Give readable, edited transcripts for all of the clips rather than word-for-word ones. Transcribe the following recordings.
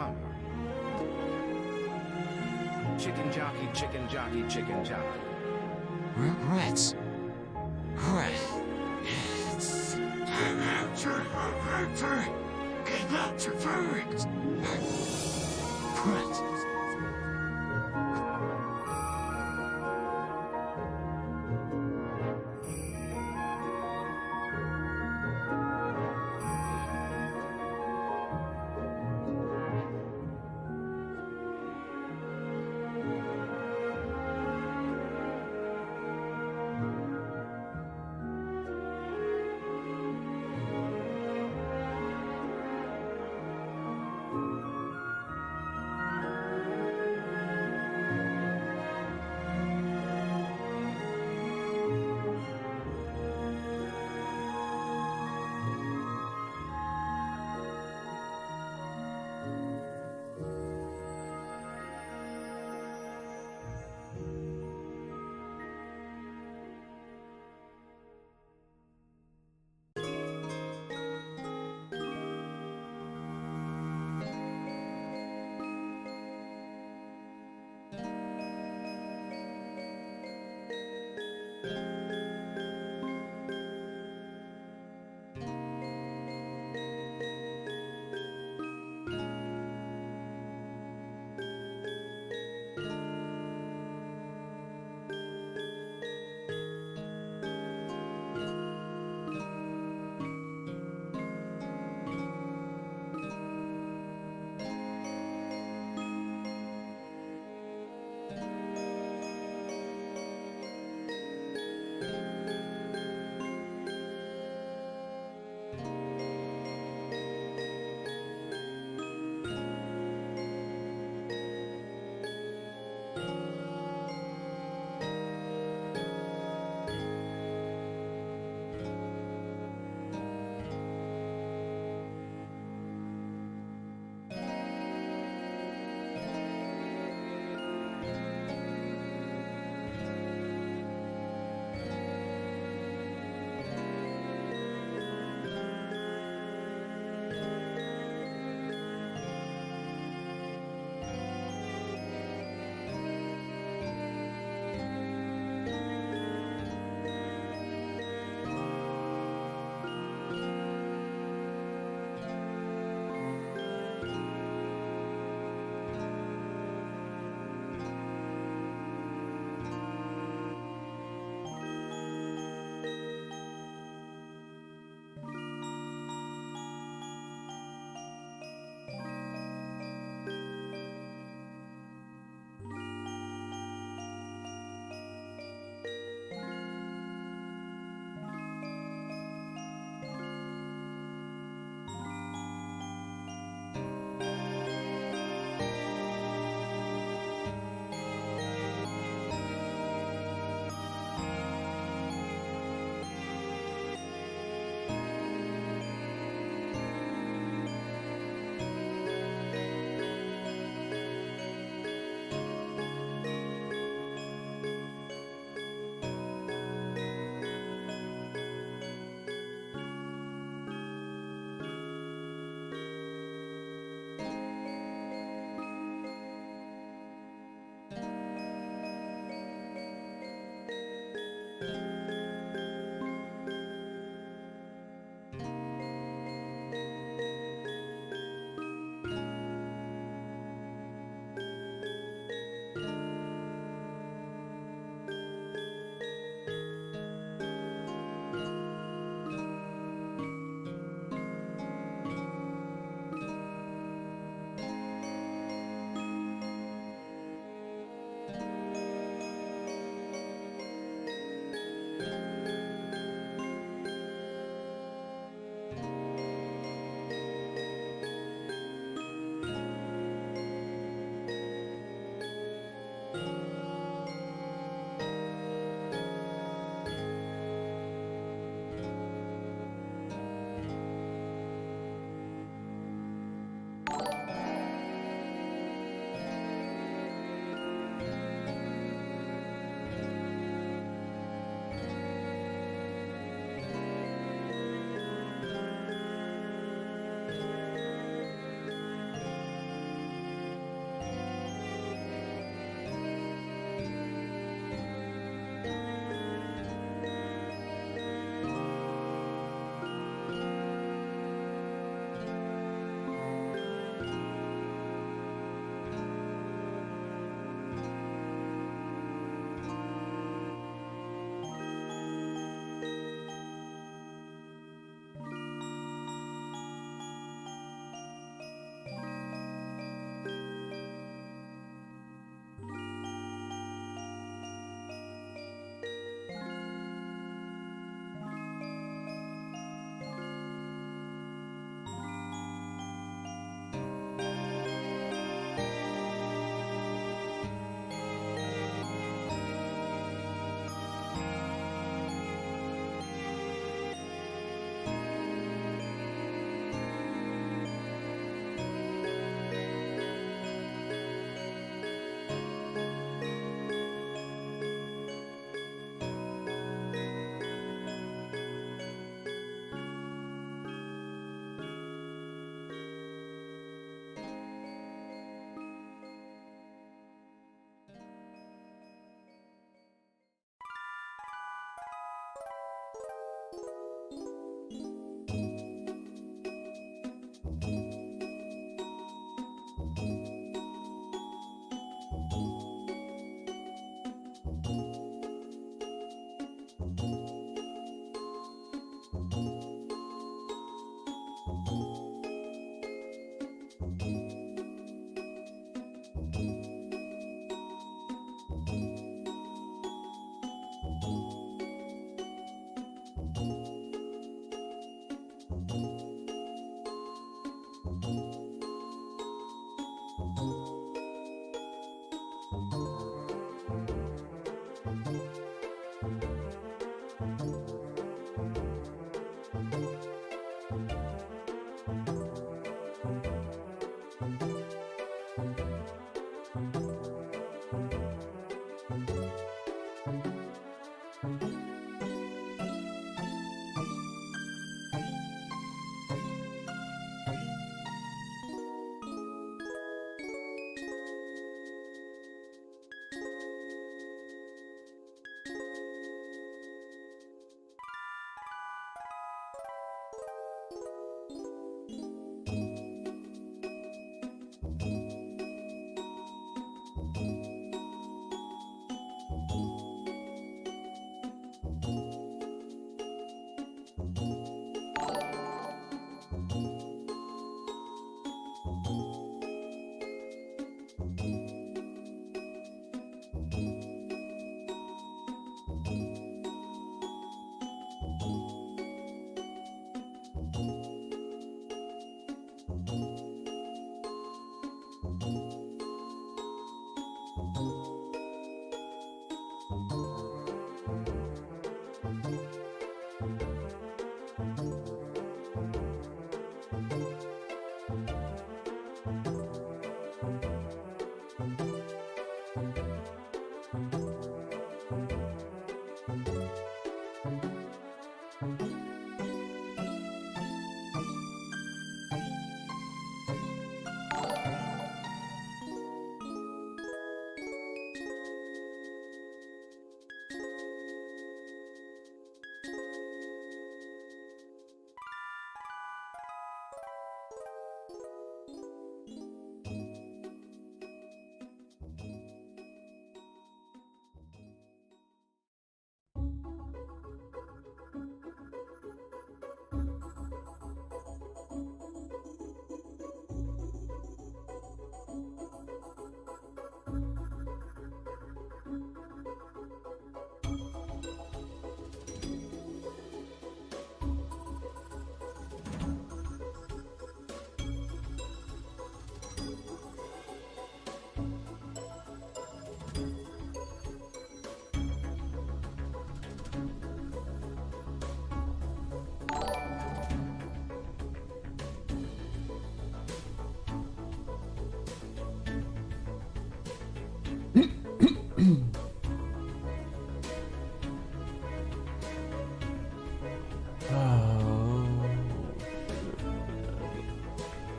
hunger. Chicken jockey, chicken jockey, chicken jockey. Regrets. Regrets. I'm after birds. Regrets.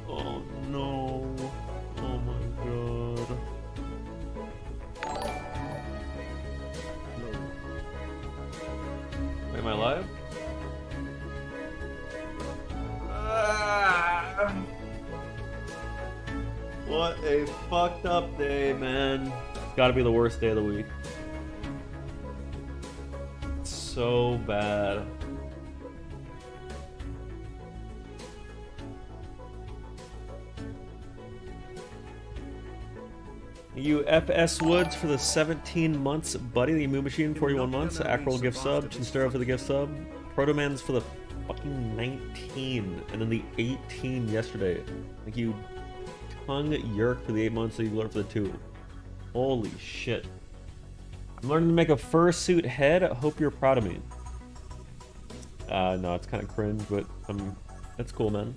Oh no. Oh my god. Wait, am I live? What a fucked up day, man. It's gotta be the worst day of the week. It's so bad. You FS Woods for the 17 months, buddy. The Moo Machine, 41 months. Acroll gift sub. Chinstero for the gift sub. Protoman's for the fucking 19. And then the 18 yesterday. Thank you, Tongue Yerk, for the 8 months. So you learned for the 2. Holy shit. I'm learning to make a fursuit head. I hope you're proud of me. No, it's kind of cringe, but that's cool, man.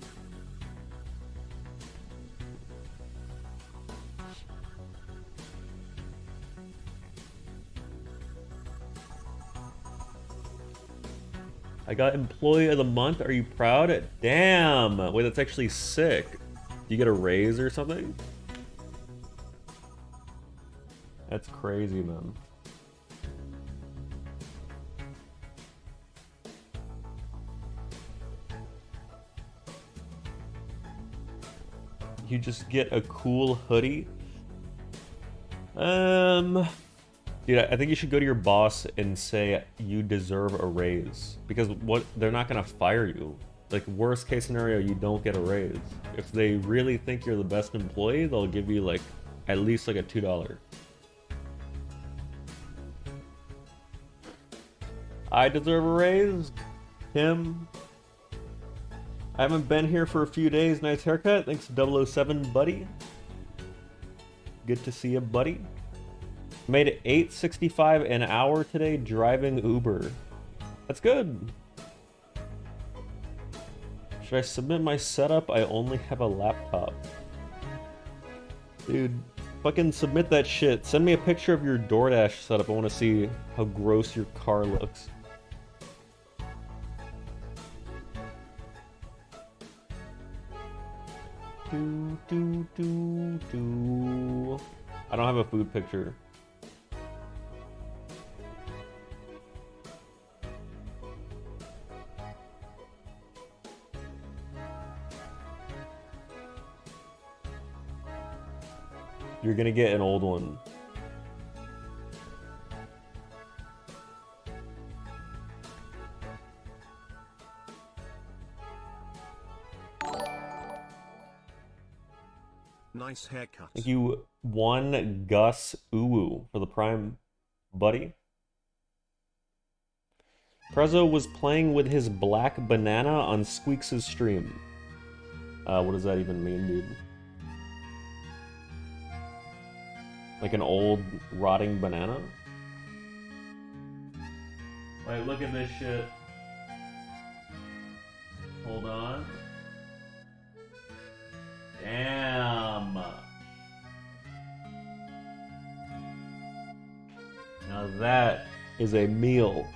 I got Employee of the Month. Are you proud? Damn! Wait, that's actually sick. Do you get a raise or something? That's crazy, man. You just get a cool hoodie? Dude, I think you should go to your boss and say you deserve a raise. Because they're not gonna fire you. Like, worst case scenario, you don't get a raise. If they really think you're the best employee, they'll give you like at least like a $2. I deserve a raise? Tim? I haven't been here for a few days. Nice haircut. Thanks, 007, buddy. Good to see you, buddy. Made it $8.65 an hour today driving Uber. That's good. Should I submit my setup? I only have a laptop. Dude, fucking submit that shit. Send me a picture of your DoorDash setup. I want to see how gross your car looks. I don't have a food picture. You're gonna get an old one. Nice haircut. Thank you, one Gus Uwu for the Prime, buddy. Prezzo was playing with his black banana on Squeaks' stream. What does that even mean, dude? Like an old rotting banana? Wait, look at this shit. Hold on. Damn. Now that is a meal.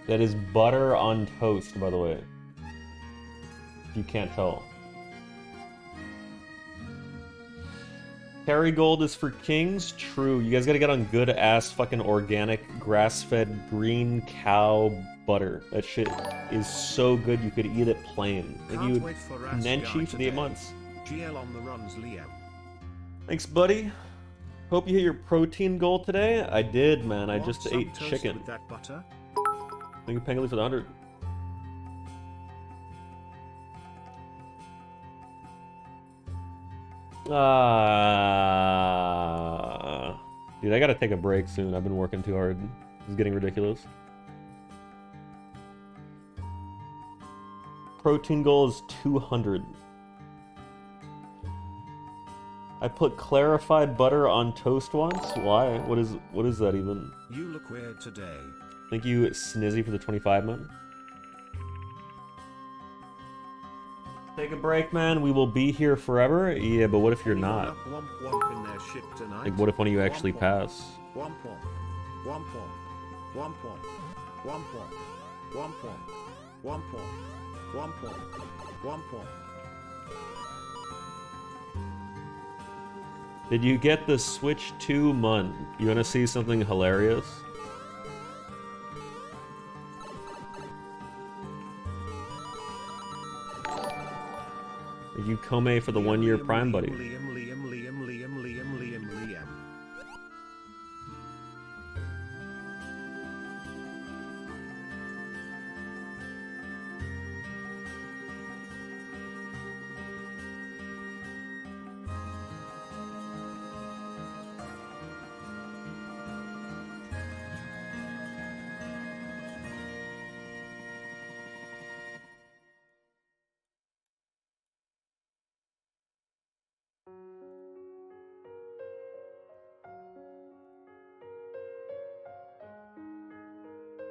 That is butter on toast, by the way. If you can't tell. Kerrygold is for kings? True. You guys gotta get on good ass fucking organic grass-fed green cow butter. That shit is so good you could eat it plain. Thank you, Nenchi, for the 8 months. GL on the runs, Leo. Thanks, buddy. Hope you hit your protein goal today. I did, man. I just ate chicken. With that butter? Thank you, Pengly, for the 100. Dude, I gotta take a break soon. I've been working too hard. This is getting ridiculous. Protein goal is 200. I put clarified butter on toast once. Why? What is that even? You look weird today. Thank you, Snizzy, for the 25 month. Take a break, man. We will be here forever. Yeah, but what if you're not? Womp womp in their shit tonight. Like, what if one of you actually pass? Womp womp. Womp womp. Womp womp. Womp womp. Womp womp. Womp womp. Womp womp. Womp womp. Did you get the Switch 2 Mun? You wanna see something hilarious? Thank you, Kome, for the 1 year Prime, buddy. Liam.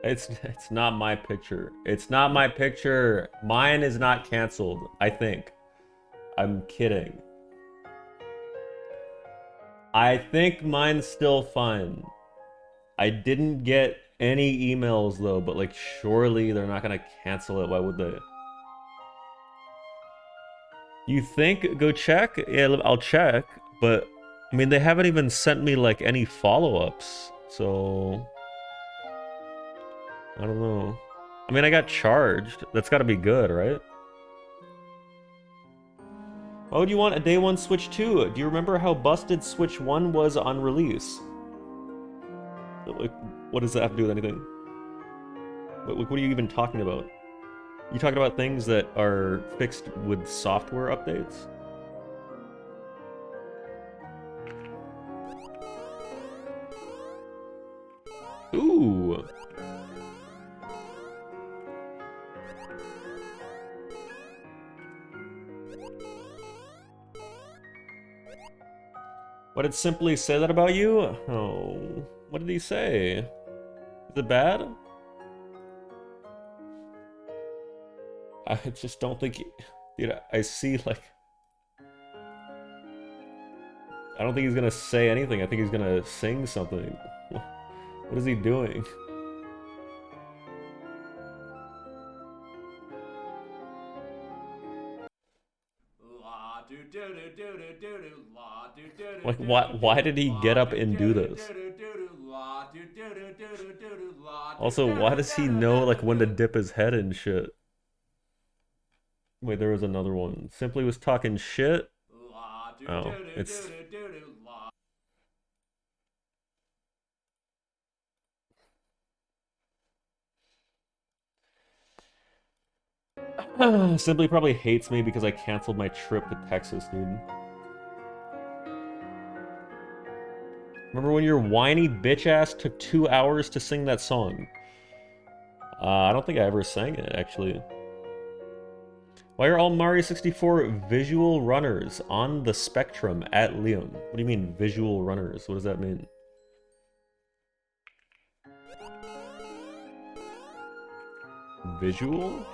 It's not my picture. It's not my picture. Mine is not canceled, I think. I'm kidding. I think mine's still fine. I didn't get any emails though, but like surely they're not gonna cancel it. Why would they? You think? Go check? Yeah, I'll check. But I mean, they haven't even sent me like any follow-ups, so I don't know. I mean, I got charged. That's got to be good, right? Why would you want a day one Switch 2? Do you remember how busted Switch 1 was on release? Like, what does that have to do with anything? What are you even talking about? You talking about things that are fixed with software updates? Ooh. What did Simply say that about you? Oh, what did he say? Is it bad? I just don't think dude, I see like I don't think he's gonna say anything. I think he's gonna sing something. What is he doing? La Like, why did he get up and do this? Also, why does he know, like, when to dip his head in shit? Wait, there was another one. Simply was talking shit? Oh, it's... Simply probably hates me because I canceled my trip to Texas, dude. Remember when your whiny bitch ass took 2 hours to sing that song? I don't think I ever sang it, actually. Why are all Mario 64 visual runners on the spectrum at Liam? What do you mean, visual runners? What does that mean? Visual?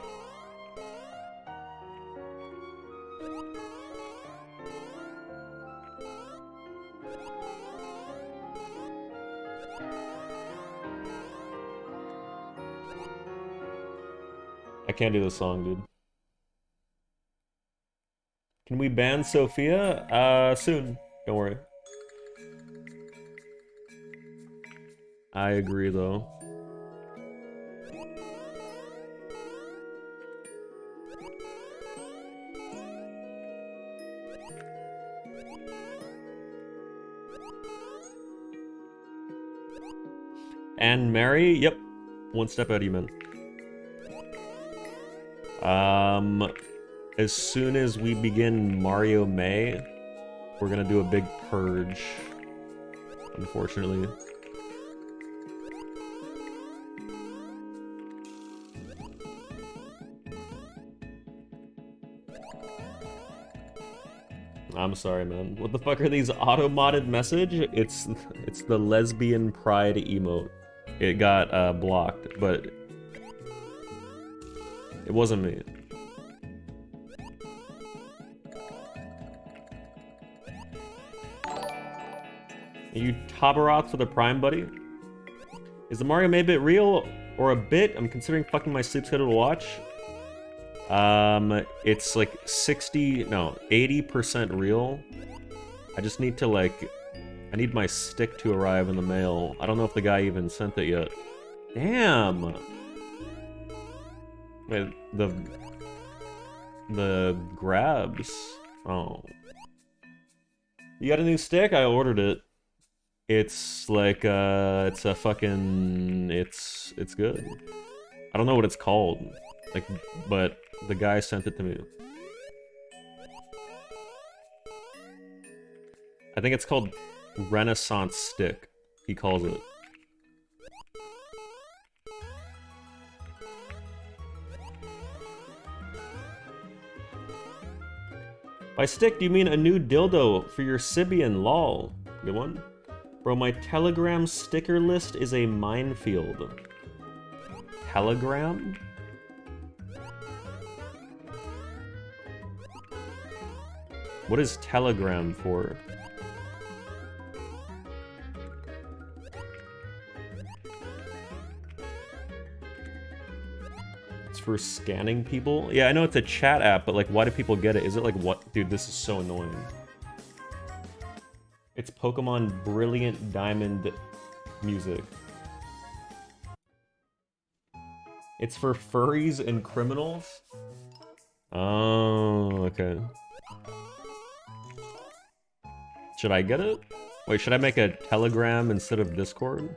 I can't do this song, dude. Can we ban Sophia? Soon. Don't worry. I agree, though. And Mary? Yep. One step ahead of you, man. As soon as we begin Mario May, we're gonna do a big purge, unfortunately. I'm sorry, man. What the fuck are these auto-modded message? It's the lesbian pride emote. It got blocked, but it wasn't me. Are you Tabaroth for the Prime, buddy? Is the Mario May bit real or a bit? I'm considering fucking my sleep schedule to watch. It's like 80% real. I just need to like, I need my stick to arrive in the mail. I don't know if the guy even sent it yet. Damn! Wait, the grabs. Oh. You got a new stick? I ordered it. It's like, it's a fucking, it's good. I don't know what it's called. Like, but the guy sent it to me. I think it's called Renaissance Stick, he calls it. By stick, do you mean a new dildo for your Sibian? Lol. Good one. Bro, my Telegram sticker list is a minefield. Telegram? What is Telegram for? It's for scanning people? Yeah, I know it's a chat app, but like, why do people get it? Is it like, what? Dude, this is so annoying. It's Pokemon Brilliant Diamond music. It's for furries and criminals? Oh, okay. Should I get it? Wait, should I make a Telegram instead of Discord?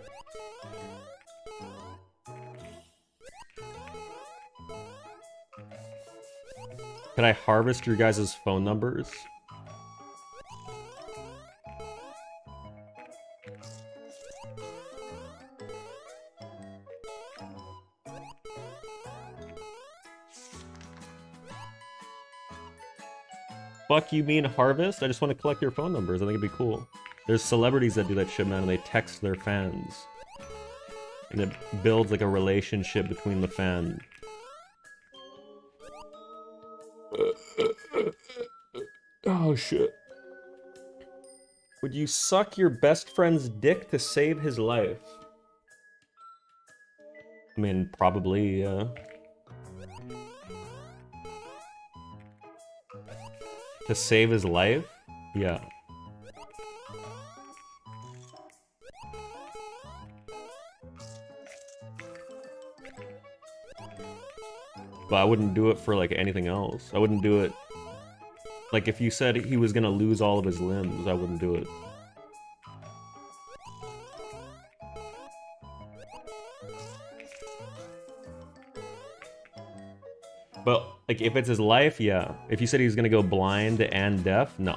Can I harvest your guys' phone numbers? Fuck you mean harvest? I just want to collect your phone numbers. I think it'd be cool. There's celebrities that do that shit, man, and they text their fans. And it builds like a relationship between the fan. Oh shit. Would you suck your best friend's dick to save his life? I mean, probably, yeah. To save his life? Yeah. But I wouldn't do it for like anything else. I wouldn't do it. Like if you said he was gonna lose all of his limbs, I wouldn't do it. But like if it's his life, yeah. If you said he was gonna go blind and deaf, no.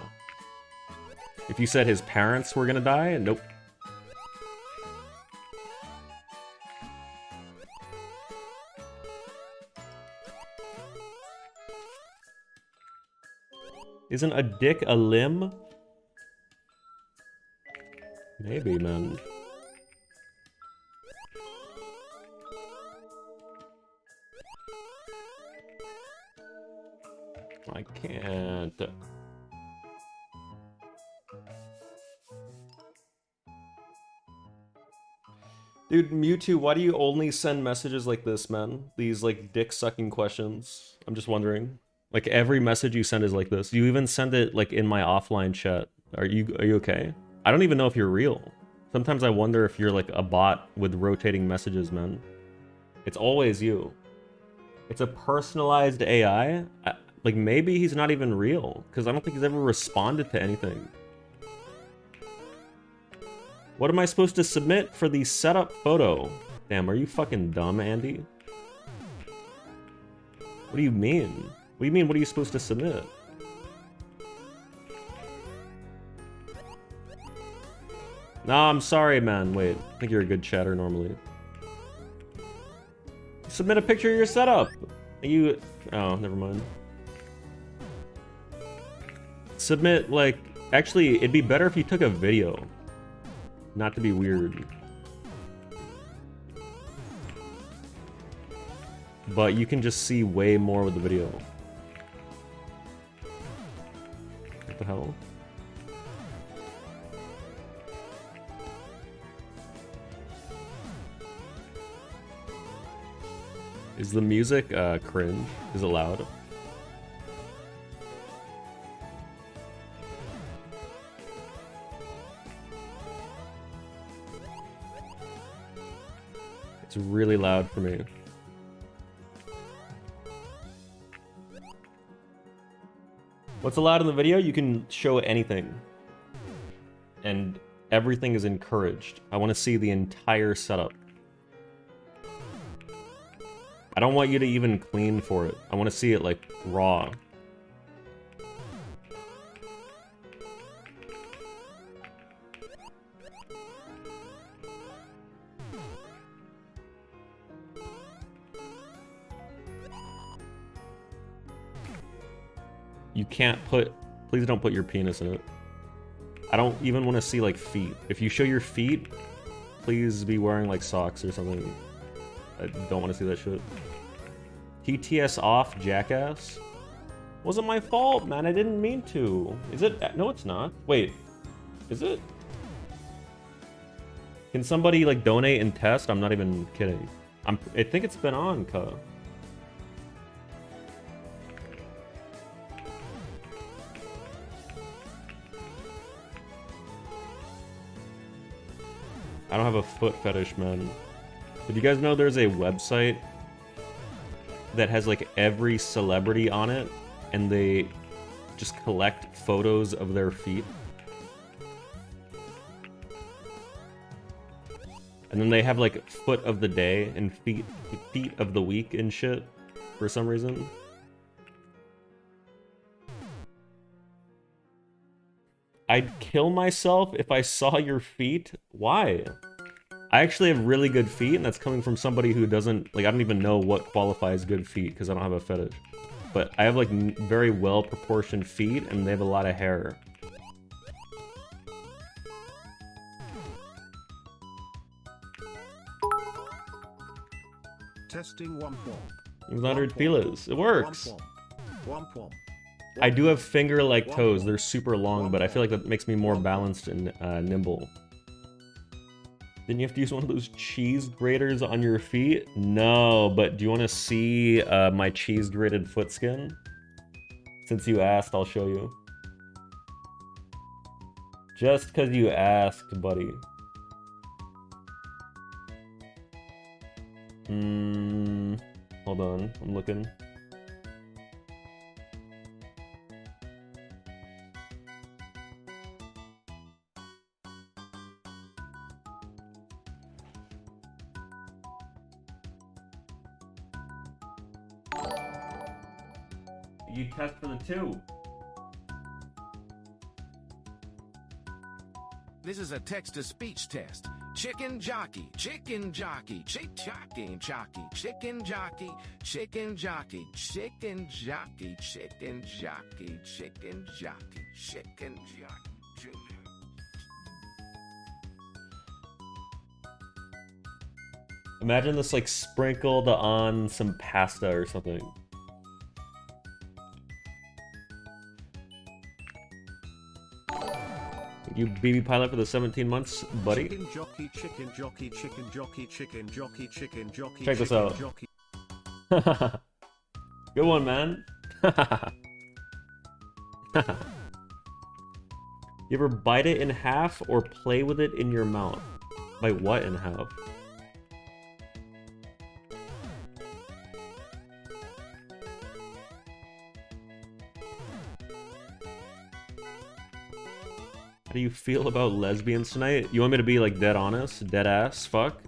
If you said his parents were gonna die, nope. Isn't a dick a limb? Maybe, man. I can't. Dude, Mewtwo, why do you only send messages like this, man? These, like, dick-sucking questions. I'm just wondering. Like, every message you send is like this. You even send it, like, in my offline chat. Are you okay? I don't even know if you're real. Sometimes I wonder if you're, like, a bot with rotating messages, man. It's always you. It's a personalized AI. Like, maybe he's not even real, because I don't think he's ever responded to anything. What am I supposed to submit for the setup photo? Damn, are you fucking dumb, Andy? What do you mean? What do you mean, what are you supposed to submit? Nah, I'm sorry, man. Wait, I think you're a good chatter normally. Submit a picture of your setup! You... Oh, never mind. Submit, like... Actually, it'd be better if you took a video. Not to be weird. But you can just see way more with the video. What the hell? Is the music cringe? Is it loud? It's really loud for me. What's allowed in the video? You can show anything. And everything is encouraged. I want to see the entire setup. I don't want you to even clean for it. I want to see it, like, raw. You can't put... Please don't put your penis in it. I don't even want to see, like, feet. If you show your feet, please be wearing, like, socks or something. I don't want to see that shit. TTS off, jackass. Wasn't my fault, man. I didn't mean to. Is it? No, it's not. Wait. Is it? Can somebody, like, donate and test? I'm not even kidding. I think it's been on, cuh. I don't have a foot fetish, man. Did you guys know there's a website that has, like, every celebrity on it, and they just collect photos of their feet? And then they have, like, foot of the day and feet of the week and shit for some reason. I'd kill myself if I saw your feet? Why? I actually have really good feet, and that's coming from somebody who doesn't... Like, I don't even know what qualifies good feet, because I don't have a fetish. But I have, like, very well-proportioned feet, and they have a lot of hair. Testing 1 point. 100 pilas. It works! 1 point. I do have finger-like toes. They're super long, but I feel like that makes me more balanced and nimble. Then you have to use one of those cheese graters on your feet? No, but do you want to see my cheese grated foot skin? Since you asked, I'll show you. Just because you asked, buddy. Hold on, I'm looking. You test for the 2. This is a text-to-speech test. Chicken jockey, chicken jockey, chicken jockey, chicken jockey, chicken jockey, chicken jockey, chicken jockey, chicken jockey, chicken jockey. Imagine this like sprinkled on some pasta or something. You BB pilot for the 17 months, buddy. Chicken jockey, chicken jockey, chicken jockey, chicken jockey, chicken jockey. Check this chicken out. Jockey. Good one, man. You ever bite it in half or play with it in your mouth? Bite what in half? How do you feel about lesbians tonight? You want me to be like dead honest? Dead ass? Fuck?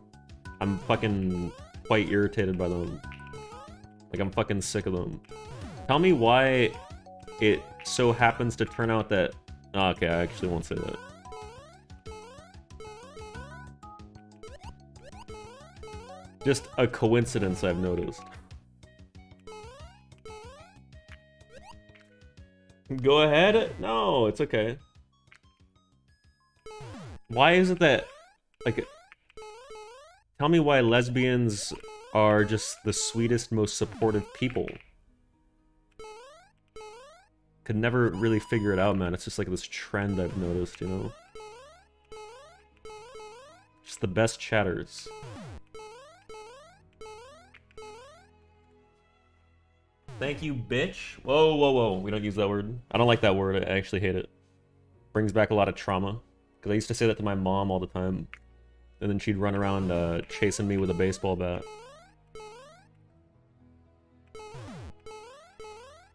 I'm fucking quite irritated by them. Like I'm fucking sick of them. Tell me why it so happens to turn out that... Oh, okay, I actually won't say that. Just a coincidence I've noticed. Go ahead? No, it's okay. Why is it that, like, tell me why lesbians are just the sweetest, most supportive people. Could never really figure it out, man. It's just like this trend I've noticed, you know? Just the best chatters. Thank you, bitch. Whoa, whoa, whoa. We don't use that word. I don't like that word. I actually hate it. Brings back a lot of trauma. Because I used to say that to my mom all the time. And then she'd run around chasing me with a baseball bat.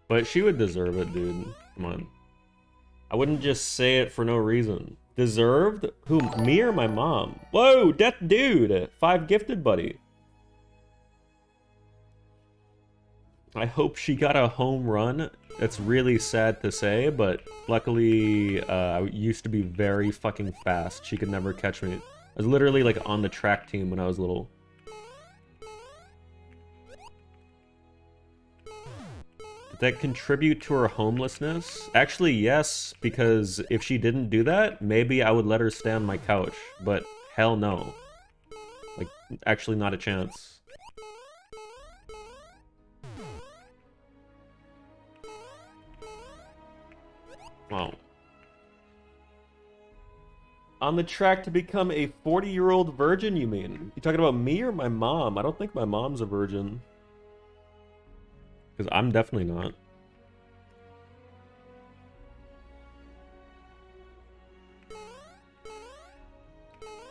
But she would deserve it, dude. Come on. I wouldn't just say it for no reason. Deserved? Who, me or my mom? Whoa, death dude! 5 gifted, buddy. I hope she got a home run. It's really sad to say, but luckily, I used to be very fucking fast. She could never catch me. I was literally like on the track team when I was little. Did that contribute to her homelessness? Actually, yes, because if she didn't do that, maybe I would let her stay on my couch. But hell no. Like, actually not a chance. Wow. On the track to become a 40-year-old virgin, you mean? You talking about me or my mom? I don't think my mom's a virgin. Because I'm definitely not.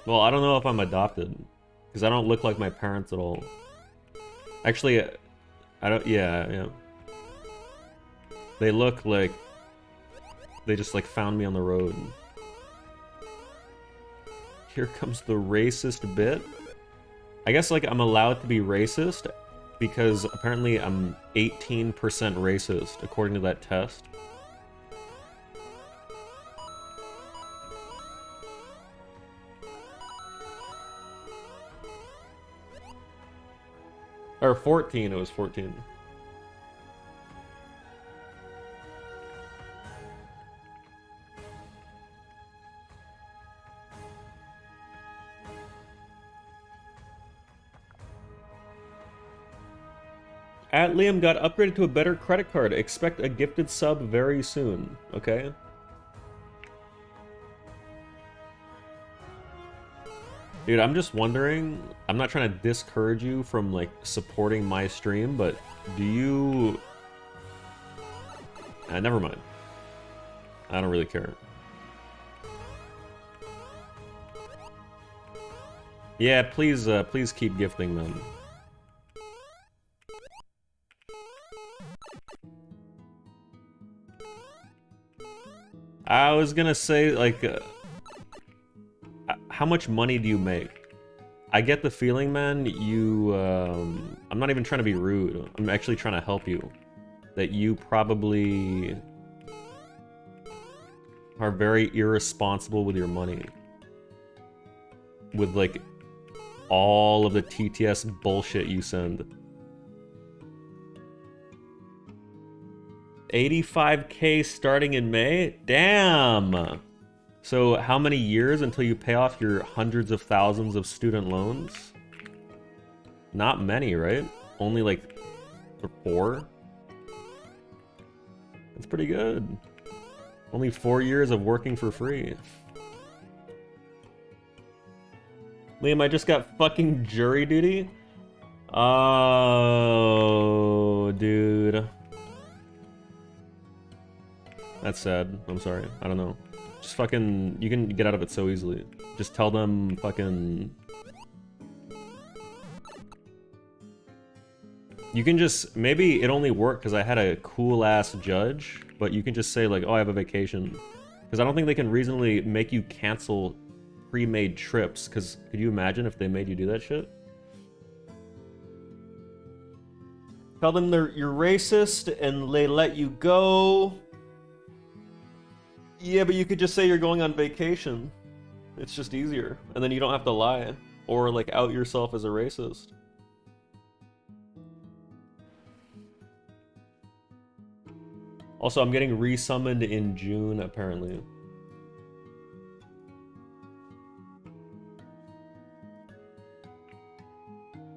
Well, I don't know if I'm adopted. Because I don't look like my parents at all. Actually, I don't... Yeah. They look like... They just, like, found me on the road. Here comes the racist bit. I guess, like, I'm allowed to be racist because apparently I'm 18% racist, according to that test. Or 14, it was 14. At Liam got upgraded to a better credit card. Expect a gifted sub very soon, okay? Dude, I'm just wondering, I'm not trying to discourage you from, like, supporting my stream, but do you Never mind. I don't really care. Yeah, please, please keep gifting them. I was gonna say, like, how much money do you make? I get the feeling, man, you, I'm not even trying to be rude. I'm actually trying to help you. That you probably are very irresponsible with your money. With, like, all of the TTS bullshit you send. 85K starting in May? Damn! So how many years until you pay off your hundreds of thousands of student loans? Not many, right? Only like 4? That's pretty good. Only 4 years of working for free. Liam, I just got fucking jury duty? Oh, dude. That's sad. I'm sorry. I don't know. Just fucking... You can get out of it so easily. Just tell them fucking... You can just... Maybe it only worked because I had a cool-ass judge, but you can just say, like, oh, I have a vacation. Because I don't think they can reasonably make you cancel pre-made trips, because could you imagine if they made you do that shit? Tell them you're racist and they let you go. Yeah, but you could just say you're going on vacation. It's just easier. And then you don't have to lie. Or, like, out yourself as a racist. Also, I'm getting resummoned in June, apparently.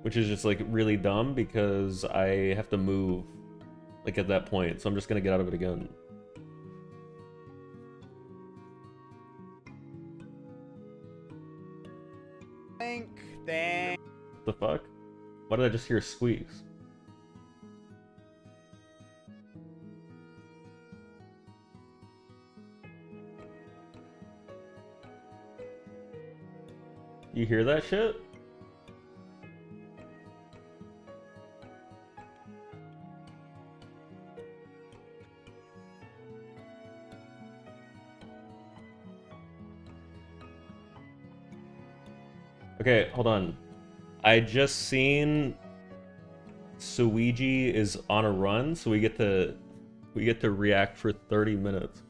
Which is just, like, really dumb because I have to move, like, at that point. So I'm just gonna get out of it again. Thank. The fuck? Why did I just hear squeaks? You hear that shit? Okay, hold on. I just seen Suiji is on a run, so we get to react for 30 minutes.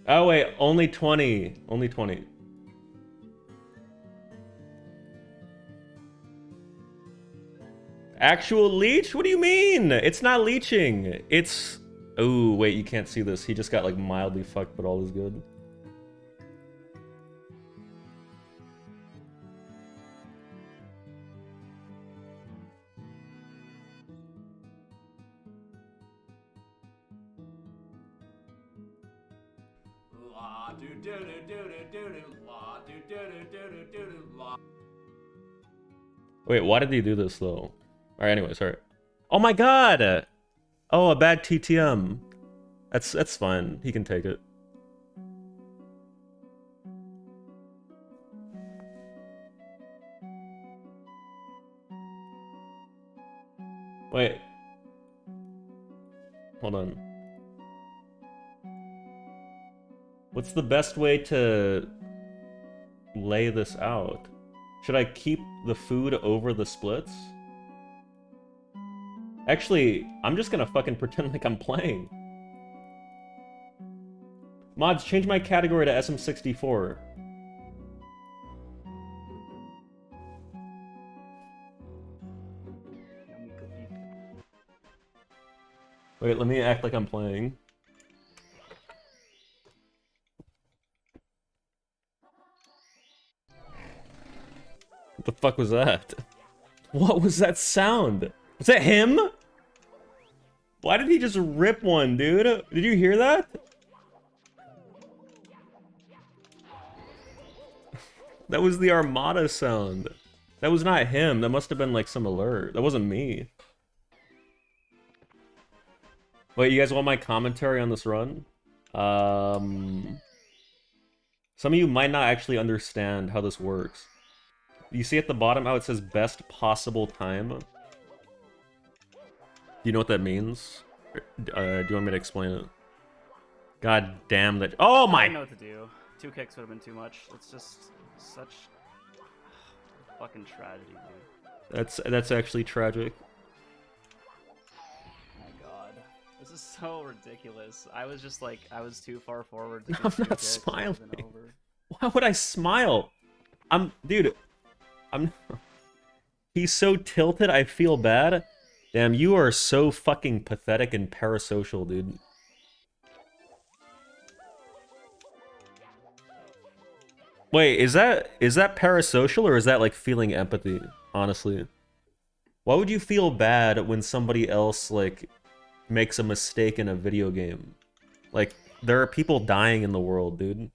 Oh wait, only 20. Only 20. Actual leech? What do you mean? It's not leeching. It's... Oh, wait, you can't see this. He just got, like, mildly fucked, but all is good. Wait, why did he do this, though? Alright, anyway, sorry. Oh my god! Oh, a bad TTM. That's fine. He can take it. Wait. Hold on. What's the best way to lay this out? Should I keep the food over the splits? Actually, I'm just gonna fucking pretend like I'm playing. Mods, change my category to SM64. Wait, let me act like I'm playing. What the fuck was that? What was that sound? Was that him? Why did he just rip one, dude? Did you hear that? That was the Armada sound. That was not him. That must have been like some alert. That wasn't me. Wait, you guys want my commentary on this run? Some of you might not actually understand how this works. You see at the bottom how it says best possible time? Do you know what that means? Do you want me to explain it? God damn that. Oh I my! don't know what to do. 2 kicks would have been too much. It's just such fucking tragedy, dude. That's actually tragic. Oh my god. This is so ridiculous. I was just like, I was too far forward to I'm get 2 not kicks. It would've been smiling. over. Why would I smile? Dude, he's so tilted, I feel bad. Damn, you are so fucking pathetic and parasocial, dude. Wait, is that parasocial or is that like feeling empathy, honestly? Why would you feel bad when somebody else like makes a mistake in a video game? Like, there are people dying in the world, dude.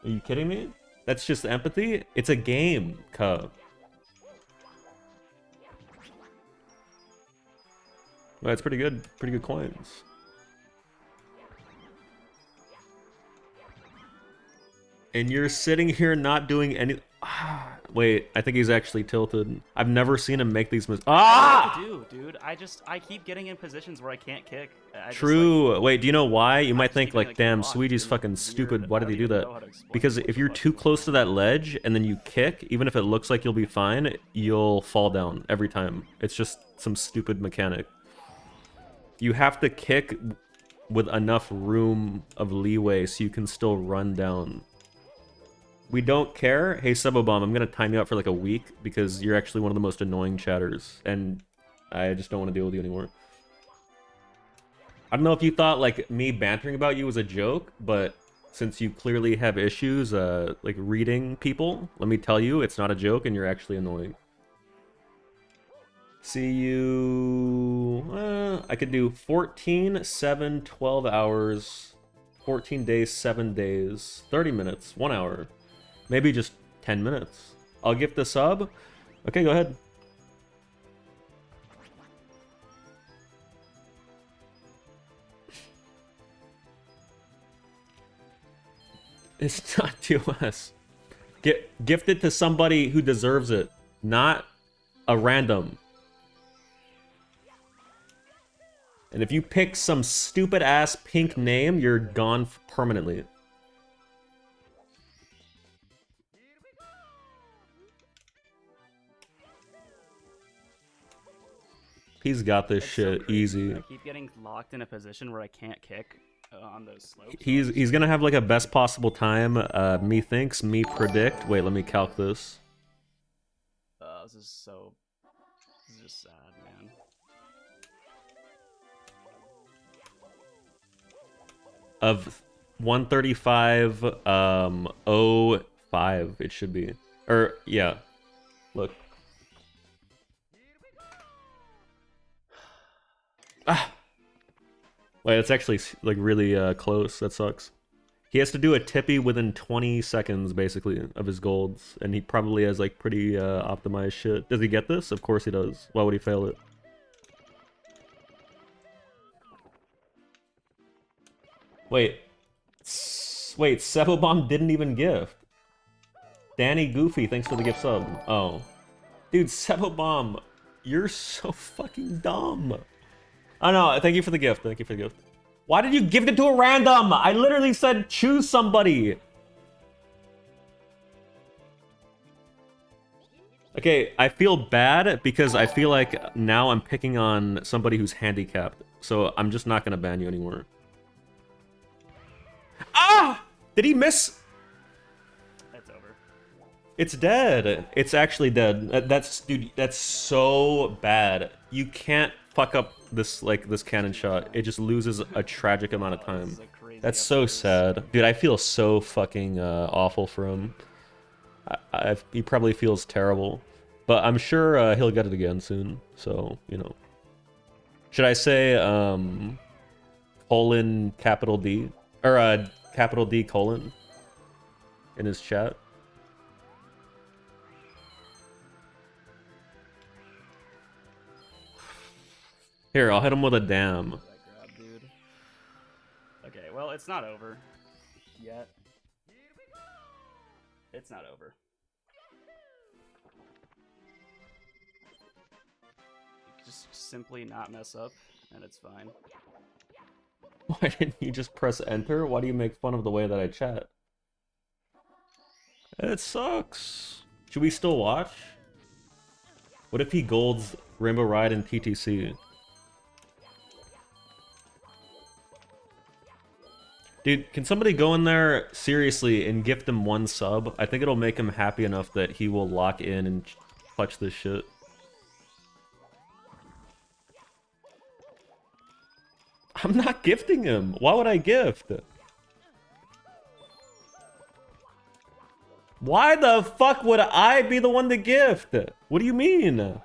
Are you kidding me? That's just empathy? It's a game, Cub. Well, that's pretty good. Pretty good coins. And you're sitting here not doing any... Wait, I think he's actually tilted. I've never seen him make these mistakes. I don't know what to do, dude. I keep getting in positions where I can't kick. True. Wait, do you know why? You might just think keep getting, like, like, damn, blocked, Suiji's and fucking weird. stupid. Why I did he don't do even that? know how to explain Because what if the you're fuck too is close to going that ledge and then you kick, even if it looks like you'll be fine, you'll fall down every time. It's just some stupid mechanic. You have to kick with enough room of leeway so you can still run down. We don't care. Hey, Subobomb, I'm gonna time you out for like a week because you're actually one of the most annoying chatters, and I just don't want to deal with you anymore. I don't know if you thought like me bantering about you was a joke, but since you clearly have issues like reading people, let me tell you, it's not a joke, and you're actually annoying. See you... I could do 14, 7, 12 hours, 14 days, 7 days, 30 minutes, 1 hour. Maybe just 10 minutes. I'll gift the sub. Okay, go ahead. It's not TOS. Gift it to somebody who deserves it, not a random. And if you pick some stupid ass pink name, you're gone permanently. He's got this It's so shit crazy. easy. I keep getting locked in a position where I can't kick on those slopes. He's gonna have like a best possible time. Methinks, me predict. Wait, let me calc this. This is just sad, man. Of 135, 05, it should be. Or yeah, look. Ah. Wait, it's actually like really close. That sucks. He has to do a tippy within 20 seconds, basically, of his golds, and he probably has like pretty optimized shit. Does he get this? Of course he does. Why would he fail it? Wait, Sebobomb didn't even gift. Danny Goofy, thanks for the gift sub. Oh, dude, Sebobomb, you're so fucking dumb. Oh no, thank you for the gift. Thank you for the gift. Why did you give it to a random? I literally said choose somebody. Okay, I feel bad because I feel like now I'm picking on somebody who's handicapped. So I'm just not gonna ban you anymore. Ah! Did he miss? It's over. It's dead. It's actually dead. Dude, that's so bad. You can't fuck up this cannon shot. It just loses a tragic amount of time. That's so sad. Dude, I feel so fucking awful for him. He probably feels terrible. But I'm sure he'll get it again soon. So, you know. Should I say colon capital D? Or capital D colon in his chat? Here, I'll hit him with a damn. That grab, dude. Okay, well, it's not over yet. It's not over. Just simply not mess up, and it's fine. Why didn't you just press enter? Why do you make fun of the way that I chat? It sucks. Should we still watch? What if he golds Rainbow Ride and TTC? Dude, can somebody go in there seriously and gift him 1 sub? I think it'll make him happy enough that he will lock in and clutch this shit. I'm not gifting him. Why would I gift? Why the fuck would I be the one to gift? What do you mean?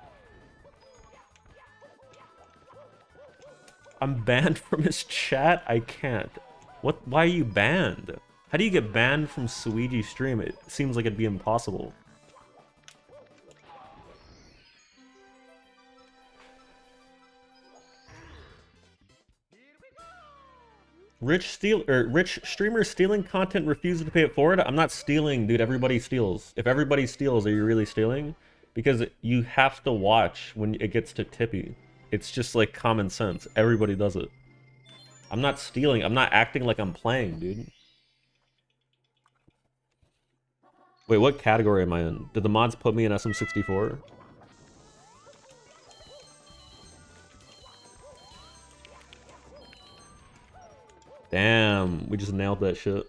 I'm banned from his chat? I can't. What? Why are you banned? How do you get banned from Suigi stream? It seems like it'd be impossible. Rich streamer stealing content, refuses to pay it forward. I'm not stealing, dude. Everybody steals. If everybody steals, are you really stealing? Because you have to watch when it gets to Tippy. It's just like common sense. Everybody does it. I'm not stealing. I'm not acting like I'm playing, dude. Wait, what category am I in? Did the mods put me in SM64? Damn, we just nailed that shit.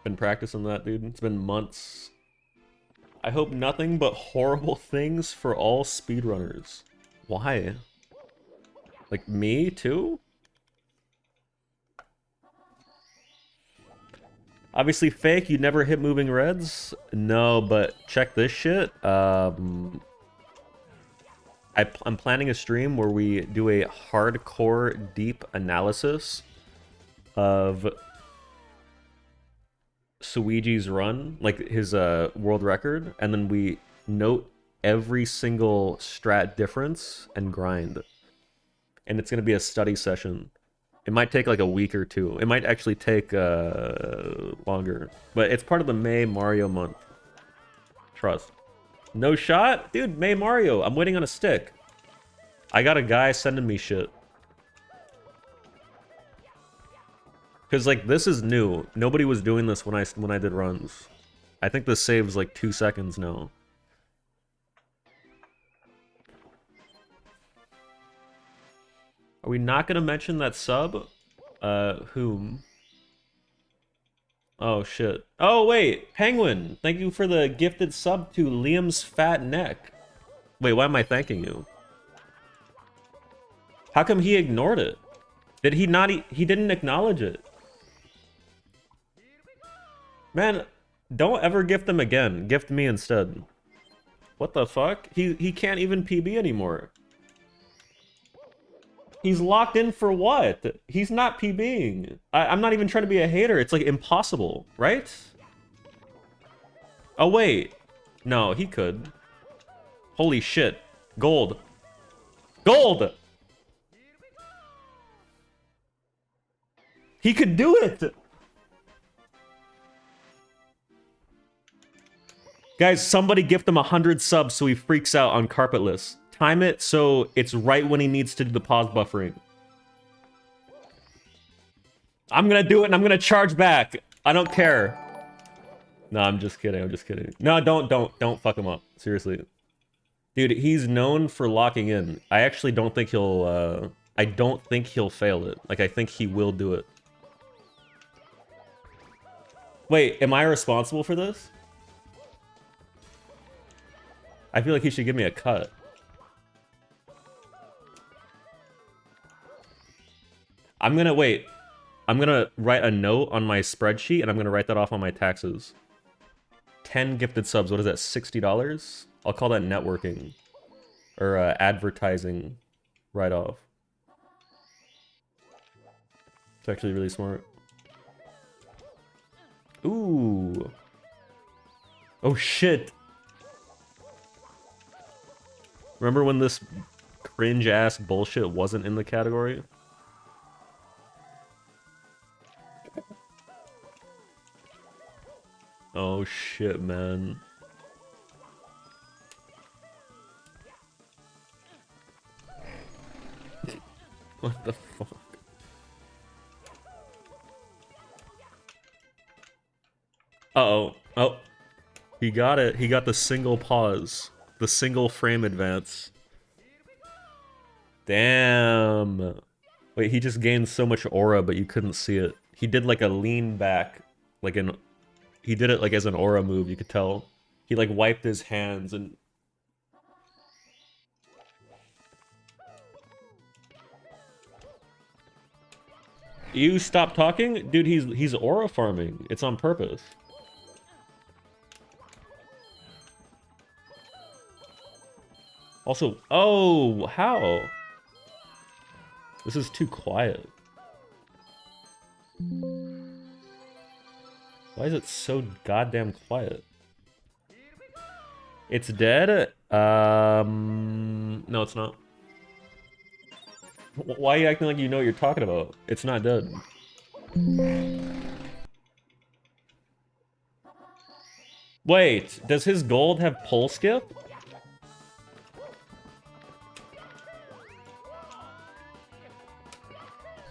Been practicing that, dude. It's been months. I hope nothing but horrible things for all speedrunners. Why? Like me too? Obviously fake, you never hit moving reds? No, but check this shit. I'm planning a stream where we do a hardcore deep analysis of Suigi's run, like his world record, and then we note every single strat difference and grind. And it's going to be a study session. It might take like a week or two. It might actually take longer. But it's part of the May Mario month. Trust. No shot? Dude, May Mario. I'm waiting on a stick. I got a guy sending me shit. Because, like, this is new. Nobody was doing this when I did runs. I think this saves, like, 2 seconds now. Are we not going to mention that sub? Whom? Oh, shit. Oh, wait. Penguin. Thank you for the gifted sub to Liam's fat neck. Wait, why am I thanking you? How come he ignored it? Did he not? He didn't acknowledge it. Man, don't ever gift him again. Gift me instead. What the fuck? He can't even PB anymore. He's locked in for what? He's not PBing. I'm not even trying to be a hater. It's like impossible, right? Oh wait. No, he could. Holy shit. Gold. Gold! He could do it! Guys, somebody gift him 100 subs so he freaks out on carpetless. Time it so it's right when he needs to do the pause buffering. I'm gonna do it and I'm gonna charge back. I don't care. No, I'm just kidding. I'm just kidding. No, don't fuck him up. Seriously. Dude, he's known for locking in. I actually don't think he'll, I don't think he'll fail it. Like, I think he will do it. Wait, am I responsible for this? I feel like he should give me a cut. I'm gonna wait. I'm gonna write a note on my spreadsheet and I'm gonna write that off on my taxes. 10 gifted subs, what is that, $60? I'll call that networking. Or advertising write-off. It's actually really smart. Ooh. Oh shit. Remember when this cringe-ass bullshit wasn't in the category? Oh shit, man. What the fuck? Uh-oh. Oh. He got it. He got the single pause. The single frame advance. Damn. Wait, he just gained so much aura, but you couldn't see it. He did like a lean back. Like an... He did it like as an aura move, you could tell. He like wiped his hands and... You stop talking? Dude, he's aura farming. It's on purpose. Also, oh, how? This is too quiet. Why is it so goddamn quiet? It's dead? No, it's not. Why are you acting like you know what you're talking about? It's not dead. Wait, does his gold have pole skip?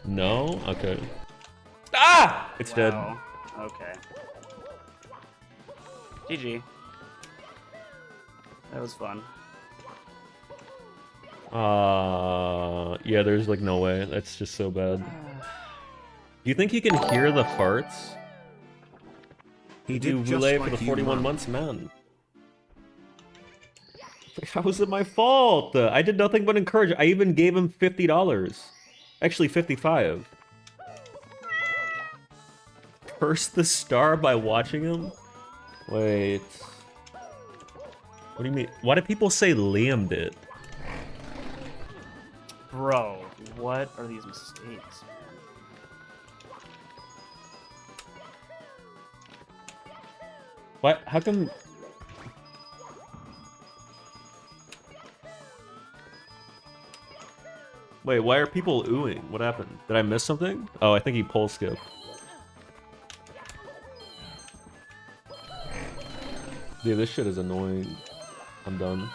No? Okay. Ah! It's dead. Wow. Okay. GG. That was fun. Yeah, there's like no way. That's just so bad. Do you think you can hear the farts? He Do did just relay like for the you, 41 man. months, man. How was it my fault? I did nothing but encourage. I even gave him $50. Actually, 55. Curse the star by watching him? Wait. What do you mean? Why do people say Liam did? Bro, what are these mistakes? What? How come... Wait, why are people oohing? What happened? Did I miss something? Oh, I think he pole skipped. Dude, this shit is annoying. I'm done.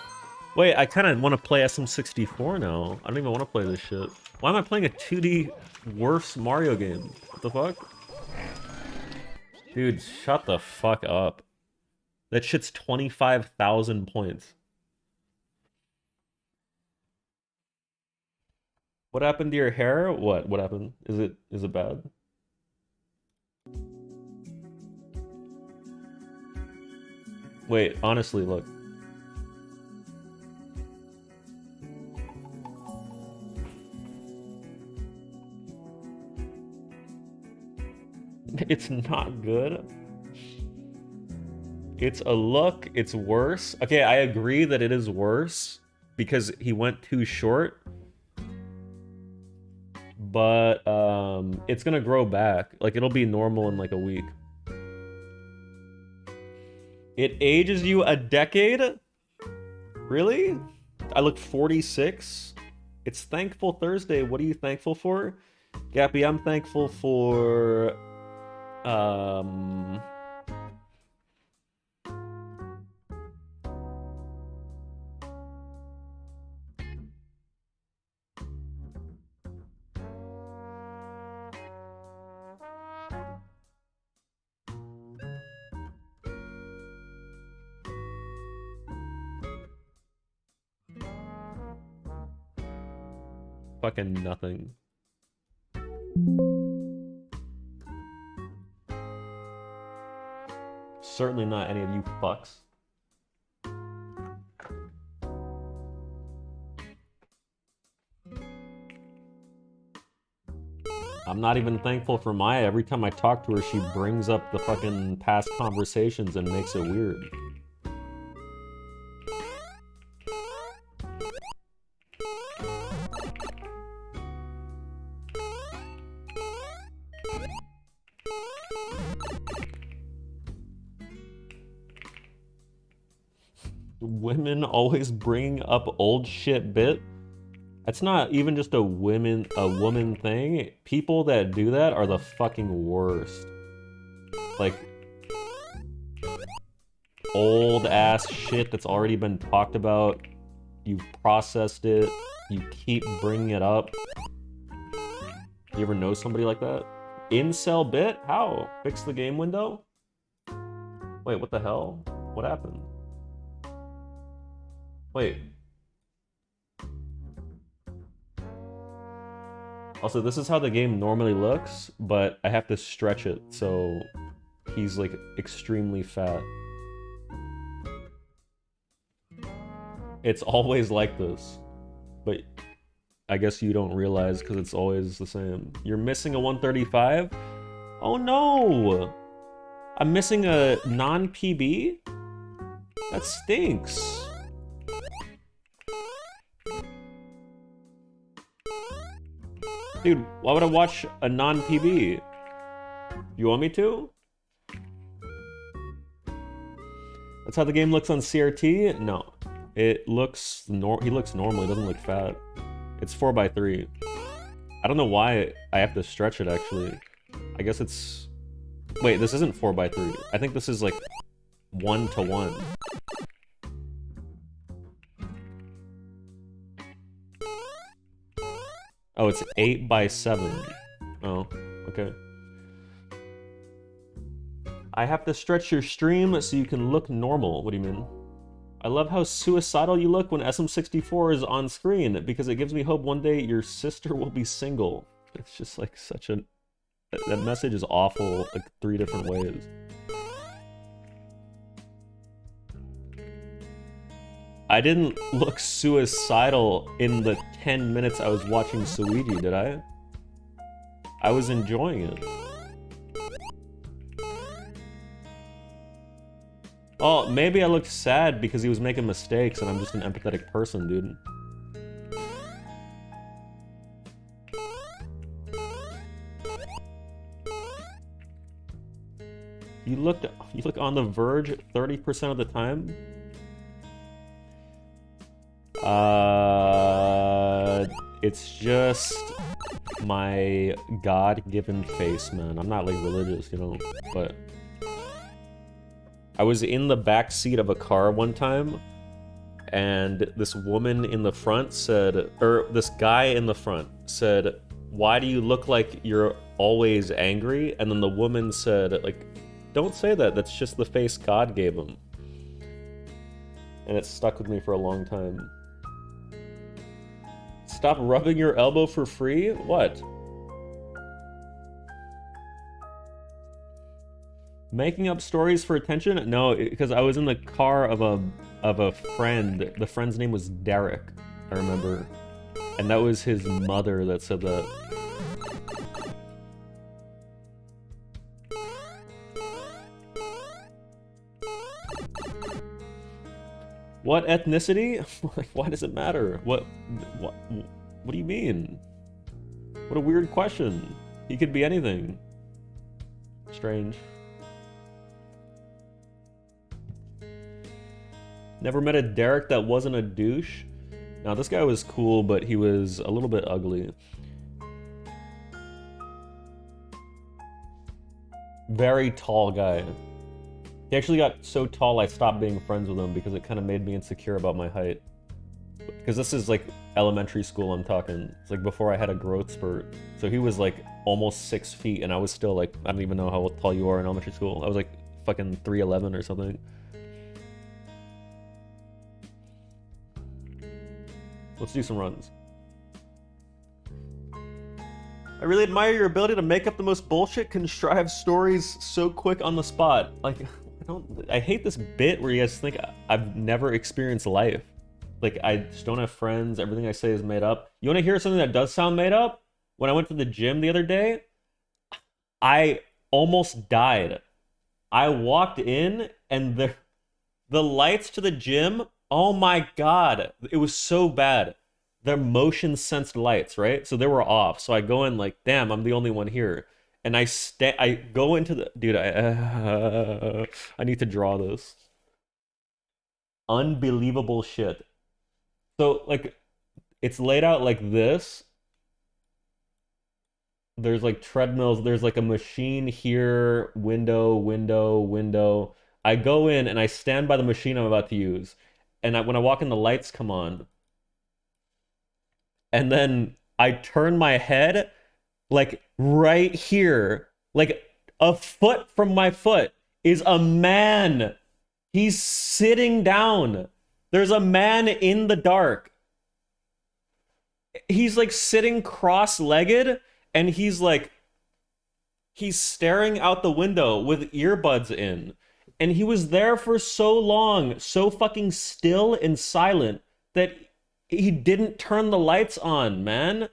Wait, I kind of want to play SM64 now. I don't even want to play this shit. Why am I playing a 2D worse Mario game? What the fuck? Dude, shut the fuck up. That shit's 25,000 points. What happened to your hair? What happened? Is it bad? Wait, honestly, look. It's not good. It's a look, it's worse. Okay, I agree that it is worse because he went too short. But it's gonna grow back. Like, it'll be normal in like a week. It ages you a decade? Really? I look 46? It's Thankful Thursday. What are you thankful for? Gappy, I'm thankful for... fucking nothing. Certainly not any of you fucks. I'm not even thankful for Maya. Every time I talk to her, she brings up the fucking past conversations and makes it weird. women always bring up old shit bit. That's not even just a woman thing. People that do that are the fucking worst. Like, old ass shit that's already been talked about. You've processed it. You keep bringing it up. You ever know somebody like that? Incel bit? How? Fix the game window? Wait, what the hell? What happened? Wait. Also, this is how the game normally looks, but I have to stretch it, so he's like extremely fat. It's always like this, but I guess you don't realize because it's always the same. You're missing a 135? Oh no! I'm missing a non-PB? That stinks. Dude, why would I watch a non-PB? You want me to? That's how the game looks on CRT? No. It looks he looks normal, he doesn't look fat. It's 4x3. I don't know why I have to stretch it actually. I guess it's... Wait, this isn't 4x3. I think this is like 1-to-1. Oh, it's 8x7. Oh, okay. I have to stretch your stream so you can look normal. What do you mean? I love how suicidal you look when SM64 is on screen because it gives me hope one day your sister will be single. It's just like such a... That message is awful, like 3 different ways. I didn't look suicidal in the 10 minutes I was watching Suigi, did I? I was enjoying it. Oh, maybe I looked sad because he was making mistakes and I'm just an empathetic person, dude. You look on the verge 30% of the time? It's just my God-given face, man. I'm not like religious, you know, but I was in the back seat of a car one time and this woman in the front said, or this guy in the front said, "Why do you look like you're always angry?" And then the woman said, like, "Don't say that, that's just the face God gave him." And it stuck with me for a long time. Stop rubbing your elbow for free? What? Making up stories for attention? No, because I was in the car of a friend. The friend's name was Derek, I remember. And that was his mother that said that. What ethnicity? Why does it matter? What do you mean? What a weird question. He could be anything. Strange. Never met a Derek that wasn't a douche. Now this guy was cool, but he was a little bit ugly. Very tall guy. He actually got so tall I stopped being friends with him because it kind of made me insecure about my height. Because this is like elementary school I'm talking. It's like before I had a growth spurt. So he was like almost 6 feet and I was still like, I don't even know how tall you are in elementary school. I was like fucking 3'11" or something. Let's do some runs. I really admire your ability to make up the most bullshit contrived stories so quick on the spot. Like, I hate this bit where you guys think I've never experienced life. Like, I just don't have friends. Everything I say is made up. You want to hear something that does sound made up? When I went to the gym the other day, I almost died. I walked in and the lights to the gym, oh my God, it was so bad. They're motion sensed lights, right? So they were off. So I go in like, damn, I'm the only one here. And I go into the, dude, I need to draw this. unbelievable shit. So, like, it's laid out like this. There's like treadmills. There's like a machine here, window, window, window. I go in and I stand by the machine I'm about to use. And when I walk in, the lights come on. And then I turn my head, like right here, like a foot from my foot is a man. He's sitting down. There's a man in the dark. He's like sitting cross-legged, and he's staring out the window with earbuds in. And he was there for so long, so fucking still and silent, that he didn't turn the lights on, man.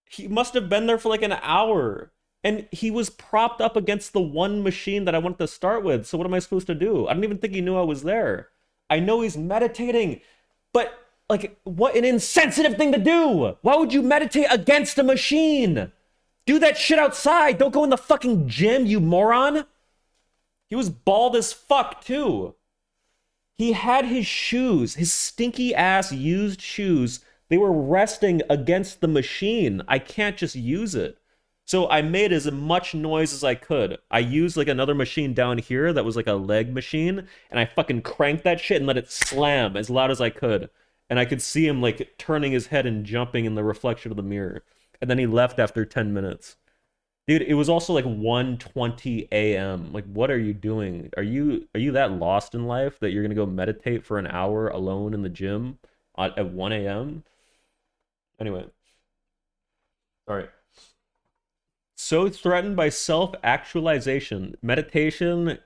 He must have been there for like an hour. And he was propped up against the one machine that I wanted to start with. So what am I supposed to do? I don't even think he knew I was there. I know he's meditating, but like, what an insensitive thing to do. Why would you meditate against a machine? Do that shit outside. Don't go in the fucking gym, you moron. He was bald as fuck, too. He had his shoes, his stinky ass used shoes. They were resting against the machine. I can't just use it. So I made as much noise as I could. I used like another machine down here that was like a leg machine, and I fucking cranked that shit and let it slam as loud as I could. And I could see him like turning his head and jumping in the reflection of the mirror. And then he left after 10 minutes. Dude, it was also like 1:20 a.m. Like, what are you doing? Are you that lost in life that you're gonna go meditate for an hour alone in the gym at 1 a.m.? Anyway. Alright. So threatened by self-actualization. Meditation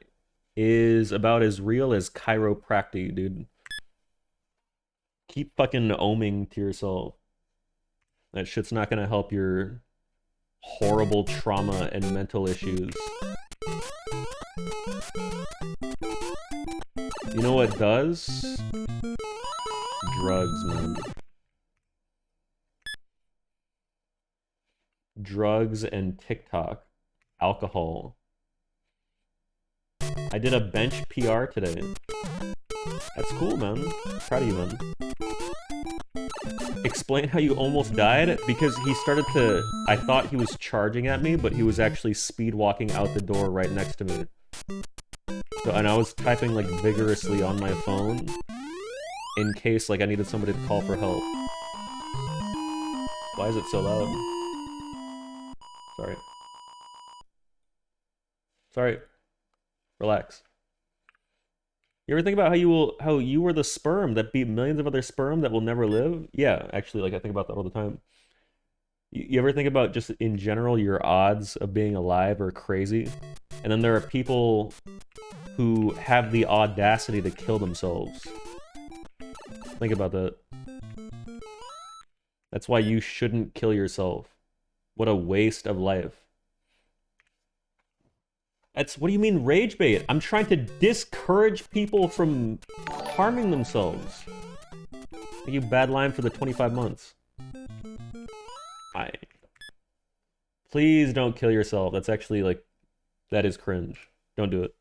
is about as real as chiropractic, dude. Keep fucking oming to yourself. That shit's not gonna help your horrible trauma and mental issues. You know what does? Drugs, man. Drugs and TikTok. Alcohol. I did a bench PR today. That's cool, man. Proud of you, man. Explain how you almost died? Because he started to... I thought he was charging at me, but he was actually speed walking out the door right next to me. So, and I was typing like vigorously on my phone in case like I needed somebody to call for help. Why is it so loud? Sorry. Sorry. Relax. You ever think about how you were the sperm that beat millions of other sperm that will never live? Yeah, actually, like I think about that all the time. You ever think about just in general your odds of being alive are crazy? And then there are people who have the audacity to kill themselves. Think about that. That's why you shouldn't kill yourself. What a waste of life. What do you mean rage bait? I'm trying to discourage people from harming themselves. Thank you, Bad Line, for the 25 months. Please don't kill yourself. That's actually like, that is cringe. Don't do it.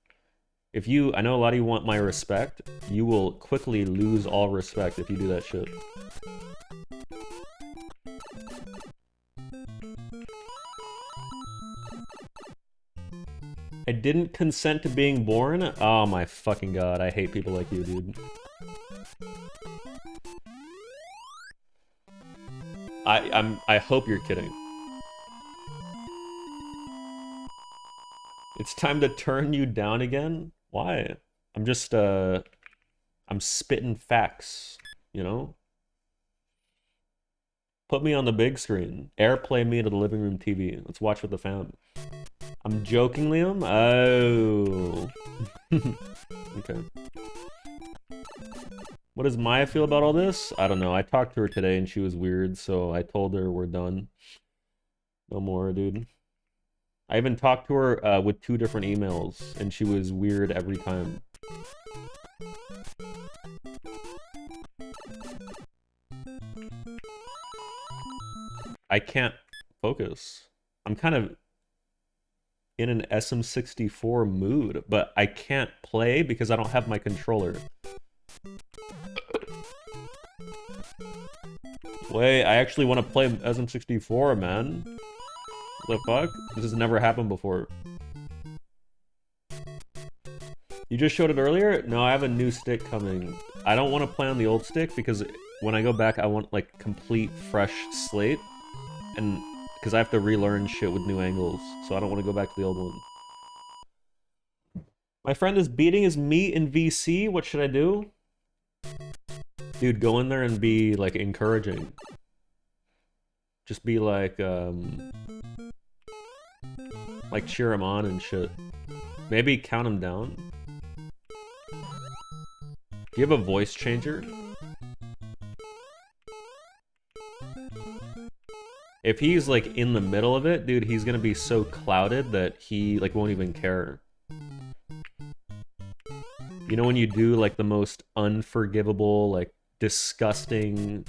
I know a lot of you want my respect. You will quickly lose all respect if you do that shit. I didn't consent to being born? Oh my fucking god, I hate people like you, dude. I hope you're kidding. It's time to turn you down again? Why? I'm just, I'm spitting facts, you know? Put me on the big screen. Airplay me to the living room TV. Let's watch with the fam. I'm joking, Liam? Oh. Okay. What does Maya feel about all this? I don't know. I talked to her today and she was weird, so I told her we're done. No more, dude. I even talked to her with 2 different emails, and she was weird every time. I can't focus. I'm kind of in an SM64 mood, but I can't play because I don't have my controller. Wait, I actually want to play SM64, man. What the fuck? This has never happened before. You just showed it earlier? No, I have a new stick coming. I don't want to play on the old stick because when I go back, I want like complete fresh slate. And because I have to relearn shit with new angles. So I don't want to go back to the old one. My friend is beating his meat in VC. What should I do? Dude, go in there and be like encouraging. Just be like cheer him on and shit. Maybe count him down. Do you have a voice changer? If he's like in the middle of it, dude, he's gonna be so clouded that he like won't even care. You know when you do like the most unforgivable, like disgusting,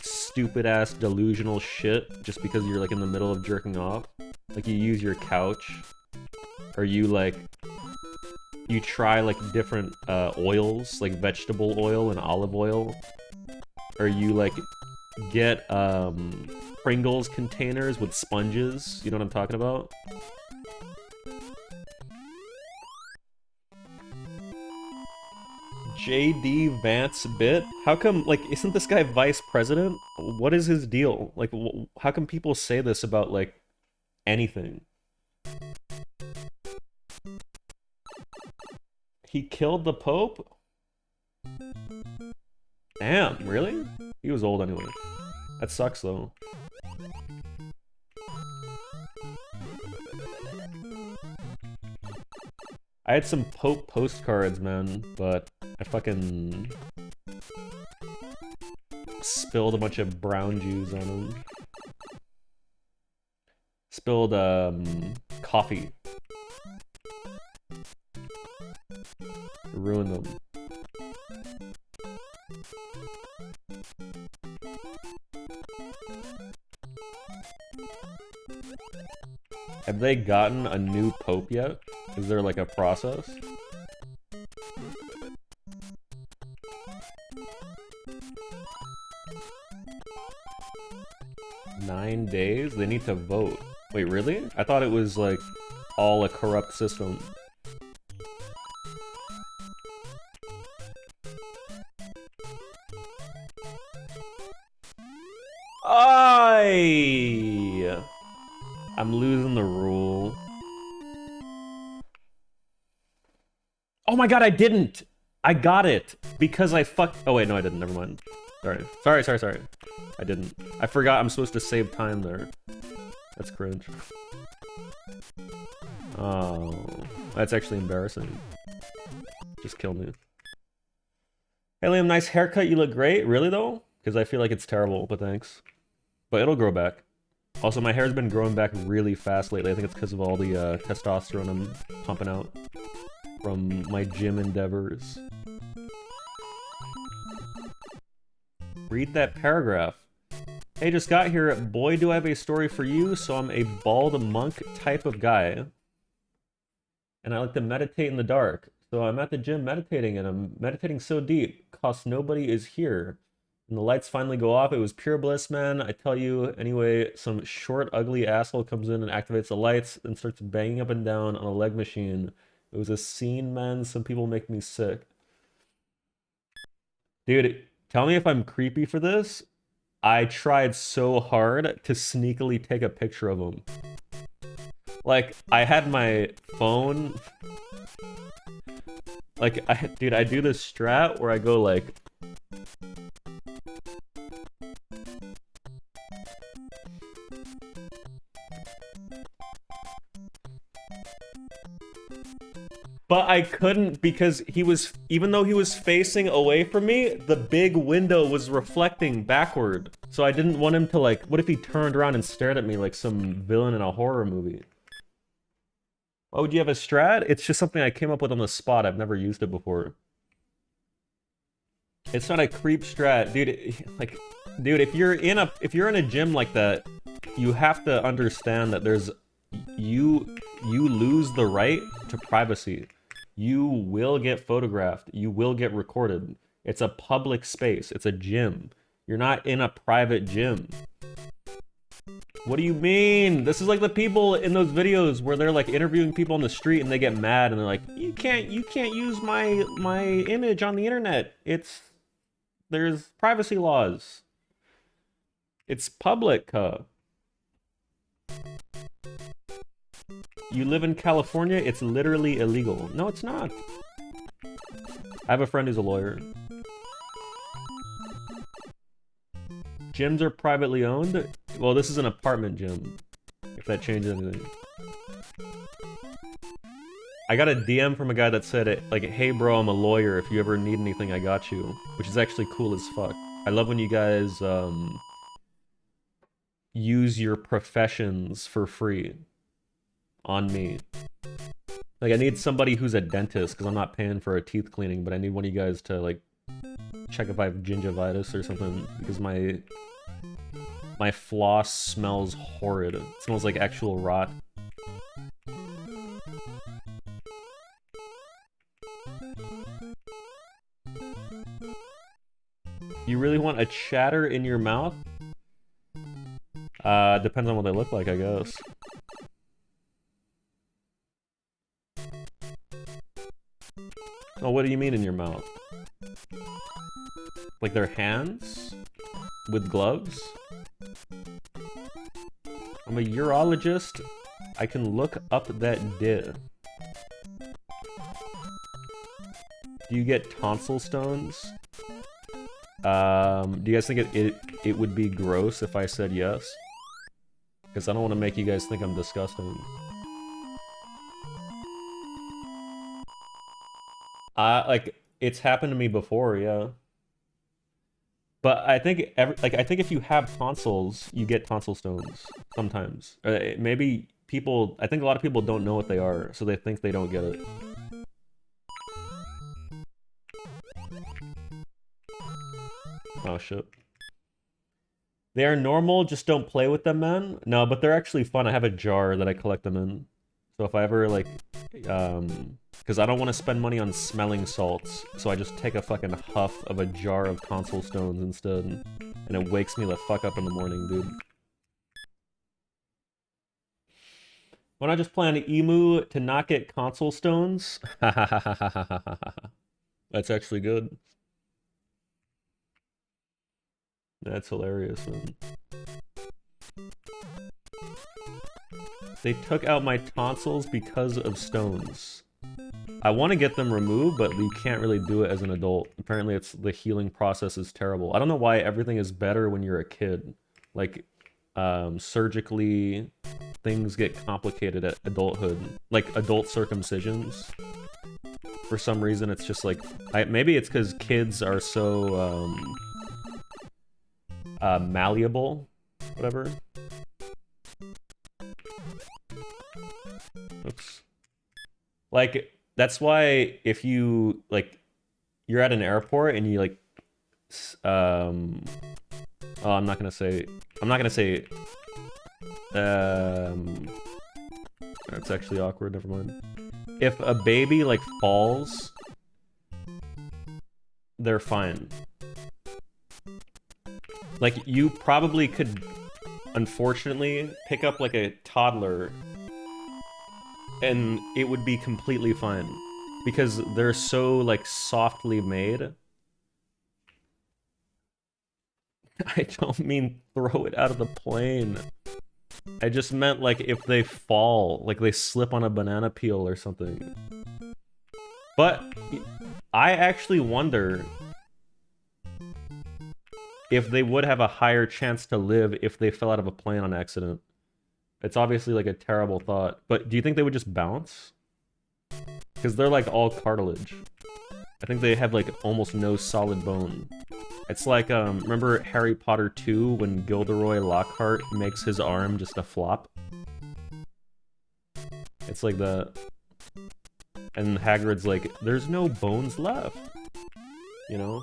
stupid ass delusional shit just because you're like in the middle of jerking off? Like you use your couch, or you like you try like different oils, like vegetable oil and olive oil, or you like get Pringles containers with sponges. You know what I'm talking about? JD Vance bit? How come, like, isn't this guy vice president? What is his deal? Like, how come people say this about, like, anything? He killed the Pope? Damn, really? He was old anyway. That sucks, though. I had some Pope postcards, man, but I fucking spilled a bunch of brown juice on them. Spilled coffee. Ruined them. Have they gotten a new Pope yet? Is there like a process? Nine days? They need to vote. Wait, really? I thought it was like all a corrupt system. I'm losing the rule. Oh my god, I didn't! I got it! Because I fucked... Oh wait, no I didn't, never mind. Sorry. I didn't. I forgot I'm supposed to save time there. That's cringe. Oh, that's actually embarrassing. Just killed me. Hey Liam, nice haircut, you look great. Really though? Because I feel like it's terrible, but thanks. But it'll grow back. Also, my hair's been growing back really fast lately. I think it's because of all the testosterone I'm pumping out from my gym endeavors. Read that paragraph. Hey, just got here. Boy, do I have a story for you. So I'm a bald monk type of guy. And I like to meditate in the dark. So I'm at the gym meditating, and I'm meditating so deep, 'cause nobody is here. And the lights finally go off. It was pure bliss, man. I tell you. Anyway, some short, ugly asshole comes in and activates the lights and starts banging up and down on a leg machine. It was a scene, man. Some people make me sick. Dude, tell me if I'm creepy for this. I tried so hard to sneakily take a picture of him. Like, I had my phone... Like, dude, I do this strat where I go like... But I couldn't because he was, even though he was facing away from me, the big window was reflecting backward. So I didn't want him to like, what if he turned around and stared at me like some villain in a horror movie? Why would you have a strat? It's just something I came up with on the spot. I've never used it before. It's not a creep strat, dude. Like, dude, if you're in a gym like that, you have to understand that there's you lose the right to privacy. You will get photographed. You will get recorded. It's a public space. It's a gym. You're not in a private gym. What do you mean? This is like the people in those videos where they're like interviewing people on the street and they get mad and they're like, you can't use my image on the internet. There's privacy laws. It's public, You live in California, it's literally illegal. No, it's not. I have a friend who's a lawyer. Gyms are privately owned? Well, this is an apartment gym, if that changes anything. I got a DM from a guy that said, like, hey bro, I'm a lawyer, if you ever need anything, I got you. Which is actually cool as fuck. I love when you guys, use your professions for free on me. Like, I need somebody who's a dentist, because I'm not paying for a teeth cleaning, but I need one of you guys to, like, check if I have gingivitis or something, because my floss smells horrid. It smells like actual rot. You really want a chatter in your mouth? Depends on what they look like, I guess. Oh, what do you mean in your mouth? Like their hands? With gloves? I'm a urologist. I can look up that did. Do you get tonsil stones? Do you guys think it would be gross if I said yes? Because I don't want to make you guys think I'm disgusting. Like, it's happened to me before, yeah. But I think I think if you have tonsils, you get tonsil stones sometimes. Maybe people, I think a lot of people don't know what they are, so they think they don't get it. Oh shit. They are normal, just don't play with them, man. No, but they're actually fun. I have a jar that I collect them in. So if I ever, like, because I don't want to spend money on smelling salts, so I just take a fucking huff of a jar of tonsil stones instead. And it wakes me the fuck up in the morning, dude. Why not just plan an emu to not get tonsil stones? That's actually good. That's hilarious, man. They took out my tonsils because of stones. I want to get them removed, but you can't really do it as an adult. Apparently, the healing process is terrible. I don't know why everything is better when you're a kid. Like, surgically, things get complicated at adulthood. Like, adult circumcisions. For some reason, it's just like... maybe it's because kids are so... malleable, whatever. Oops. Like, that's why if you, like, you're at an airport and you, like, oh, I'm not gonna say, that's actually awkward, never mind. If a baby, like, falls, they're fine. Like, you probably could, unfortunately, pick up, like, a toddler, and it would be completely fine. Because they're so, like, softly made. I don't mean throw it out of the plane. I just meant, like, if they fall, like, they slip on a banana peel or something. But I actually wonder... if they would have a higher chance to live if they fell out of a plane on accident. It's obviously like a terrible thought, but do you think they would just bounce? Because they're like all cartilage. I think they have like almost no solid bone. It's like, remember Harry Potter 2 when Gilderoy Lockhart makes his arm just a flop? It's like that. And Hagrid's like, there's no bones left. You know?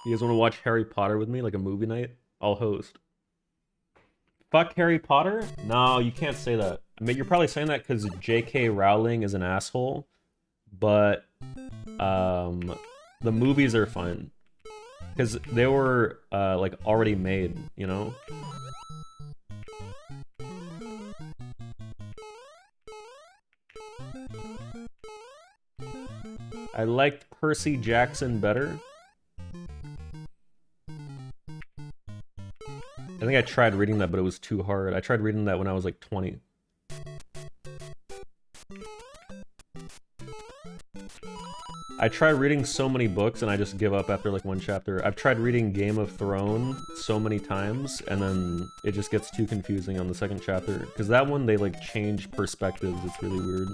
You guys want to watch Harry Potter with me, like a movie night? I'll host. Fuck Harry Potter? No, you can't say that. I mean, you're probably saying that because J.K. Rowling is an asshole, but the movies are fine because they were like already made, you know. I liked Percy Jackson better. I think I tried reading that, but it was too hard. I tried reading that when I was like 20. I tried reading so many books and I just give up after like one chapter. I've tried reading Game of Thrones so many times and then it just gets too confusing on the second chapter. Because that one, they like change perspectives. It's really weird.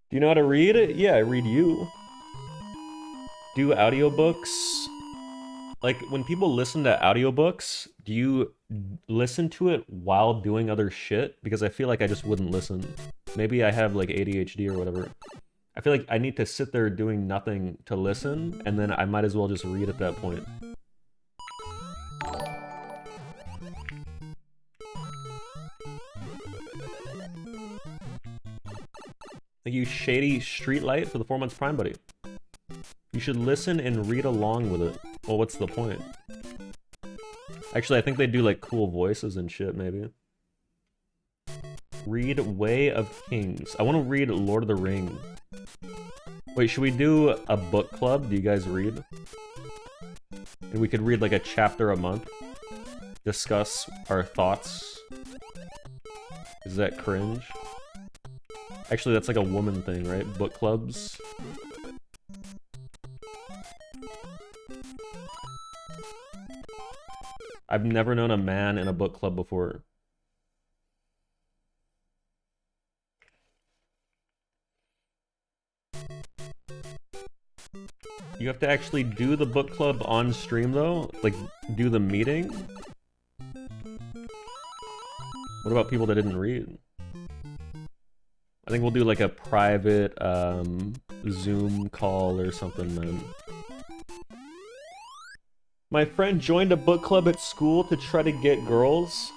Do you know how to read? Yeah, I read you. Do audiobooks? Like, when people listen to audiobooks, do you listen to it while doing other shit? Because I feel like I just wouldn't listen. Maybe I have, like, ADHD or whatever. I feel like I need to sit there doing nothing to listen, and then I might as well just read at that point. Thank you, Shady Streetlight, for the 4 months Prime, buddy. You should listen and read along with it. Well, what's the point? Actually, I think they do, like, cool voices and shit, maybe. Read Way of Kings. I want to read Lord of the Rings. Wait, should we do a book club? Do you guys read? And we could read, like, a chapter a month. Discuss our thoughts. Is that cringe? Actually, that's like a woman thing, right? Book clubs. I've never known a man in a book club before. You have to actually do the book club on stream, though? Like, do the meeting? What about people that didn't read? I think we'll do like a private Zoom call or something, man. My friend joined a book club at school to try to get girls.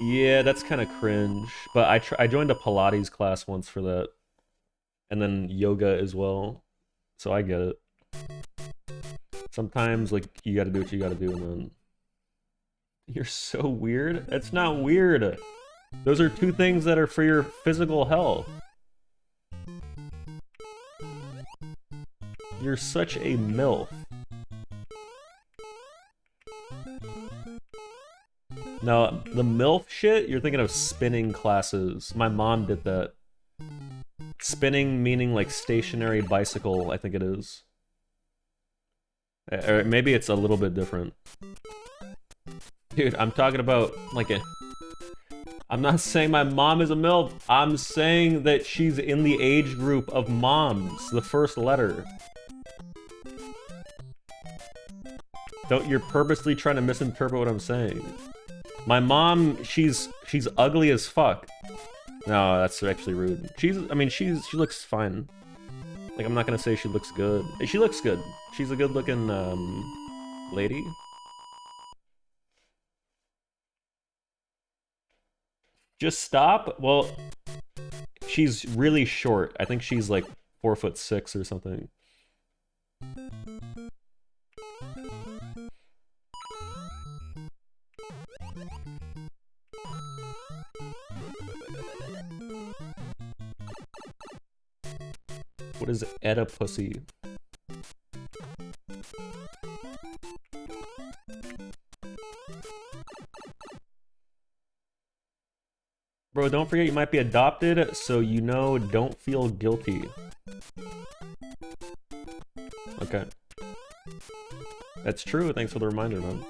Yeah, that's kind of cringe. But I joined a Pilates class once for that. And then yoga as well. So I get it. Sometimes, like, you gotta do what you gotta do, and then... You're so weird? That's not weird! Those are two things that are for your physical health. You're such a MILF. Now, the MILF shit, you're thinking of spinning classes. My mom did that. Spinning meaning like stationary bicycle, I think it is. Or maybe it's a little bit different. Dude, I'm talking about like a... I'm not saying my mom is a MILF. I'm saying that she's in the age group of moms, the first letter. You're purposely trying to misinterpret what I'm saying. My mom, she's ugly as fuck. No, that's actually rude. She looks fine. Like, I'm not gonna say she looks good. She looks good. She's a good-looking, lady. Just stop? Well, she's really short. I think she's like 4'6" or something. What is Oedipus? Bro, don't forget you might be adopted, so you know, don't feel guilty. Okay. That's true, thanks for the reminder, man.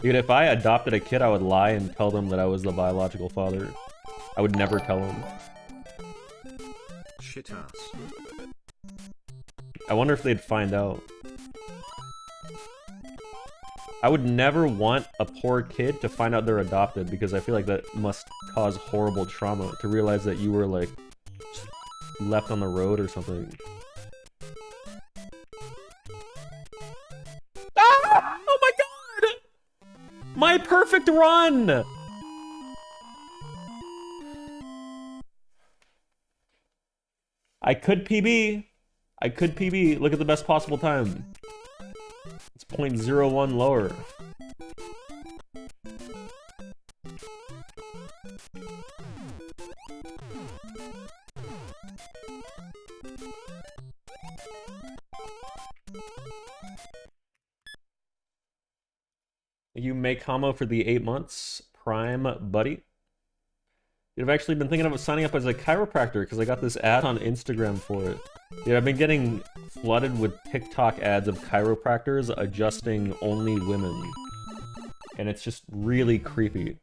Dude, if I adopted a kid, I would lie and tell them that I was the biological father. I would never tell them. Shit ass. I wonder if they'd find out. I would never want a poor kid to find out they're adopted because I feel like that must cause horrible trauma to realize that you were like left on the road or something. My perfect run! I could PB. I could PB. Look at the best possible time. It's 0.01 lower. You make Hamo for the 8 months. Prime, buddy. Dude, I've actually been thinking about signing up as a chiropractor because I got this ad on Instagram for it. Dude, I've been getting flooded with TikTok ads of chiropractors adjusting only women. And it's just really creepy.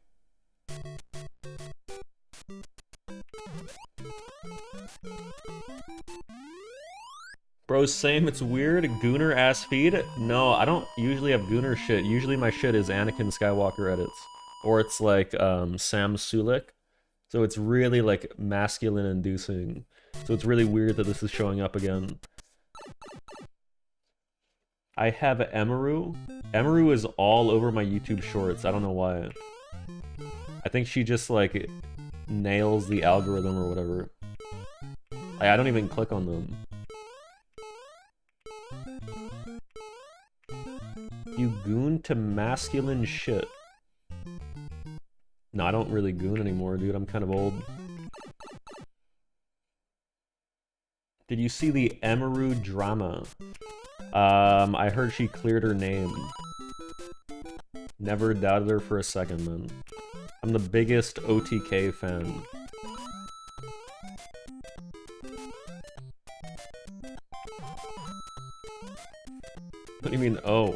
Bro, same, it's weird. Gooner ass feed? No, I don't usually have Gooner shit. Usually my shit is Anakin Skywalker edits. Or it's like Sam Sulek. So it's really like masculine inducing. So it's really weird that this is showing up again. I have Emaru. Emaru is all over my YouTube shorts. I don't know why. I think she just like nails the algorithm or whatever. I don't even click on them. You goon to masculine shit. No, I don't really goon anymore, dude. I'm kind of old. Did you see the Emaru drama? I heard she cleared her name. Never doubted her for a second, man. I'm the biggest OTK fan. What do you mean, oh?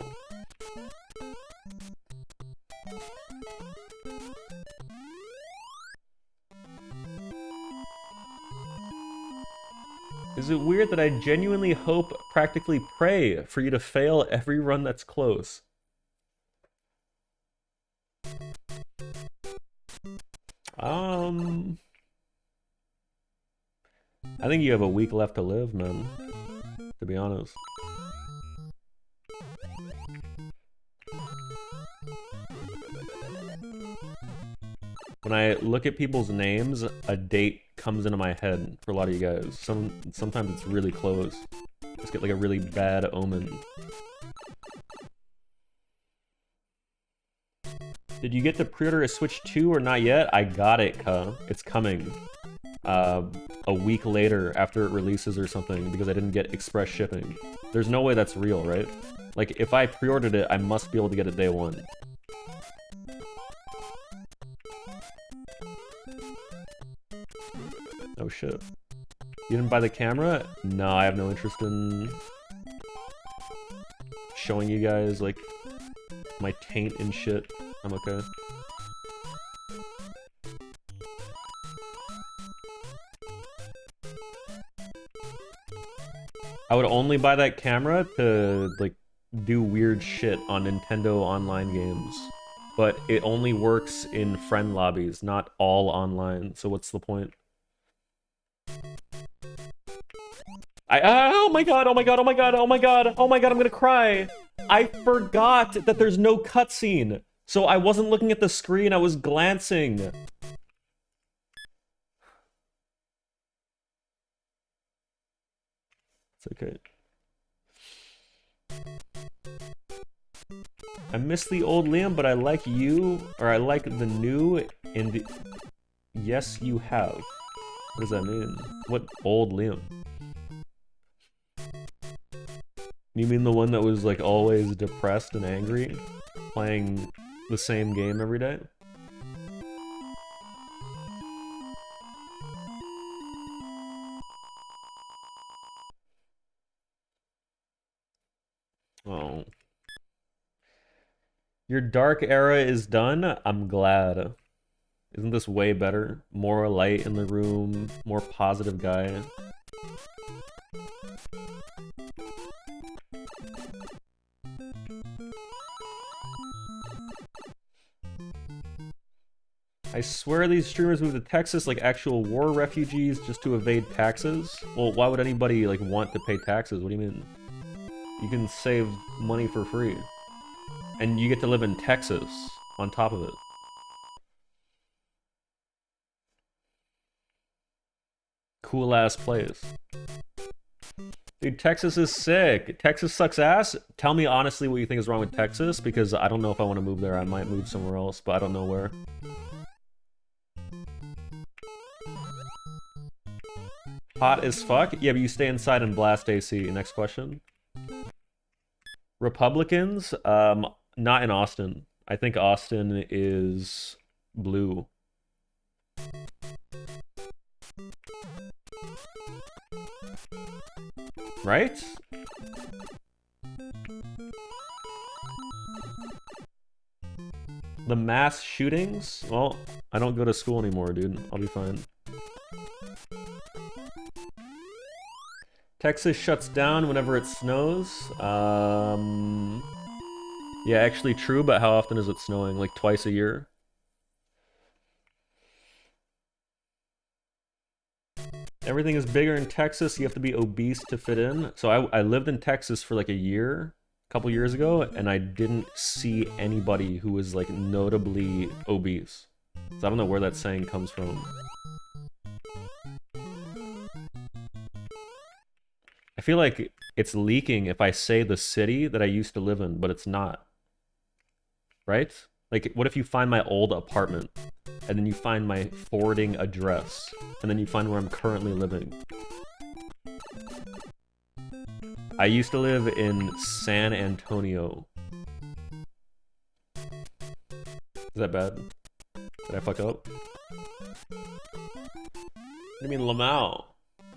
Is it weird that I genuinely hope, practically pray, for you to fail every run that's close? I think you have a week left to live, man. To be honest. When I look at people's names, a date comes into my head for a lot of you guys. Sometimes it's really close. Just get like a really bad omen. Did you get to pre-order a Switch 2 or not yet? I got it, cuh. It's coming. A week later after it releases or something because I didn't get express shipping. There's no way that's real, right? Like, if I pre-ordered it, I must be able to get it day one. Oh shit. You didn't buy the camera? No, I have no interest in showing you guys, like, my taint and shit. I'm okay. I would only buy that camera to, like, do weird shit on Nintendo online games. But it only works in friend lobbies, not all online, so what's the point? Oh my god, oh my god, oh my god, oh my god, oh my god, I'm gonna cry! I forgot that there's no cutscene! So I wasn't looking at the screen, I was glancing! It's okay. I miss the old Liam, but I like you, or I like the new, and yes, you have. What does that mean? What old Liam? You mean the one that was, like, always depressed and angry? Playing the same game every day? Oh. Your dark era is done? I'm glad. Isn't this way better? More light in the room, more positive guy. I swear these streamers move to Texas like actual war refugees just to evade taxes. Well, why would anybody, like, want to pay taxes? What do you mean? You can save money for free. And you get to live in Texas. on top of it. Cool ass place. Dude, Texas is sick. Texas sucks ass. Tell me honestly what you think is wrong with Texas, because I don't know if I want to move there. I might move somewhere else, but I don't know where. Hot as fuck? Yeah, but you stay inside and blast AC. Next question. Republicans? Not in Austin. I think Austin is blue. Right? The mass shootings? Well, I don't go to school anymore, dude. I'll be fine. Texas shuts down whenever it snows. Yeah, actually true, but how often is it snowing? Like twice a year? Everything is bigger in Texas. You have to be obese to fit in. So I lived in Texas for like a year, a couple years ago, and I didn't see anybody who was like notably obese. So I don't know where that saying comes from. I feel like it's leaking if I say the city that I used to live in, but it's not. Right? Like, what if you find my old apartment, and then you find my forwarding address, and then you find where I'm currently living? I used to live in San Antonio. Is that bad? Did I fuck up? What do you mean, Lamau?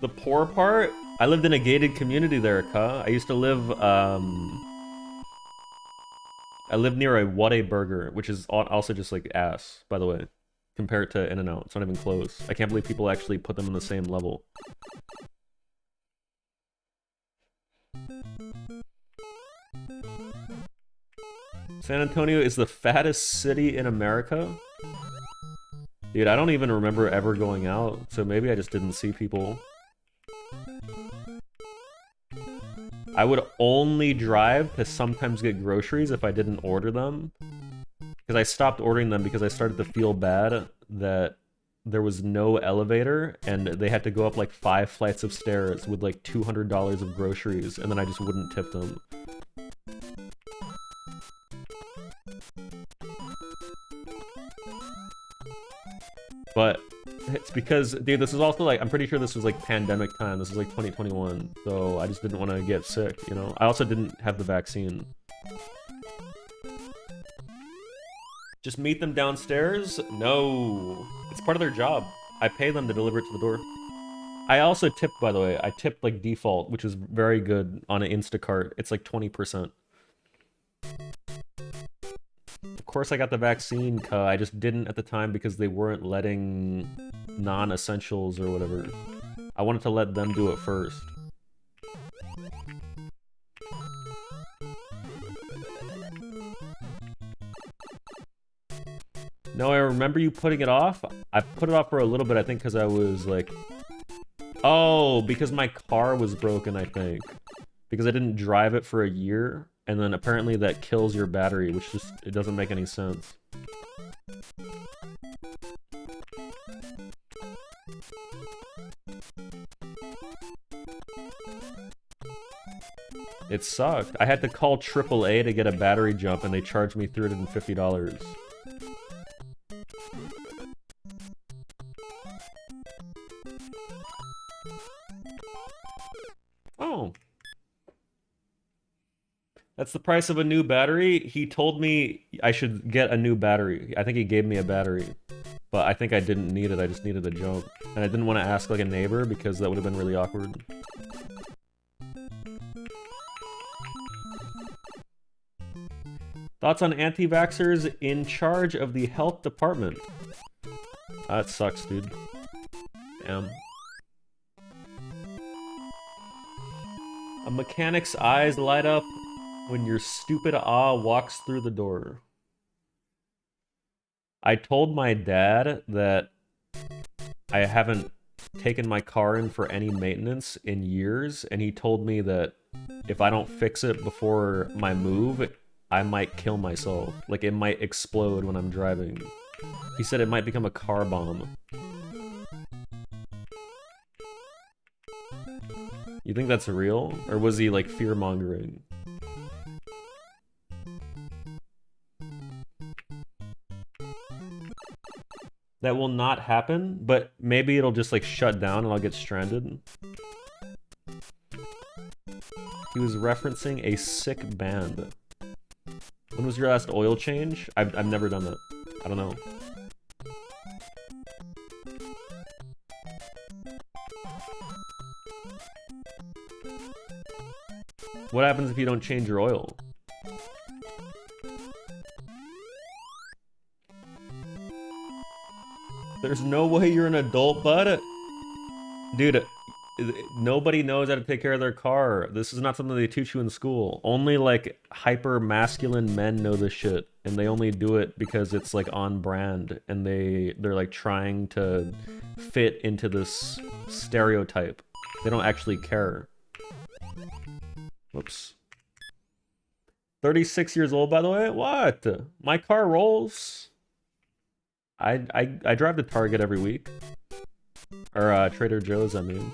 The poor part? I lived in a gated community there, Ka. I used to live, I lived near a Whataburger, which is also just like ass, by the way. Compared to In-N-Out. It's not even close. I can't believe people actually put them on the same level. San Antonio is the fattest city in America? Dude, I don't even remember ever going out, so maybe I just didn't see people. I would only drive to sometimes get groceries if I didn't order them. Because I stopped ordering them because I started to feel bad that there was no elevator and they had to go up like 5 flights of stairs with like $200 of groceries, and then I just wouldn't tip them. But it's because, dude, this is also like, I'm pretty sure this was like pandemic time. This is like 2021. So I just didn't want to get sick, you know? I also didn't have the vaccine. Just meet them downstairs? No. It's part of their job. I pay them to deliver it to the door. I also tipped, by the way. I tipped like default, which is very good on an Instacart. It's like 20%. Of course I got the vaccine, I just didn't at the time because they weren't letting non-essentials or whatever. I wanted to let them do it first. No, I remember you putting it off. I put it off for a little bit, I think, because I was like... Oh, because my car was broken, I think. Because I didn't drive it for a year. And then apparently that kills your battery, which just, it doesn't make any sense. It sucked. I had to call AAA to get a battery jump and they charged me $350. Oh. That's the price of a new battery. He told me I should get a new battery. I think he gave me a battery. But I think I didn't need it. I just needed a jump. And I didn't want to ask like a neighbor because that would have been really awkward. Thoughts on anti-vaxxers in charge of the health department? That sucks, dude. Damn. A mechanic's eyes light up when your stupid walks through the door. I told my dad that I haven't taken my car in for any maintenance in years, and he told me that if I don't fix it before my move, I might kill myself. Like, it might explode when I'm driving. He said it might become a car bomb. You think that's real? Or was he, like, fear-mongering? That will not happen, but maybe it'll just, like, shut down and I'll get stranded. He was referencing a sick band. When was your last oil change? I've never done that. I don't know. What happens if you don't change your oil? There's no way you're an adult, bud. Dude, nobody knows how to take care of their car. This is not something they teach you in school. Only like hyper masculine men know this shit, and they only do it because it's like on brand, and they're like trying to fit into this stereotype. They don't actually care. Whoops. 36 years old, by the way. What? My car rolls. I drive to Target every week, or Trader Joe's, I mean.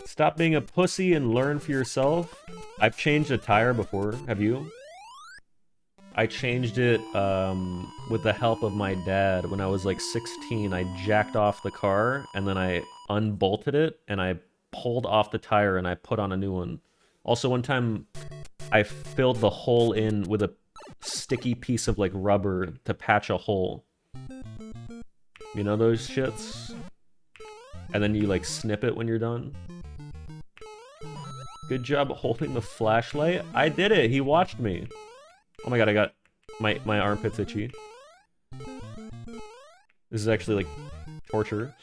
Stop being a pussy and learn for yourself. I've changed a tire before. Have you? I changed it with the help of my dad when I was like 16. I jacked off the car and then I unbolted it and I pulled off the tire and I put on a new one. Also, one time I filled the hole in with a sticky piece of like rubber to patch a hole. You know those shits? And then you like snip it when you're done. Good job holding the flashlight. I did it. He watched me. Oh my god, I got my armpits itchy. This is actually like torture.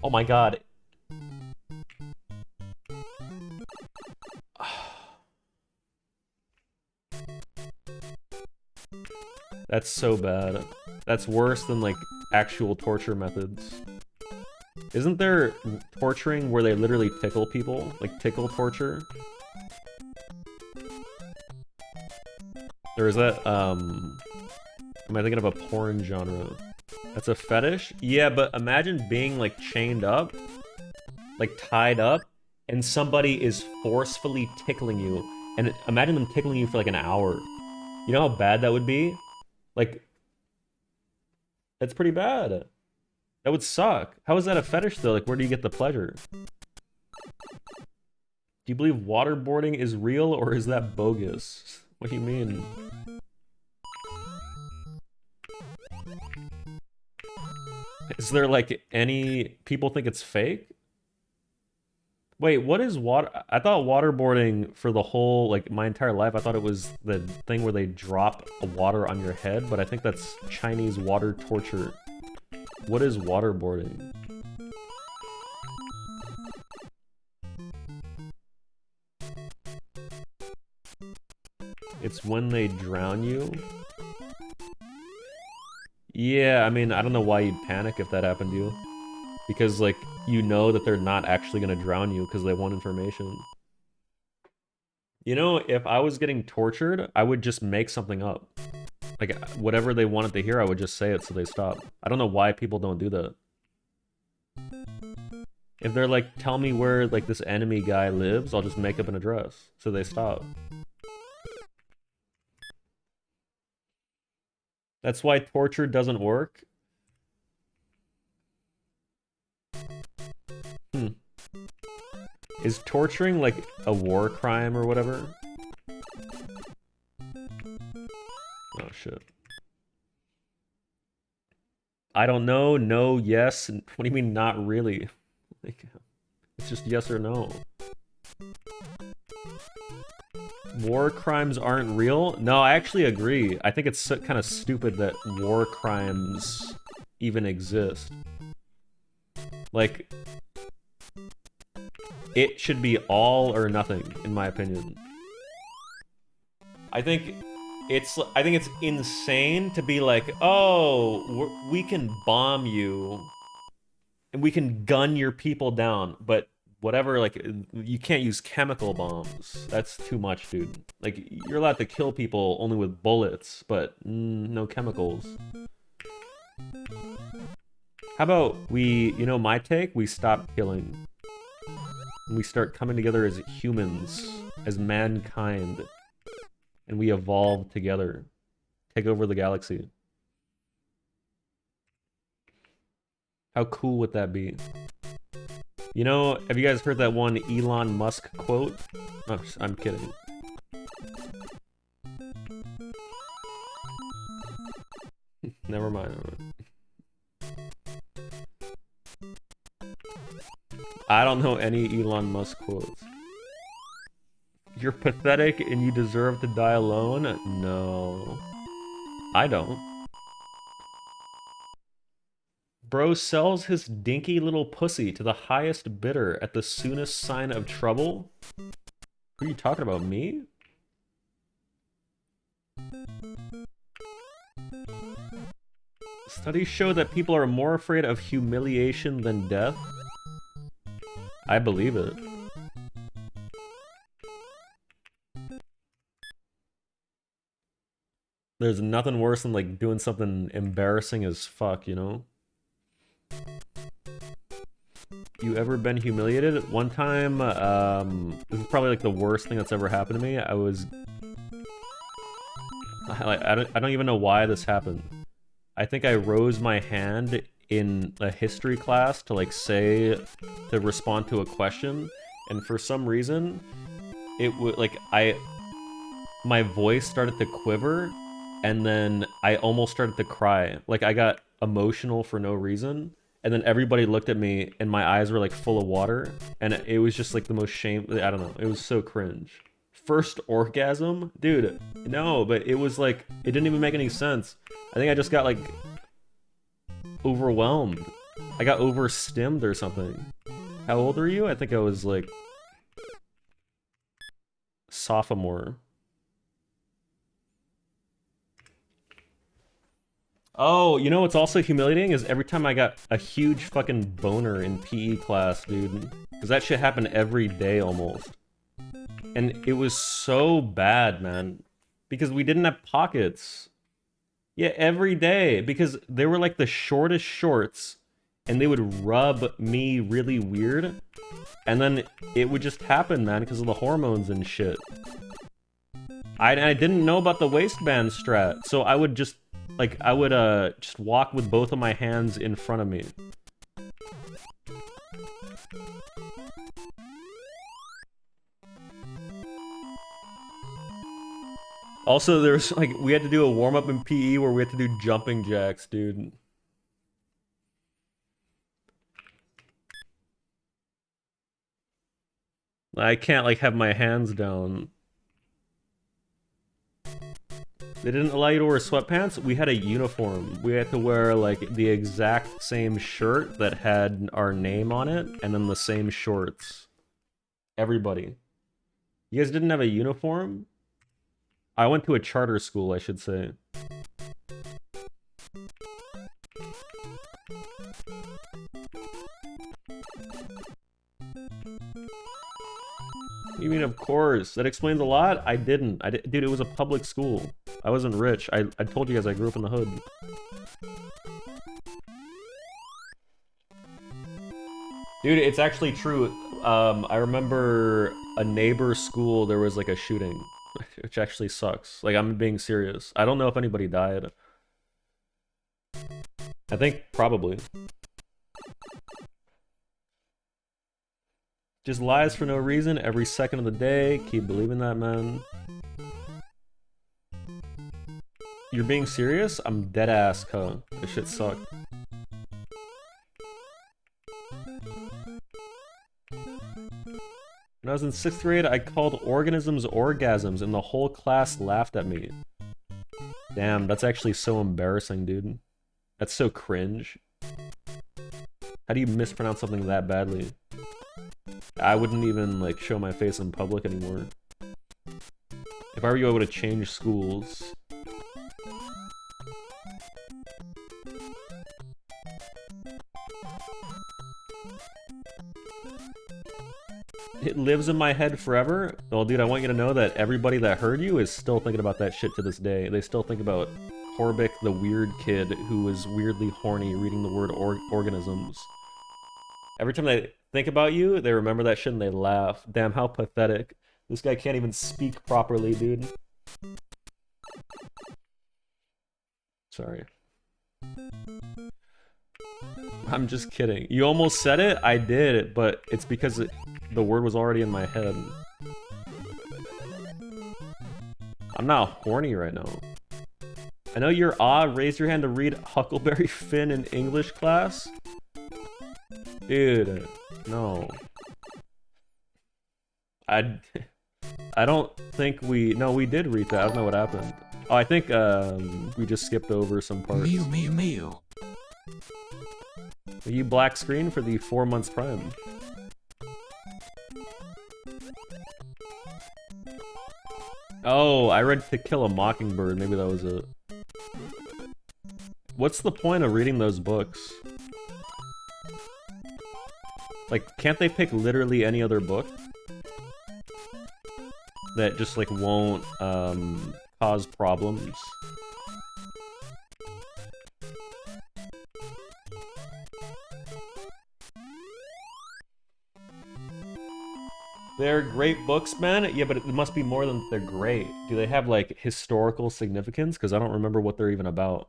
Oh my god. That's so bad. That's worse than like actual torture methods. Isn't there torturing where they literally tickle people? Like tickle torture? Or is that, am I thinking of a porn genre? That's a fetish? Yeah, but imagine being like chained up, like tied up, and somebody is forcefully tickling you. And imagine them tickling you for like an hour. You know how bad that would be? Like, that's pretty bad. That would suck. How is that a fetish though? Like, where do you get the pleasure? Do you believe waterboarding is real or is that bogus? What do you mean? Is there like any people think it's fake? Wait, what is water? I thought waterboarding for the whole, like my entire life, I thought it was the thing where they drop water on your head, but I think that's Chinese water torture. What is waterboarding? It's when they drown you? Yeah, I mean, I don't know why you'd panic if that happened to you. Because, like, you know that they're not actually gonna drown you because they want information. You know, if I was getting tortured, I would just make something up. Like, whatever they wanted to hear, I would just say it so they stop. I don't know why people don't do that. If they're like, tell me where, like, this enemy guy lives, I'll just make up an address so they stop. That's why torture doesn't work. Is torturing like a war crime or whatever? Oh shit. I don't know, no, yes. What do you mean not really? Like, it's just yes or no. War crimes aren't real? No, I actually agree. I think it's kind of stupid that war crimes even exist. Like, it should be all or nothing, in my opinion. I think I think it's insane to be like, oh, we can bomb you and we can gun your people down, but whatever, like, you can't use chemical bombs. That's too much, dude. Like, you're allowed to kill people only with bullets, but no chemicals. How about we, you know my take? We stop killing. And we start coming together as humans, as mankind. And we evolve together. Take over the galaxy. How cool would that be? You know, have you guys heard that one Elon Musk quote? Oh, I'm kidding. Never mind. I don't know any Elon Musk quotes. You're pathetic and you deserve to die alone? No. I don't. Bro sells his dinky little pussy to the highest bidder at the soonest sign of trouble? Who are you talking about, me? Studies show that people are more afraid of humiliation than death. I believe it. There's nothing worse than like doing something embarrassing as fuck, you know? You ever been humiliated? One time, this is probably like the worst thing that's ever happened to me. I don't even know why this happened. I think I rose my hand in a history class to like to respond to a question, and for some reason, it would like my voice started to quiver, and then I almost started to cry. Like I got emotional for no reason. And then everybody looked at me and my eyes were like full of water. And it was just like the most I don't know. It was so cringe. First orgasm? Dude, no, but it was like, it didn't even make any sense. I think I just got like overwhelmed. I got overstimmed or something. How old are you? I think I was like sophomore. Oh, you know what's also humiliating is every time I got a huge fucking boner in PE class, dude. Because that shit happened every day almost. And it was so bad, man. Because we didn't have pockets. Yeah, every day. Because they were like the shortest shorts. And they would rub me really weird. And then it would just happen, man, because of the hormones and shit. I didn't know about the waistband strat. So I would just... like, I would, just walk with both of my hands in front of me. Also, there's, like, we had to do a warm-up in PE where we had to do jumping jacks, dude. I can't, like, have my hands down. They didn't allow you to wear sweatpants? We had a uniform. We had to wear, like, the exact same shirt that had our name on it, and then the same shorts. Everybody. You guys didn't have a uniform? I went to a charter school, I should say. You mean, of course. That explains a lot? I didn't. Dude, it was a public school. I wasn't rich. I told you guys I grew up in the hood. Dude, it's actually true. I remember a neighbor's school, there was like a shooting. Which actually sucks. Like, I'm being serious. I don't know if anybody died. I think probably. Just lies for no reason every second of the day. Keep believing that, man. You're being serious? I'm dead ass, huh? This shit sucked. When I was in 6th grade, I called organisms orgasms and the whole class laughed at me. Damn, that's actually so embarrassing, dude. That's so cringe. How do you mispronounce something that badly? I wouldn't even, like, show my face in public anymore. If I were you, I would have changed schools. it lives in my head forever. Well, dude, I want you to know that everybody that heard you is still thinking about that shit to this day. They still think about Horbik, the weird kid who was weirdly horny reading the word organisms. Every time they think about you, they remember that shit and they laugh. Damn, how pathetic. This guy can't even speak properly, dude. Sorry. I'm just kidding. You almost said it? I did, but it's because the word was already in my head. I'm not horny right now. I know you're odd. Raise your hand to read Huckleberry Finn in English class. Dude, no. I don't think we... No, we did read that. I don't know what happened. Oh, I think we just skipped over some parts. Mew, mew, mew. You black screen for the 4 months prime. Oh, I read To Kill a Mockingbird. Maybe that was it. What's the point of reading those books? Like, can't they pick literally any other book? That just, like, won't, cause problems? They're great books, man. Yeah, but it must be more than they're great. Do they have, like, historical significance? Because I don't remember what they're even about.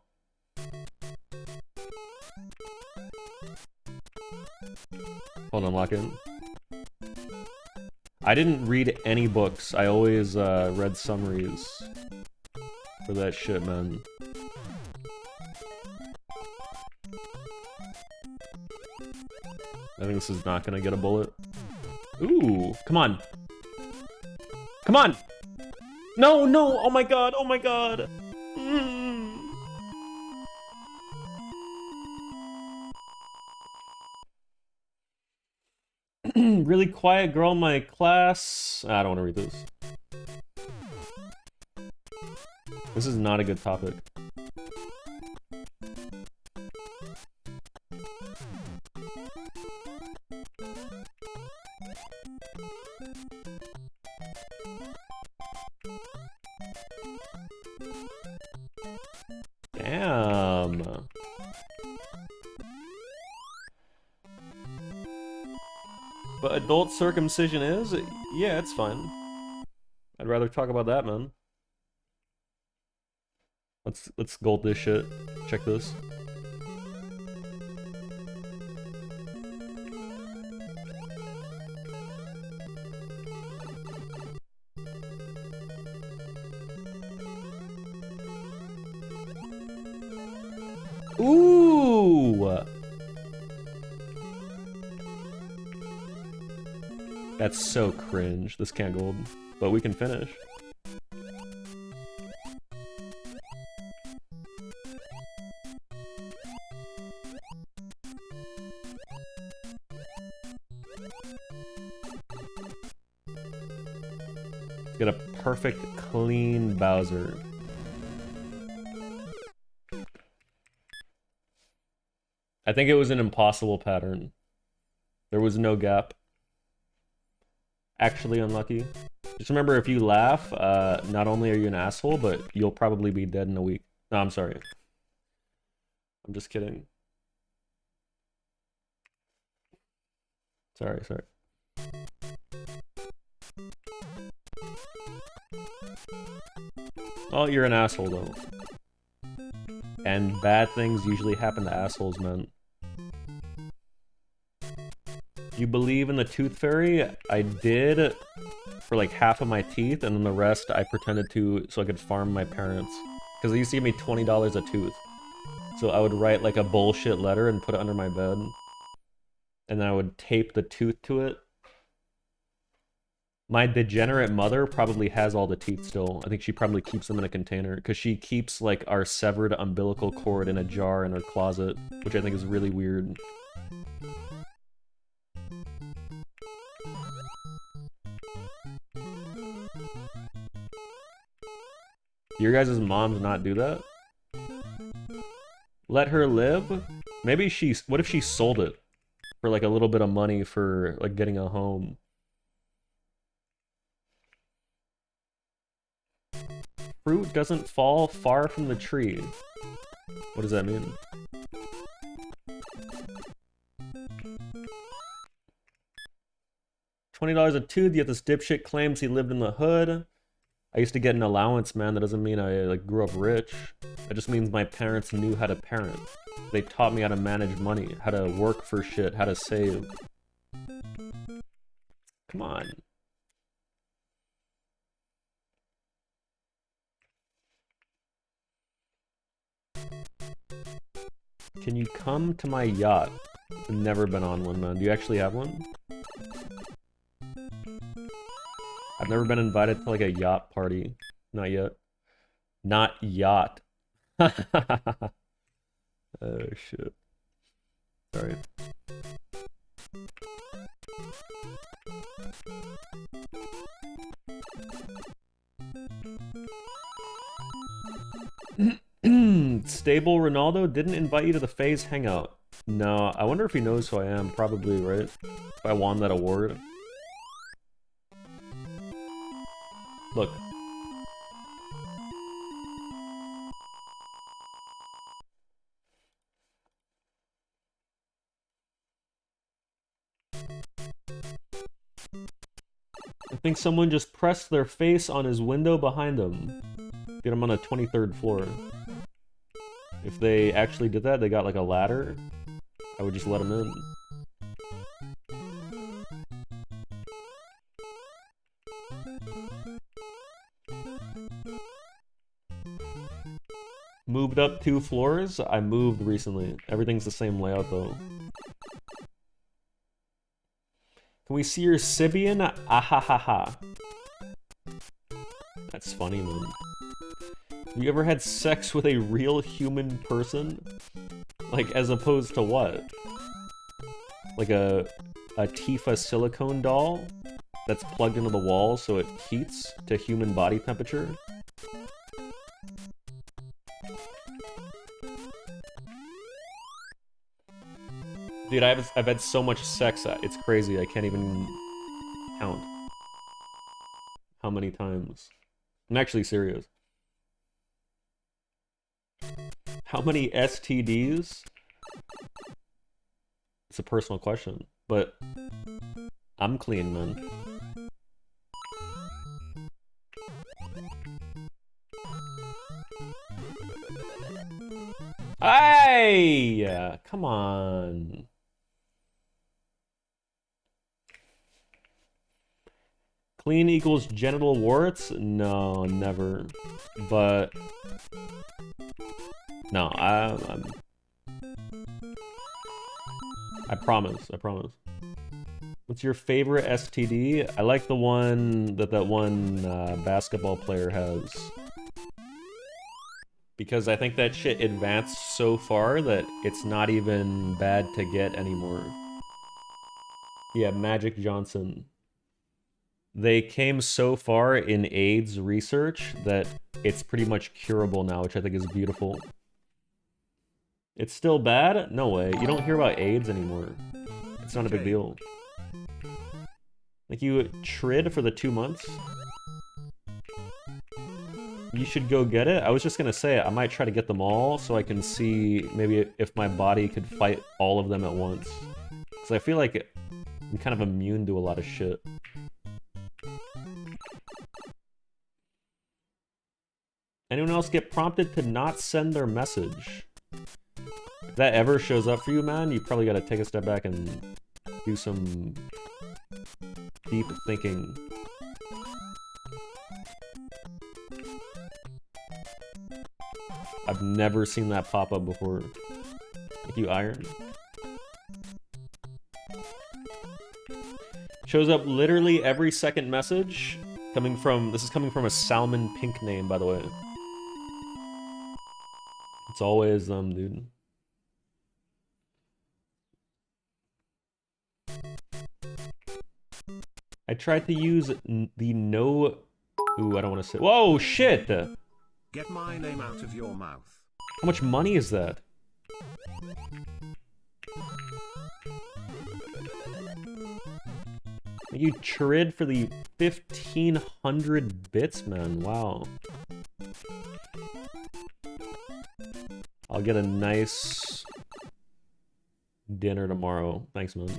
Hold on, lock in. I didn't read any books. I always read summaries for that shit, man. I think this is not gonna get a bullet. Ooh, come on. Come on! No, no! Oh my god, oh my god! Really quiet girl in my class. I don't want to read this. This is not a good topic. Damn. But adult circumcision is? Yeah, it's fine. I'd rather talk about that, man. Let's gold this shit. Check this. Ooh! That's so cringe. This can't gold, but we can finish. Get a perfect, clean Bowser. I think it was an impossible pattern. There was no gap. Actually unlucky. Just remember, if you laugh, not only are you an asshole, but you'll probably be dead in a week. No, I'm sorry. I'm just kidding. Sorry. Oh, you're an asshole, though. And bad things usually happen to assholes, man. You believe in the tooth fairy? I did for like half of my teeth, and then the rest I pretended to so I could farm my parents. Because they used to give me $20 a tooth. So I would write like a bullshit letter and put it under my bed. And then I would tape the tooth to it. My degenerate mother probably has all the teeth still. I think she probably keeps them in a container. Because she keeps like our severed umbilical cord in a jar in her closet. Which I think is really weird. Your guys' moms not do that? Let her live? Maybe what if she sold it for like a little bit of money for like getting a home? fruit doesn't fall far from the tree. What does that mean? $20 a tooth, yet this dipshit claims he lived in the hood. I used to get an allowance, man. That doesn't mean I like grew up rich. It just means my parents knew how to parent. They taught me how to manage money, how to work for shit, how to save. Come on. Can you come to my yacht? I've never been on one, man. Do you actually have one? I've never been invited to like a yacht party. Not yet. Not yacht. Oh shit. Sorry. Stable Ronaldo didn't invite you to the FaZe hangout. No, I wonder if he knows who I am. Probably, right? If I won that award. Look. I think someone just pressed their face on his window behind him. Get him on the 23rd floor. If they actually did that, they got like a ladder, I would just let him in. Moved up 2 floors? I moved recently. Everything's the same layout though. Can we see your Sibian? Ahahaha. That's funny, man. Have you ever had sex with a real human person? Like, as opposed to what? Like a Tifa silicone doll that's plugged into the wall so it heats to human body temperature? Dude, I've had so much sex, it's crazy. I can't even count how many times. I'm actually serious. How many STDs? It's a personal question, but I'm clean, man. Hey! Come on. Clean equals genital warts? No, never. But no, I promise. I promise. What's your favorite STD? I like the one that one basketball player has. Because I think that shit advanced so far that it's not even bad to get anymore. Yeah, Magic Johnson. They came so far in AIDS research that it's pretty much curable now, which I think is beautiful. It's still bad? No way. You don't hear about AIDS anymore. It's not a big deal. Like, you trid for the 2 months? You should go get it. I was just gonna say, I might try to get them all so I can see maybe if my body could fight all of them at once. Because I feel like I'm kind of immune to a lot of shit. Anyone else get prompted to not send their message? If that ever shows up for you, man, you probably gotta take a step back and do some deep thinking. I've never seen that pop up before. Thank you, Iron. Shows up literally every second message. This is coming from a Salmon Pink name, by the way. It's always them, dude. I tried to use the no... Ooh, I don't want to say... Whoa, shit! Get my name out of your mouth. How much money is that? You trid for the 1,500 bits, man. Wow. I'll get a nice dinner tomorrow. Thanks, man.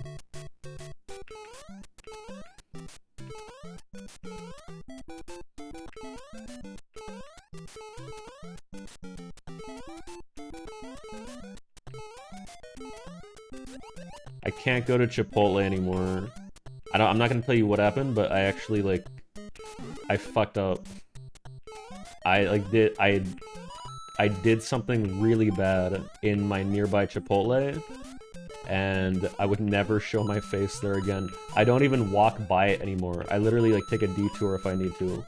I can't go to Chipotle anymore. I'm not gonna tell you what happened, but I actually like I fucked up. I did something really bad in my nearby Chipotle, and I would never show my face there again. I don't even walk by it anymore. I literally like take a detour if I need to.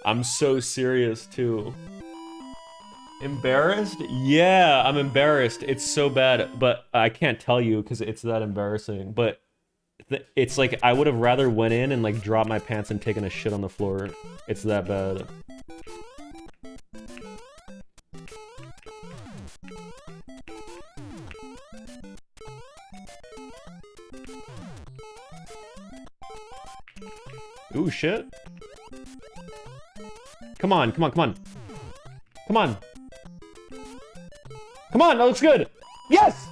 I'm so serious too. Embarrassed? Yeah, I'm embarrassed. It's so bad, but I can't tell you because it's that embarrassing. But it's like I would have rather went in and like dropped my pants and taken a shit on the floor. It's that bad. Ooh, shit. Come on, come on, come on. Come on. Come on, that looks good. Yes!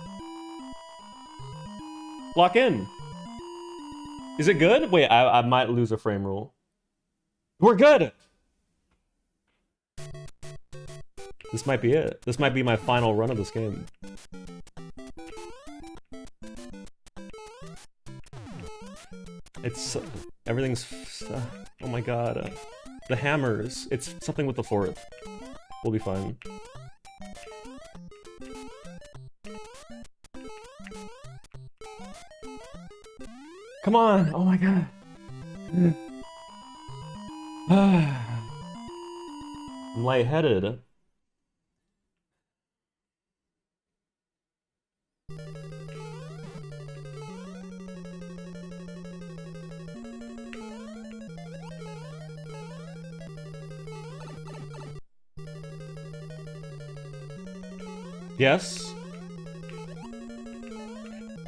Lock in. Is it good? Wait, I might lose a frame rule. We're good! This might be it. This might be my final run of this game. It's... everything's... oh my god. The hammers. It's something with the fourth. We'll be fine. Come on! Oh my god. I'm lightheaded. Yes?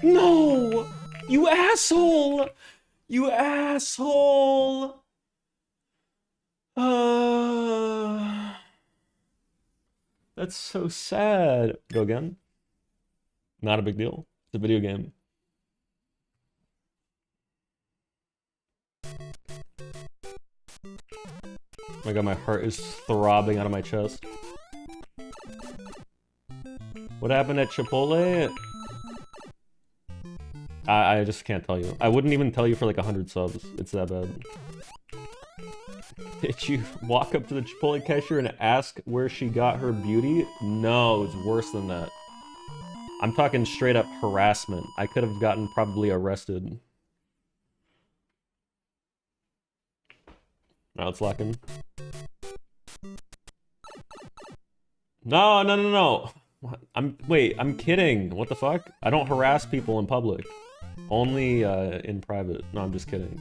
No! You asshole! You asshole! That's so sad. Go again. Not a big deal. It's a video game. Oh my god, my heart is throbbing out of my chest. What happened at Chipotle? I just can't tell you. I wouldn't even tell you for like 100 subs. It's that bad. Did you walk up to the Chipotle cashier and ask where she got her beauty? No, it's worse than that. I'm talking straight up harassment. I could have gotten probably arrested. Now it's locking. No, no, no, no. Wait, I'm kidding. What the fuck? I don't harass people in public. Only in private. No, I'm just kidding.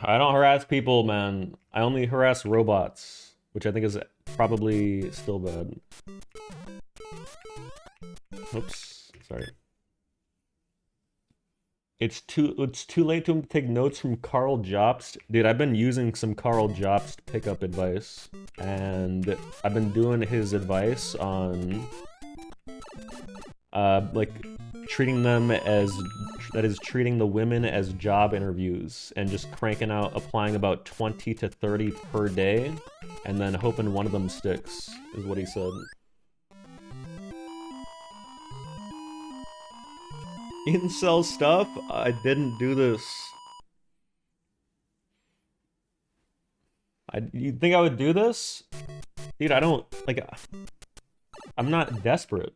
I don't harass people, man. I only harass robots, which I think is probably still bad. Oops, sorry. It's too late to take notes from Karl Jobst. Dude, I've been using some Karl Jobst pickup advice, and I've been doing his advice on like treating them as, that is, treating the women as job interviews and just cranking out, applying about 20 to 30 per day, and then hoping one of them sticks, is what he said. Incel stuff? I didn't do this. You think I would do this? Dude, I don't, like, I'm not desperate.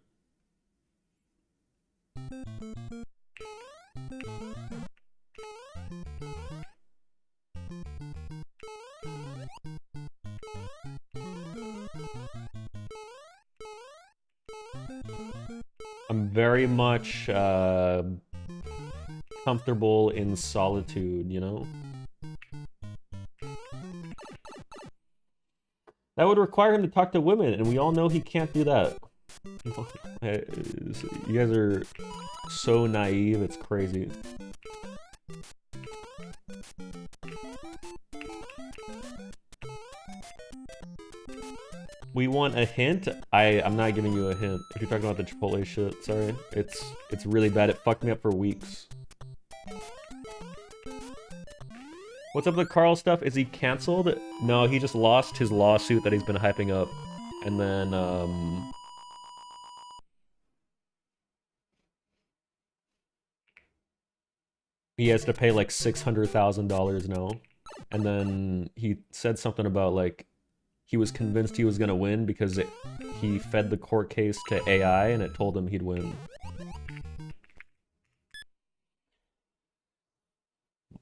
I'm very much comfortable in solitude, you know? That would require him to talk to women, and we all know he can't do that. You guys are so naive, it's crazy. We want a hint? I'm not giving you a hint. If you're talking about the Chipotle shit, sorry. It's really bad. It fucked me up for weeks. What's up with the Carl stuff? Is he canceled? No, he just lost his lawsuit that he's been hyping up. And then, he has to pay like $600,000 now. And then he said something about like, he was convinced he was gonna win because he fed the court case to AI and it told him he'd win.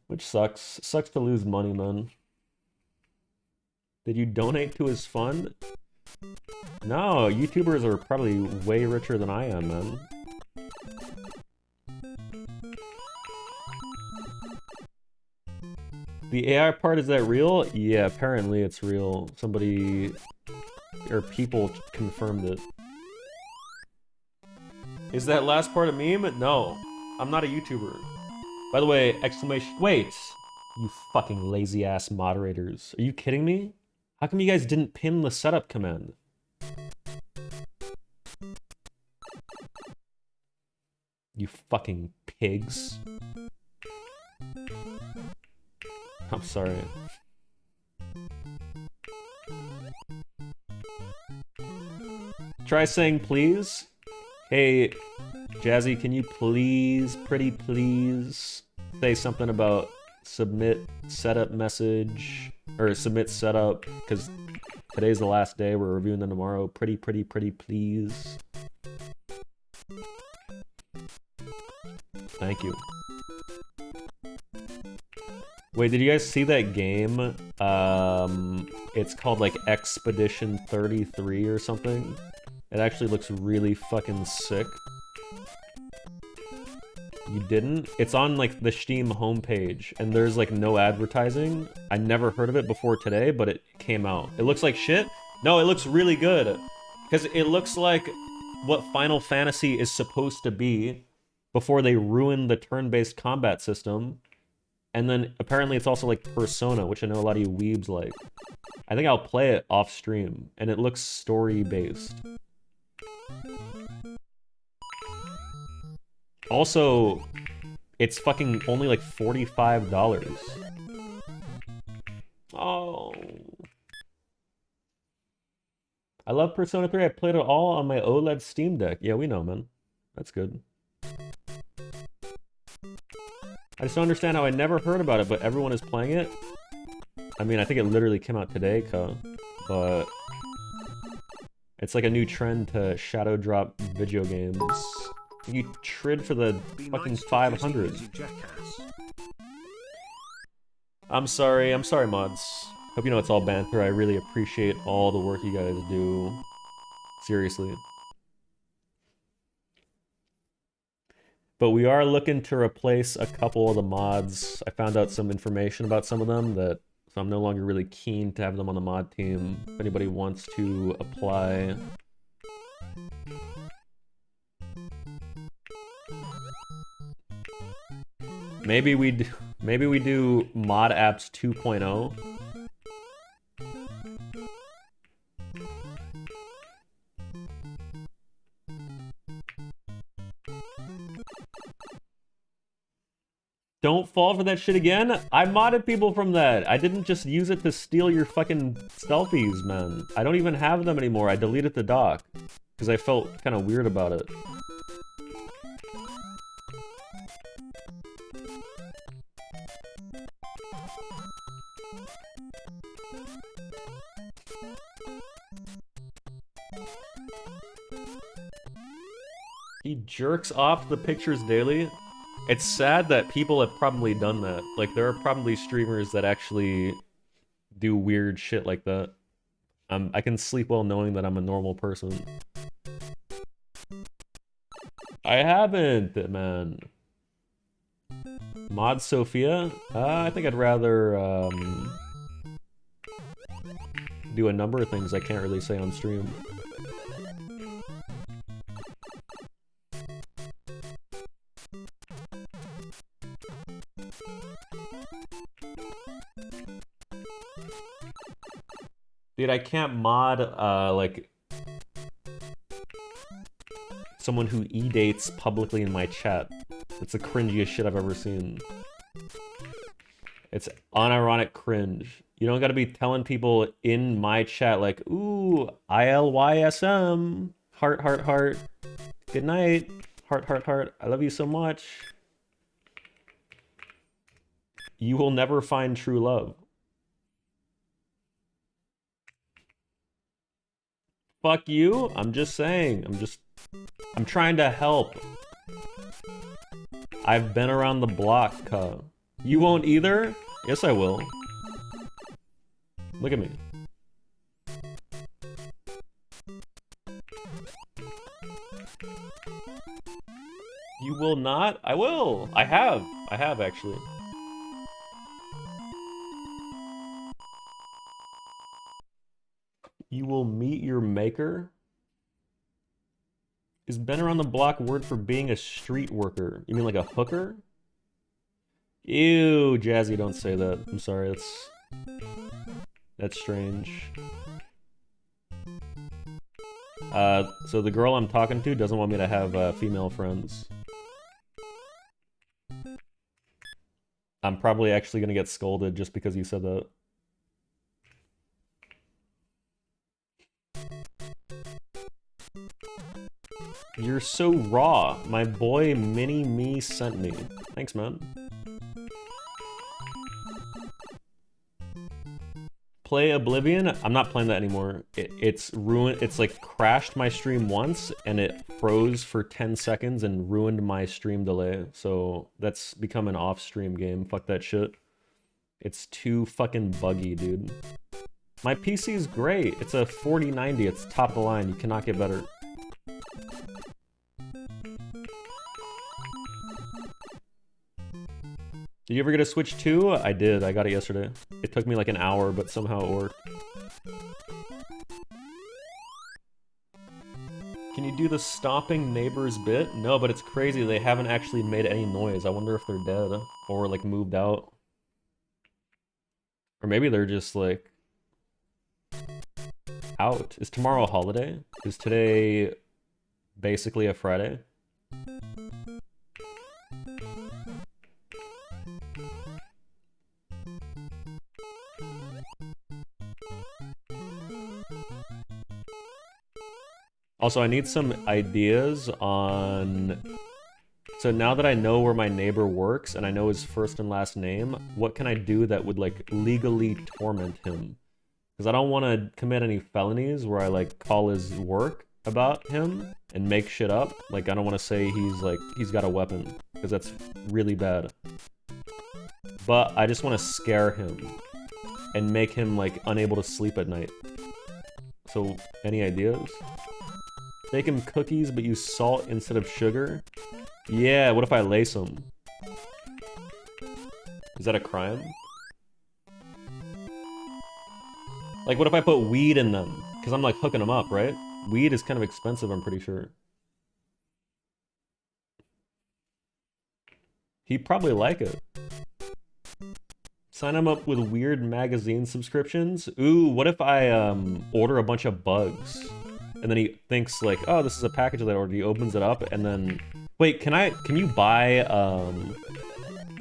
Which sucks. Sucks to lose money, man. Did you donate to his fund? No, YouTubers are probably way richer than I am, man. The AI part, is that real? Yeah, apparently it's real. Somebody, or people confirmed it. Is that last part a meme? No, I'm not a YouTuber. By the way, exclamation, wait! You fucking lazy ass moderators. Are you kidding me? How come you guys didn't pin the setup command? You fucking pigs. I'm sorry. Try saying please. Hey, Jazzy, can you please, pretty please, say something about submit setup message, or submit setup, because today's the last day, we're reviewing them tomorrow. Pretty please. Thank you. Wait, did you guys see that game? It's called like Expedition 33 or something. It actually looks really fucking sick. You didn't? It's on like the Steam homepage and there's like no advertising. I never heard of it before today, but it came out. It looks like shit? No, it looks really good. Because it looks like what Final Fantasy is supposed to be before they ruin the turn-based combat system. And then apparently it's also like Persona, which I know a lot of you weebs like. I think I'll play it off stream, and it looks story-based. Also, it's fucking only like $45. Oh. I love Persona 3. I played it all on my OLED Steam Deck. Yeah, we know, man. That's good. I just don't understand how I never heard about it, but everyone is playing it. I mean, I think it literally came out today, but it's like a new trend to shadow drop video games. You trid for the fucking 500. I'm sorry, mods. Hope you know it's all banter. I really appreciate all the work you guys do. Seriously. But we are looking to replace a couple of the mods. I found out some information about some of them so I'm no longer really keen to have them on the mod team. If anybody wants to apply. Maybe we do Mod Apps 2.0. Don't fall for that shit again? I modded people from that. I didn't just use it to steal your fucking selfies, man. I don't even have them anymore. I deleted the doc because I felt kind of weird about it. He jerks off the pictures daily. It's sad that people have probably done that. Like, there are probably streamers that actually do weird shit like that. I can sleep well knowing that I'm a normal person. I haven't, man. Mod Sophia? I think I'd rather do a number of things I can't really say on stream. Dude, I can't mod, like, someone who e-dates publicly in my chat. It's the cringiest shit I've ever seen. It's unironic cringe. You don't gotta be telling people in my chat, like, ooh, ILYSM, heart, heart, heart, good night, heart, heart, heart, I love you so much. You will never find true love. Fuck you? I'm just saying. I'm trying to help. I've been around the block, cuh. You won't either? Yes, I will. Look at me. You will not? I will. I have. I have, actually. You will meet your maker? Is been around the block word for being a street worker? You mean like a hooker? Ew, Jazzy, don't say that. I'm sorry, that's strange. So the girl I'm talking to doesn't want me to have female friends. I'm probably actually gonna get scolded just because you said that. You're so raw. My boy Mini-Me sent me. Thanks, man. Play Oblivion? I'm not playing that anymore. It's ruined. It's like crashed my stream once and it froze for 10 seconds and ruined my stream delay. So that's become an off-stream game. Fuck that shit. It's too fucking buggy, dude. My PC is great. It's a 4090. It's top of the line. You cannot get better. Did you ever get a Switch 2? I did. I got it yesterday. It took me like an hour, but somehow it worked. Can you do the stomping neighbors bit? No, but it's crazy. They haven't actually made any noise. I wonder if they're dead or like moved out. Or maybe they're just like out. Is tomorrow a holiday? Is today basically a Friday? Also, I need some ideas on... So now that I know where my neighbor works and I know his first and last name, what can I do that would like legally torment him? Because I don't want to commit any felonies where I like call his work about him and make shit up. Like, I don't want to say he's got a weapon, because that's really bad. But I just want to scare him and make him like unable to sleep at night. So, any ideas? Make him cookies but use salt instead of sugar? Yeah, what if I lace them? Is that a crime? Like, what if I put weed in them? Because I'm like hooking them up, right? Weed is kind of expensive, I'm pretty sure. He'd probably like it. Sign him up with weird magazine subscriptions? Ooh, what if I order a bunch of bugs? And then he thinks like, oh, this is a package that I ordered. He opens it up and then... Wait, can you buy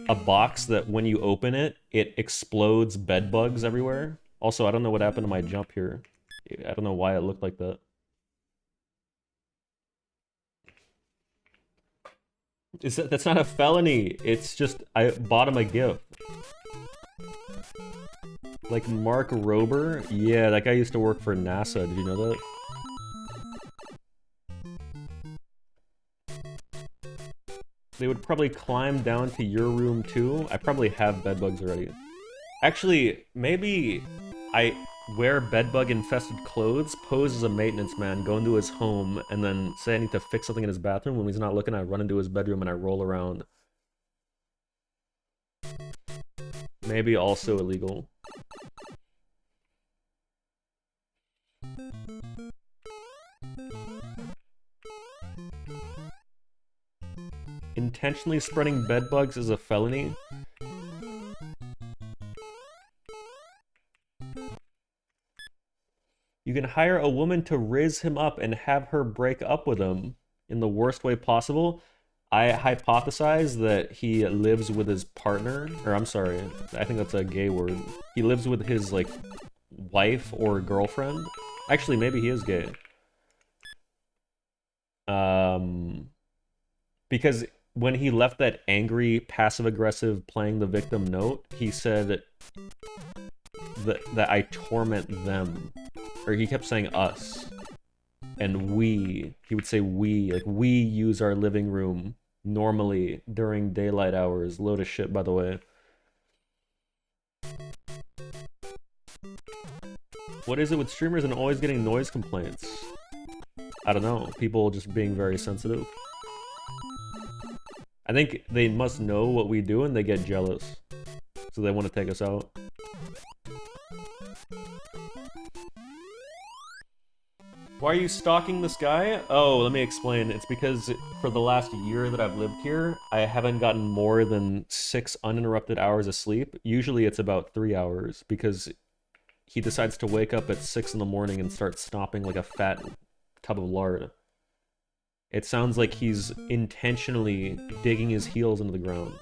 a box that when you open it, it explodes bed bugs everywhere? Also, I don't know what happened to my jump here. I don't know why it looked like that. That's not a felony. It's just, I bought him a gift. Like Mark Rober? Yeah, that guy used to work for NASA. Did you know that? They would probably climb down to your room too. I probably have bedbugs already. Actually, maybe I wear bedbug infested clothes, pose as a maintenance man, go into his home, and then say I need to fix something in his bathroom. When he's not looking, I run into his bedroom and I roll around. Maybe also illegal. Intentionally spreading bedbugs is a felony? You can hire a woman to riz him up and have her break up with him in the worst way possible. I hypothesize that he lives with his partner, or I'm sorry, I think that's a gay word. He lives with his, like, wife or girlfriend. Actually, maybe he is gay. Because when he left that angry, passive-aggressive playing the victim note, he said that I torment them. Or he kept saying us. And we. He would say we. Like, we use our living room normally during daylight hours. Load of shit, by the way. What is it with streamers and always getting noise complaints? I don't know. People just being very sensitive. I think they must know what we do and they get jealous. So they want to take us out. Why are you stalking this guy? Oh, let me explain. It's because for the last year that I've lived here, I haven't gotten more than 6 uninterrupted hours of sleep. Usually it's about 3 hours because he decides to wake up at 6 in the morning and start stomping like a fat tub of lard. It sounds like he's intentionally digging his heels into the ground.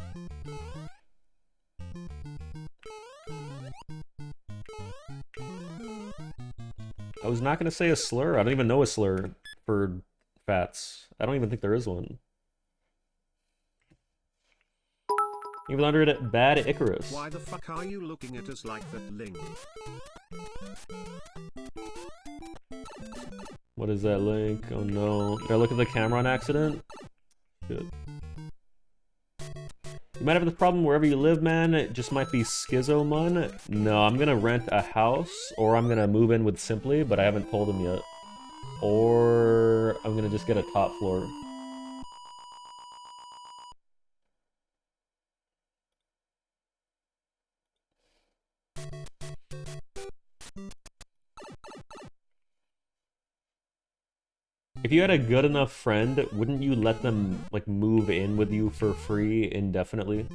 I was not going to say a slur. I don't even know a slur for fats. I don't even think there is one. Even under it, Bad Icarus. Why the fuck are you looking at us like that, Link? What is that link? Oh no. Did I look at the camera on accident? Good. You might have the problem wherever you live, man. It just might be schizo-mun. No, I'm gonna rent a house, or I'm gonna move in with Simply, but I haven't told him yet. Or I'm gonna just get a top floor. If you had a good enough friend, wouldn't you let them, like, move in with you for free indefinitely?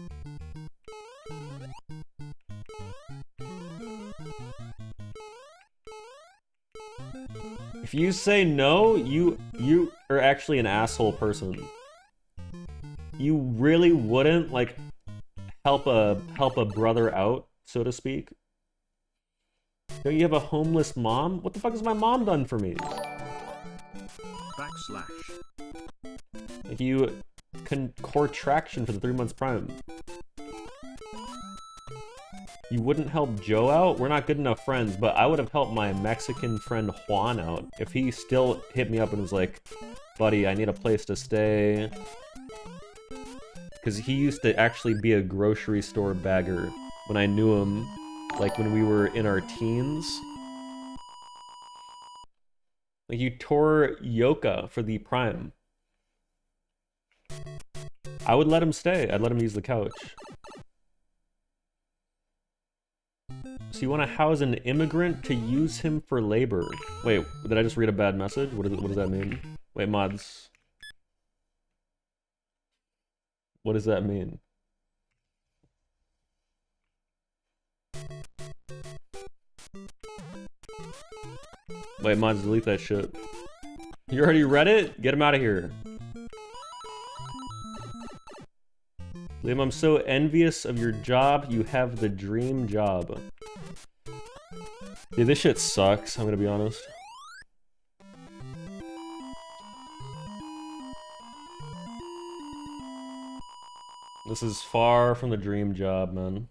If you say no, you are actually an asshole person. You really wouldn't, like, help a brother out, so to speak? Don't you have a homeless mom? What the fuck has my mom done for me? If you can core traction for the 3 months prime. You wouldn't help Joe out? We're not good enough friends, but I would have helped my Mexican friend Juan out. If he still hit me up and was like, buddy, I need a place to stay. Because he used to actually be a grocery store bagger when I knew him, like when we were in our teens. Like, you tore Yoka for the prime. I would let him stay. I'd let him use the couch. So you want to house an immigrant to use him for labor? Wait, did I just read a bad message? What does that mean? Wait, mods. What does that mean? Wait, mods, delete that shit. You already read it? Get him out of here. Liam, I'm so envious of your job. You have the dream job. Dude, this shit sucks, I'm gonna be honest. This is far from the dream job, man.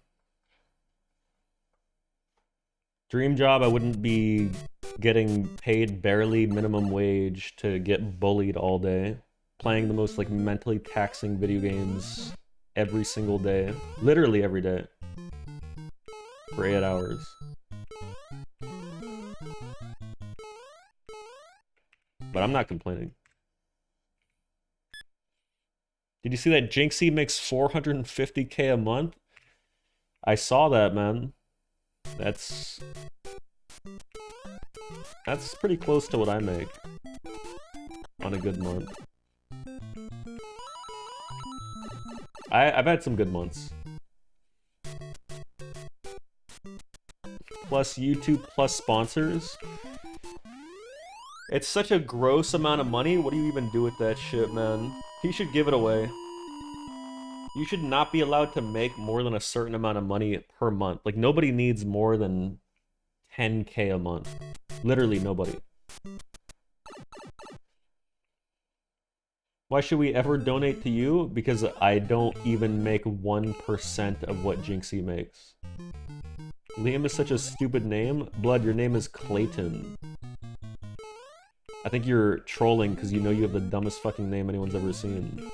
Dream job, I wouldn't be getting paid barely minimum wage to get bullied all day. Playing the most, like, mentally taxing video games every single day. Literally every day. For 8 hours. But I'm not complaining. Did you see that Jinxie makes 450k a month? I saw that, man. That's pretty close to what I make on a good month. I've had some good months. Plus YouTube plus sponsors. It's such a gross amount of money. What do you even do with that shit, man? He should give it away. You should not be allowed to make more than a certain amount of money per month. Like, nobody needs more than 10K a month. Literally nobody. Why should we ever donate to you? Because I don't even make 1% of what Jinxie makes. Liam is such a stupid name. Blood, your name is Clayton. I think you're trolling because you know you have the dumbest fucking name anyone's ever seen.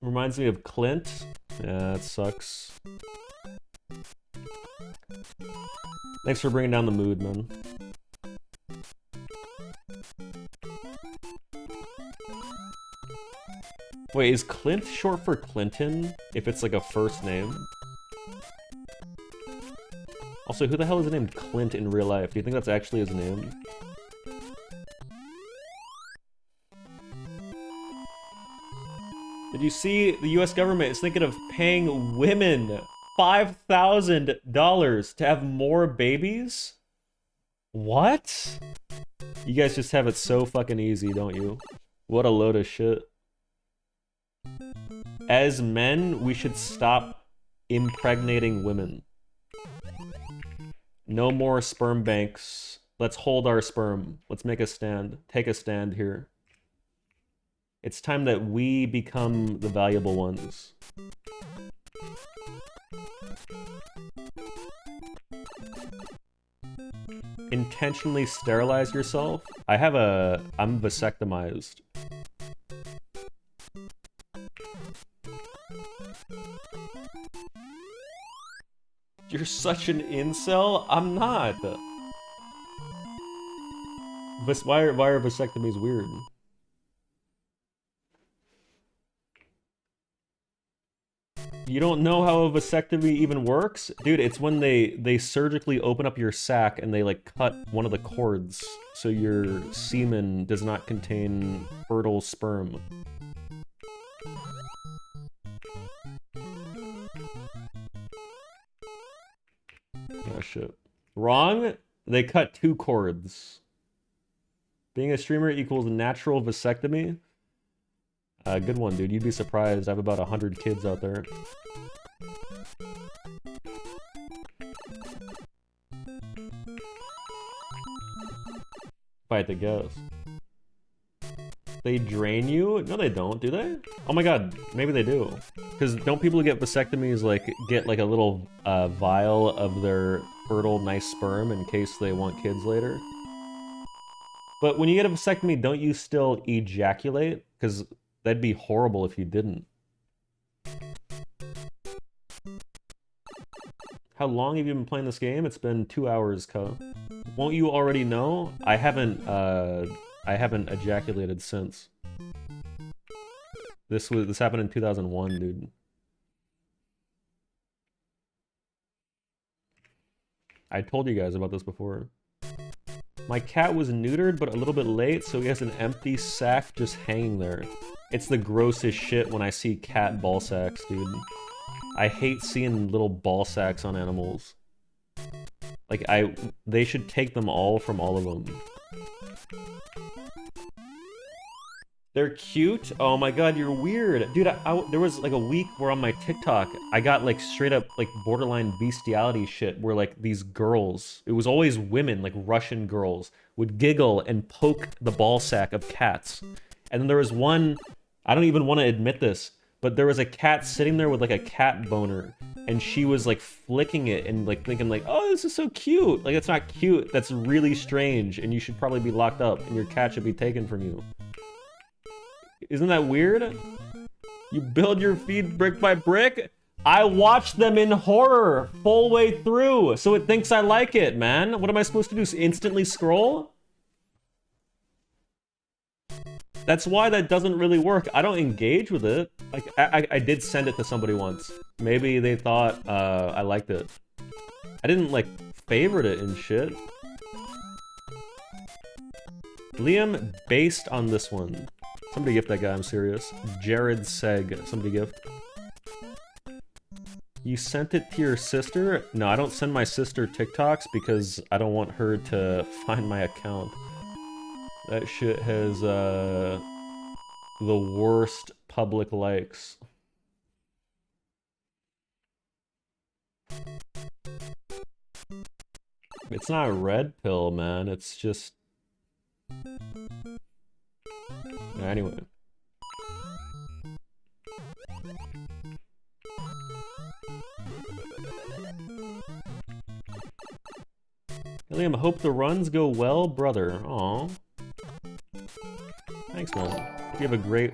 Reminds me of Clint. Yeah, that sucks. Thanks for bringing down the mood, man. Wait, is Clint short for Clinton? If it's like a first name? Also, who the hell is named Clint in real life? Do you think that's actually his name? Did you see the US government is thinking of paying women $5,000 to have more babies? What? You guys just have it so fucking easy, don't you? What a load of shit. As men, we should stop impregnating women. No more sperm banks. Let's hold our sperm. Let's make a stand. Take a stand here. It's time that we become the valuable ones. Intentionally sterilize yourself? I'm vasectomized. You're such an incel? I'm not. Why are vasectomies weird? You don't know how a vasectomy even works? Dude, it's when they surgically open up your sac and they like cut one of the cords so your semen does not contain fertile sperm. Oh shit. Wrong? They cut 2 cords. Being a streamer equals natural vasectomy? Good one, dude. You'd be surprised. I have about 100 kids out there. If I had to guess. They drain you? No, they don't, do they? Oh my god, maybe they do. Because don't people who get vasectomies, like, get, like, a little vial of their fertile, nice sperm in case they want kids later? But when you get a vasectomy, don't you still ejaculate? Because that'd be horrible if you didn't. How long have you been playing this game? It's been 2 hours, Ko. Won't you already know? I haven't ejaculated since. This happened in 2001, dude. I told you guys about this before. My cat was neutered, but a little bit late, so he has an empty sack just hanging there. It's the grossest shit when I see cat ball sacks, dude. I hate seeing little ball sacks on animals. Like, they should take them all from all of them. They're cute? Oh my god, you're weird. Dude, there was like a week where on my TikTok, I got like straight up like borderline bestiality shit where like these girls, it was always women, like Russian girls, would giggle and poke the ball sack of cats. And then there was one, I don't even want to admit this, but there was a cat sitting there with like a cat boner, and she was like flicking it and like thinking like, oh, this is so cute. Like, it's not cute. That's really strange, and you should probably be locked up, and your cat should be taken from you. Isn't that weird? You build your feed brick by brick? I watch them in horror full way through, so it thinks I like it, man. What am I supposed to do? Instantly scroll? That's why that doesn't really work. I don't engage with it. Like, I did send it to somebody once. Maybe they thought I liked it. I didn't, like, favorite it and shit. Liam, based on this one. Somebody gift that guy, I'm serious. Jared Seg, somebody gift. You sent it to your sister? No, I don't send my sister TikToks because I don't want her to find my account. That shit has the worst public likes. It's not a red pill, man. It's just... Anyway. Liam, hope the runs go well, brother. Aw. Thanks, man. Hope you have a great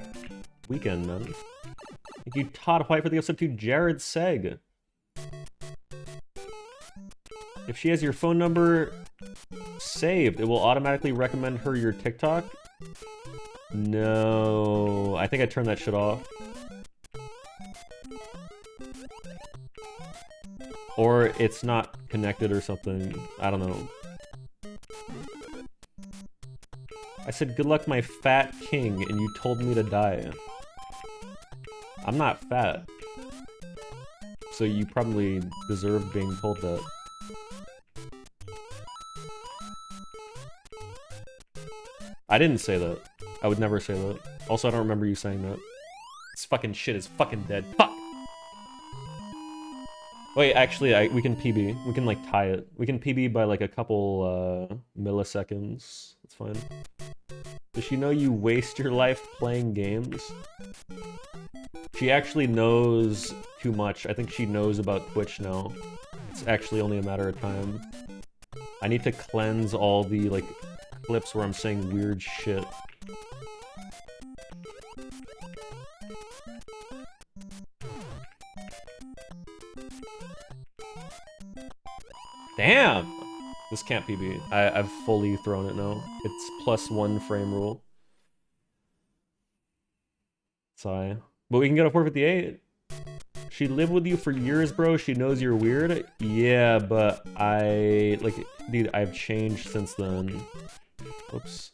weekend, man. Thank you, Todd White, for the episode to Jared Seg. If she has your phone number saved, it will automatically recommend her your TikTok. No, I think I turned that shit off. Or it's not connected or something. I don't know. I said, good luck, my fat king, and you told me to die. I'm not fat. So you probably deserve being told that. I didn't say that. I would never say that. Also, I don't remember you saying that. This fucking shit is fucking dead. Fuck! Wait, actually, we can PB. We can, like, tie it. We can PB by, like, a couple, milliseconds. That's fine. Does she know you waste your life playing games? She actually knows too much. I think she knows about Twitch now. It's actually only a matter of time. I need to cleanse all the, like, clips where I'm saying weird shit. Damn! This can't PB. I've fully thrown it now. It's +1 frame rule. Sorry. But we can get a 458. She lived with you for years, bro. She knows you're weird. Yeah, but dude, I've changed since then. Whoops.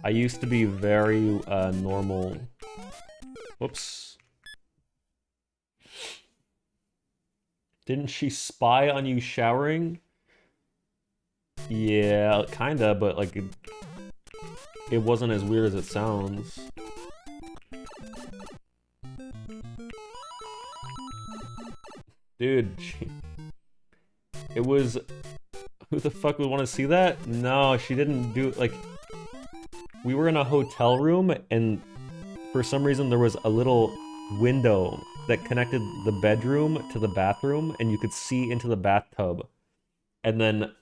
I used to be very normal. Whoops. Didn't she spy on you showering? Yeah, kinda, but like it wasn't as weird as it sounds. Dude, it was... Who the fuck would want to see that? No, she didn't do... Like, we were in a hotel room, and for some reason there was a little window that connected the bedroom to the bathroom, and you could see into the bathtub. And then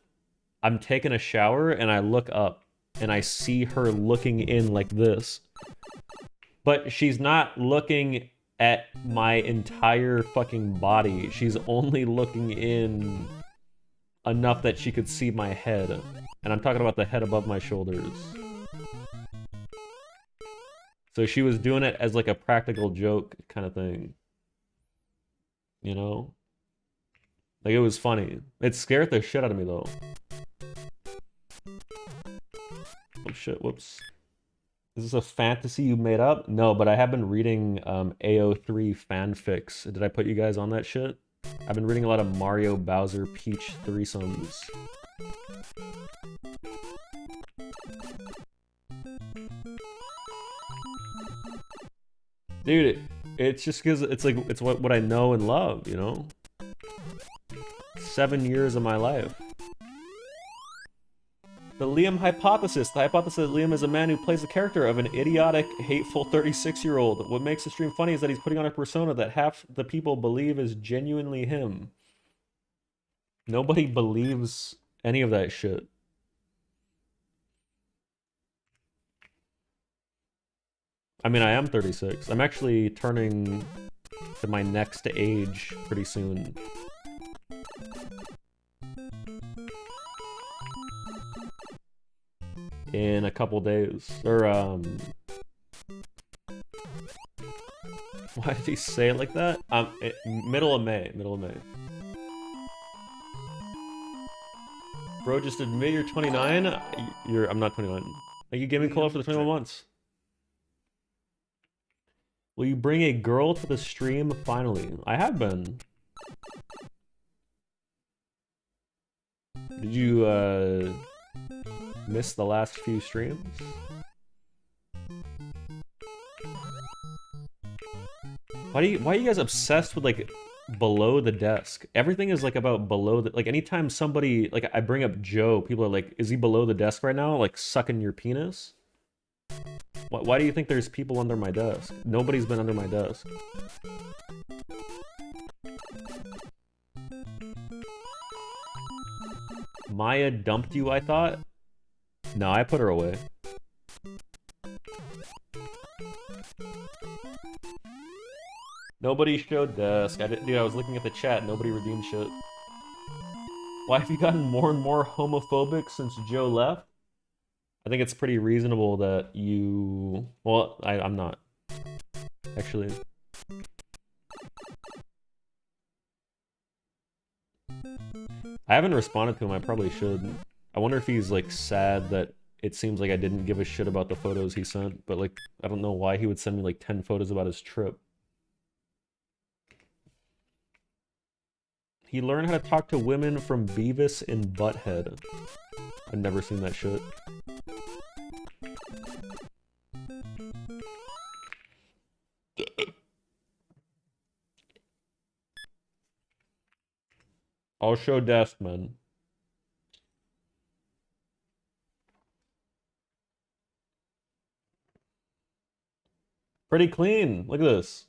I'm taking a shower, and I look up, and I see her looking in like this. But she's not looking at my entire fucking body. She's only looking in enough that she could see my head. And I'm talking about the head above my shoulders. So she was doing it as like a practical joke kind of thing. You know? Like, it was funny. It scared the shit out of me, though. Oh shit, whoops. Is this a fantasy you made up? No, but I have been reading AO3 fanfics. Did I put you guys on that shit? I've been reading a lot of Mario, Bowser, Peach threesomes. Dude, it's just because it's like, it's what I know and love, you know? 7 years of my life. The Liam hypothesis. The hypothesis that Liam is a man who plays the character of an idiotic, hateful 36-year-old. What makes the stream funny is that he's putting on a persona that half the people believe is genuinely him. Nobody believes any of that shit. I mean, I am 36. I'm actually turning to my next age pretty soon. In a couple days. Or, why did he say it like that? Middle of May. Middle of May. Bro, just admit you're 29. I'm not 29. Thank you, Gaming Cola, for the 21 months. Will you bring a girl to the stream finally? I have been. Did you miss the last few streams? Why are you guys obsessed with like below the desk? Everything is like about below the, like anytime somebody, like I bring up Joe, people are like, is he below the desk right now? Like sucking your penis? Why do you think there's people under my desk? Nobody's been under my desk. Maya dumped you, I thought? No, I put her away. Nobody showed desk. Dude, I was looking at the chat. Nobody redeemed shit. Why have you gotten more and more homophobic since Joe left? I think it's pretty reasonable that you... Well, I'm not. Actually. I haven't responded to him. I probably should. I wonder if he's, like, sad that it seems like I didn't give a shit about the photos he sent. But, like, I don't know why he would send me, like, 10 photos about his trip. He learned how to talk to women from Beavis and Butthead. I've never seen that shit. I'll show desk, man. Pretty clean. Look at this.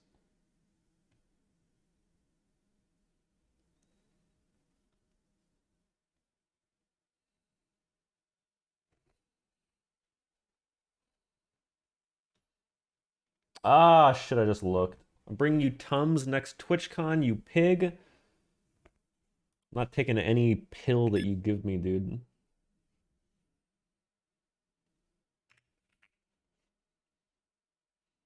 Ah, shit, I just looked. I'm bringing you Tums next TwitchCon, you pig. I'm not taking any pill that you give me, dude.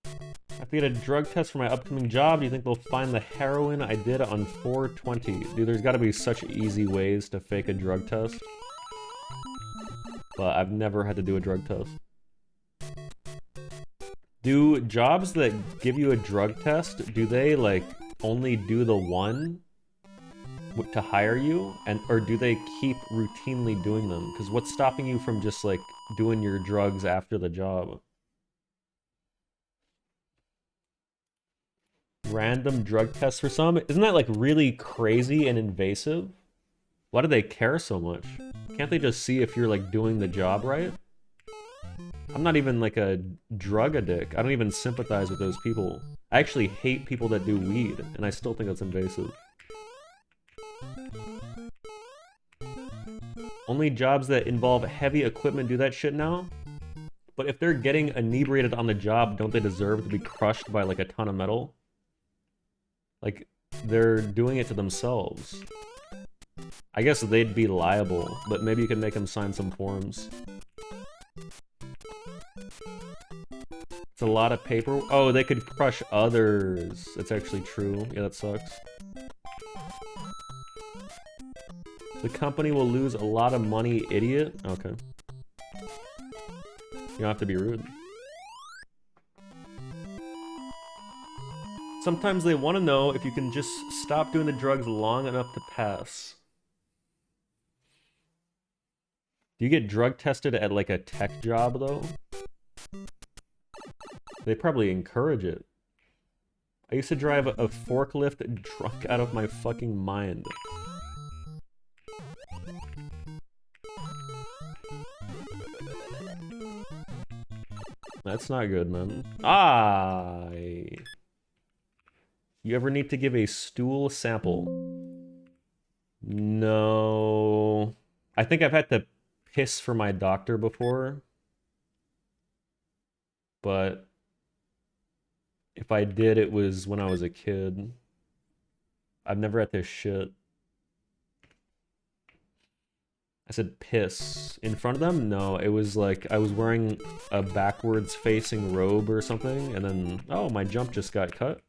I have to get a drug test for my upcoming job. Do you think they'll find the heroin I did on 420? Dude, there's got to be such easy ways to fake a drug test. But I've never had to do a drug test. Do jobs that give you a drug test, do they, like, only do the one to hire you? Or do they keep routinely doing them? Because what's stopping you from just, like, doing your drugs after the job? Random drug tests for some? Isn't that, like, really crazy and invasive? Why do they care so much? Can't they just see if you're, like, doing the job right? I'm not even like a drug addict. I don't even sympathize with those people. I actually hate people that do weed, and I still think that's invasive. Only jobs that involve heavy equipment do that shit now? But if they're getting inebriated on the job, don't they deserve to be crushed by like a ton of metal? Like, they're doing it to themselves. I guess they'd be liable, but maybe you can make them sign some forms. It's a lot of paper. Oh, they could crush others. That's actually true. Yeah, that sucks. The company will lose a lot of money, idiot. Okay. You don't have to be rude. Sometimes they want to know if you can just stop doing the drugs long enough to pass. Do you get drug tested at like a tech job though? They probably encourage it. I used to drive a forklift drunk out of my fucking mind. That's not good, man. You ever need to give a stool sample? No. I think I've had to piss for my doctor before. But if I did, it was when I was a kid. I've never had to shit. I said piss. In front of them? No, it was like I was wearing a backwards facing robe or something, and then, oh, my jump just got cut.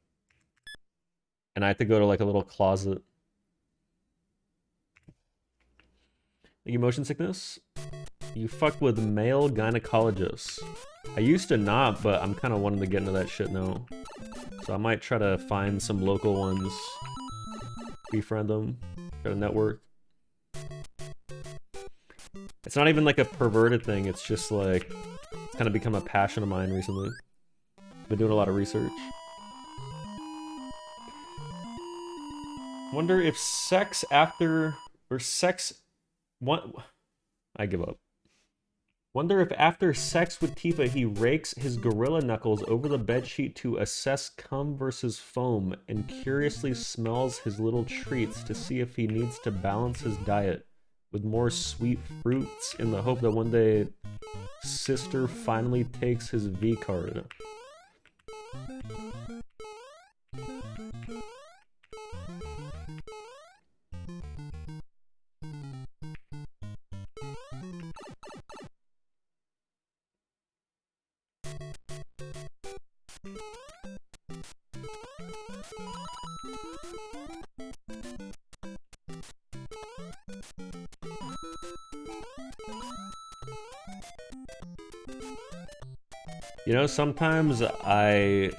And I had to go to like a little closet. Like motion sickness? You fuck with male gynecologists. I used to not, but I'm kind of wanting to get into that shit now. So I might try to find some local ones. befriend them, try to network. It's not even like a perverted thing, it's just like, it's kind of become a passion of mine recently. Been doing a lot of research. Wonder if sex after, or sex, what? I give up. Wonder if after sex with Tifa, he rakes his gorilla knuckles over the bedsheet to assess cum versus foam and curiously smells his little treats to see if he needs to balance his diet with more sweet fruits in the hope that one day sister finally takes his V card. You know, sometimes I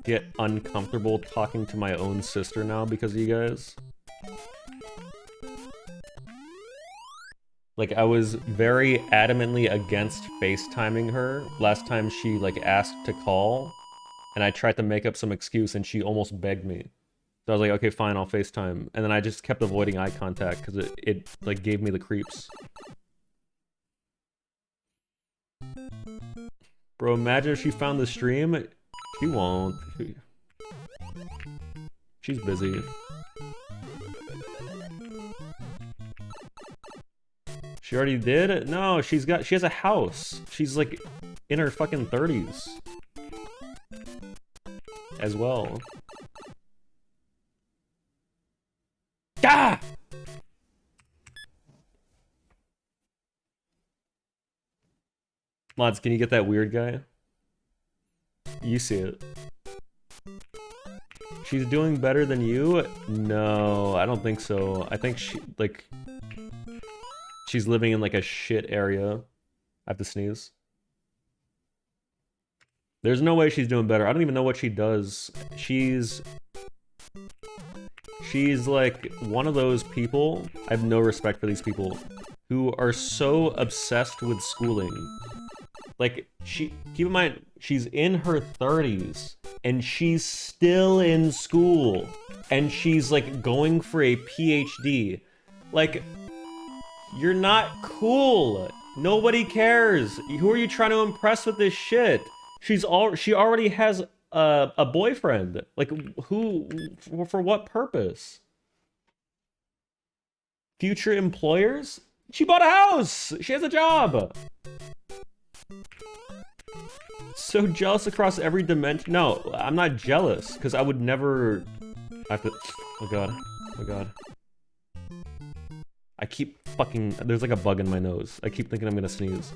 get uncomfortable talking to my own sister now because of you guys. Like, I was very adamantly against FaceTiming her last time she, like, asked to call. And I tried to make up some excuse and she almost begged me. So I was like, okay, fine, I'll FaceTime. And then I just kept avoiding eye contact because it like, gave me the creeps. Bro, imagine if she found the stream. She won't. She's busy. She already did? No, she has a house. She's like in her fucking 30s. As well. Ah! Mods, can you get that weird guy? You see it. She's doing better than you? No, I don't think so. I think she's living in like a shit area. I have to sneeze. There's no way she's doing better. I don't even know what she does. She's like one of those people, I have no respect for these people, who are so obsessed with schooling. Like, keep in mind, she's in her 30s, and she's still in school, and she's, like, going for a PhD. Like, you're not cool. Nobody cares. Who are you trying to impress with this shit? She already has a boyfriend. Like, who, for what purpose? Future employers? She bought a house! She has a job! So jealous across every dimension. No, I'm not jealous, because I would never have to. Oh god. Oh god. I keep fucking. There's like a bug in my nose. I keep thinking I'm gonna sneeze.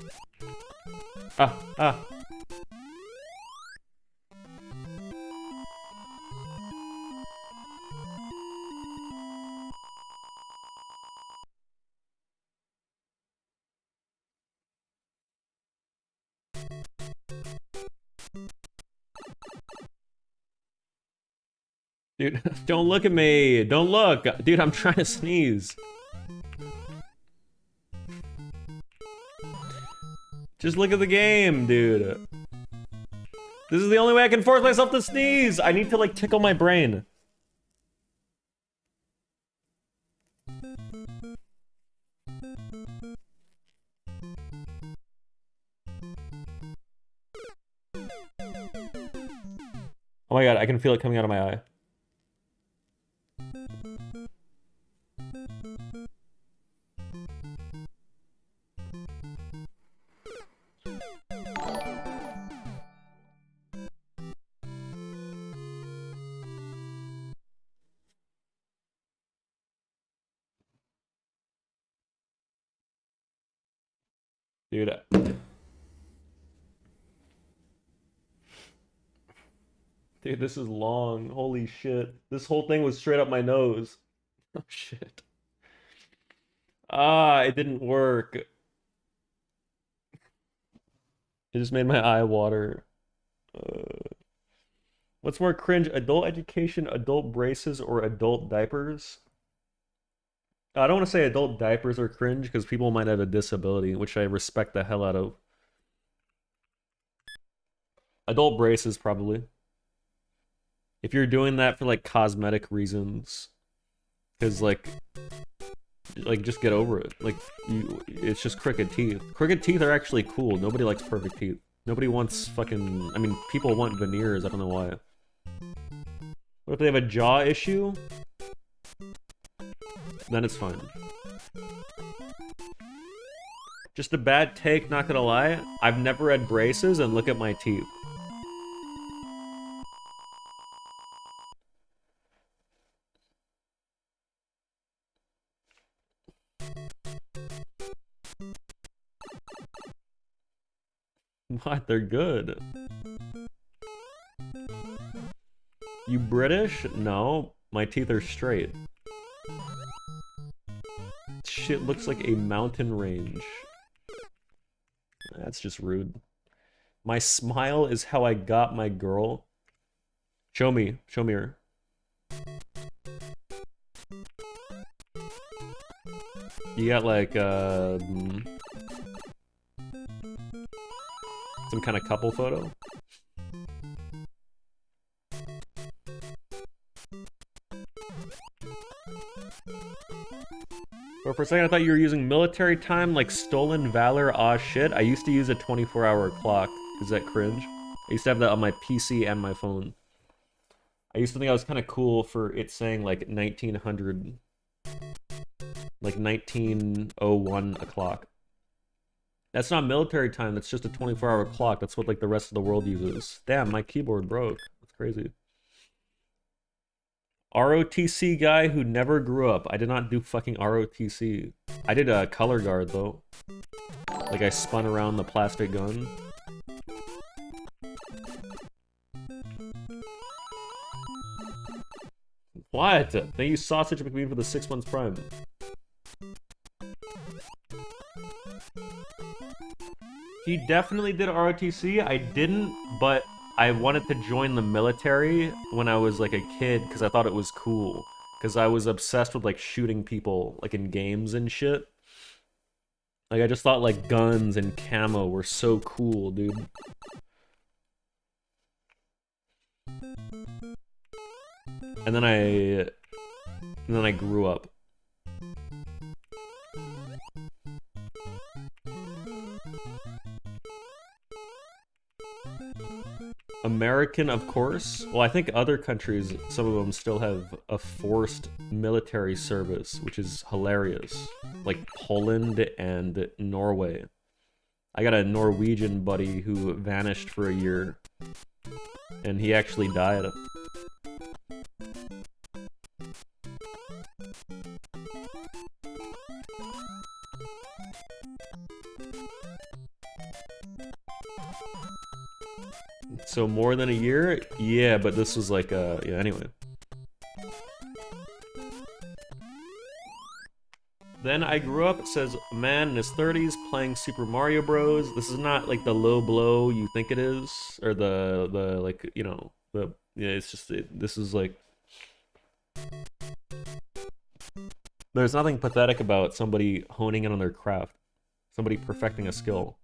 Ah. Dude, don't look at me. Don't look. Dude, I'm trying to sneeze. Just look at the game, dude. This is the only way I can force myself to sneeze. I need to, like, tickle my brain. Oh my god, I can feel it coming out of my eye. Dude. Dude, this is long. Holy shit. This whole thing was straight up my nose. Oh shit. Ah, it didn't work. It just made my eye water. What's more cringe, adult education, adult braces, or adult diapers? I don't want to say adult diapers are cringe because people might have a disability, which I respect the hell out of. Adult braces, probably. If you're doing that for, like, cosmetic reasons. Because, like, just get over it. Like, it's just crooked teeth. Crooked teeth are actually cool. Nobody likes perfect teeth. Nobody wants fucking... I mean, people want veneers. I don't know why. What if they have a jaw issue? Then it's fine. Just a bad take, not gonna lie. I've never had braces, and look at my teeth. What? They're good. You British? No. My teeth are straight. Shit looks like a mountain range. That's just rude. My smile is how I got my girl. Show me. Show me her. You got like, some kind of couple photo? Or for a second I thought you were using military time like stolen valor. Aw shit. I used to use a 24-hour clock. Is that cringe? I used to have that on my PC and my phone. I used to think I was kind of cool for it saying like 1900. Like 1901 o'clock. That's not military time, that's just a 24-hour clock. That's what like the rest of the world uses. Damn, my keyboard broke. That's crazy. ROTC guy who never grew up. I did not do fucking ROTC. I did a color guard though. Like I spun around the plastic gun. What? Thank you Sausage McQueen for the 6 months prime. He definitely did ROTC. I didn't, but I wanted to join the military when I was like a kid because I thought it was cool. Because I was obsessed with like shooting people like in games and shit. Like I just thought like guns and camo were so cool, dude. And then I grew up. American, of course. Well, I think other countries, some of them still have a forced military service, which is hilarious. Like Poland and Norway. I got a Norwegian buddy who vanished for a year. And he actually died. So more than a year? Yeah, but this was like, yeah, anyway. Then I grew up, it says, a man in his 30s playing Super Mario Bros. This is not like the low blow you think it is, or the like, you know, yeah, it's just, this is like... There's nothing pathetic about somebody honing in on their craft. Somebody perfecting a skill.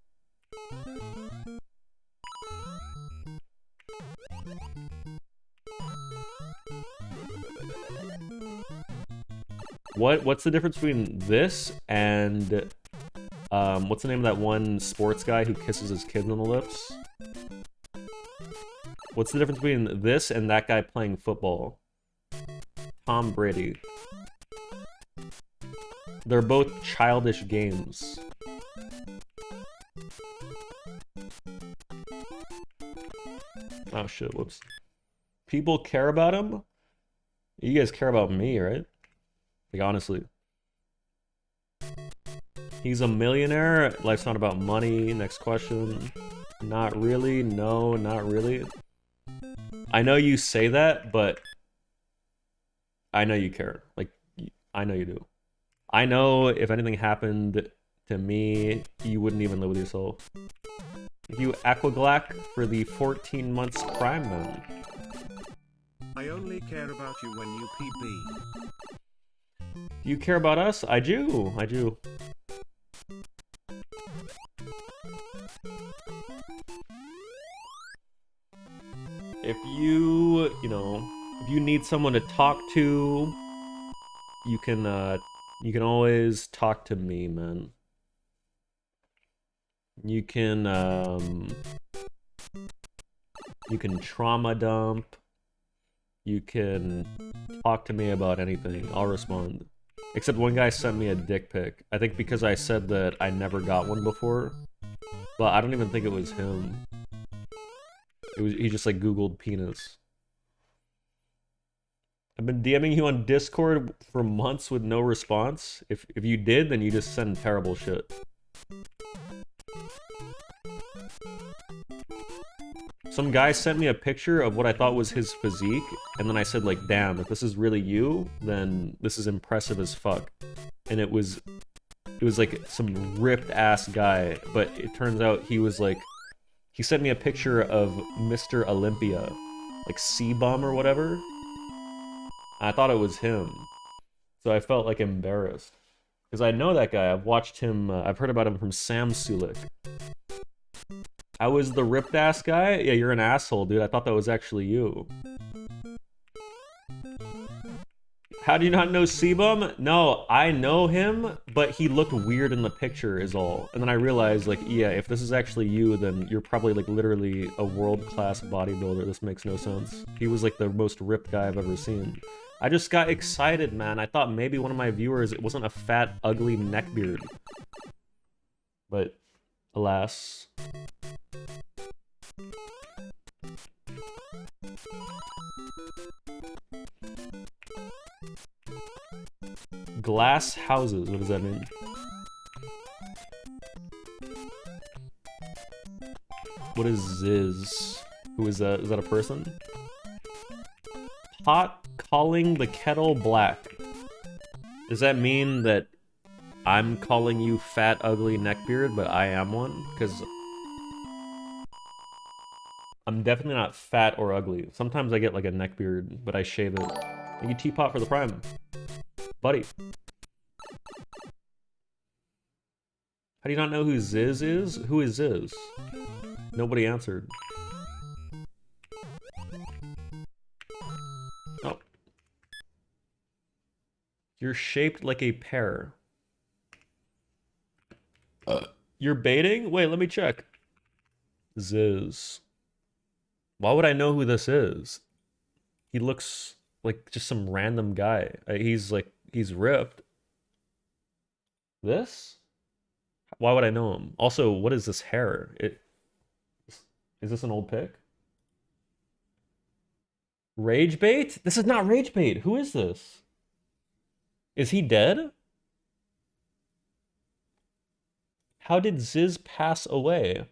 What's the difference between this and what's the name of that one sports guy who kisses his kids on the lips? What's the difference between this and that guy playing football? Tom Brady. They're both childish games. Oh shit, whoops. People care about him? You guys care about me, right? Like, honestly. He's a millionaire. Life's not about money. Next question. Not really. No, not really. I know you say that, but I know you care. Like, I know you do. I know if anything happened to me, you wouldn't even live with yourself. Thank you, Aquaglac, for the 14 months prime, man. I only care about you when you PB. You care about us? I do. I do. If you need someone to talk to, you can always talk to me, man. You can trauma dump. You can talk to me about anything. I'll respond. Except one guy sent me a dick pic. I think because I said that I never got one before. But I don't even think it was him. He just like Googled penis. I've been DMing you on Discord for months with no response. If you did, then you just send terrible shit. Some guy sent me a picture of what I thought was his physique, and then I said like, damn, if this is really you, then this is impressive as fuck. And it was like some ripped ass guy, but it turns out he was like, he sent me a picture of Mr. Olympia, like C-Bum or whatever. I thought it was him, so I felt like embarrassed. Because I know that guy, I've watched him, I've heard about him from Sam Sulik. I was the ripped ass guy? Yeah, you're an asshole, dude. I thought that was actually you. How do you not know C-Bum? No, I know him, but he looked weird in the picture is all. And then I realized, like, yeah, if this is actually you, then you're probably, like, literally a world-class bodybuilder. This makes no sense. He was, like, the most ripped guy I've ever seen. I just got excited, man. I thought maybe one of my viewers, it wasn't a fat, ugly neckbeard. But, alas. Glass houses, what does that mean? What is Ziz? Who is that? Is that a person? Pot calling the kettle black. Does that mean that I'm calling you fat, ugly neckbeard, but I am one? Because I'm definitely not fat or ugly. Sometimes I get like a neckbeard, but I shave it. Thank you, Teapot, for the prime. Buddy. How do you not know who Ziz is? Who is Ziz? Nobody answered. Oh. You're shaped like a pear. You're baiting? Wait, let me check. Ziz. Why would I know who this is? He looks like just some random guy. He's ripped. This? Why would I know him? Also, what is this hair? Is this an old pic? Rage bait? This is not rage bait. Who is this? Is he dead? How did Ziz pass away?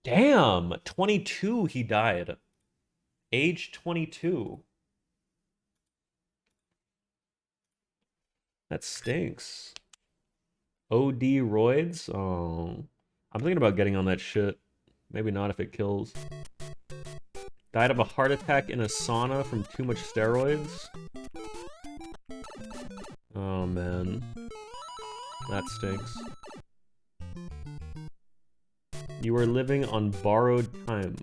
Damn, 22 he died. Age 22. That stinks. OD roids? Oh. I'm thinking about getting on that shit. Maybe not if it kills. Died of a heart attack in a sauna from too much steroids? Oh man. That stinks. You are living on borrowed time.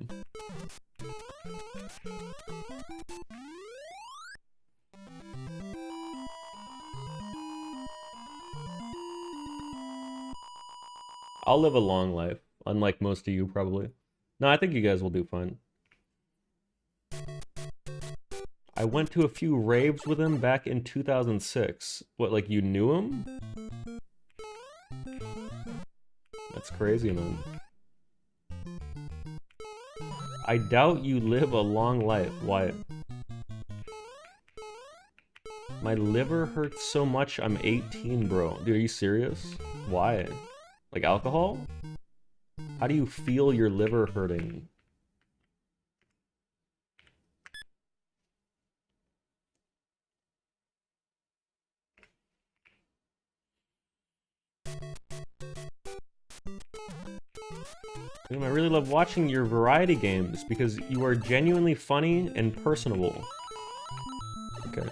I'll live a long life, unlike most of you probably. No, I think you guys will do fine. I went to a few raves with him back in 2006. What, like you knew him? That's crazy, man. I doubt you live a long life. Why? My liver hurts so much I'm 18, bro. Dude, are you serious? Why? Like alcohol? How do you feel your liver hurting? Dude, I really love watching your variety games because you are genuinely funny and personable. Okay.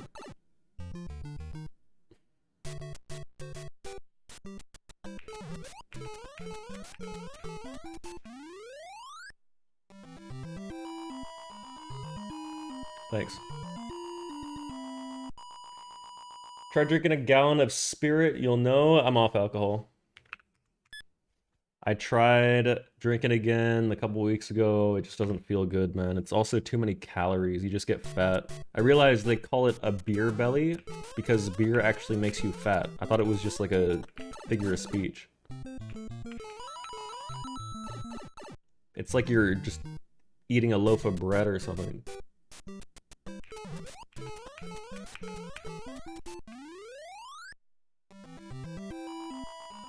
Thanks. Try drinking a gallon of spirit, you'll know I'm off alcohol. I tried drinking again a couple weeks ago. It just doesn't feel good, man. It's also too many calories. You just get fat. I realized they call it a beer belly because beer actually makes you fat. I thought it was just like a figure of speech. It's like you're just eating a loaf of bread or something.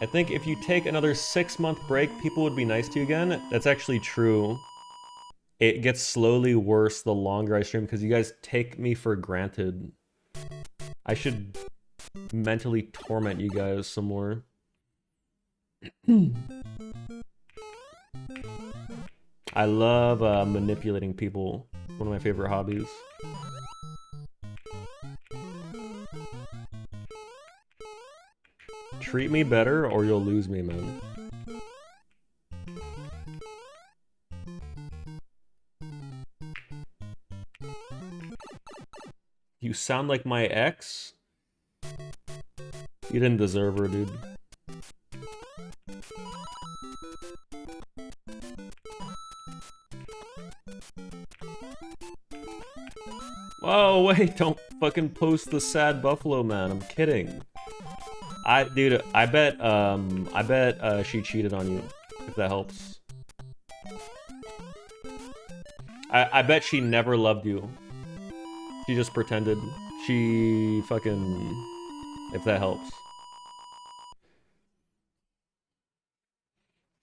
I think if you take another 6-month break, people would be nice to you again. That's actually true. It gets slowly worse the longer I stream because you guys take me for granted. I should mentally torment you guys some more. I love manipulating people. One of my favorite hobbies. Treat me better or you'll lose me, man. You sound like my ex? You didn't deserve her, dude. Whoa, wait, don't fucking post the sad buffalo man. I'm kidding. Dude, I bet she cheated on you, if that helps. I bet she never loved you. She just pretended. She fucking... If that helps.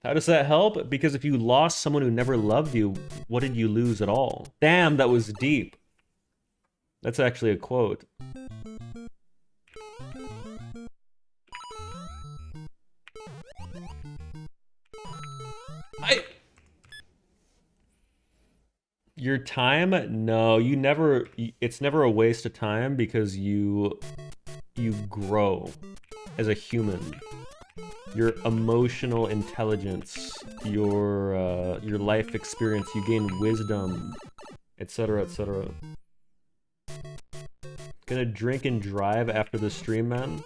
How does that help? Because if you lost someone who never loved you, what did you lose at all? Damn, that was deep. That's actually a quote. Your time? No, you never... It's never a waste of time because you grow as a human. Your emotional intelligence, your life experience, you gain wisdom, etc., etc. Gonna drink and drive after the stream, man?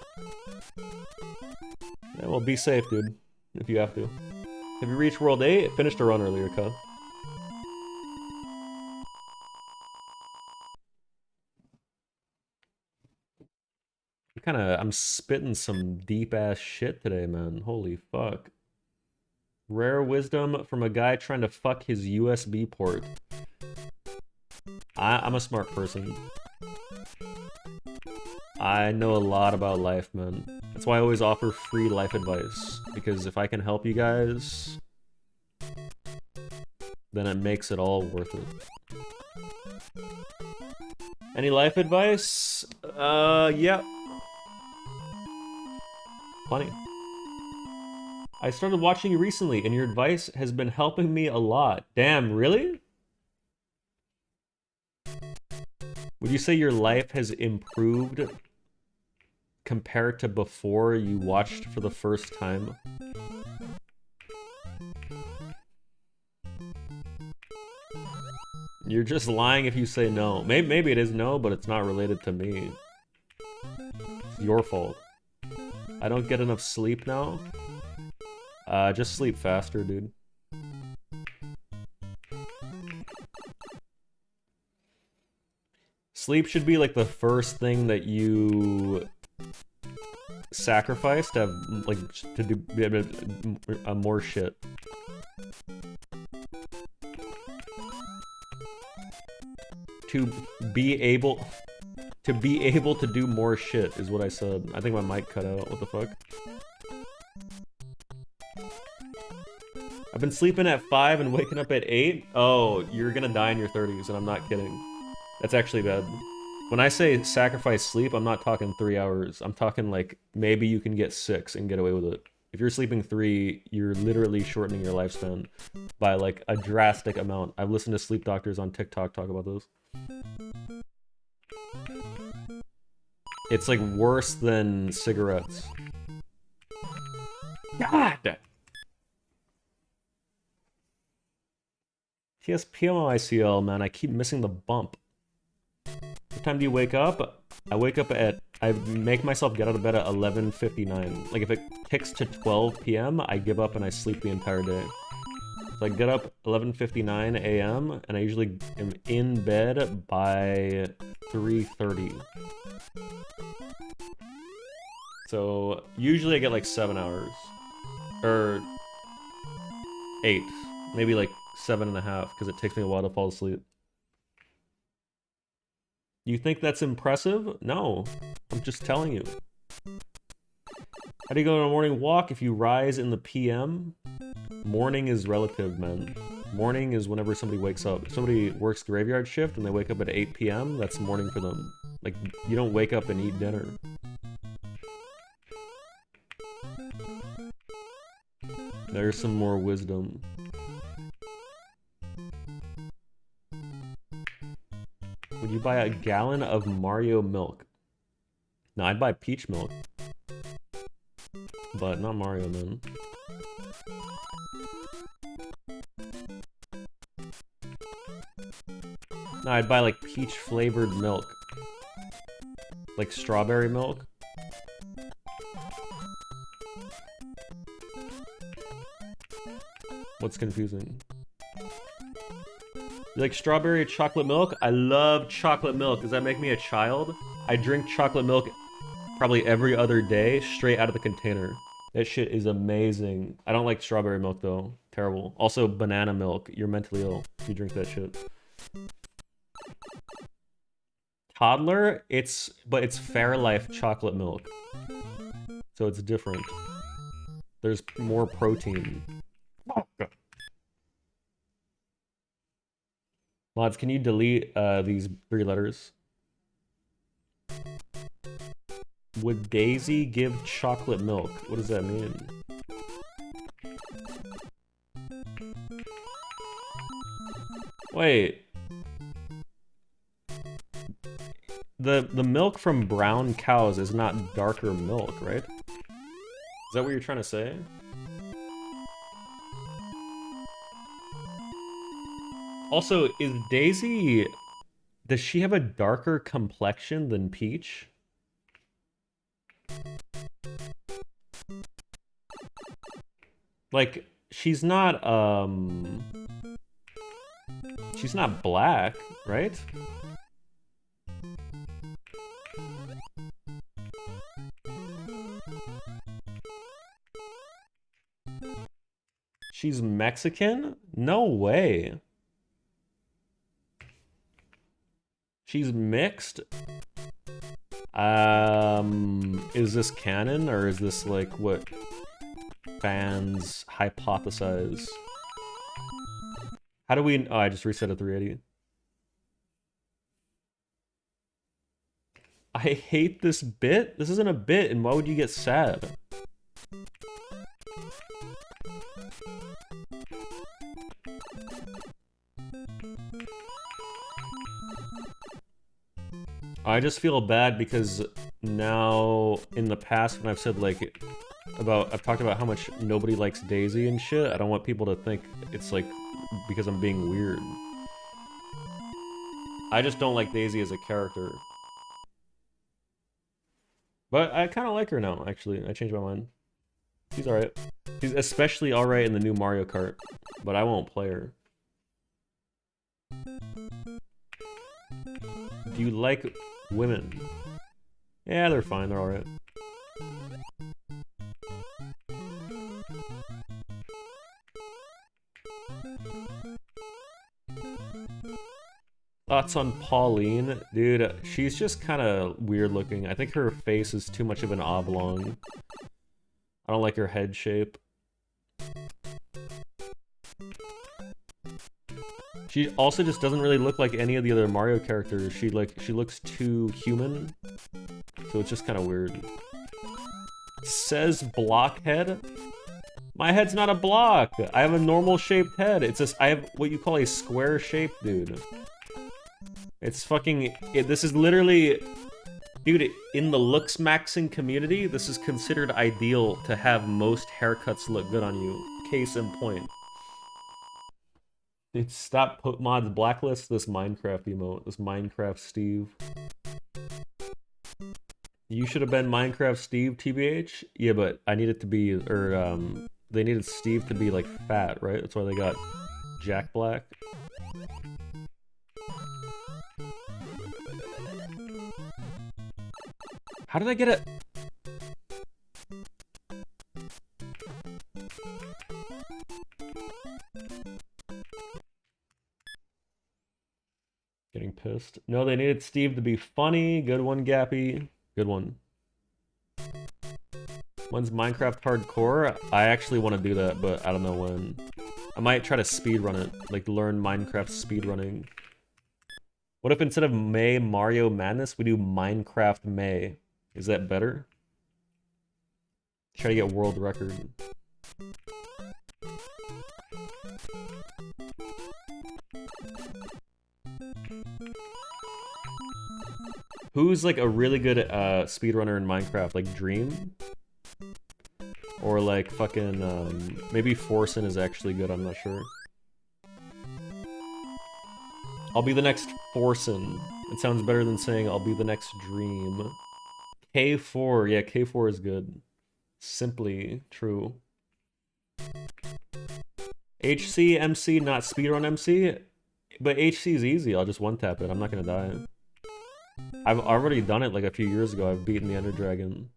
Yeah, well, be safe, dude, if you have to. Have you reached World 8? Finished a run earlier, cuz. I'm spitting some deep-ass shit today, man. Holy fuck. Rare wisdom from a guy trying to fuck his USB port. I'm a smart person. I know a lot about life, man. That's why I always offer free life advice. Because if I can help you guys, then it makes it all worth it. Any life advice? Yeah. Plenty. I started watching you recently, and your advice has been helping me a lot. Damn, really? Would you say your life has improved compared to before you watched for the first time? You're just lying if you say no. Maybe it is no, but it's not related to me. It's your fault. I don't get enough sleep now. Just sleep faster, dude. Sleep should be like the first thing that you sacrifice to have, like, to do more shit. To be able to do more shit is what I said. I think my mic cut out. What the fuck? I've been sleeping at 5 and waking up at 8. Oh, you're gonna die in your 30s, and I'm not kidding. That's actually bad. When I say sacrifice sleep, I'm not talking 3 hours. I'm talking like maybe you can get 6 and get away with it. If you're sleeping 3, you're literally shortening your lifespan by like a drastic amount. I've listened to sleep doctors on TikTok talk about those. It's like worse than cigarettes. God! TSPMO man, I keep missing the bump. What time do you wake up? I wake up at... I make myself get out of bed at 11:59. Like, if it ticks to 12 p.m., I give up and I sleep the entire day. So I get up 11:59 a.m. and I usually am in bed by 3:30. So usually I get like 7 hours. Or 8. Maybe like 7.5, because it takes me a while to fall asleep. You think that's impressive? No. I'm just telling you. How do you go on a morning walk if you rise in the PM? Morning is relative, man. Morning is whenever somebody wakes up. If somebody works graveyard shift and they wake up at 8 p.m., that's morning for them. Like, you don't wake up and eat dinner. There's some more wisdom. Would you buy a gallon of Mario milk? No, I'd buy peach milk. But not Mario, man. No, I'd buy like peach flavored milk. Like strawberry milk. What's confusing? You like strawberry chocolate milk? I love chocolate milk. Does that make me a child? I drink chocolate milk probably every other day, straight out of the container. That shit is amazing. I don't like strawberry milk though. Terrible. Also, banana milk. You're mentally ill if you drink that shit. Toddler? But it's Fairlife chocolate milk. So it's different. There's more protein. Mods, can you delete these 3 letters? Would Daisy give chocolate milk? What does that mean? Wait. The milk from brown cows is not darker milk, right? Is that what you're trying to say? Also, is Daisy... Does she have a darker complexion than Peach? Like, she's not black, right? She's Mexican? No way. She's mixed? Is this canon, or is this like what fans hypothesize? How do we... Oh, I just reset at 380. I hate this bit. This isn't a bit, and why would you get sad? I just feel bad because now, in the past, when I've said, like, I've talked about how much nobody likes Daisy and shit, I don't want people to think it's, like, because I'm being weird. I just don't like Daisy as a character. But I kind of like her now, actually. I changed my mind. She's alright. She's especially alright in the new Mario Kart, but I won't play her. Do you like women? Yeah, they're fine. They're alright. Thoughts on Pauline? Dude, she's just kind of weird looking. I think her face is too much of an oblong. I don't like her head shape. She also just doesn't really look like any of the other Mario characters. She looks too human. So it's just kind of weird. Says blockhead? My head's not a block. I have a normal shaped head. It's just, I have what you call a square shape, dude. It's fucking, this is literally Dude, in the looks maxing community, this is considered ideal to have most haircuts look good on you. Case in point. Dude, stop put mods blacklist this Minecraft emote. This Minecraft Steve. You should have been Minecraft Steve, TBH? Yeah, but I needed to be, or, they needed Steve to be, like, fat, right? That's why they got Jack Black. How did I get it? Getting pissed. No, they needed Steve to be funny. Good one, Gappy. Good one. When's Minecraft hardcore? I actually want to do that, but I don't know when. I might try to speedrun it. Like, learn Minecraft speedrunning. What if instead of May Mario Madness, we do Minecraft May? Is that better? Try to get world record. Who's like a really good speedrunner in Minecraft? Like Dream? Or like fucking maybe Forsen is actually good, I'm not sure. I'll be the next Forsen. It sounds better than saying I'll be the next Dream. K4, yeah, K4 is good. Simply true. HC, MC, not speedrun MC, but HC is easy. I'll just one-tap it. I'm not gonna die. I've already done it like a few years ago. I've beaten the Ender Dragon.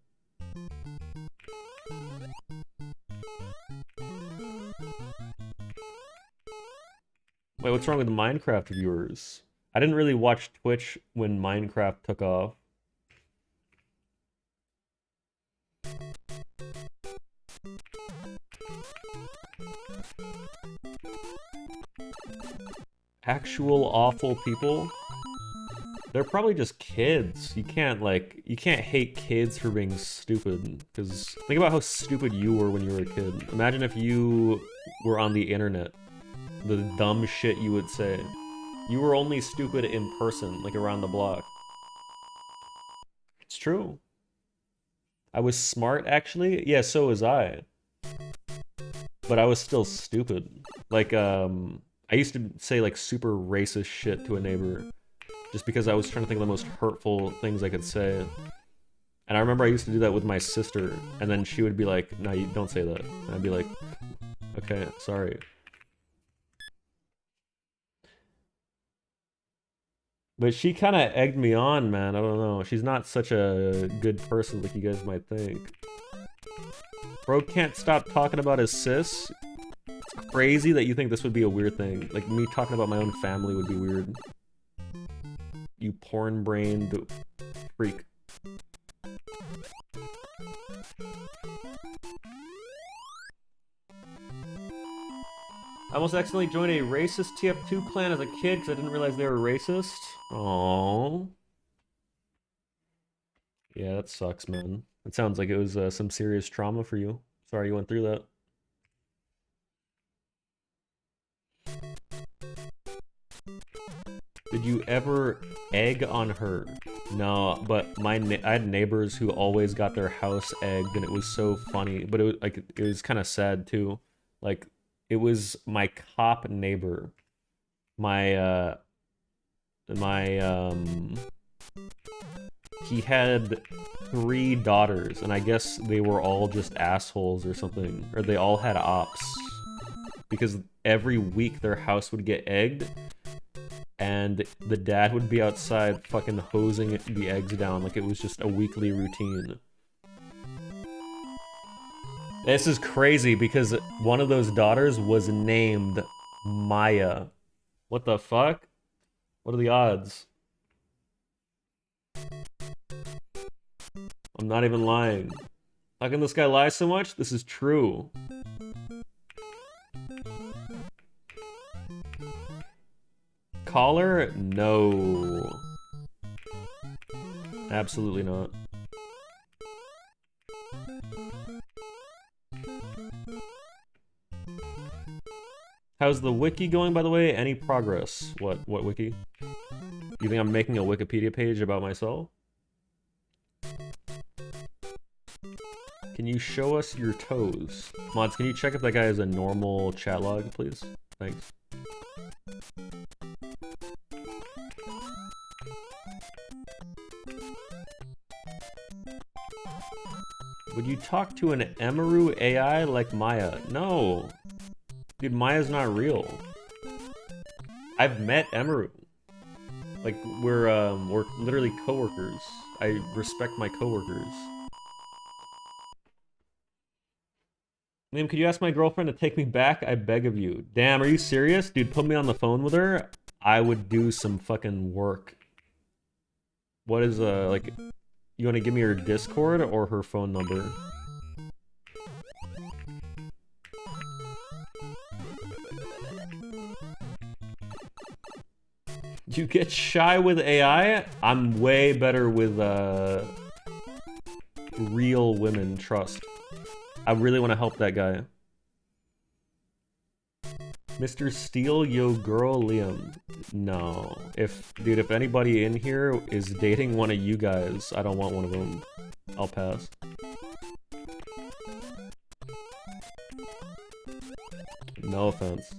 Wait, what's wrong with the Minecraft viewers? I didn't really watch Twitch when Minecraft took off. Actual awful people? They're probably just kids. You can't hate kids for being stupid. Because think about how stupid you were when you were a kid. Imagine if you were on the internet. The dumb shit you would say. You were only stupid in person, like around the block. It's true. I was smart, actually. Yeah, so was I. But I was still stupid. Like, I used to say, like, super racist shit to a neighbor. Just because I was trying to think of the most hurtful things I could say. And I remember I used to do that with my sister. And then she would be like, no, you don't say that. And I'd be like, okay, sorry. But she kind of egged me on, man. I don't know. She's not such a good person like you guys might think. Bro can't stop talking about his sis. It's crazy that you think this would be a weird thing. Like, me talking about my own family would be weird. You porn-brained freak. I almost accidentally joined a racist TF2 clan as a kid because I didn't realize they were racist. Aww. Yeah, that sucks, man. It sounds like it was some serious trauma for you. Sorry you went through that. Did you ever egg on her? No, but I had neighbors who always got their house egged, and it was so funny. But it was kind of sad too. Like, it was my cop neighbor. He had 3 daughters, and I guess they were all just assholes or something. Or they all had ops. Because every week their house would get egged, and the dad would be outside fucking hosing the eggs down like it was just a weekly routine. This is crazy because one of those daughters was named Maya. What the fuck? What are the odds? I'm not even lying. How can this guy lie so much? This is true. Collar? No. Absolutely not. How's the wiki going, by the way? Any progress? What wiki? You think I'm making a Wikipedia page about myself? you show us your toes? Mods, can you check if that guy has a normal chat log, please? Thanks. Would you talk to an Emaru AI like Maya? No. Dude, Maya's not real. I've met Emaru. Like, we're literally coworkers. I respect my coworkers. Liam, could you ask my girlfriend to take me back? I beg of you. Damn, are you serious? Dude, put me on the phone with her. I would do some fucking work. What is, like... You want to give me her Discord or her phone number? You get shy with AI? I'm way better with real women, trust. I really want to help that guy. Mr. Steele, yo girl, Liam. No. Dude, if anybody in here is dating one of you guys, I don't want one of them. I'll pass. No offense.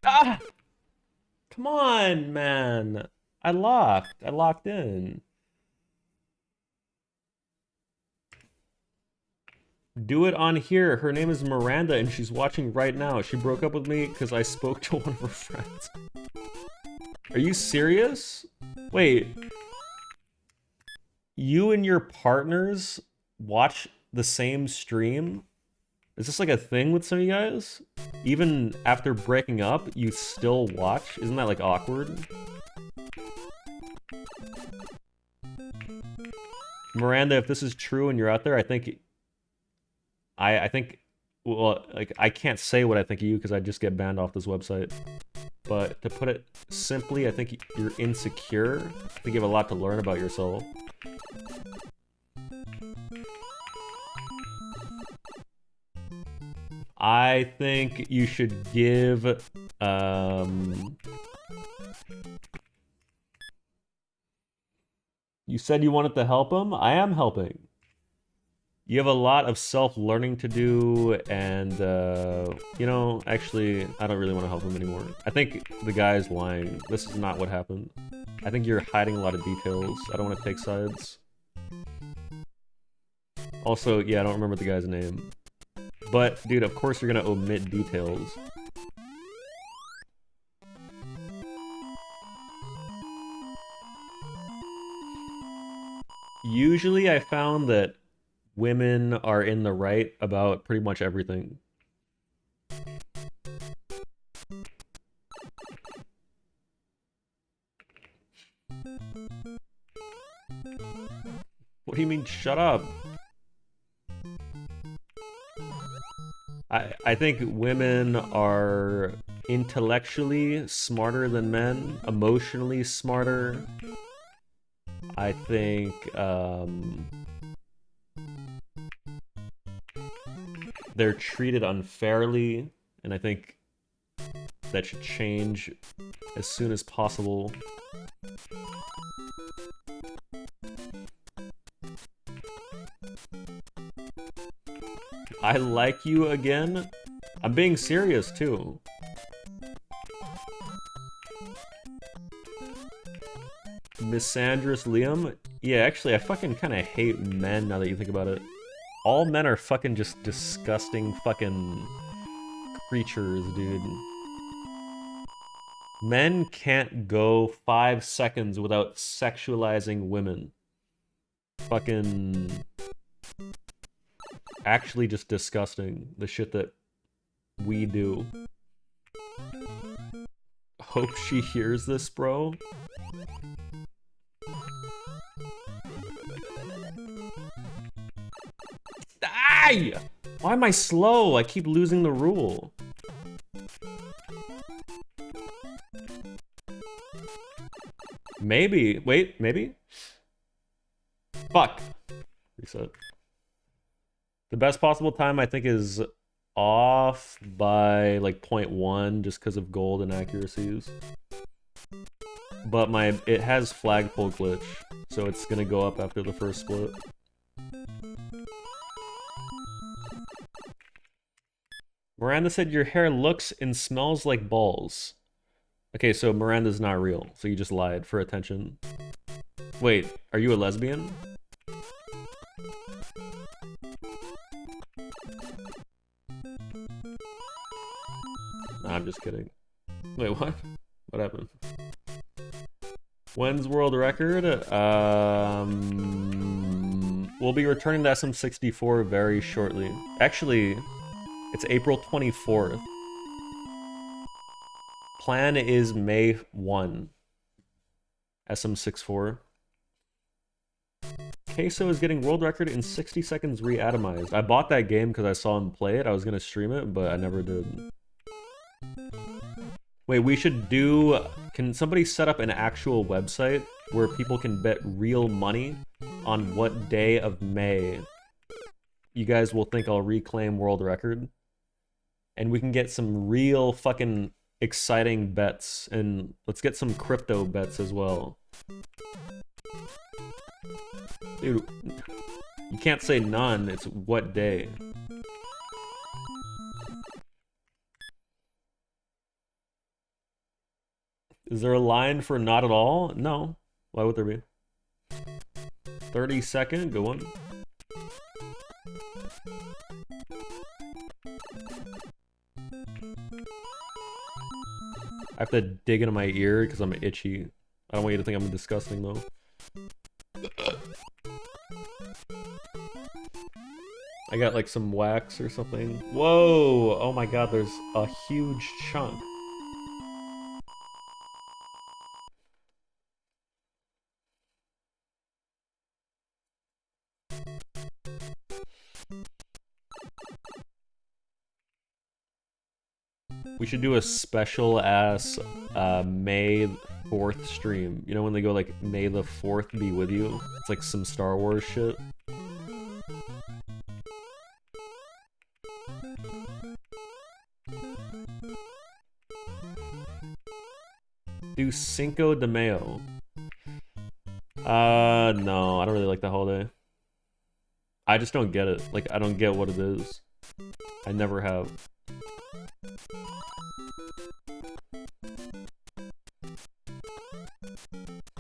Ah! Come on, man. I locked in. Do it on here. Her name is Miranda and she's watching right now. She broke up with me because I spoke to one of her friends. Are you serious? Wait. You and your partners watch the same stream? Is this like a thing with some of you guys? Even after breaking up, you still watch? Isn't that like awkward? Miranda, if this is true and you're out there, I think, well, like, I can't say what I think of you because I just get banned off this website. But to put it simply, I think you're insecure. I think you have a lot to learn about yourself. I think you should give, You said you wanted to help him? I am helping. You have a lot of self-learning to do, and, you know, actually, I don't really want to help him anymore. I think the guy's lying. This is not what happened. I think you're hiding a lot of details. I don't want to take sides. Also, yeah, I don't remember the guy's name. But, dude, of course you're gonna omit details. Usually I found that women are in the right about pretty much everything. What do you mean, shut up? I think women are intellectually smarter than men, emotionally smarter. I think, they're treated unfairly, and I think that should change as soon as possible. I like you again? I'm being serious, too. Misandrous Liam? Yeah, actually, I fucking kind of hate men now that you think about it. All men are fucking just disgusting fucking creatures, dude. Men can't go 5 seconds without sexualizing women. Fucking... actually just disgusting, the shit that we do. Hope she hears this, bro. Die! Why am I slow? I keep losing the rule. Maybe. Wait, maybe? Fuck. Reset. The best possible time, I think, is off by like 0.1 just because of gold inaccuracies. But it has flagpole glitch, so it's gonna go up after the first split. Miranda said your hair looks and smells like balls. Okay, so Miranda's not real, so you just lied for attention. Wait, are you a lesbian? Nah, I'm just kidding. Wait, what? What happened? When's world record? We'll be returning to SM64 very shortly. Actually, it's April 24th. Plan is May 1. SM64. Queso is getting world record in 60 seconds re-atomized. I bought that game because I saw him play it. I was gonna stream it, but I never did. Wait, we should do... Can somebody set up an actual website where people can bet real money on what day of May you guys will think I'll reclaim world record? And we can get some real fucking exciting bets, and let's get some crypto bets as well. Dude, you can't say none, it's what day. Is there a line for not at all? No. Why would there be? 30-second, go on. I have to dig into my ear because I'm itchy. I don't want you to think I'm disgusting though. I got like some wax or something. Whoa! Oh my god, there's a huge chunk. We should do a special ass May 4th stream. You know when they go like, May the 4th be with you? It's like some Star Wars shit. Do Cinco de Mayo. No, I don't really like that holiday. I just don't get it. Like, I don't get what it is. I never have.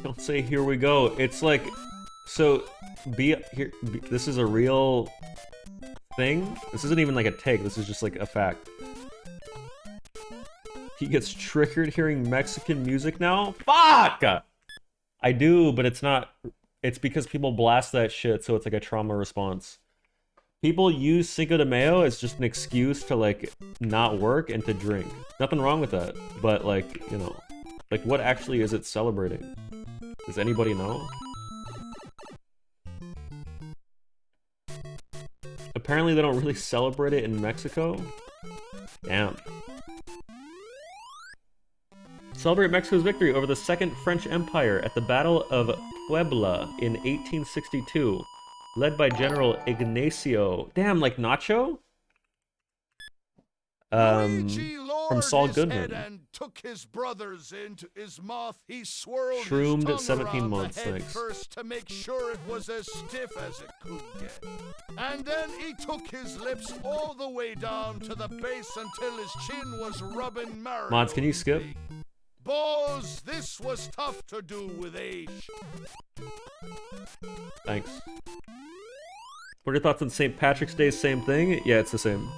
Don't say here we go. It's like, so this is a real thing. This isn't even like a take. This is just like a fact. He gets triggered hearing Mexican music now? Fuck! I do, but it's not. It's because people blast that shit, so it's like a trauma response. People use Cinco de Mayo as just an excuse to like not work and to drink. Nothing wrong with that, but like, you know, like what actually is it celebrating? Does anybody know? Apparently they don't really celebrate it in Mexico. Damn. Celebrate Mexico's victory over the Second French Empire at the Battle of Puebla in 1862, led by General Ignacio. Damn, like Nacho? From Saul Goodman. And took his brothers into his mouth. He swirled Shroomed his at tongue 17 around months, the head thanks. first to make sure it was as stiff as it could get. And then he took his lips all the way down to the base until his chin was rubbing Mario. Mods, can you skip? Boys, this was tough to do with age. Thanks. What are your thoughts on St. Patrick's Day? Same thing? Yeah, it's the same.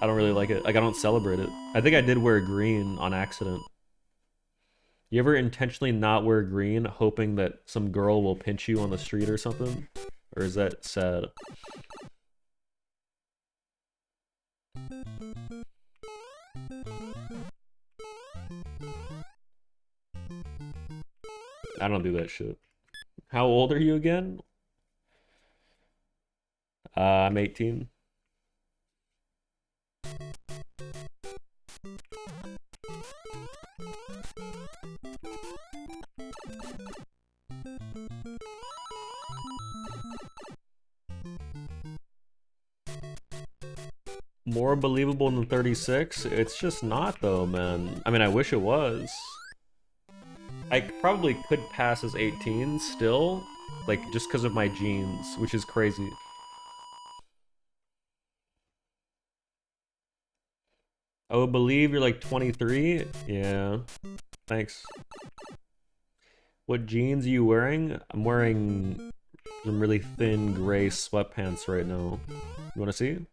I don't really like it. Like, I don't celebrate it. I think I did wear green on accident. You ever intentionally not wear green, hoping that some girl will pinch you on the street or something? Or is that sad? I don't do that shit. How old are you again? I'm 18. more believable than 36? It's just not though, man. I mean, I wish it was. I probably could pass as 18 still, like just because of my genes, which is crazy. I would believe you're like 23. Yeah. Thanks. What jeans are you wearing? I'm wearing some really thin gray sweatpants right now. You wanna see?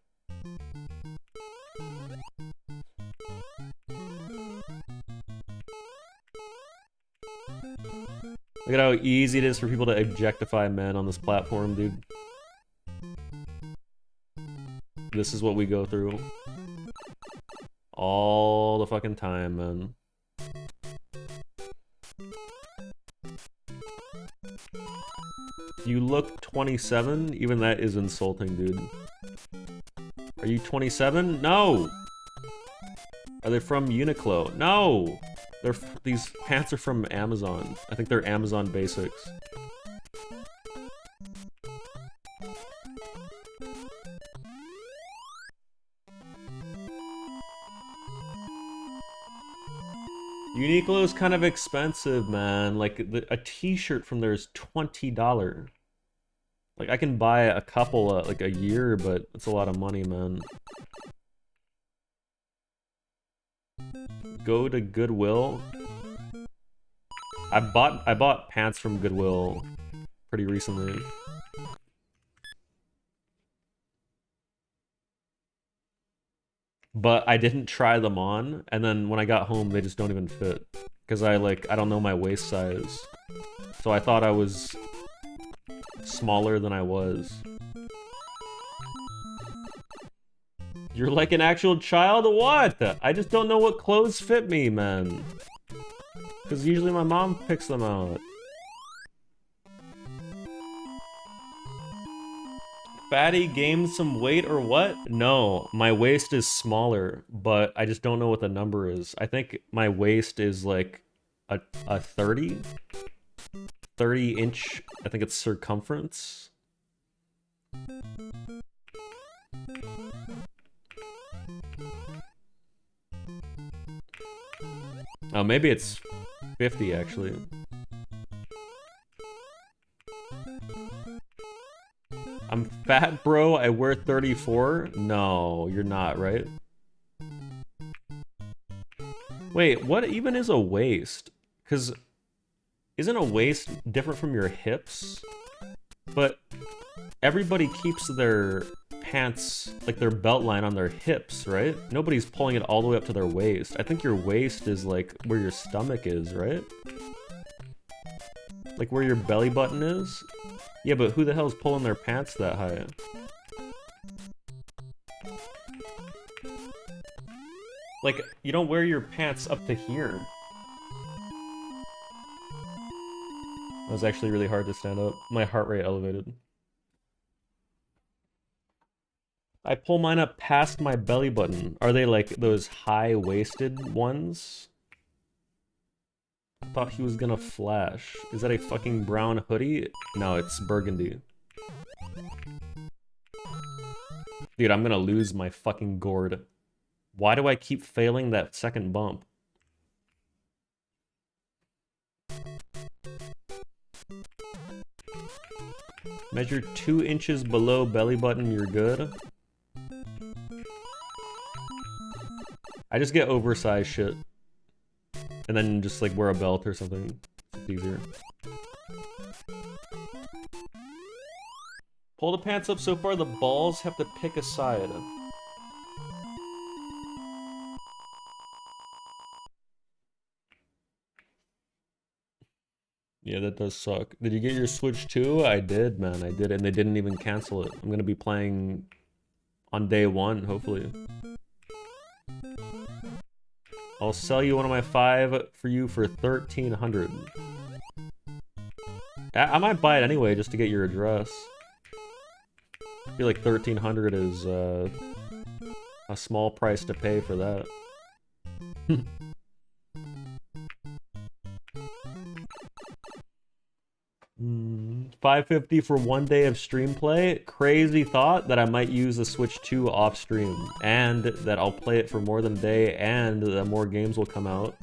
Look at how easy it is for people to objectify men on this platform, dude. This is what we go through. All the fucking time, man. You look 27? Even that is insulting, dude. Are you 27? No! Are they from Uniqlo? No! These pants are from Amazon. I think they're Amazon Basics. Uniqlo is kind of expensive, man. Like, a t-shirt from there is $20. Like, I can buy a couple, like, a year, but it's a lot of money, man. Go to Goodwill. I bought pants from Goodwill pretty recently. But I didn't try them on, and then when I got home, they just don't even fit. Because I don't know my waist size. So I thought I was smaller than I was. You're like an actual child? What? I just don't know what clothes fit me, man. Because usually my mom picks them out. Fatty gained some weight or what? No, my waist is smaller, but I just don't know what the number is. I think my waist is like a 30 inch, I think it's circumference. Oh, maybe it's 50 actually. I'm fat, bro. I wear 34. No, you're not, right? Wait, what even is a waist? Because isn't a waist different from your hips? But everybody keeps their pants, like their belt line on their hips, right? Nobody's pulling it all the way up to their waist. I think your waist is like where your stomach is, right? Like where your belly button is? Yeah, but who the hell is pulling their pants that high? Like, you don't wear your pants up to here. It was actually really hard to stand up. My heart rate elevated. I pull mine up past my belly button. Are they like those high-waisted ones? I thought he was gonna flash. Is that a fucking brown hoodie? No, it's burgundy. Dude, I'm gonna lose my fucking gourd. Why do I keep failing that second bump? Measure 2 inches below belly button, you're good. I just get oversized shit. And then just like wear a belt or something. It's easier. Pull the pants up so far the balls have to pick a side. Yeah, that does suck. Did you get your Switch too? I did, man. I did, and they didn't even cancel it. I'm gonna be playing on day 1, hopefully. I'll sell you one of my 5 for you for 1,300. I might buy it anyway just to get your address. I feel like 1,300 is a small price to pay for that. $5.50 for 1 day of stream play. Crazy thought that I might use the Switch 2 off stream, and that I'll play it for more than a day, and that more games will come out,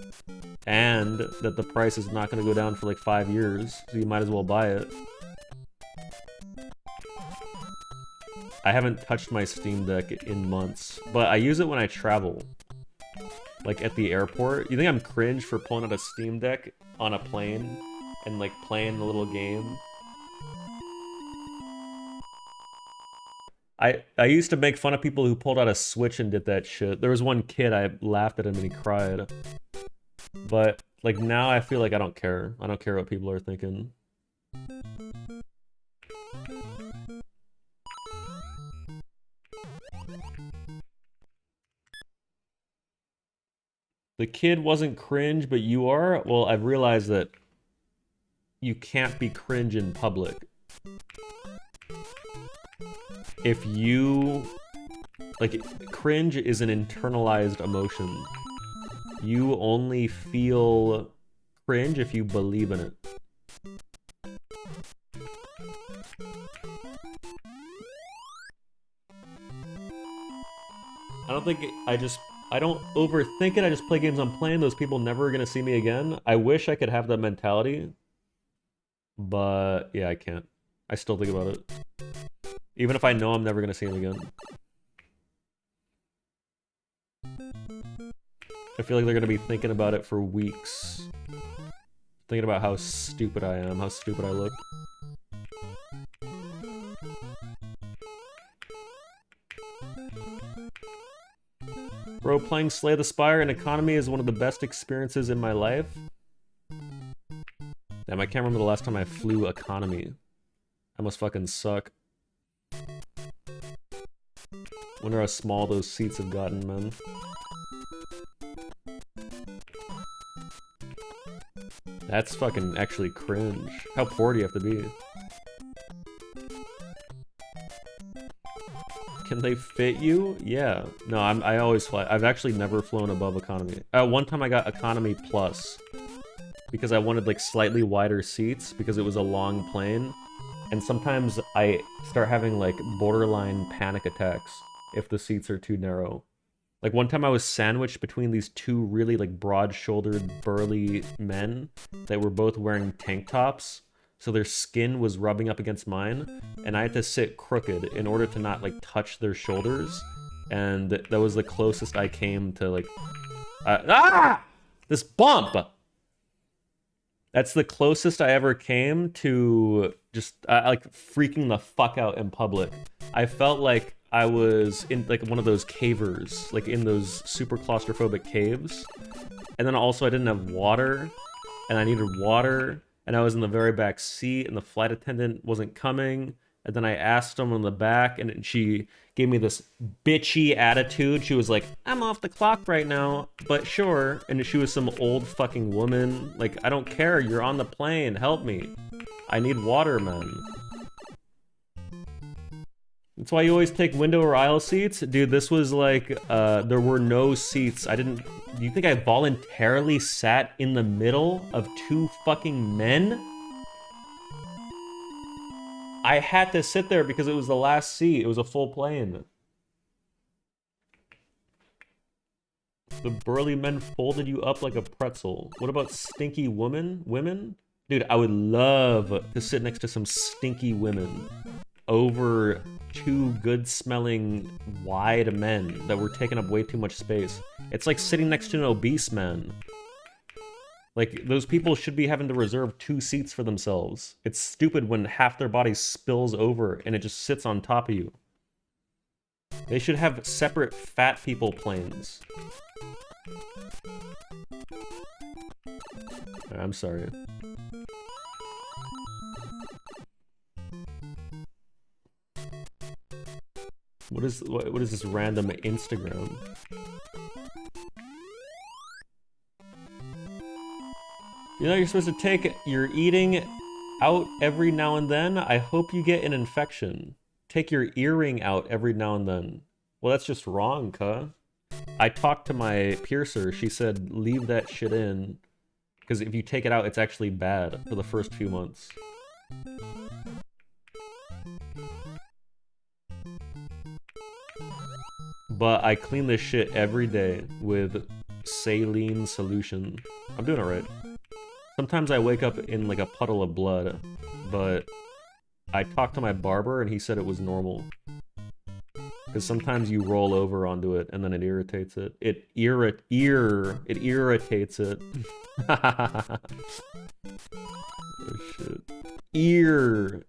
and that the price is not going to go down for like 5 years, so you might as well buy it. I haven't touched my Steam Deck in months, but I use it when I travel. Like at the airport. You think I'm cringe for pulling out a Steam Deck on a plane and like playing a little game? I used to make fun of people who pulled out a Switch and did that shit. There was one kid, I laughed at him and he cried. But like now I feel like I don't care. I don't care what people are thinking. The kid wasn't cringe, but you are? Well, I've realized that you can't be cringe in public. If you... Like, cringe is an internalized emotion. You only feel cringe if you believe in it. I don't overthink it, I just play games I'm playing. Those people never are gonna see me again. I wish I could have that mentality. But, yeah, I can't. I still think about it. Even if I know I'm never gonna see them again. I feel like they're gonna be thinking about it for weeks. Thinking about how stupid I am, how stupid I look. Bro, playing Slay the Spire in economy is one of the best experiences in my life. Damn, I can't remember the last time I flew economy. That must fucking suck. Wonder how small those seats have gotten, man. That's fucking actually cringe. How poor do you have to be? Can they fit you? Yeah. No, I always fly. I've actually never flown above economy. One time I got economy plus because I wanted like slightly wider seats because it was a long plane. And sometimes I start having like borderline panic attacks if the seats are too narrow. Like one time I was sandwiched between these two really like broad-shouldered burly men that were both wearing tank tops. So their skin was rubbing up against mine, and I had to sit crooked in order to not, like, touch their shoulders. And that was the closest I came to, like... This bump! That's the closest I ever came to just, like, freaking the fuck out in public. I felt like I was in, like, one of those cavers, like, in those super claustrophobic caves. And then also I didn't have water, and I needed water. And I was in the very back seat, and the flight attendant wasn't coming. And then I asked him on the back, and she gave me this bitchy attitude. She was like, I'm off the clock right now, but sure. And she was some old fucking woman. Like, I don't care, you're on the plane, help me. I need water, man. That's why you always take window or aisle seats? Dude, this was like, there were no seats. Do you think I voluntarily sat in the middle of two fucking men? I had to sit there because it was the last seat. It was a full plane. The burly men folded you up like a pretzel. What about stinky women? Dude, I would love to sit next to some stinky women over two good-smelling, wide men that were taking up way too much space. It's like sitting next to an obese man. Like, those people should be having to reserve 2 seats for themselves. It's stupid when half their body spills over and it just sits on top of you. They should have separate fat people planes. I'm sorry. What is this random Instagram? You know you're supposed to take your eating out every now and then? I hope you get an infection. Take your earring out every now and then. Well, that's just wrong, cuh. I talked to my piercer. She said, leave that shit in. Because if you take it out, it's actually bad for the first few months. but I clean this shit every day with saline solution. I'm doing it right. Sometimes I wake up in like a puddle of blood, but I talked to my barber and he said it was normal. Because sometimes you roll over onto it and then it irritates it. It irritates it. Oh shit.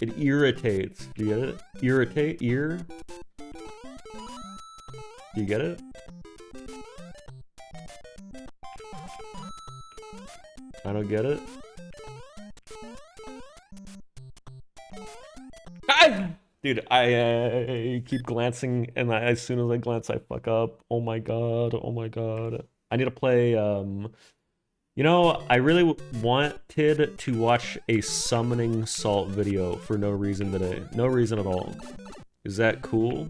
It irritates. Do you get it? Irritate? Ear? Do you get it? I don't get it. Ah! Dude, I keep glancing, and as soon as I glance, I fuck up. Oh my god, oh my god. I need to play, you know, I really wanted to watch a summoning salt video for no reason today. No reason at all. Is that cool?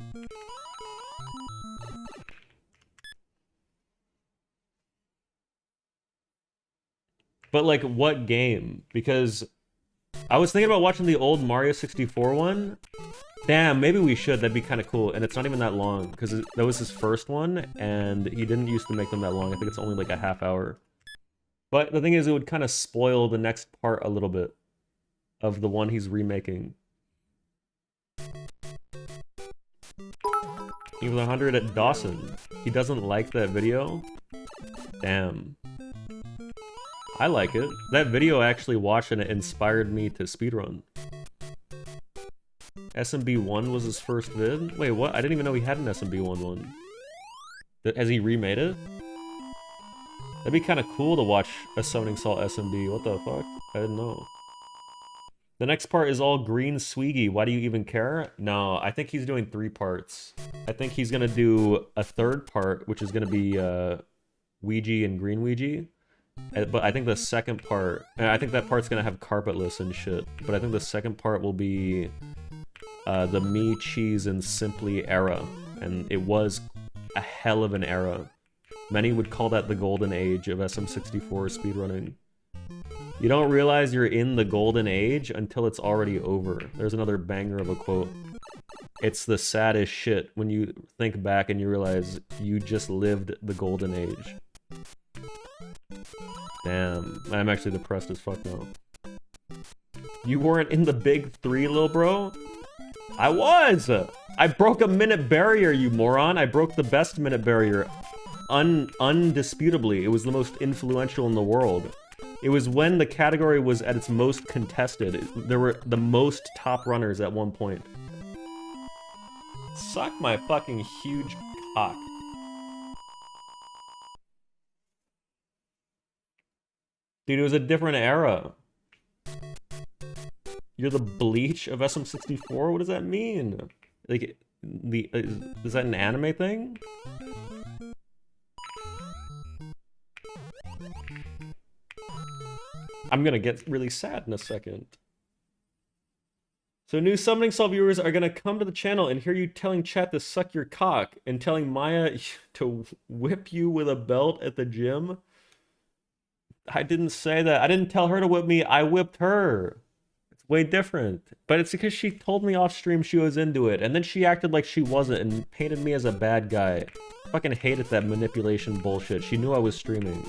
But like, what game? Because I was thinking about watching the old Mario 64 one. Damn, maybe we should. That'd be kind of cool. And it's not even that long, because that was his first one, and he didn't used to make them that long. I think it's only like a half hour. But the thing is, it would kind of spoil the next part a little bit of the one he's remaking. He was 100 at Dawson. He doesn't like that video? Damn. I like it. That video I actually watched and it inspired me to speedrun. SMB1 was his first vid? Wait, what? I didn't even know he had an SMB1 one. Has he remade it? That'd be kind of cool to watch a Summoning Salt SMB. What the fuck? I didn't know. The next part is all green Swiggy. Why do you even care? No, I think he's doing 3 parts. I think he's gonna do a 3rd part, which is gonna be Ouija and Green Ouija. But I think the second part, I think that part's gonna have carpetless and shit. But I think the second part will be the Me, Cheese, and Simply era. And it was a hell of an era. Many would call that the golden age of SM64 speedrunning. You don't realize you're in the golden age until it's already over. There's another banger of a quote. It's the saddest shit when you think back and you realize you just lived the golden age. Damn, I'm actually depressed as fuck now. You weren't in the big 3, lil bro? I was! I broke a minute barrier, you moron. I broke the best minute barrier. Undisputably. It was the most influential in the world. It was when the category was at its most contested. There were the most top runners at one point. Suck my fucking huge cock. Dude, it was a different era. You're the Bleach of SM64? What does that mean? Like, is that an anime thing? I'm gonna get really sad in a second. So new Summoning Salt viewers are gonna come to the channel and hear you telling chat to suck your cock and telling Maya to whip you with a belt at the gym. I didn't say that. I didn't tell her to whip me. I whipped her. It's way different. But it's because she told me off stream she was into it. And then she acted like she wasn't and painted me as a bad guy. Fucking hated that manipulation bullshit. She knew I was streaming.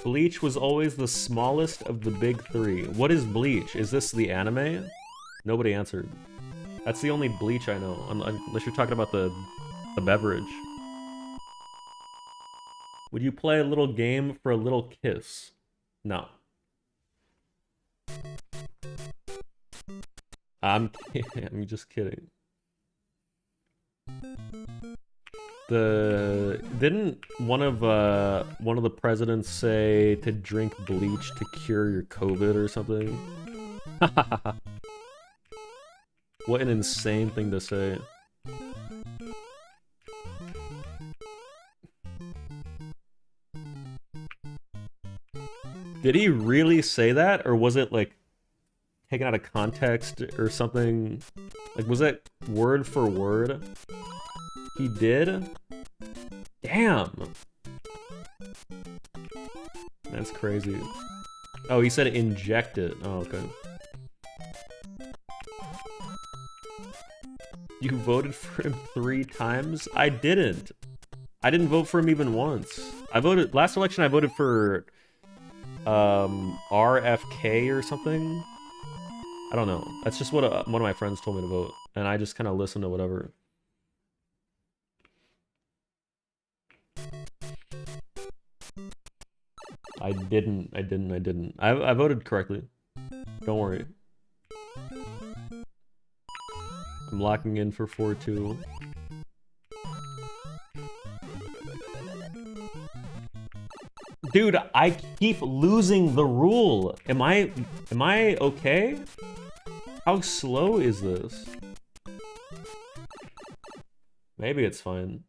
Bleach was always the smallest of the big 3. What is Bleach? Is this the anime? Nobody answered. That's the only Bleach I know, unless you're talking about the beverage. Would you play a little game for a little kiss? No. I'm just kidding. Didn't one of the presidents say to drink bleach to cure your COVID or something? What an insane thing to say. Did he really say that, or was it like taken out of context or something? Like, was that word for word? He did? Damn. That's crazy. Oh, he said inject it. Oh, okay. You voted for him 3 times? I didn't. I didn't vote for him even once. I voted last election. I voted for RFK or something. I don't know. That's just what one of my friends told me to vote, and I just kind of listened to whatever. I didn't. I voted correctly. Don't worry. I'm locking in for 4-2. Dude, I keep losing the rule. Am I okay? How slow is this? Maybe it's fine.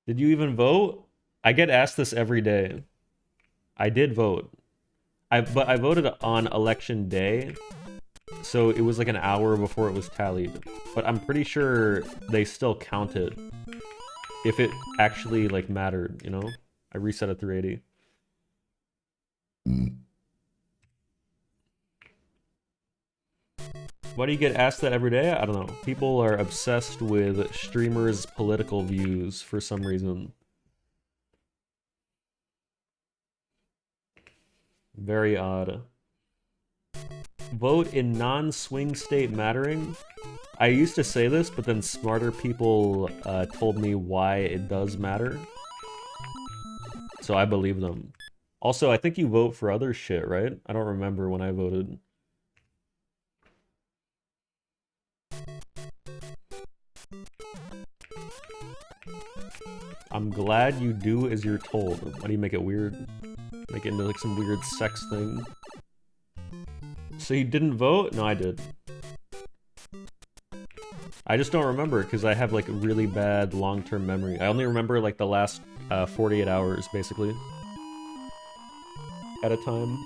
Did you even vote? I get asked this every day. I did vote. But I voted on election day, so it was like an hour before it was tallied. But I'm pretty sure they still counted if it actually like mattered, you know? I reset at 380. Why do you get asked that every day? I don't know. People are obsessed with streamers' political views for some reason. Very odd. Vote in non-swing state mattering? I used to say this, but then smarter people told me why it does matter. So I believe them. Also, I think you vote for other shit, right? I don't remember when I voted. I'm glad you do as you're told. Why do you make it weird? Make it into like some weird sex thing. So you didn't vote? No, I did. I just don't remember because I have like really bad long-term memory. I only remember like the last 48 hours basically at a time.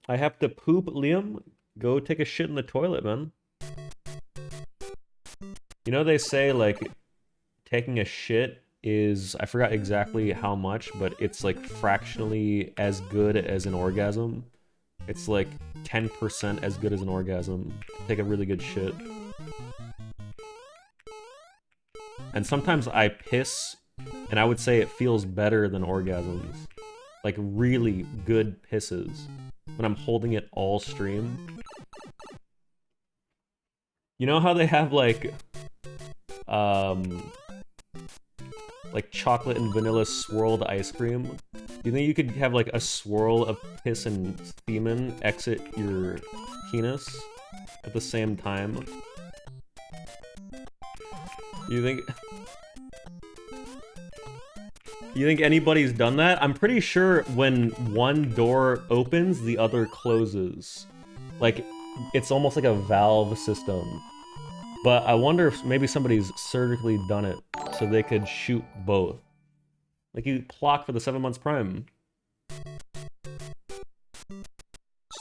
I have to poop, Liam. Go take a shit in the toilet, man. You know they say like taking a shit is, I forgot exactly how much, but it's like fractionally as good as an orgasm. It's like 10% as good as an orgasm. Take a really good shit. And sometimes I piss, and I would say it feels better than orgasms. Like really good pisses. When I'm holding it all stream. You know how they have like chocolate and vanilla swirled ice cream? Do you think you could have like a swirl of piss and semen exit your penis at the same time? You think anybody's done that? I'm pretty sure when one door opens, the other closes. Like, it's almost like a valve system. But I wonder if maybe somebody's surgically done it so they could shoot both. Like you clock for the 7 months prime.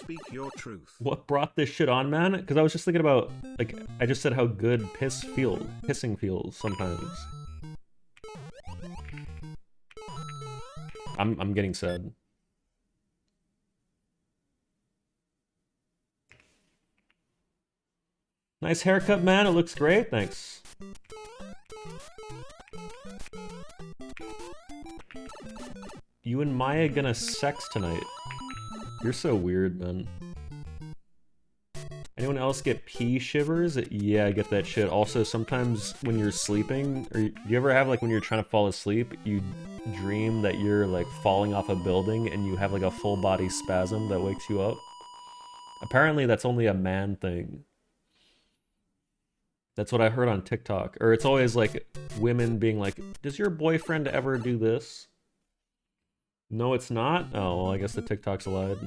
Speak your truth. What brought this shit on, man? Because I was just thinking about, like, I just said how good pissing feels sometimes. I'm getting sad. Nice haircut, man. It looks great. Thanks. You and Maya gonna sex tonight? You're so weird, man. Anyone else get pee shivers? Yeah, I get that shit. Also, sometimes when you're sleeping, or do you ever have like when you're trying to fall asleep, you dream that you're like falling off a building and you have like a full body spasm that wakes you up? Apparently that's only a man thing. That's what I heard on TikTok. Or it's always like women being like, does your boyfriend ever do this? No, it's not? Oh, well, I guess the TikTok's lied.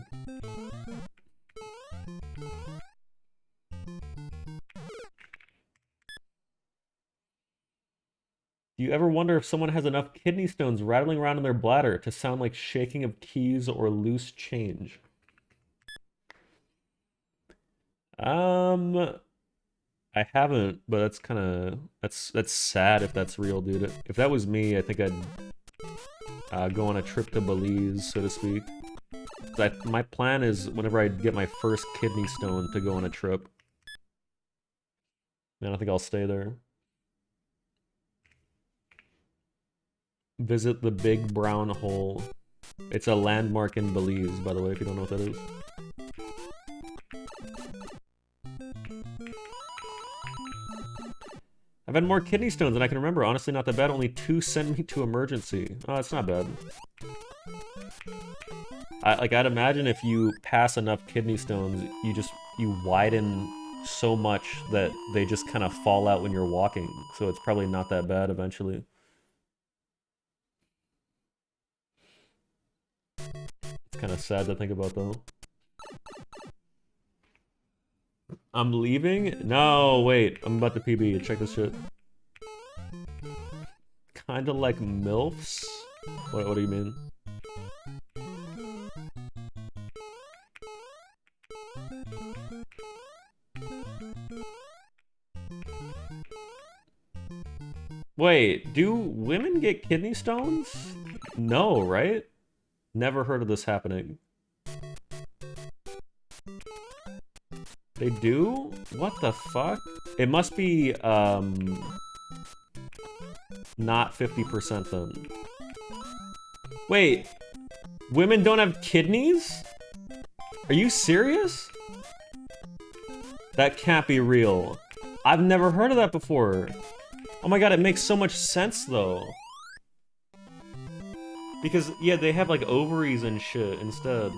Do you ever wonder if someone has enough kidney stones rattling around in their bladder to sound like shaking of keys or loose change? I haven't, but that's kind of that's sad if that's real, dude. If that was me, I think I'd go on a trip to Belize, so to speak. My plan is whenever I get my first kidney stone to go on a trip. Man, I think I'll stay there. Visit the Big Brown Hole. It's a landmark in Belize, by the way, if you don't know what that is. I've had more kidney stones than I can remember. Honestly, not that bad. Only 2 sent me to emergency. Oh, it's not bad. I'd imagine if you pass enough kidney stones, you widen so much that they just kind of fall out when you're walking. So it's probably not that bad eventually. It's kind of sad to think about, though. I'm leaving? No, wait. I'm about to PB. Check this shit. Kinda like MILFs? What do you mean? Wait, do women get kidney stones? No, right? Never heard of this happening. They do? What the fuck? It must be, not 50% then. Wait, women don't have kidneys? Are you serious? That can't be real. I've never heard of that before. Oh my god, it makes so much sense though. Because, yeah, they have like ovaries and shit instead.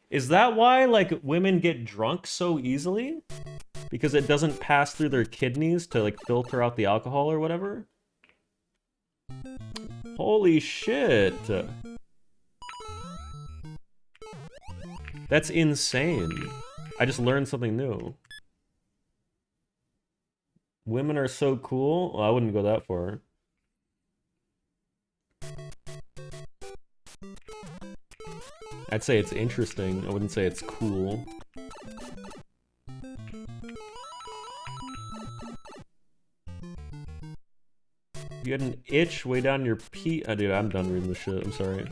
Is that why, like, women get drunk so easily? Because it doesn't pass through their kidneys to, like, filter out the alcohol or whatever? Holy shit! That's insane. I just learned something new. Women are so cool? Well, I wouldn't go that far. I'd say it's interesting. I wouldn't say it's cool. You had an itch way down your pee. Oh, dude, I'm done reading this shit. I'm sorry.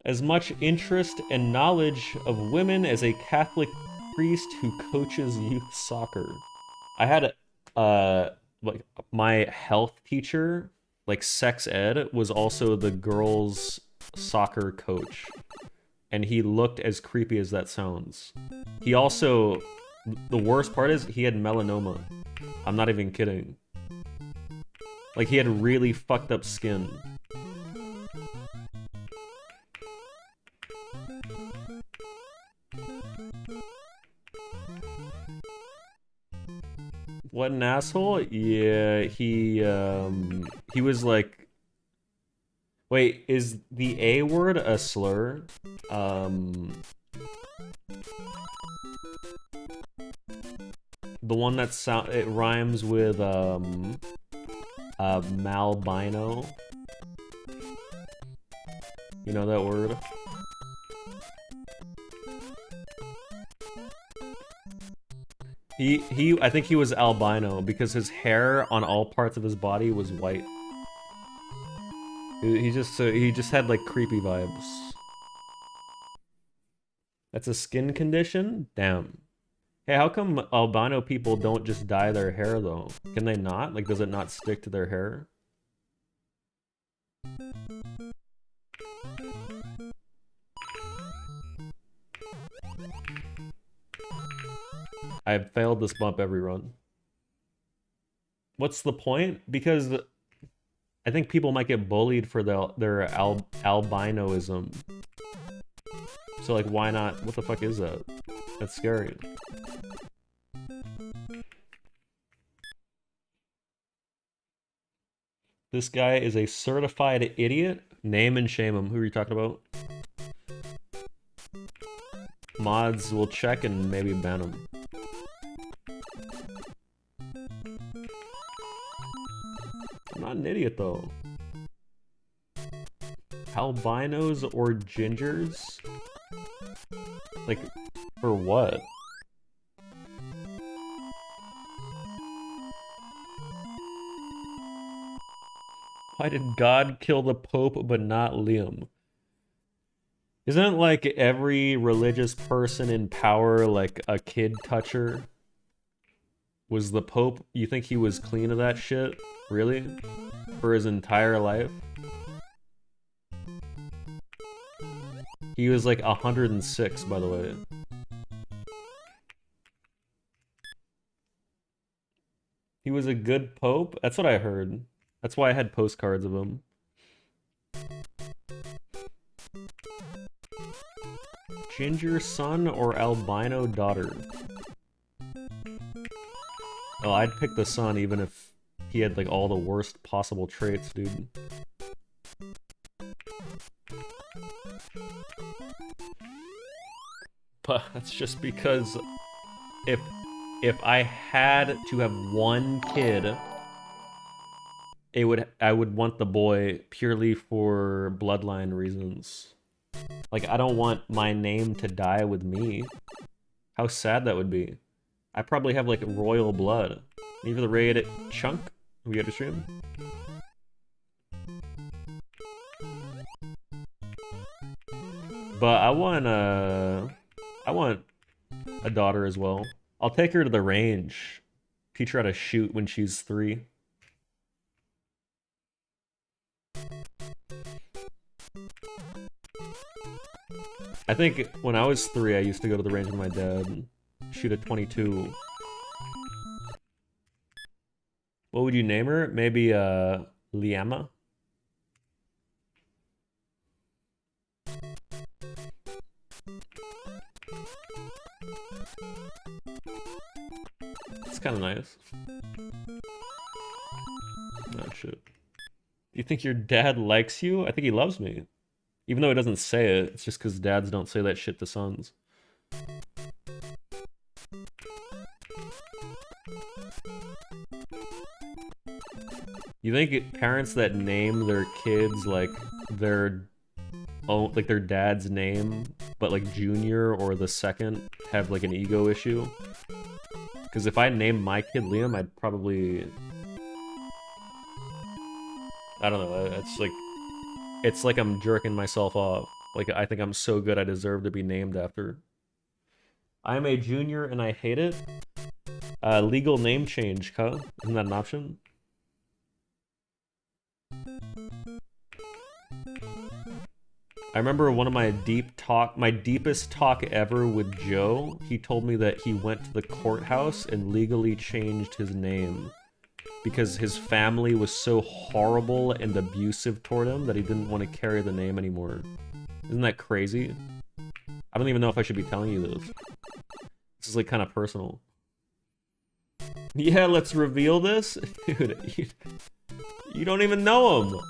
As much interest and knowledge of women as a Catholic priest who coaches youth soccer. I had like my health teacher, like sex ed, was also the girls' soccer coach. And he looked as creepy as that sounds. He also, the worst part is he had melanoma. I'm not even kidding. Like, he had really fucked up skin. What an asshole? Yeah, he was like... Wait, is the A word a slur? The one that it rhymes with malbino. You know that word? I think he was albino because his hair on all parts of his body was white. He just had like creepy vibes. That's a skin condition? Damn. Hey, how come albino people don't just dye their hair though? Can they not? Like, does it not stick to their hair? I've failed this bump every run. What's the point? Because I think people might get bullied for their albinoism. So, like, why not? What the fuck is that? That's scary. This guy is a certified idiot. Name and shame him. Who are you talking about? Mods will check and maybe ban him. I'm not an idiot, though. Albinos or gingers? Like, for what? Why did God kill the Pope but not Liam? Isn't like every religious person in power like a kid toucher? Was the Pope, you think he was clean of that shit? Really? For his entire life? He was like 106, by the way. He was a good Pope? That's what I heard. That's why I had postcards of him. Ginger son or albino daughter? Oh, I'd pick the son even if he had like all the worst possible traits, dude. But that's just because if I had to have one kid, I would want the boy purely for bloodline reasons. Like, I don't want my name to die with me. How sad that would be. I probably have like royal blood. Leave the raid at Chunk. We got to stream. But I want a daughter as well. I'll take her to the range. Teach her how to shoot when she's 3. I think when I was 3, I used to go to the range with my dad and shoot a 22. What would you name her? Maybe Liama? It's kind of nice. Oh shit. You think your dad likes you? I think he loves me. Even though he doesn't say it, it's just because dads don't say that shit to sons. You think parents that name their kids like their own, like their dad's name, but like Junior or the second have like an ego issue? Because if I named my kid Liam, I'd probably... I don't know, it's like I'm jerking myself off. Like, I think I'm so good I deserve to be named after. I'm a junior and I hate it. Legal name change, huh? Isn't that an option? I remember one of my deepest talk ever with Joe. He told me that he went to the courthouse and legally changed his name because his family was so horrible and abusive toward him that he didn't want to carry the name anymore. Isn't that crazy? I don't even know if I should be telling you this. This is like kind of personal. Yeah, let's reveal this? Dude, you don't even know him.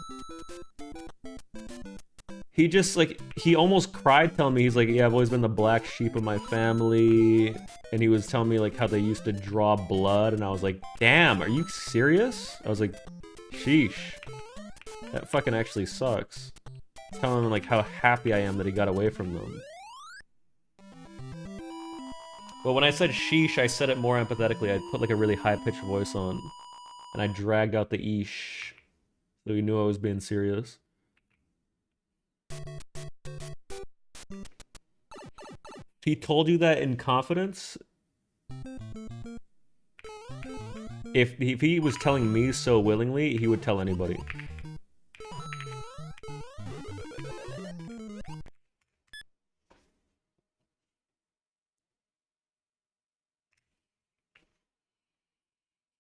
He just, like, he almost cried telling me, he's like, yeah, I've always been the black sheep of my family. And he was telling me, like, how they used to draw blood. And I was like, damn, are you serious? I was like, sheesh. That fucking actually sucks. Telling him, like, how happy I am that he got away from them. But when I said sheesh, I said it more empathetically. I put, like, a really high-pitched voice on. And I dragged out the eesh. So he knew I was being serious. He told you that in confidence? If he was telling me so willingly, he would tell anybody.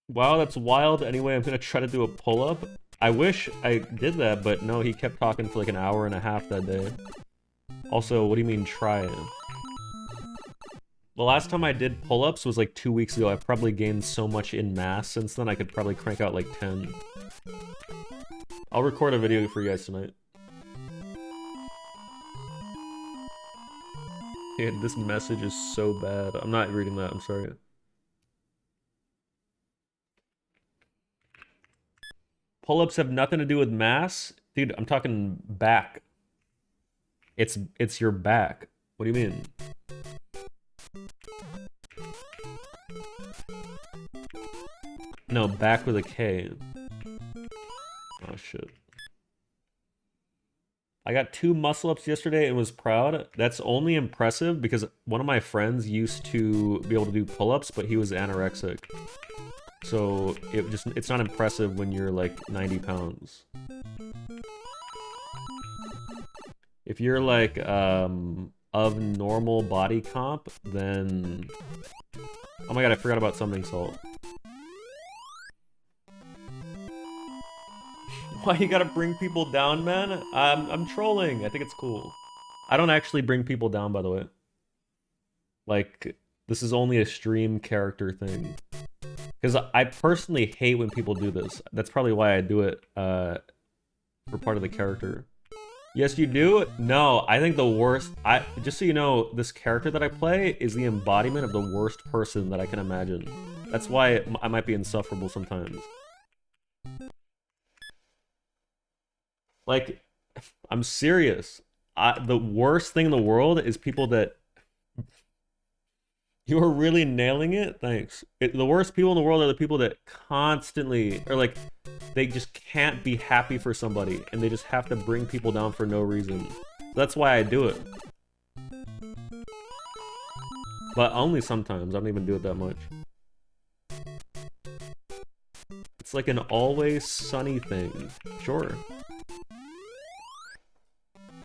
Wow, that's wild. Anyway, I'm gonna try to do a pull-up. I wish I did that, but no, he kept talking for like an hour and a half that day. Also, what do you mean try it? The last time I did pull-ups was like 2 weeks ago. I've probably gained so much in mass since then I could probably crank out like 10. I'll record a video for you guys tonight. Yeah, this message is so bad. I'm not reading that, I'm sorry. Pull-ups have nothing to do with mass? Dude, I'm talking back. It's your back. What do you mean? No, back with a K. Oh shit. I got 2 muscle-ups yesterday and was proud. That's only impressive because one of my friends used to be able to do pull-ups, but he was anorexic. So it's not impressive when you're like 90 pounds. If you're like of normal body comp, then oh my god, I forgot about summoning salt. Why you gotta bring people down, man? I'm trolling. I think it's cool. I don't actually bring people down, by the way. Like, this is only a stream character thing. Because I personally hate when people do this. That's probably why I do it for part of the character. Yes, you do? No, I think the worst... just so you know, this character that I play is the embodiment of the worst person that I can imagine. That's why I might be insufferable sometimes. Like, I'm serious. The worst thing in the world is people that... You are really nailing it? Thanks. The worst people in the world are the people that constantly... Or like, they just can't be happy for somebody. And they just have to bring people down for no reason. That's why I do it. But only sometimes. I don't even do it that much. It's like an always sunny thing. Sure.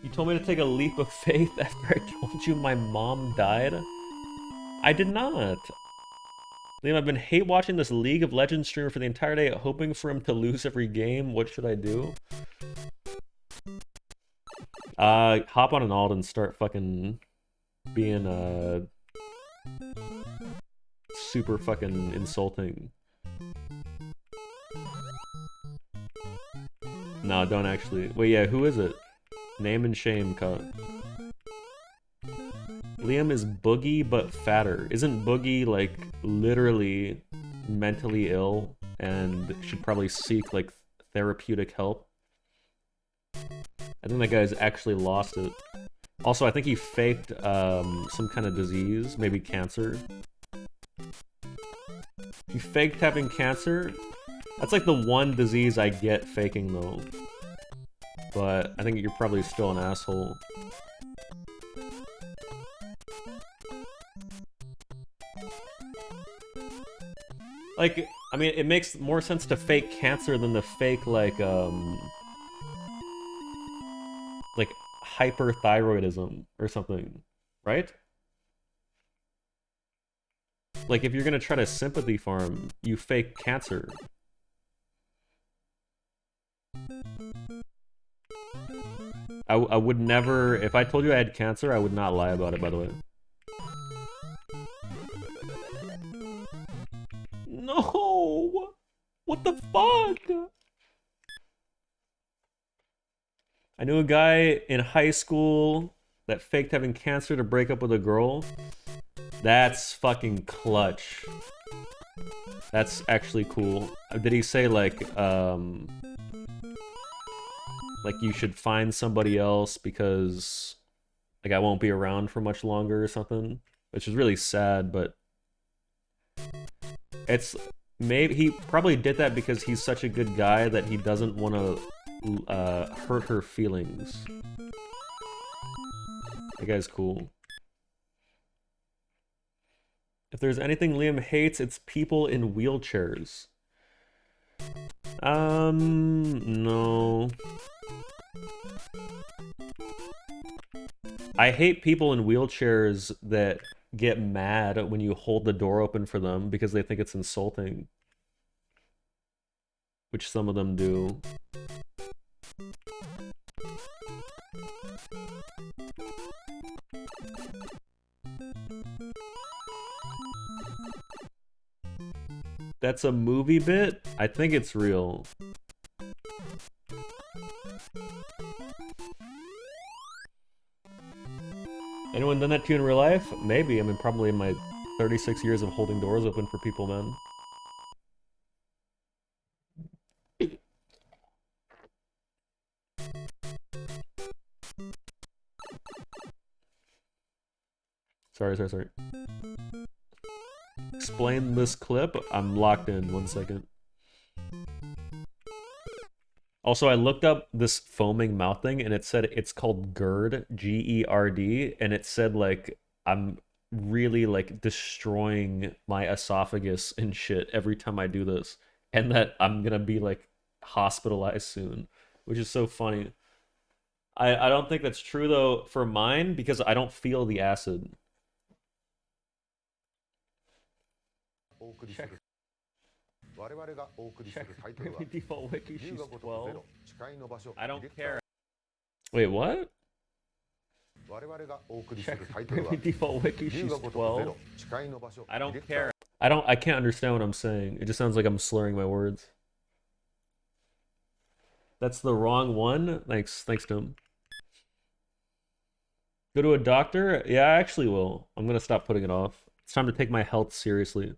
You told me to take a leap of faith after I told you my mom died? I did not. Liam, I've been hate watching this League of Legends streamer for the entire day, hoping for him to lose every game. What should I do? Hop on an alt and start fucking being, super fucking insulting. No, don't actually. Wait, yeah, who is it? Name and shame, cut. Liam is Boogie, but fatter. Isn't Boogie, like, literally mentally ill and should probably seek, like, therapeutic help? I think that guy's actually lost it. Also, I think he faked some kind of disease, maybe cancer. He faked having cancer? That's like the one disease I get faking, though. But I think you're probably still an asshole. Like, I mean, it makes more sense to fake cancer than to fake, like hyperthyroidism or something, right? Like, if you're gonna try to sympathy farm, you fake cancer. I would never... If I told you I had cancer, I would not lie about it, by the way. No! What the fuck? I knew a guy in high school that faked having cancer to break up with a girl. That's fucking clutch. That's actually cool. Did he say, like you should find somebody else because, like, I won't be around for much longer or something? Which is really sad, but... It's... Maybe he probably did that because he's such a good guy that he doesn't want to hurt her feelings. That guy's cool. If there's anything Liam hates, it's people in wheelchairs. No. I hate people in wheelchairs that get mad when you hold the door open for them because they think it's insulting. Which some of them do. That's a movie bit? I think it's real. Anyone done that to you in real life? Maybe. I mean, probably in my 36 years of holding doors open for people, man. Sorry. Explain this clip. I'm locked in. 1 second. Also, I looked up this foaming mouth thing, and it said it's called GERD, G-E-R-D, and it said, like, I'm really, like, destroying my esophagus and shit every time I do this, and that I'm gonna be, like, hospitalized soon, which is so funny. I don't think that's true, though, for mine, because I don't feel the acid. Check. Default wiki, she's 12. I don't care. Wait, what? Check. Default wiki, she's 12. I don't care. I can't understand what I'm saying. It just sounds like I'm slurring my words. That's the wrong one? Thanks Tim. Go to a doctor? Yeah, I actually will. I'm gonna stop putting it off. It's time to take my health seriously.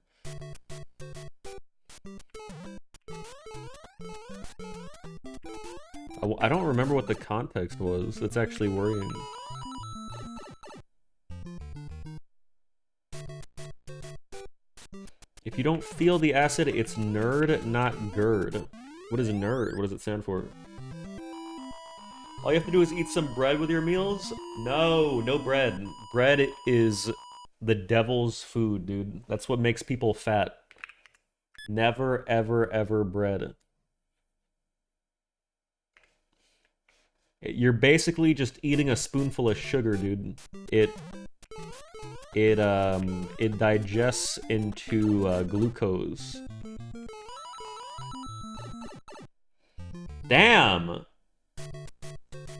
I don't remember what the context was. It's actually worrying. If you don't feel the acid, it's nerd, not GERD. What is nerd? What does it stand for? All you have to do is eat some bread with your meals? No bread. Bread is the devil's food, dude. That's what makes people fat. Never, ever bread. You're basically just eating a spoonful of sugar, dude. It digests into glucose. Damn!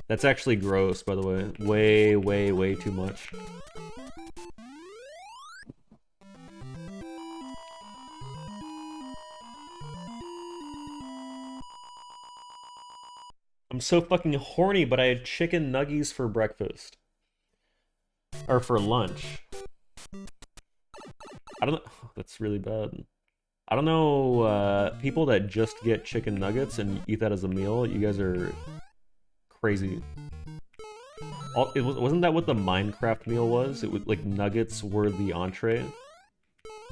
That's actually gross, by the way. Way too much. I'm so fucking horny, but I had chicken nuggies for breakfast. Or for lunch. I don't know. That's really bad. I don't know, people that just get chicken nuggets and eat that as a meal, you guys are crazy. Wasn't that what the Minecraft meal was? It was like nuggets were the entree.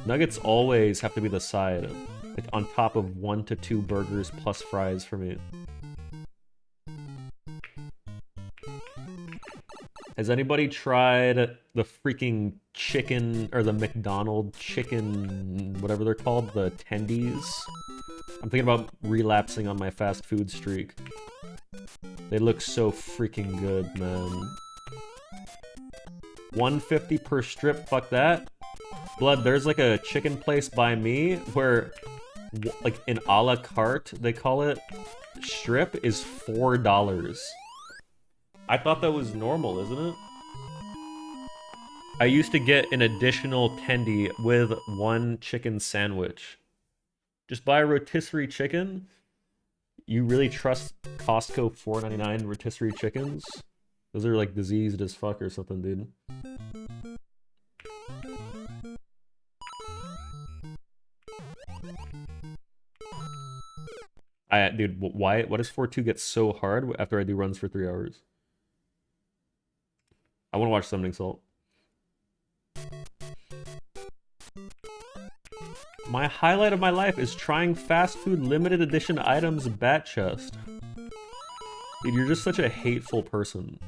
Nuggets always have to be the side, like on top of 1 to 2 burgers plus fries for me. Has anybody tried the freaking chicken, or the McDonald's chicken, whatever they're called, the tendies? I'm thinking about relapsing on my fast food streak. They look so freaking good, man. $1.50 per strip, fuck that. Blood, there's like a chicken place by me where, like an a la carte, they call it, strip is $4. I thought that was normal, isn't it? I used to get an additional tendy with 1 chicken sandwich. Just buy a rotisserie chicken. You really trust Costco $4.99 rotisserie chickens? Those are like diseased as fuck or something, dude. Dude, why does 4-2 get so hard after I do runs for 3 hours? I want to watch Summoning Salt. My highlight of my life is trying fast food limited edition items bat chest. Dude, you're just such a hateful person.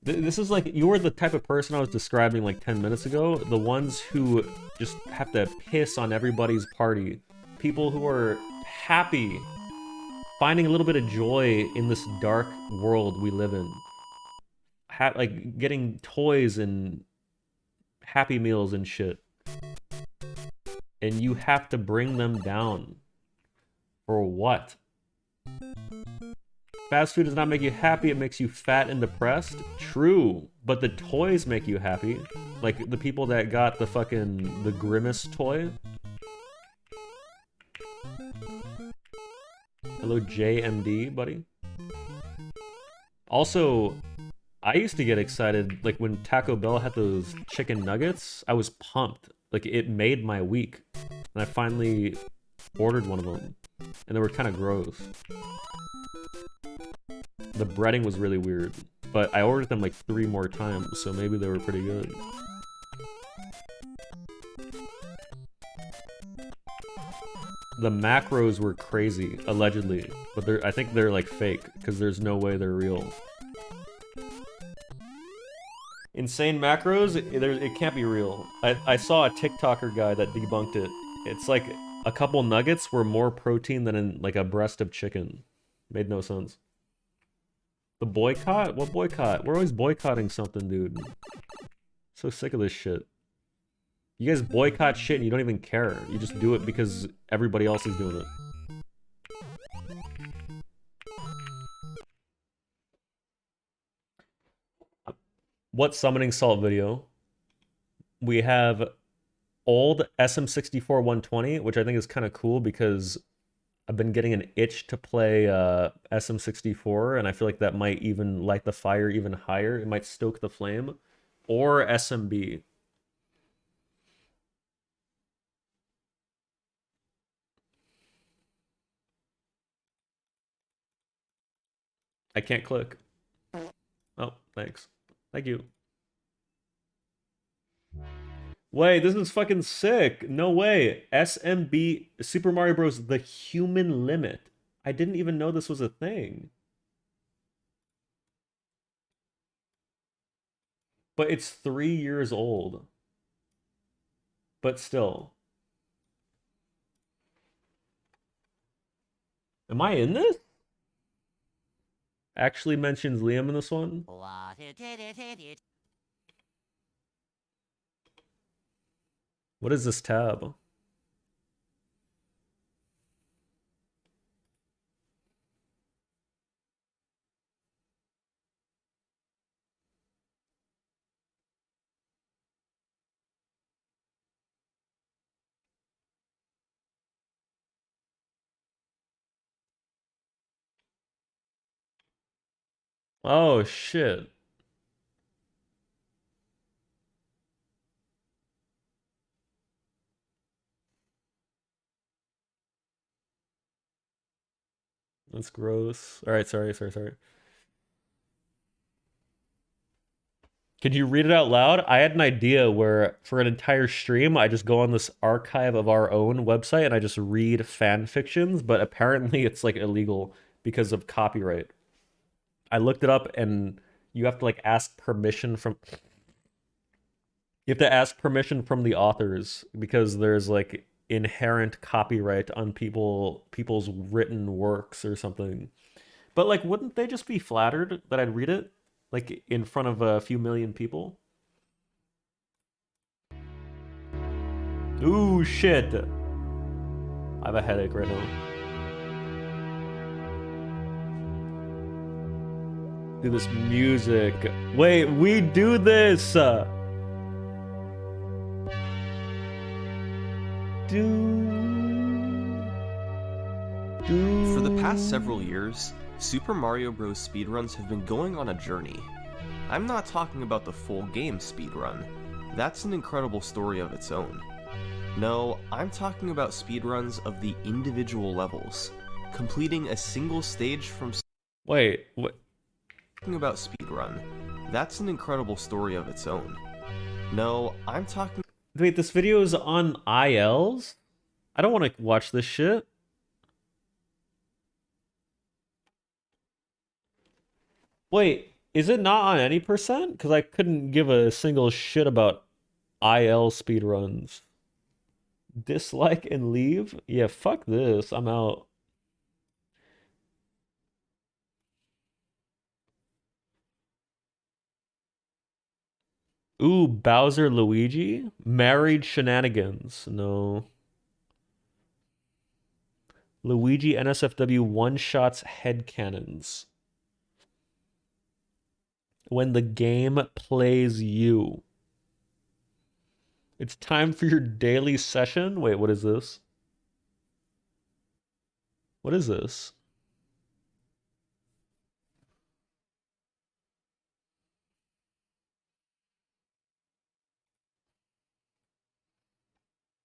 This is like, you were the type of person I was describing like 10 minutes ago. The ones who just have to piss on everybody's party. People who are happy, finding a little bit of joy in this dark world we live in. Like getting toys and Happy Meals and shit. And you have to bring them down. For what? Fast food does not make you happy, it makes you fat and depressed. True, but the toys make you happy. Like the people that got the fucking, the Grimace toy. Hello, JMD, buddy. Also, I used to get excited, like when Taco Bell had those chicken nuggets, I was pumped. Like it made my week. And I finally ordered one of them. And they were kind of gross. The breading was really weird. but I ordered them like 3 more times, so maybe they were pretty good. The macros were crazy, allegedly, but I think they're like fake, because there's no way they're real. Insane macros, it can't be real. I saw a TikToker guy that debunked it. It's like a couple nuggets were more protein than in like a breast of chicken. Made no sense. The boycott? What boycott? We're always boycotting something, dude. So sick of this shit. You guys boycott shit and you don't even care. You just do it because everybody else is doing it. What summoning salt video? We have old SM64 120, which I think is kind of cool because I've been getting an itch to play SM64, and I feel like that might even light the fire even higher. It might stoke the flame. Or SMB. I can't click. Oh, thanks. Thank you. Wait, this is fucking sick. No way. SMB, Super Mario Bros. The Human Limit. I didn't even know this was a thing. But it's 3 years old. But still. Am I in this? Actually mentions Liam in this one. What is this tab? Oh shit. That's gross. All right, sorry. Could you read it out loud? I had an idea where for an entire stream, I just go on this archive of our own website and I just read fan fictions, but apparently it's like illegal because of copyright. I looked it up and you have to like ask permission from the authors because there's like inherent copyright on people's written works or something. But like, wouldn't they just be flattered that I'd read it like in front of a few million people? Ooh, shit. I have a headache right now. Do this music. Wait, we do this. For the past several years, Super Mario Bros. Speedruns have been going on a journey. I'm not talking about the full game speedrun. That's an incredible story of its own. No, I'm talking about speedruns of the individual levels, completing a single stage from... Wait, what? Talking about speedrun. That's an incredible story of its own. No, I'm talking... Wait, this video is on ILs? I don't want to watch this shit. Wait, is it not on any percent? Because I couldn't give a single shit about IL speedruns. Dislike and leave? Yeah, fuck this. I'm out. Ooh, Bowser Luigi? Married Shenanigans. No. Luigi NSFW one-shots headcannons. When the game plays you. It's time for your daily session? Wait, what is this? What is this?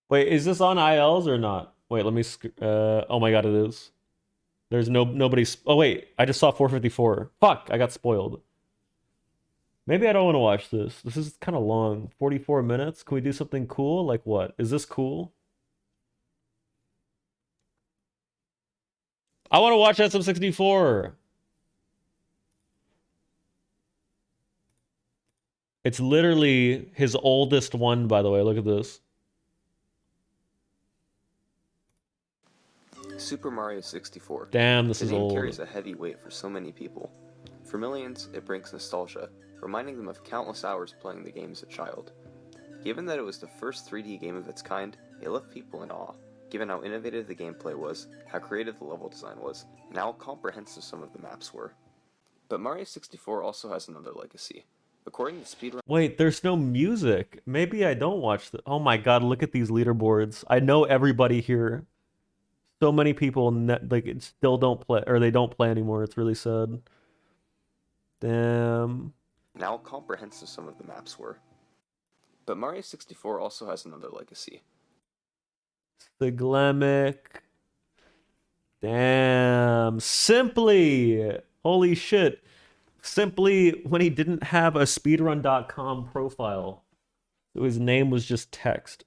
Wait, is this on ILs or not? Wait, let me oh my god, it is. There's nobody. Oh wait, I just saw 454. Fuck, I got spoiled. Maybe I don't want to watch this. This is kind of long. 44 minutes. Can we do something cool? Like what? Is this cool? I want to watch SM64. It's literally his oldest one, by the way. Look at this. Super Mario 64. Damn, this The is name old. carries a heavy weight for so many people. For millions, it brings nostalgia, reminding them of countless hours playing the game as a child. Given that it was the first 3D game of its kind, it left people in awe, given how innovative the gameplay was, how creative the level design was, and how comprehensive some of the maps were. But Mario 64 also has another legacy. According to speedrun. Wait, there's no music. Maybe I don't watch the. Oh my god, look at these leaderboards. I know everybody here. So many people still don't play, or they don't play anymore. It's really sad. Damn. And how comprehensive some of the maps were. But Mario 64 also has another legacy. Siglemic. Damn. Simply. Holy shit. Simply when he didn't have a speedrun.com profile. So his name was just text.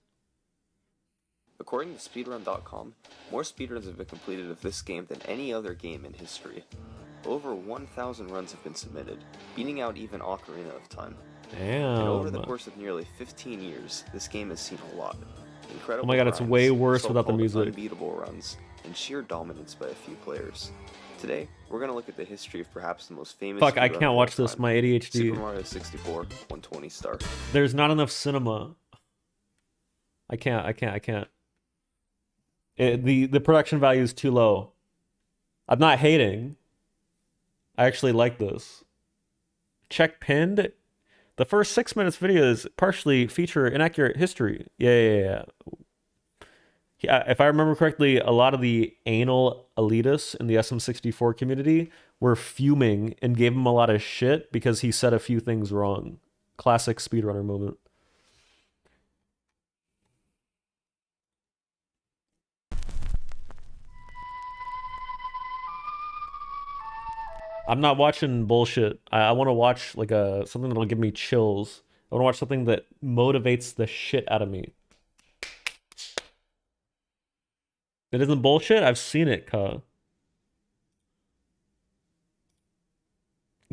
According to speedrun.com, more speedruns have been completed of this game than any other game in history. Over 1,000 runs have been submitted, beating out even Ocarina of Time. Damn. And over the course of nearly 15 years, this game has seen a lot. Incredible Oh my god, it's grinds, way worse without the so-called music. unbeatable runs, and sheer dominance by a few players. Today, we're going to look at the history of perhaps the most famous. Fuck, I speedrun of can't all watch this. time, My ADHD. Super Mario 64, 120 star. There's not enough cinema. I can't. The production value is too low. I'm not hating. I actually like this. Check pinned. The first 6 minutes videos partially feature inaccurate history. Yeah. If I remember correctly, a lot of the anal elitists in the SM64 community were fuming and gave him a lot of shit because he said a few things wrong. Classic speedrunner moment. I'm not watching bullshit. I want to watch like something that'll give me chills. I want to watch something that motivates the shit out of me. It isn't bullshit. I've seen it, cuh.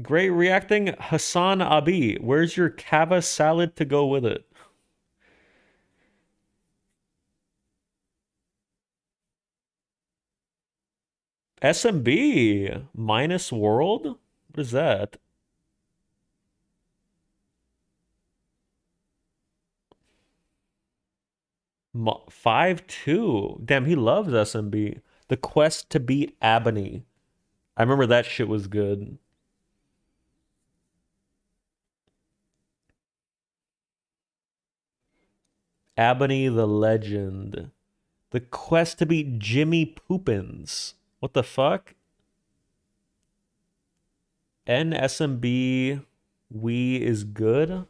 Great reacting, Hassan Abi. Where's your kava salad to go with it? SMB minus world? What is that? Mo 5-2. Damn, he loves SMB. The quest to beat Abney. I remember that shit was good. Abney the Legend. The quest to beat Jimmy Poopins. What the fuck? NSMB Wii is good?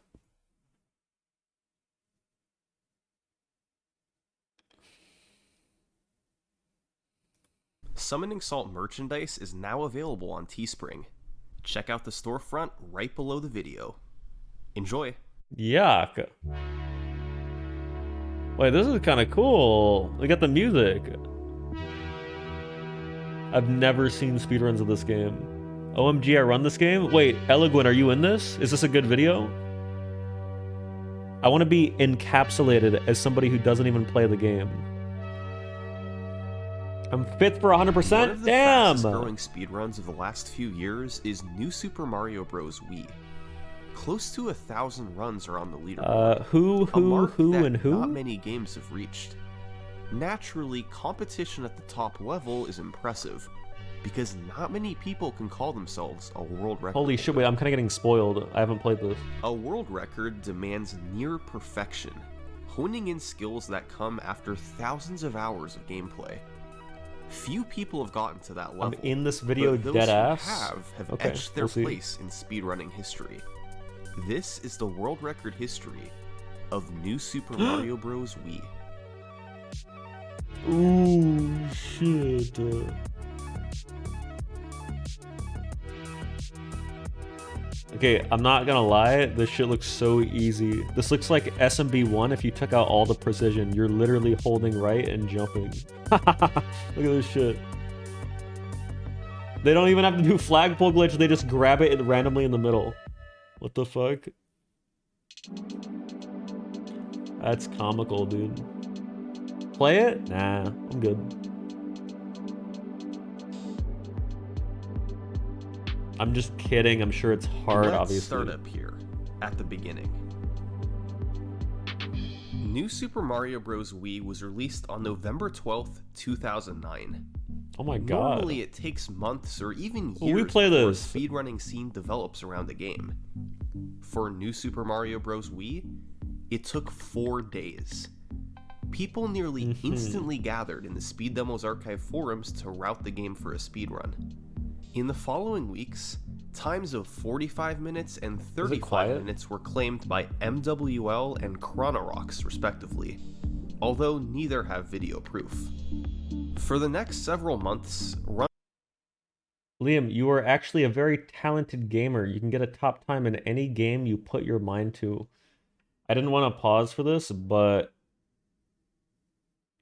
Summoning Salt merchandise is now available on Teespring. Check out the storefront right below the video. Enjoy! Yuck. Wait, this is kind of cool. Look at the music. I've never seen speedruns of this game. OMG, I run this game? Wait, Eloquent, are you in this? Is this a good video? I want to be encapsulated as somebody who doesn't even play the game. I'm fifth for 100%? One of the Damn! fastest growing speedruns of the last few years is New Super Mario Bros. Wii. Close to 1,000 runs are on the leaderboard. Who, and who? Not many games have reached. Naturally, competition at the top level is impressive, because not many people can call themselves a world record Holy shit, holder. wait, I'm kind of getting spoiled. I haven't played this. A world record demands near perfection, honing in skills that come after thousands of hours of gameplay. Few people have gotten to that level. I'm in this video but those dead who ass. have Okay, etched their we'll see. place in speedrunning history. This is the world record history of New Super Mario Bros. Wii. Ooh, shit. Okay, I'm not gonna lie, this shit looks so easy. This looks like SMB1 if you took out all the precision. You're literally holding right and jumping. Look at this shit. They don't even have to do flagpole glitch, they just grab it randomly in the middle. What the fuck? That's comical, dude. Play it? Nah, I'm good. I'm just kidding. I'm sure it's hard, Let's obviously. start up here, at the beginning. New Super Mario Bros. Wii was released on November 12th, 2009. Oh my god. Normally it takes months or even Well, years we play before a this. speedrunning scene develops around a game. For New Super Mario Bros. Wii, it took 4 days. People nearly instantly gathered in the Speed Demos Archive forums to route the game for a speedrun. In the following weeks, times of 45 minutes and 35 quiet? minutes were claimed by MWL and Chronorox, respectively, although neither have video proof. For the next several months, Liam, you are actually a very talented gamer. You can get a top time in any game you put your mind to. I didn't want to pause for this, but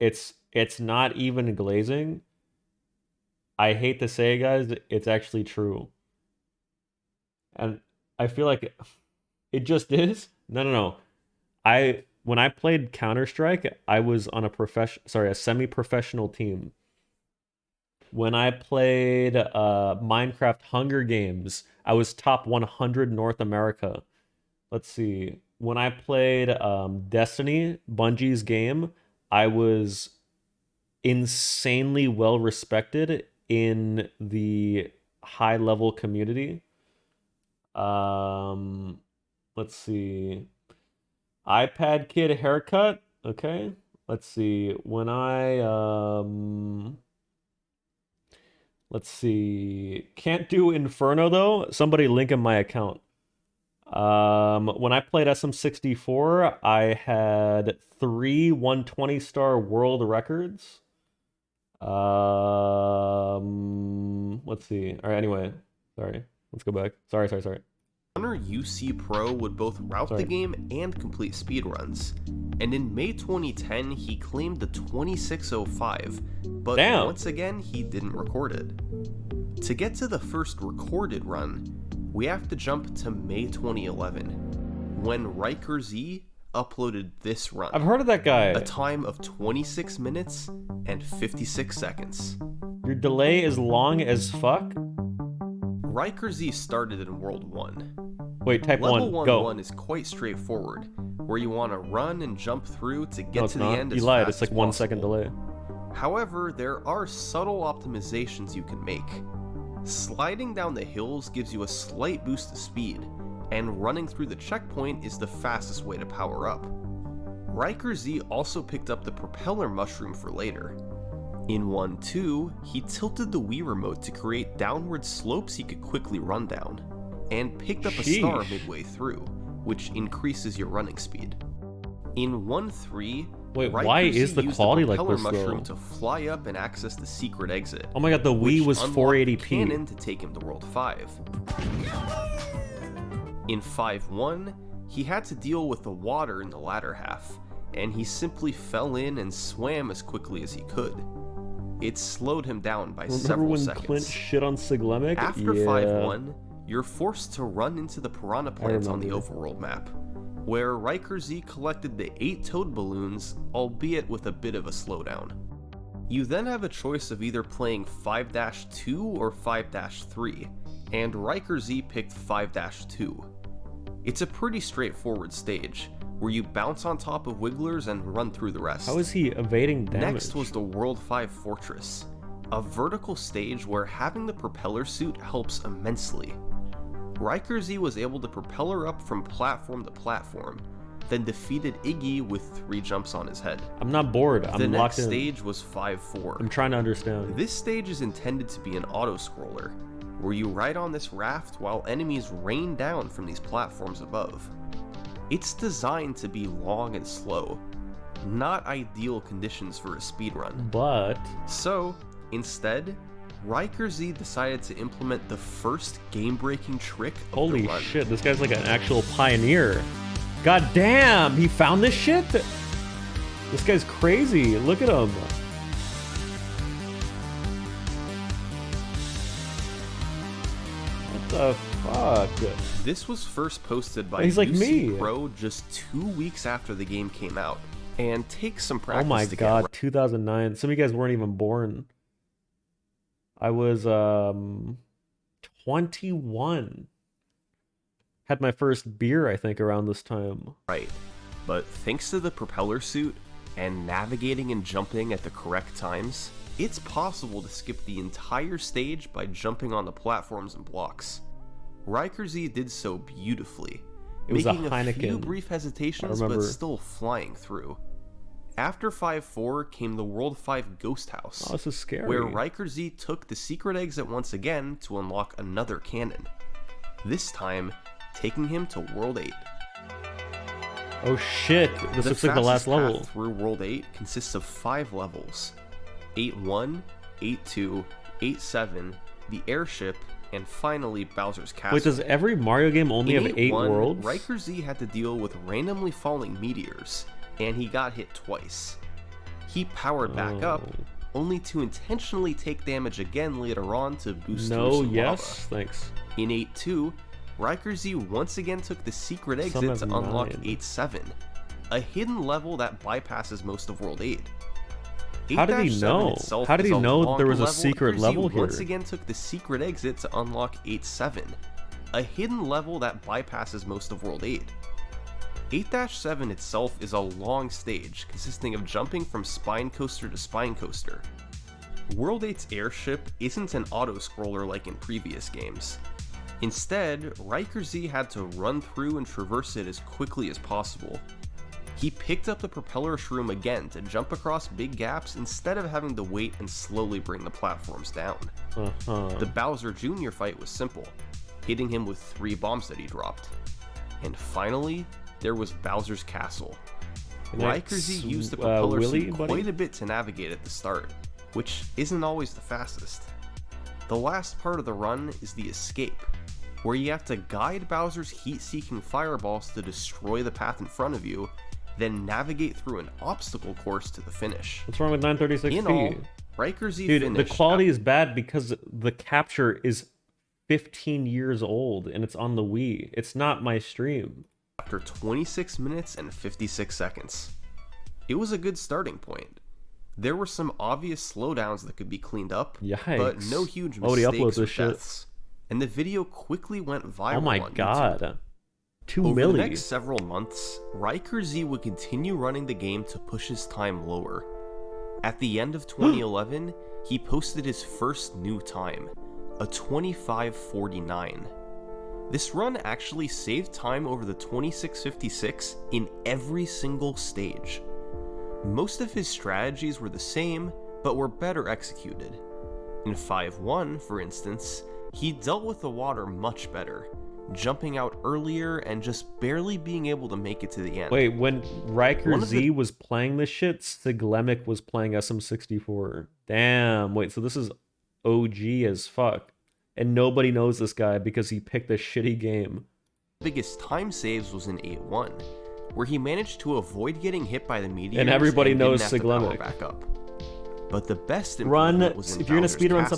it's not even glazing. I hate to say, guys, it's actually true. And I feel like it just is. No. When I played Counter-Strike, I was on a semi-professional team. When I played Minecraft Hunger Games, I was top 100 North America. Let's see. When I played Destiny, Bungie's game, I was insanely well respected in the high level community. Let's see. iPad Kid haircut. Okay. Let's see. When I let's see. Can't do Inferno though. Somebody link in my account. When I played SM64, I had 3 120-star world records. Let's see. All right, anyway. Sorry. Let's go back. Sorry. Runner UC Pro would both route the game and complete speedruns, and in May 2010 he claimed the 2605, but Damn. once again he didn't record it. To get to the first recorded run, we have to jump to May 2011, when Riker Z uploaded this run. I've heard of that guy. A time of 26 minutes and 56 seconds. Your delay is long as fuck. Riker Z started in World 1. Wait, type Level 1, go. 1 is quite straightforward, where you want to run and jump through to get No, it's to not. the end You as lied. fast It's like as 1 second possible. delay. However, there are subtle optimizations you can make. Sliding down the hills gives you a slight boost of speed, and running through the checkpoint is the fastest way to power up. Riker Z also picked up the propeller mushroom for later. In 1-2, he tilted the Wii remote to create downward slopes he could quickly run down, and picked up a star Sheesh. midway through, which increases your running speed. In 1-3, Wait, Riker why Z is the used quality like propeller this, mushroom though? to fly up and access the secret exit. Oh my god, the Wii which was unlocked the 480p. cannon to take him to World 5. In 5-1, he had to deal with the water in the latter half, and he simply fell in and swam as quickly as he could. It slowed him down by Remember several when seconds. Clint shit on Siglemic? After Yeah. 5-1, you're forced to run into the piranha plants on the remember. overworld map, where Riker Z collected the 8 toad balloons, albeit with a bit of a slowdown. You then have a choice of either playing 5-2 or 5-3, and Riker Z picked 5-2. It's a pretty straightforward stage, where you bounce on top of wigglers and run through the rest. How is he evading damage? Next was the World 5 Fortress, a vertical stage where having the propeller suit helps immensely. Riker Z was able to propeller up from platform to platform, then defeated Iggy with 3 jumps on his head. I'm not bored. The I'm next locked in. stage was 5-4. I'm trying to understand. This stage is intended to be an auto-scroller, where you ride on this raft while enemies rain down from these platforms above. It's designed to be long and slow, not ideal conditions for a speedrun. But So, instead, Riker Z decided to implement the first game-breaking trick of the Holy run. shit, this guy's like an actual pioneer. God damn, he found this shit? This guy's crazy. Look at him. What the fuck? This was first posted by He's like UC me. Pro just 2 weeks after the game came out, and takes some practice Oh my to god, get 2009. Some of you guys weren't even born. I was 21. Had my first beer, I think, around this time. right. But thanks to the propeller suit and navigating and jumping at the correct times, it's possible to skip the entire stage by jumping on the platforms and blocks. Riker Z did so beautifully, It was a making few Heineken. brief hesitations I but remember. still flying through. After 5-4 came the World 5 Ghost House, Oh, this is scary. where Riker Z took the secret exit once again to unlock another cannon, this time taking him to World 8. Oh shit, this looks like the last fastest level. path through World 8 consists of 5 levels: 8-1, 8-2, 8-7, the airship, and finally Bowser's Castle. Wait, does every Mario game only In have 8 8-1, worlds? Riker Z had to deal with randomly falling meteors, and he got hit twice. He powered back up, Oh. only to intentionally take damage again later on to boost through No, some yes, thanks. lava. In 8-2, Riker Z once again took the secret Some exit have to unlock 9. 8-7, a hidden level that bypasses most of World 8. How did he 8-7 know? itself How did is he a know that there was a long secret Riker Z level here? Once again took the secret exit to unlock 8-7, a hidden level that bypasses most of World 8. 8-7 itself is a long stage consisting of jumping from spine coaster to spine coaster. World 8's airship isn't an auto-scroller like in previous games. Instead, Riker Z had to run through and traverse it as quickly as possible. He picked up the propeller shroom again to jump across big gaps instead of having to wait and slowly bring the platforms down. Uh-huh. The Bowser Jr. fight was simple, hitting him with 3 bombs that he dropped. And finally, there was Bowser's Castle. Can I Riker Z used the propeller Willy, suit buddy? quite a bit to navigate at the start, which isn't always the fastest. The last part of the run is the escape, where you have to guide Bowser's heat-seeking fireballs to destroy the path in front of you, then navigate through an obstacle course to the finish. What's wrong with 936p? In all, Riker Z Dude, finished the quality is bad because the capture is 15 years old and it's on the Wii. It's not my stream. after 26 minutes and 56 seconds. It was a good starting point. There were some obvious slowdowns that could be cleaned up, but Yikes. no huge Oh, he uploads mistakes or this shit. deaths. And the video quickly went viral Oh my on YouTube. god. 2 Over milli. the next several months, Riker Z would continue running the game to push his time lower. At the end of 2011, he posted his first new time, a 25:49. This run actually saved time over the 26:56 in every single stage. Most of his strategies were the same, but were better executed. In 5-1, for instance, he dealt with the water much better, jumping out earlier and just barely being able to make it to the end. Wait, when Riker One of Z the- was playing this shit, Siglemic was playing SM64. Damn, wait, so this is OG as fuck. And nobody knows this guy because he picked a shitty game. Biggest time saves was in 8-1, where he managed to avoid getting hit by the meteors And everybody didn't knows have to power Siglemic. back up. But the best Run, improvement was in if you're gonna Bowser's speedrun Castle.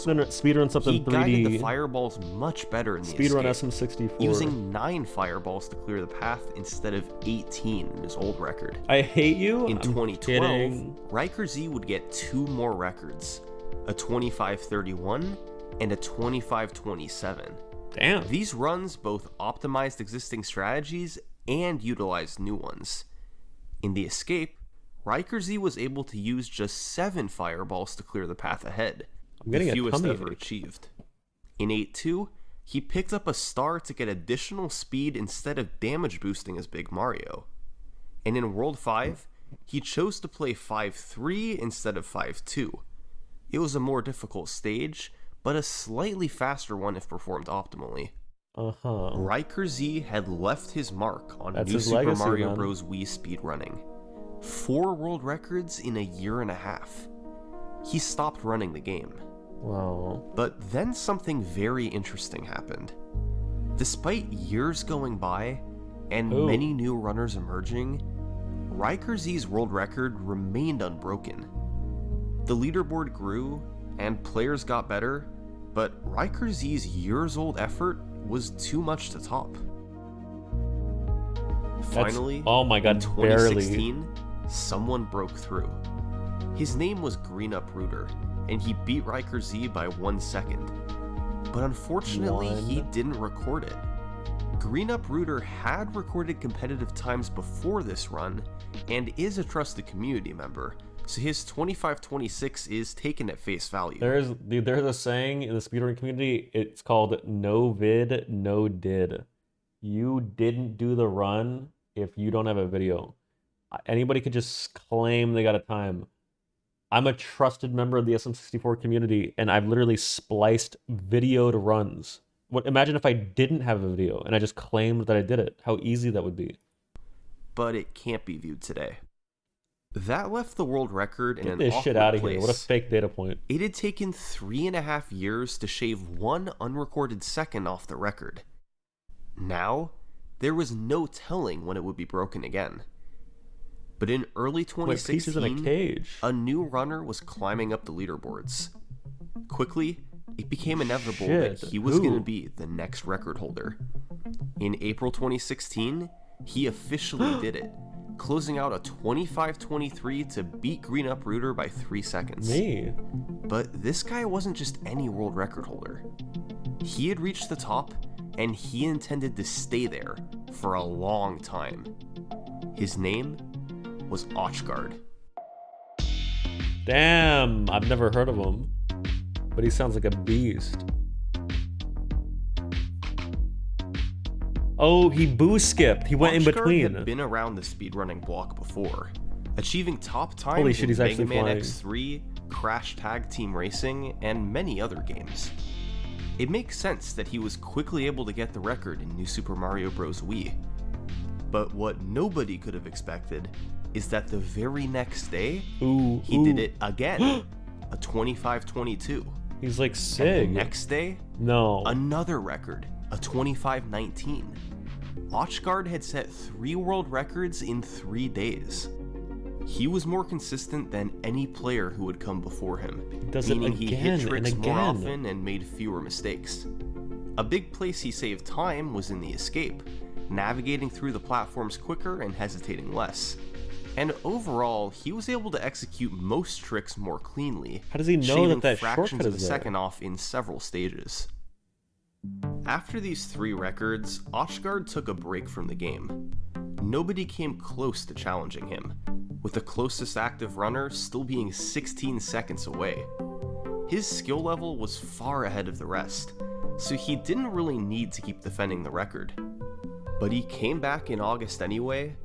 something He guided the 3D, fireballs much better in the speedrun escape, SM64. using 9 fireballs to clear the path instead of 18 in his old record. I hate you. In I'm 2012, kidding. Riker Z would get 2 more records, a 25:31 and a 25:27. Damn. These runs both optimized existing strategies and utilized new ones. In the escape, Riker Z was able to use just 7 fireballs to clear the path ahead, I'm getting the a fewest tummy ever ache. achieved. In 8-2, he picked up a star to get additional speed instead of damage boosting as Big Mario. And in World 5, he chose to play 5-3 instead of 5-2. It was a more difficult stage, but a slightly faster one if performed optimally. Uh-huh. Riker Z had left his mark on That's New his Super legacy, Mario man. Bros. Wii speedrunning. 4 world records in a year and a half. He stopped running the game. Wow. But then something very interesting happened. Despite years going by and Ooh. many new runners emerging, Riker Z's world record remained unbroken. The leaderboard grew and players got better, but Riker Z's years-old effort was too much to top. Finally, oh my god, in 2016, barely. someone broke through. His name was Green Uprooter, and he beat Riker Z by 1 second. But unfortunately, he didn't record it. Green Uprooter had recorded competitive times before this run, and is a trusted community member, so his 25:26 is taken at face value. There's a saying in the speedrun community, it's called no vid, no did. You didn't do the run if you don't have a video. Anybody could just claim they got a time. I'm a trusted member of the SM64 community, and I've literally spliced videoed runs. Imagine if I didn't have a video and I just claimed that I did it. How easy that would be. But it can't be viewed today. That left the world record in Get an this awkward shit out of place. here. What a fake data point. It had taken 3.5 years to shave 1 unrecorded second off the record. Now, there was no telling when it would be broken again. But in early Wait, 2016, pieces in a cage. a new runner was climbing up the leaderboards. Quickly, it became inevitable Shit, that he was who? going to be the next record holder. In April 2016, he officially did it, closing out a 25:23 to beat Green Uprooter by 3 seconds. Me. But this guy wasn't just any world record holder. He had reached the top, and he intended to stay there for a long time. His name was Ochgard. Damn, I've never heard of him. But he sounds like a beast. Oh, he boo skipped. He went in Ochgard between. had been around the speedrunning block before, achieving top times Holy shit, in he's Mega actually Man flying. X3, Crash Tag Team Racing, and many other games. It makes sense that he was quickly able to get the record in New Super Mario Bros. Wii. But what nobody could have expected is that the very next day, Ooh, he ooh. did it again, a 25:22. He's like And Sig. the next day, No. another record, a 25:19. Ochgard had set 3 world records in 3 days. He was more consistent than any player who had come before him, does it meaning he again hit and tricks more again. often and made fewer mistakes. A big place he saved time was in the escape, navigating through the platforms quicker and hesitating less. And overall, he was able to execute most tricks more cleanly, How does he know shaving that fractions shortcut of a is there? second off in several stages. After these 3 records, Ochgard took a break from the game. Nobody came close to challenging him, with the closest active runner still being 16 seconds away. His skill level was far ahead of the rest, so he didn't really need to keep defending the record. But he came back in August anyway,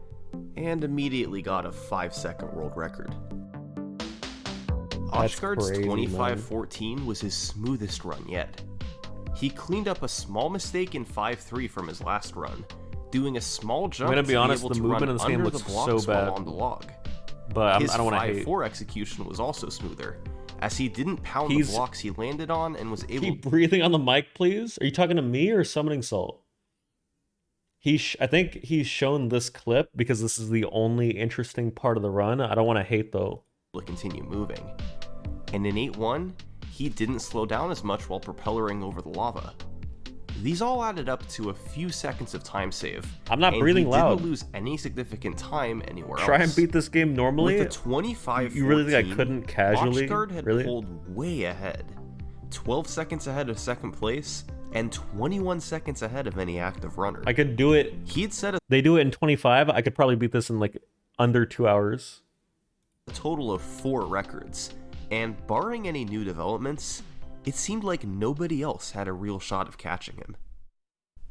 and immediately got a 5-second world record. That's Ochgard's crazy, 25:14 was his smoothest run yet. He cleaned up a small mistake in 5-3 from his last run, doing a small jump gonna be honest, able the to movement run in this game under looks the blocks so while bad. on the log. But His I don't want to hate. 5-4 execution was also smoother, as he didn't pound He's- the blocks he landed on and was able Keep breathing on the mic, please. Are you talking to me or summoning Salt? I think he's shown this clip because this is the only interesting part of the run. I don't want to hate though. to continue moving. And in 8-1, he didn't slow down as much while propellering over the lava. These all added up to a few seconds of time save. I'm not and breathing he loud. didn't lose any significant time anywhere Try else. and beat this game normally. With the 25 You really think I couldn't casually? Ochgard had Really? pulled way ahead. 12 seconds ahead of second place, and 21 seconds ahead of any active runner. I could do it. He had set a They do it in 25. I could probably beat this in like under 2 hours. total of 4 records, and barring any new developments, it seemed like nobody else had a real shot of catching him.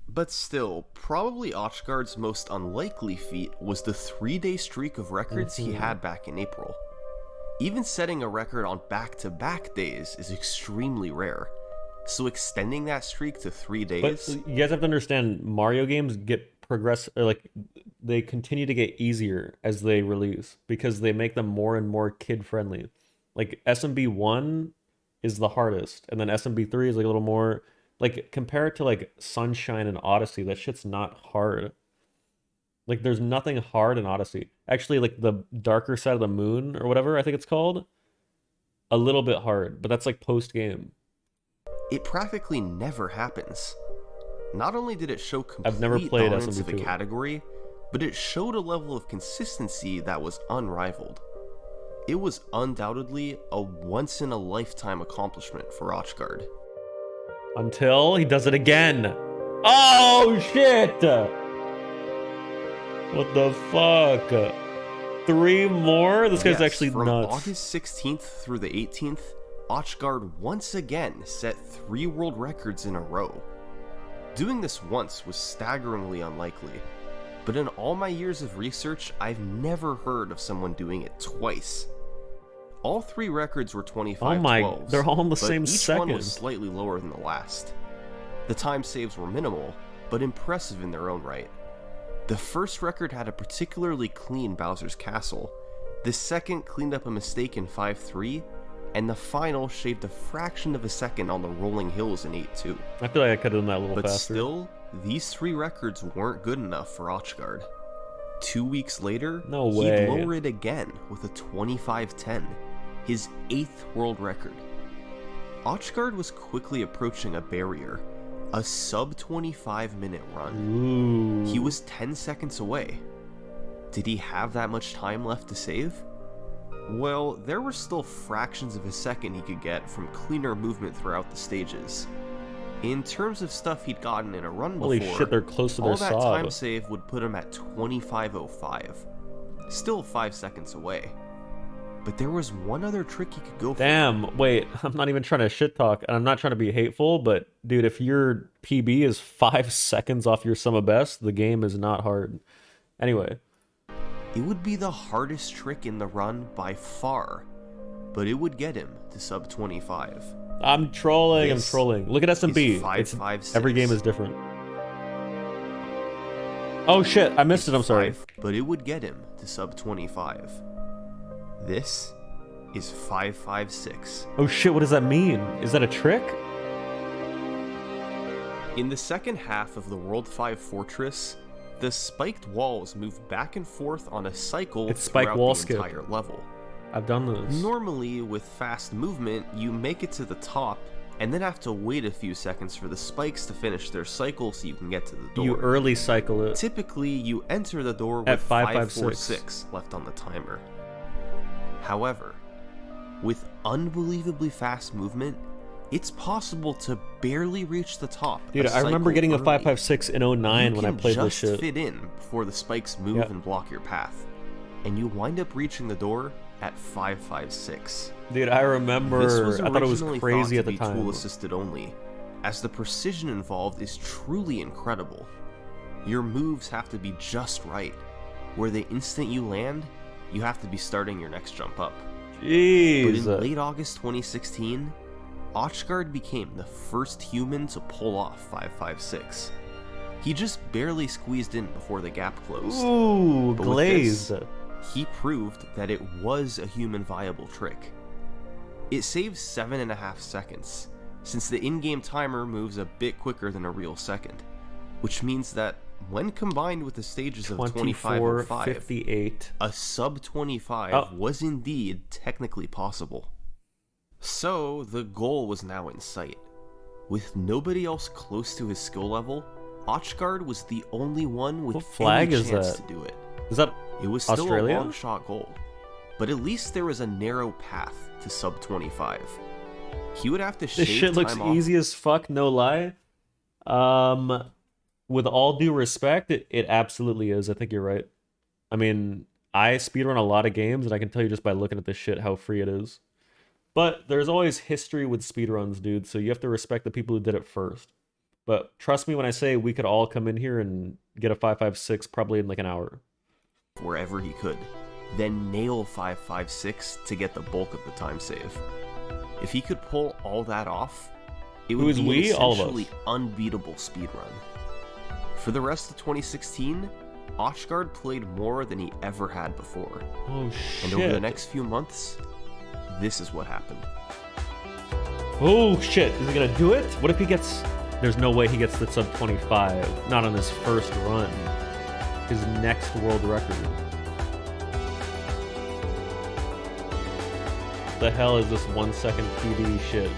But still, probably Ochgard's most unlikely feat was the 3-day streak of records he had back in April. Even setting a record on back-to-back days is extremely rare, so extending that streak to 3 But days... you guys have to understand, Mario games get they continue to get easier as they release because they make them more and more kid friendly. Like SMB1 is the hardest, and then SMB3 is like a little more like compare it to like Sunshine and Odyssey. That shit's not hard. Like there's nothing hard in Odyssey. Actually, like the Darker Side of the Moon or whatever I think it's called, a little bit hard, but that's like post game. It practically never happens. Not only did it show complete I've never played dominance of SMB2. a category, but it showed a level of consistency that was unrivaled. It was undoubtedly a once-in-a-lifetime accomplishment for Ochgard. Until he does it again. Oh shit! What the fuck? 3 more? This guy's Yes, actually from nuts. August 16th through the 18th, Ochgard once again set 3 world records in a row. Doing this once was staggeringly unlikely, but in all my years of research, I've never heard of someone doing it twice. All 3 records were 25 Oh my, 12s, they're all in the but same each second. one was slightly lower than the last. The time saves were minimal, but impressive in their own right. The first record had a particularly clean Bowser's Castle, the second cleaned up a mistake in 5-3, and the final shaved a fraction of a second on the rolling hills in 8-2. I feel like I could have done that a little But faster. still, these 3 records weren't good enough for Ochgard. 2 weeks later, No way. he'd lower it again with a 25-10, his 8th world record. Ochgard was quickly approaching a barrier, a sub-25 minute run. Ooh. He was 10 seconds away. Did he have that much time left to save? Well, there were still fractions of a second he could get from cleaner movement throughout the stages. In terms of stuff he'd gotten in a run before, Holy shit, they're close to their all that sob. time save would put him at 25:05. Still 5 seconds away. But there was one other trick he could go for. Damn, wait, I'm not even trying to shit talk, and I'm not trying to be hateful, but dude, if your PB is 5 seconds off your sum of best, the game is not hard. Anyway, It would be the hardest trick in the run by far, but it would get him to sub 25. I'm trolling, This I'm trolling. Look at SMB. is 556. Every game is different. Oh shit, I missed it, I'm sorry. But it would get him to sub 25. This is 556. Oh shit, what does that mean? Is that a trick? In the second half of the World 5 Fortress, the spiked walls move back and forth on a cycle It's spike throughout wall the skip. entire level. I've done this. Normally, with fast movement, you make it to the top and then have to wait a few seconds for the spikes to finish their cycle so you can get to the door. You early cycle it. Typically, you enter the door At with 556 left on the timer. However, with unbelievably fast movement, it's possible to barely reach the top. Dude, I remember cycle getting a early. 556 in 09 when I played You this can shit. just fit in before the spikes move Yep. and block your path, and you wind up reaching the door at 556. Dude, I remember. This was I thought it was originally crazy thought at to the be time. tool assisted only, as the precision involved is truly incredible. Your moves have to be just right, where the instant you land, you have to be starting your next jump up. But Jeez. in late August 2016, Ochgard became the first human to pull off 556. He just barely squeezed in before the gap closed. Ooh, But with glazed. this, he proved that it was a human viable trick. It saves 7.5 seconds, since the in-game timer moves a bit quicker than a real second, which means that when combined with the stages of 2505, 54:58. a sub 25 Oh. was indeed technically possible. So the goal was now in sight. With nobody else close to his skill level, Ochgard was the only one with What flag any is chance that? to do it. Is that It was still Australia? a long shot goal, but at least there was a narrow path to sub 25. He would have to shave this shit looks time off. easy as fuck, no lie. With all due respect, it absolutely is. I think you're right. I mean, I speedrun a lot of games, and I can tell you just by looking at this shit how free it is. But there's always history with speedruns, dude, so you have to respect the people who did it first. But trust me when I say we could all come in here and get a 556 probably in like an hour. Wherever he could, then nail 556 to get the bulk of the time save. If he could pull all that off, it would Who is be we? an All of us. essentially unbeatable speedrun. For the rest of 2016, Ochgard played more than he ever had before. Oh shit. And over the next few months, this is what happened. Oh shit, is he gonna do it? What if he gets... There's no way he gets the sub 25. Not on his first run. His next world record. The hell is this 1 second PB shit?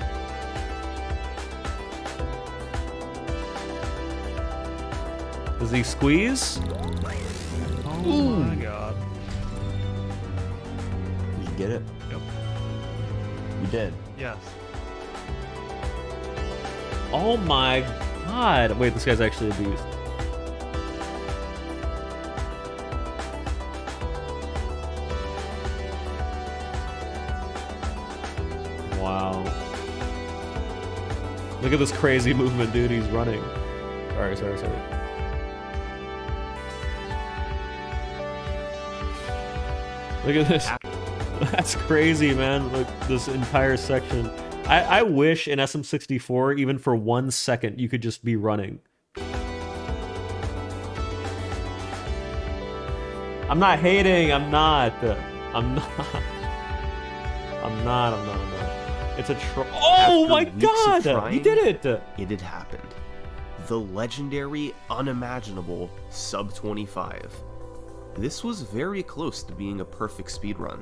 Does he squeeze? Oh my god. Did you get it? Yep. You did. Yes. Oh my god. Wait, this guy's actually a beast. Wow. Look at this crazy movement, dude. He's running. Sorry. Look at this. That's crazy, man. Look, this entire section. I wish in SM64, even for 1 second, you could just be running. I'm not hating. I'm not. It's a Oh my god! He did it! It had happened. The legendary, unimaginable sub 25. This was very close to being a perfect speedrun.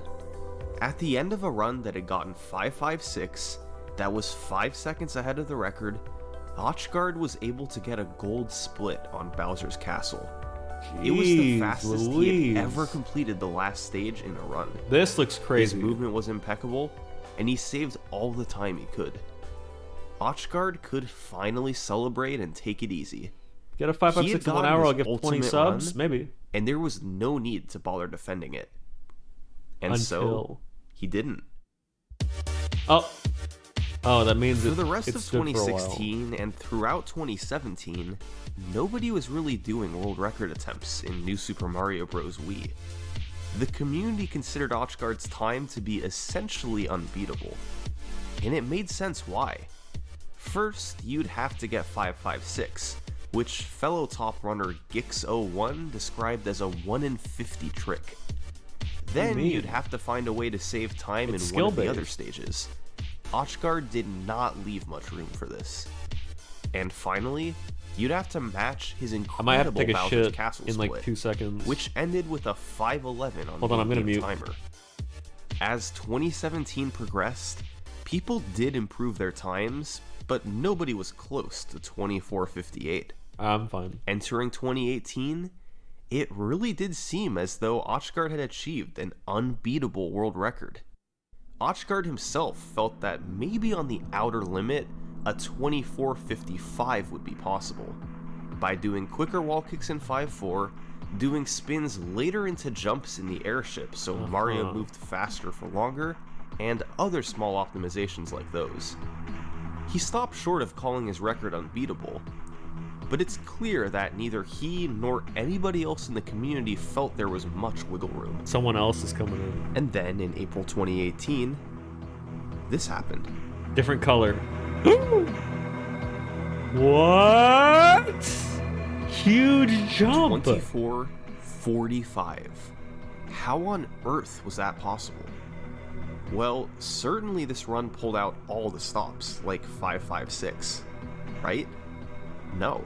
At the end of a run that had gotten 556, that was 5 seconds ahead of the record, Ochgard was able to get a gold split on Bowser's Castle. It was the fastest he had ever completed the last stage in a run. This looks crazy. His movement was impeccable, and he saved all the time he could. Ochgard could finally celebrate and take it easy. Get a 556 in 1 hour, I'll give 20 subs, maybe. And there was no need to bother defending it. And so, he didn't. Oh, that means for the rest of 2016 and throughout 2017, nobody was really doing world record attempts in New Super Mario Bros. Wii. The community considered Ochgard's time to be essentially unbeatable. And it made sense why. First, you'd have to get 556, which fellow top runner Gix01 described as a 1 in 50 trick. Then you'd have to find a way to save time in one of the other stages. Ochgard did not leave much room for this. And finally, you'd have to match his incredible Bowser's Castle in split, like 2 seconds, which ended with a 511 on Hold on, I'm gonna mute. timer. As 2017 progressed, people did improve their times, but nobody was close to 2458. I'm fine. Entering 2018, it really did seem as though Ochgard had achieved an unbeatable world record. Ochgard himself felt that maybe on the outer limit, a 2455 would be possible. By doing quicker wall kicks in 5-4, doing spins later into jumps in the airship so Mario moved faster for longer, and other small optimizations like those. He stopped short of calling his record unbeatable, but it's clear that neither he nor anybody else in the community felt there was much wiggle room. Someone else is coming in. And then in April 2018, this happened. Different color. What? Huge jump. 2445. How on earth was that possible? Well, certainly this run pulled out all the stops, like 556, right? No,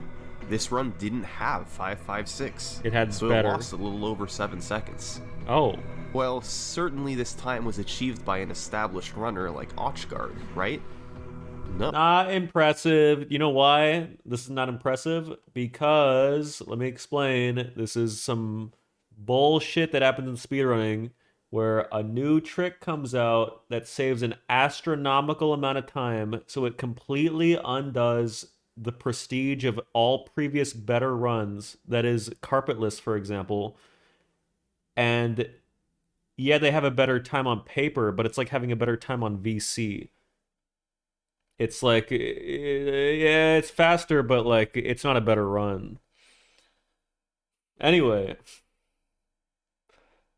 this run didn't have 556. It had so better. It lost a little over 7 seconds. Oh. Well, certainly this time was achieved by an established runner like Ochgard, right? No. Not impressive. You know why this is not impressive? Because, let me explain, this is some bullshit that happens in speedrunning where a new trick comes out that saves an astronomical amount of time, so it completely undoes the prestige of all previous better runs, that is carpetless, for example. And yeah, they have a better time on paper, but it's like having a better time on VC. It's like, yeah, it's faster, but like, it's not a better run. Anyway.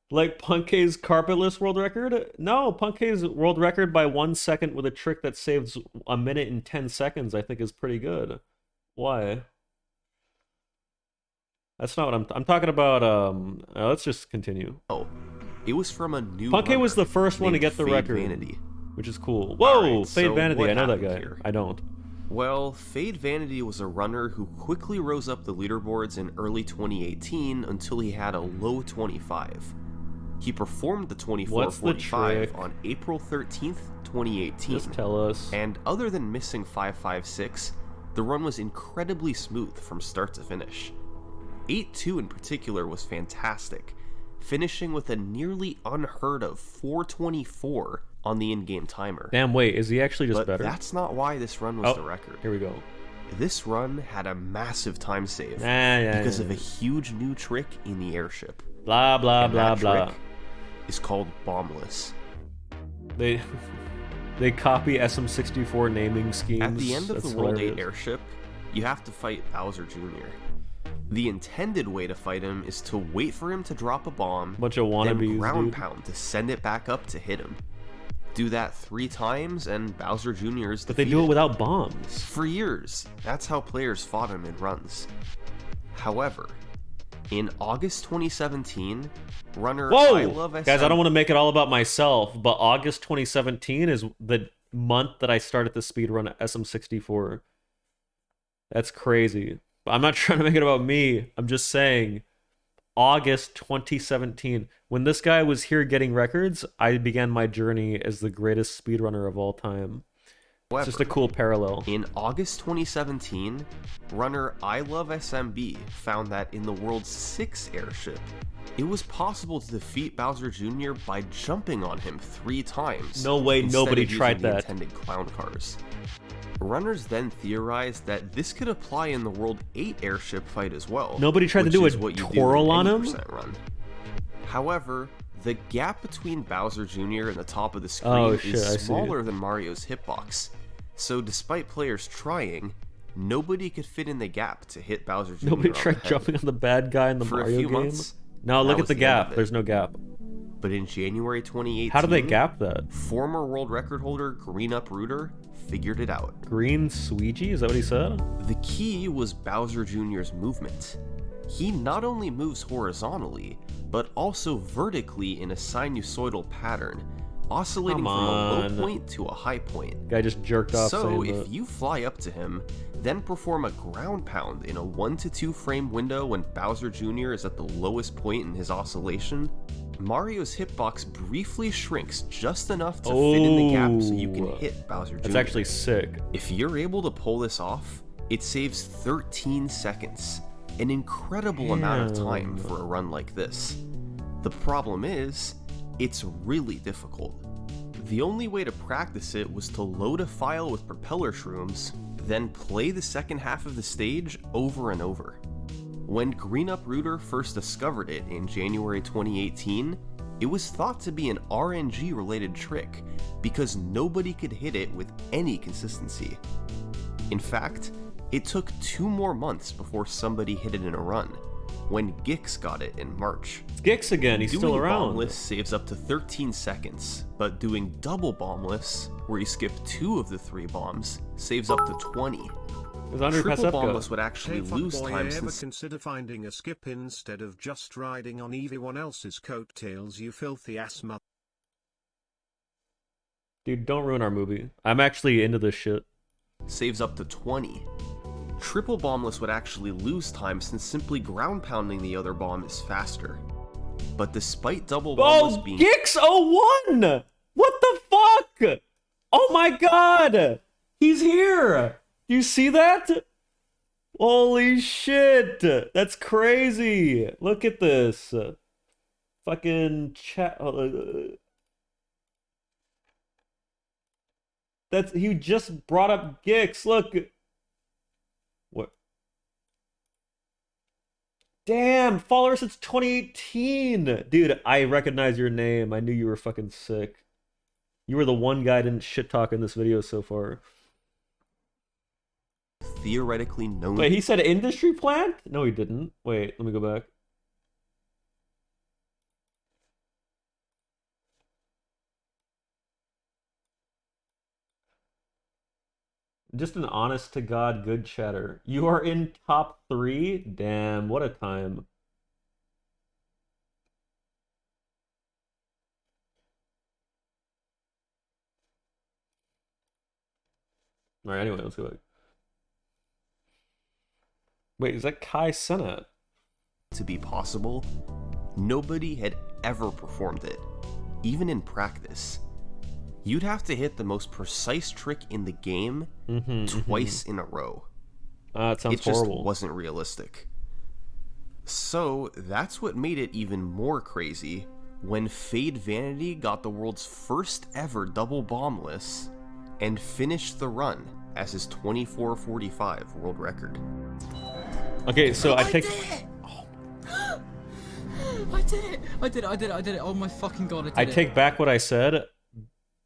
Like Punk's carpetless world record? No, Punk's world record by 1 second with a trick that saves a minute and 10 seconds, I think is pretty good. Why? That's not what I'm talking about. Let's just continue. Oh, it was from a new Punk was the first one to get the record. Vanity. which is cool. Whoa, Alright, Fade so Vanity. what I know that happened guy. here? I don't. Well, Fade Vanity was a runner who quickly rose up the leaderboards in early 2018 until he had a low 25. He performed the What's the 24:45 trick? on April 13th, 2018. Just tell us. And other than missing 556, the run was incredibly smooth from start to finish. 8-2 in particular was fantastic, finishing with a nearly unheard of 424 on the in-game timer. Damn, wait, is he actually just But better? that's not why this run was Oh, the record. Here we go. This run had a massive time save Yeah, because of a huge new trick in the airship. blah blah And blah that blah. trick is called Bombless. They they copy SM64 naming schemes. At the end of That's the World 8 hilarious. airship, you have to fight Bowser Jr. The intended way to fight him is to wait for him to drop a bomb, Bunch of then wannabes, ground dude. pound to send it back up to hit him. Do that 3 times and Bowser Jr. is defeated. But they do it without bombs. For years, that's how players fought him in runs. However, in August 2017, runner I Love Whoa! SM... Guys, I don't want to make it all about myself, but August 2017 is the month that I started the speedrun at SM64. That's crazy. But I'm not trying to make it about me. I'm just saying August 2017. When this guy was here getting records, I began my journey as the greatest speedrunner of all time. It's just a cool parallel. In August 2017, runner I Love SMB found that in the world's 6th airship, it was possible to defeat Bowser Jr. by jumping on him 3 times. No way, instead nobody of using tried the that. intended clown cars. Runners then theorized that this could apply in the World 8 airship fight as well. Nobody tried to which do is a what you do in twirl on any him? percent run. However, the gap between Bowser Jr. and the top of the screen Oh, shit, I is see. smaller than Mario's hitbox. So despite players trying, nobody could fit in the gap to hit Bowser Jr. Nobody on the tried head. jumping on the bad guy in the For a Mario few game. months, No, that look at was the the end of gap. it. There's no gap. But in January 2018, How do they gap that? former world record holder Green Uprooter figured it out. Green Suigi? Is that what he said? The key was Bowser Jr.'s movement. He not only moves horizontally, but also vertically in a sinusoidal pattern, oscillating Come from a on. low point to a high point. Guy just jerked off So saying if that. you fly up to him, then perform a ground pound in a 1 to 2 frame window when Bowser Jr. is at the lowest point in his oscillation, Mario's hitbox briefly shrinks just enough to fit in the gap so you can Oh. hit Bowser Jr. That's actually sick. If you're able to pull this off, it saves 13 seconds, an incredible amount of time Damn. for a run like this. The problem is, it's really difficult. The only way to practice it was to load a file with propeller shrooms, then play the second half of the stage over and over. When Green Uprooter first discovered it in January 2018, it was thought to be an RNG related trick because nobody could hit it with any consistency. In fact, it took 2 more months before somebody hit it in a run, when Gix got it in March. It's Gix again. He's Doing still around. bombless saves up to 13 seconds, but doing double bombless, where you skip 2 of the 3 bombs, saves up to 20. Is Andre Triple Pasepka? bombless would actually Hey lose fuckboy, time ever since consider finding a skip instead of just riding on everyone else's coattails, you filthy ass mother? Dude, don't ruin our movie. I'm actually into this shit. saves up to 20. Triple bombless would actually lose time since simply ground pounding the other bomb is faster. But despite double bombless Oh, being Gix 01! What the fuck? Oh my god! He's here! You see that? Holy shit! That's crazy! Look at this. Fucking chat. That's he just brought up Gix. Look. What? Damn, follower since 2018. Dude, I recognize your name. I knew you were fucking sick. You were the one guy I didn't shit talk in this video so far. theoretically known. Wait, he said industry plant? No, he didn't. Wait, let me go back. Just an honest to God good chatter. You are in top 3? Damn, what a time. All right, anyway, let's go back. Wait, is that Kai Cenat? To be possible, nobody had ever performed it, even in practice. You'd have to hit the most precise trick in the game twice in a row. It sounds It just horrible. wasn't realistic. So that's what made it even more crazy when Fade Vanity got the world's first ever double bombless and finished the run as his 24:45 world record. Okay, so I take. I did it. Oh my fucking god, I take back what I said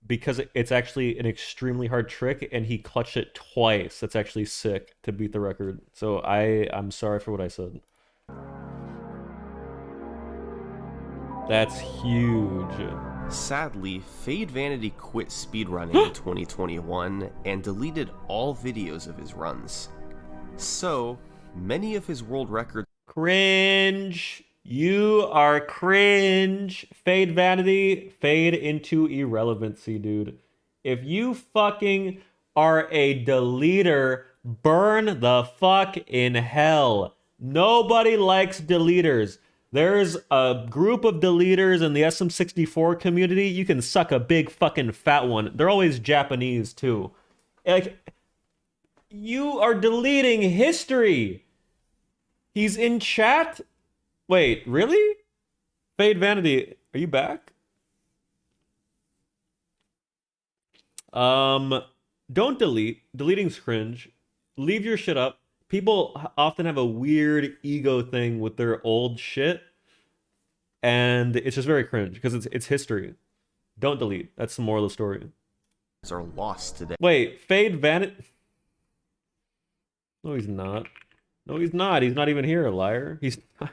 because it's actually an extremely hard trick, and he clutched it twice. That's actually sick to beat the record. So I'm sorry for what I said. That's huge. Sadly, Fade Vanity quit speedrunning in 2021 and deleted all videos of his runs. So, many of his world records Cringe. You are cringe. Fade Vanity. Fade into irrelevancy, dude. If you fucking are a deleter, burn the fuck in hell. Nobody likes deleters. There's a group of deleters in the SM64 community. You can suck a big fucking fat one. They're always Japanese too. Like, you are deleting history. He's in chat? Wait, really? Fade Vanity, are you back? Don't delete. Deleting's cringe. Leave your shit up. People often have a weird ego thing with their old shit, and it's just very cringe because it's history. Don't delete. That's the moral of the story. are lost today. Wait, Fade Vanity? No, he's not. No, he's not. He's not even here, liar. He's not.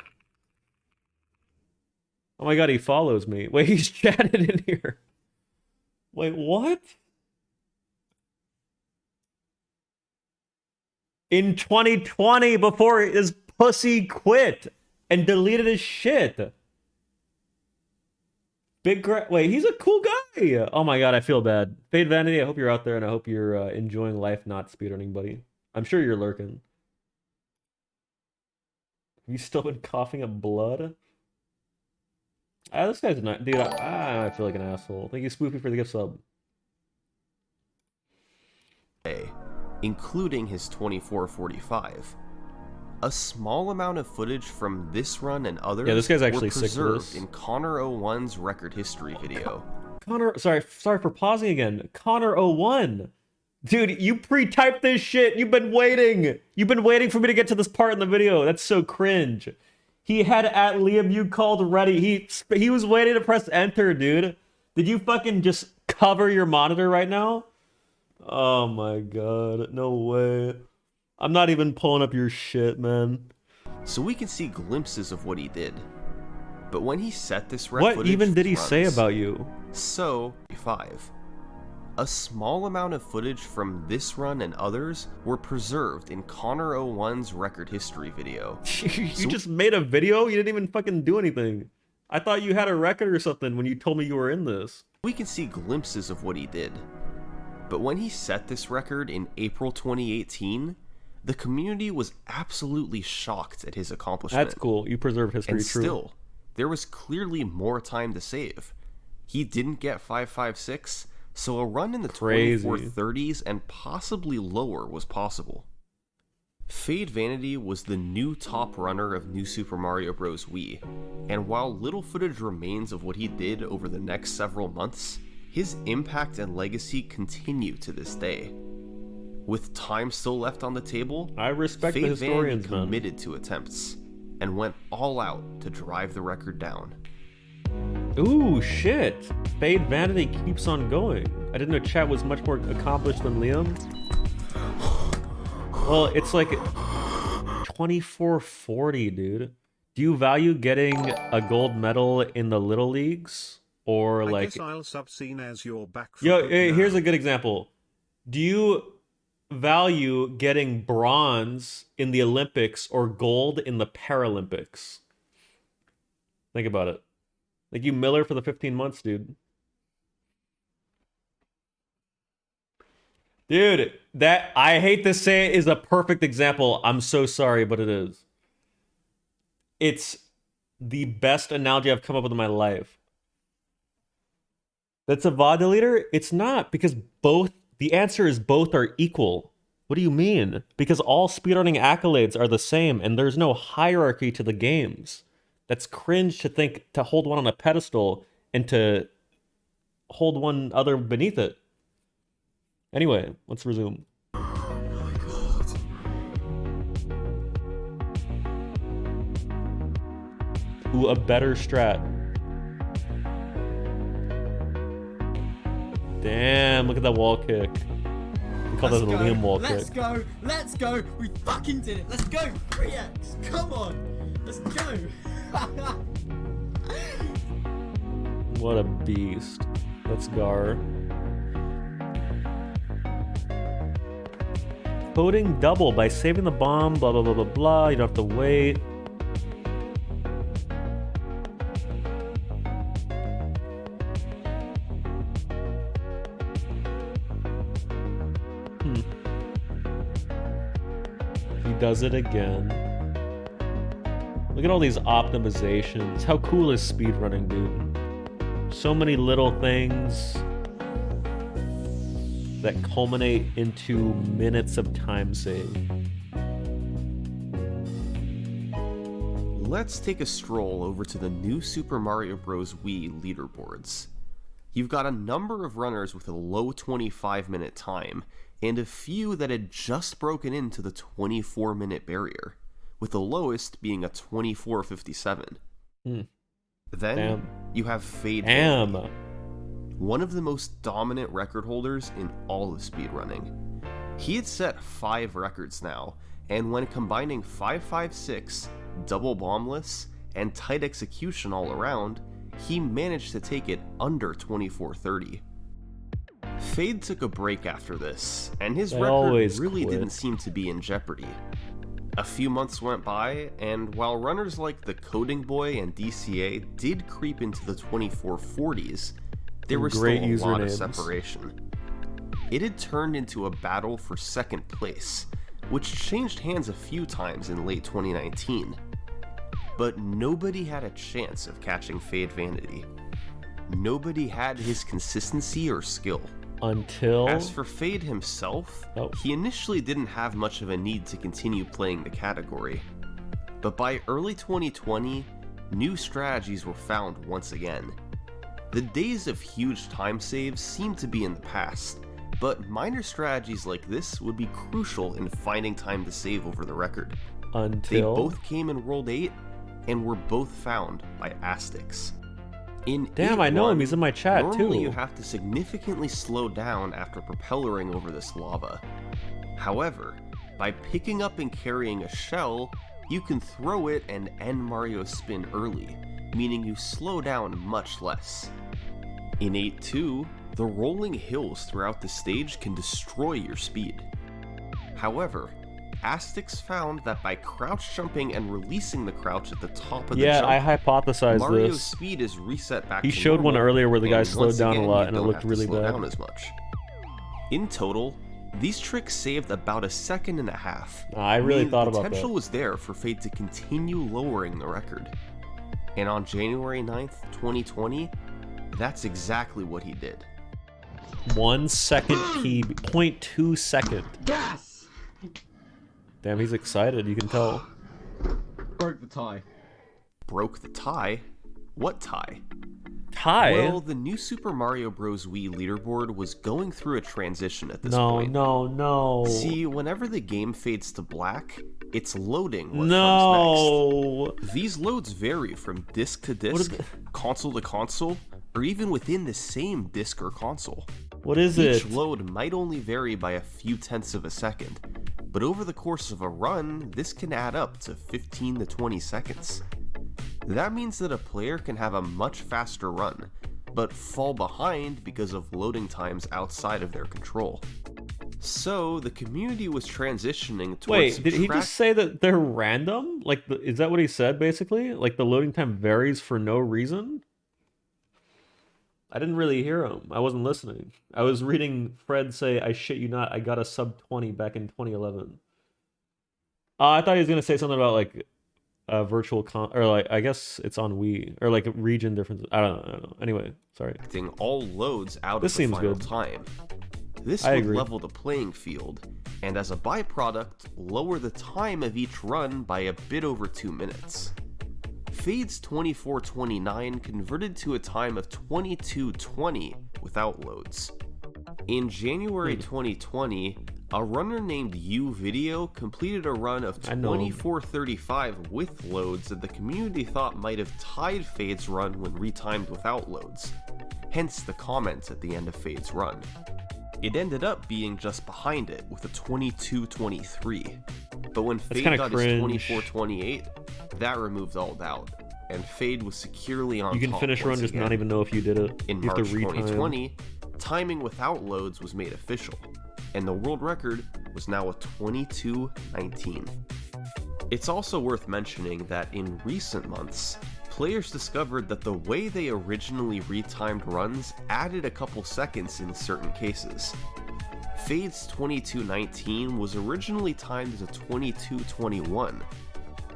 Oh my god, he follows me. Wait, he's chatted in here. Wait, what? In 2020, before his pussy quit and deleted his shit. Wait, he's a cool guy. Oh my god, I feel bad. Fade Vanity, I hope you're out there and I hope you're enjoying life, not speedrunning, buddy. I'm sure you're lurking. Have you still been coughing up blood? This guy's not, dude. I feel like an asshole. Thank you, Spoofy, for the gift sub. Including his 24:45. A small amount of footage from this run and others this guy's actually were sick for preserved this. in Connor01's record history video. Connor, sorry for pausing again. Connor01. Dude, you pre-typed this shit. You've been waiting. You've been waiting for me to get to this part in the video. That's so cringe. He had at Liam you called ready. He was waiting to press enter, dude. Did you fucking just cover your monitor right now? Oh my god. No way. I'm not even pulling up your shit, man. So we can see glimpses of what he did. But when he set this rep What footage even did he runs, say about you? So, 5. A small amount of footage from this run and others were preserved in Connor01's record history video. You just made a video? You didn't even fucking do anything. I thought you had a record or something when you told me you were in this. We can see glimpses of what he did. But when he set this record in April 2018, the community was absolutely shocked at his accomplishment. That's cool. You preserve history, And true. still, there was clearly more time to save. He didn't get 556, so a run in the Crazy. 2430s and possibly lower was possible. Fade Vanity was the new top runner of New Super Mario Bros. Wii, and while little footage remains of what he did over the next several months, his impact and legacy continue to this day. With time still left on the table, I respect the Fade historians, Vanity man. committed to attempts, and went all out to drive the record down. Ooh, shit. Fade Vanity keeps on going. I didn't know chat was much more accomplished than Liam. Well, it's like 2440, dude. Do you value getting a gold medal in the little leagues? Or I like... guess I'll sub-scene as you're back for Yo, good here's now. a good example. Do you value getting bronze in the Olympics or gold in the Paralympics? Think about it. Like you Miller for the 15 months, dude. Dude, that I hate to say it is a perfect example. I'm so sorry, but it is. It's the best analogy I've come up with in my life. That's a VOD deleter? It's not, because both the answer is both are equal. What do you mean? Because all speedrunning accolades are the same and there's no hierarchy to the games. That's cringe to think to hold one on a pedestal and to hold one other beneath it. Anyway, let's resume. Ooh, a better strat. Damn, look at that wall kick. We call that a Liam wall kick. Let's go! Let's go! We fucking did it! Let's go! 3x! Come on! Let's go! What a beast. Let's Gar. Coding double by saving the bomb, blah blah blah blah blah. You don't have to wait. He does it again. Look at all these optimizations. How cool is speedrunning, dude? So many little things that culminate into minutes of time save. Let's take a stroll over to the new Super Mario Bros. Wii leaderboards. You've got a number of runners with a low 25-minute time, and a few that had just broken into the 24-minute barrier, with the lowest being a 24:57. Then you have Fade Vanity, one of the most dominant record holders in all of speedrunning. He had set 5 records now, and when combining 556, double bombless, and tight execution all around, he managed to take it under 24:30. Fade took a break after this, and his record really didn't seem to be in jeopardy. A few months went by, and while runners like the Coding Boy and DCA did creep into the 2440s, there was still a lot of separation. It had turned into a battle for second place, which changed hands a few times in late 2019. But nobody had a chance of catching Fade Vanity. Nobody had his consistency or skill. Until... As for Fade himself, he initially didn't have much of a need to continue playing the category. But by early 2020, new strategies were found once again. The days of huge time saves seemed to be in the past, but minor strategies like this would be crucial in finding time to save over the record. They both came in World 8, and were both found by Astix. Damn, I know him, he's in my chat normally too. You have to significantly slow down after propellering over this lava. However, by picking up and carrying a shell, you can throw it and end Mario's spin early, meaning you slow down much less. In 8-2, the rolling hills throughout the stage can destroy your speed. However, Astix found that by crouch jumping and releasing the crouch at the top of the jump, I hypothesized Mario's this. speed is reset back He to showed one normal, earlier where the guy and slowed once down again, a lot you and it don't looked have to really slow bad. down as much. In total, these tricks saved about 1.5 seconds. I really thought about that. Potential was there for Fade to continue lowering the record. And on January 9th, 2020, that's exactly what he did. 1 second PB, 0.2 second. Yes! Damn, he's excited, you can tell. Broke the tie. Broke the tie? What tie? Tie? Well, the new Super Mario Bros. Wii leaderboard was going through a transition at this point. No. See, whenever the game fades to black, it's loading what No. comes next. These loads vary from disc to disc, console to console, or even within the same disc or console. What is Each it? load might only vary by a few tenths of a second, but over the course of a run, this can add up to 15 to 20 seconds. That means that a player can have a much faster run, but fall behind because of loading times outside of their control. So, the community was transitioning towards... Wait, did he just say that they're random? Like, is that what he said, basically? Like, the loading time varies for no reason? I didn't really hear him. I wasn't listening. I was reading Fred say, "I shit you not, I got a sub 20 back in 2011." I thought he was gonna say something about like virtual or like I guess it's on Wii or like region differences. I don't know. Anyway, sorry. All loads out This of the seems final good. time. This I would agree. level the playing field, and as a byproduct, lower the time of each run by a bit over 2 minutes. Fade's 24:29 converted to a time of 22:20 without loads. In January 2020, a runner named uVideo completed a run of I know him. 24:35 with loads that the community thought might have tied Fade's run when retimed without loads, hence the comments at the end of Fade's run. It ended up being just behind it with a 22:23, but when Fade kinda got cringe. his 24:28, that removed all doubt, and Fade was securely on You can top finish run once just again. not even know if you did it. In You have March to retime. 2020, timing without loads was made official, and the world record was now a 22:19. It's also worth mentioning that in recent months, players discovered that the way they originally retimed runs added a couple seconds in certain cases. Fade's 22:19 was originally timed as a 22:21,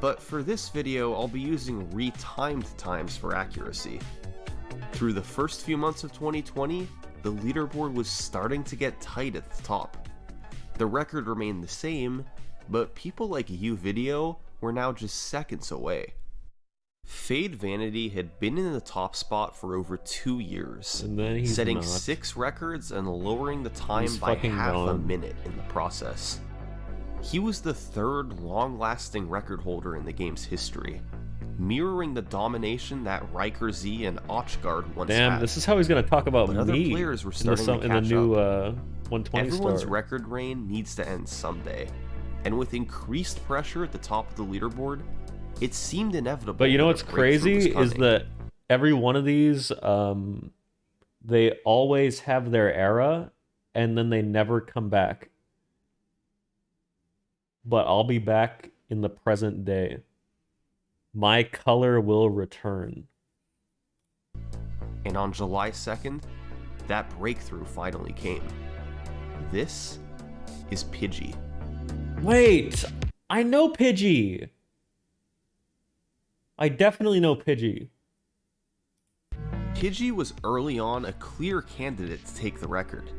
but for this video I'll be using retimed times for accuracy. Through the first few months of 2020, the leaderboard was starting to get tight at the top. The record remained the same, but people like uVideo were now just seconds away. Fade Vanity had been in the top spot for over 2 years, And then he's setting not. 6 records and lowering the time He's by fucking half a gone. minute in the process. He was the third long-lasting record holder in the game's history, mirroring the domination that Riker Z and Ochgard once Damn, had. this is how he's gonna talk about But other me players were in the, starting to in the catch new up. 120 Everyone's star. record reign needs to end someday, and with increased pressure at the top of the leaderboard, it seemed inevitable. But you know that what's a breakthrough was crazy is coming. that every one of these, they always have their era, and then they never come back. But I'll be back in the present day. My color will return. And on July 2nd, that breakthrough finally came. This is Pidgey. Wait, I know Pidgey. I definitely know Pidgey. Pidgey was early on a clear candidate to take the record.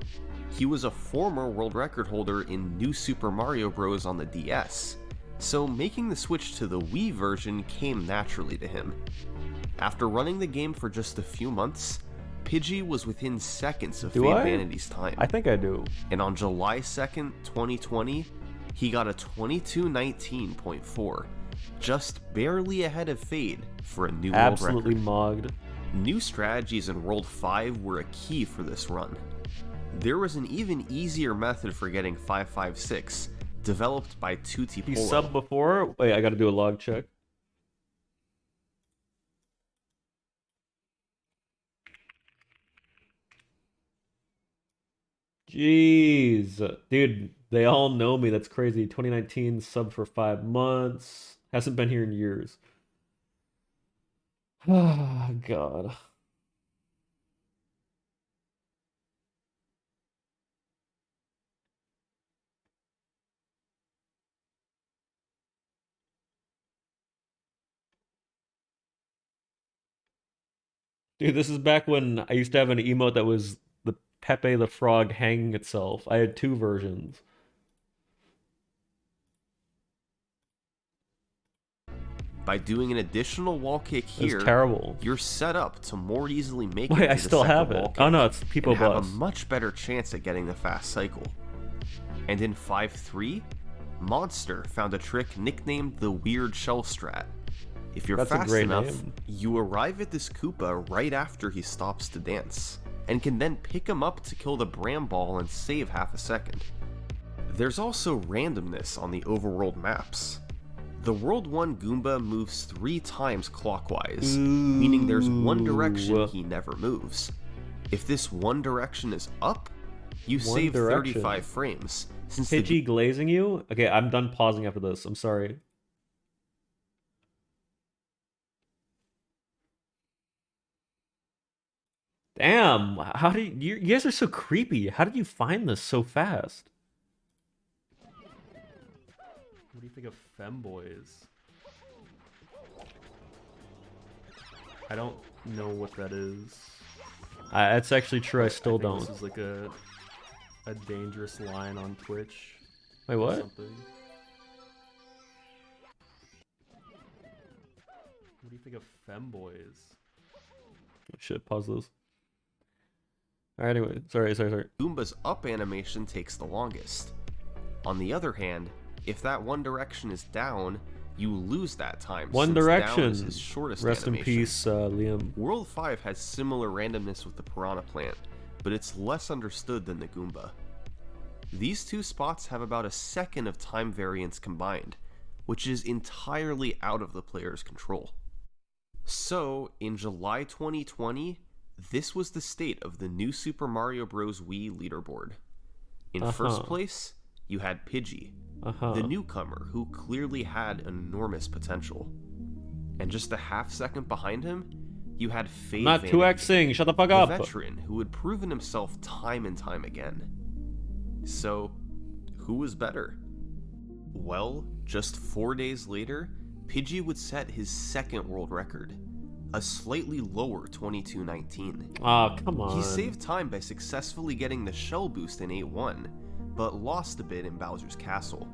He was a former world record holder in New Super Mario Bros. On the DS, so making the switch to the Wii version came naturally to him. After running the game for just a few months, Pidgey was within seconds of Do Fade I? Vanity's time. I think I do. And on July 2nd, 2020, he got a 22:19.4, just barely ahead of Fade for a new Absolutely world record. mogged. New strategies in World 5 were a key for this run. There was an even easier method for getting 556, developed by Tutti He Polo. subbed before. Wait, I gotta do a log check. Jeez. Dude, they all know me. That's crazy. 2019 sub for 5 months. Hasn't been here in years. Oh, God. Dude, this is back when I used to have an emote that was the Pepe the Frog hanging itself. I had 2 versions. By doing an additional wall kick It was here, terrible. you're set up to more easily make Wait, it to I the still second have wall it. kick Oh no, it's Peepo and have a Bus. much better chance at getting the fast cycle. And in 5-3, Monster found a trick nicknamed the Weird Shell Strat. If you're That's a fast great enough, name. you arrive at this Koopa right after he stops to dance, and can then pick him up to kill the Bramball and save half a second. There's also randomness on the overworld maps. The World 1 Goomba moves 3 times clockwise, meaning there's one direction Ooh. he never moves. If this one direction is up, you One save direction. 35 frames. Since the Pidgey glazing you? Okay, I'm done pausing after this. I'm sorry. Damn, how do you guys are so creepy. How did you find this so fast? What do you think of femboys? I don't know what that is. That's actually true. I still don't. This is like a dangerous line on Twitch. Wait, what? Something. What do you think of femboys? Oh, shit, pause those. Alright, anyway, sorry. Goomba's up animation takes the longest. On the other hand, if that One Direction is down, you lose that time. One since Direction. Down is his shortest Rest animation. in peace, Liam. World 5 has similar randomness with the Piranha Plant, but it's less understood than the Goomba. These two spots have about a second of time variance combined, which is entirely out of the player's control. So, in July 2020, this was the state of the new Super Mario Bros. Wii leaderboard. In first place, you had Pidgey, the newcomer who clearly had enormous potential. And just a half second behind him, you had Fade Not Vanity, 2xing, shut the fuck the up! veteran who had proven himself time and time again. So, who was better? Well, just 4 days later, Pidgey would set his second world record, a slightly lower 22:19. Aw, come on. He saved time by successfully getting the shell boost in 8-1, but lost a bit in Bowser's Castle.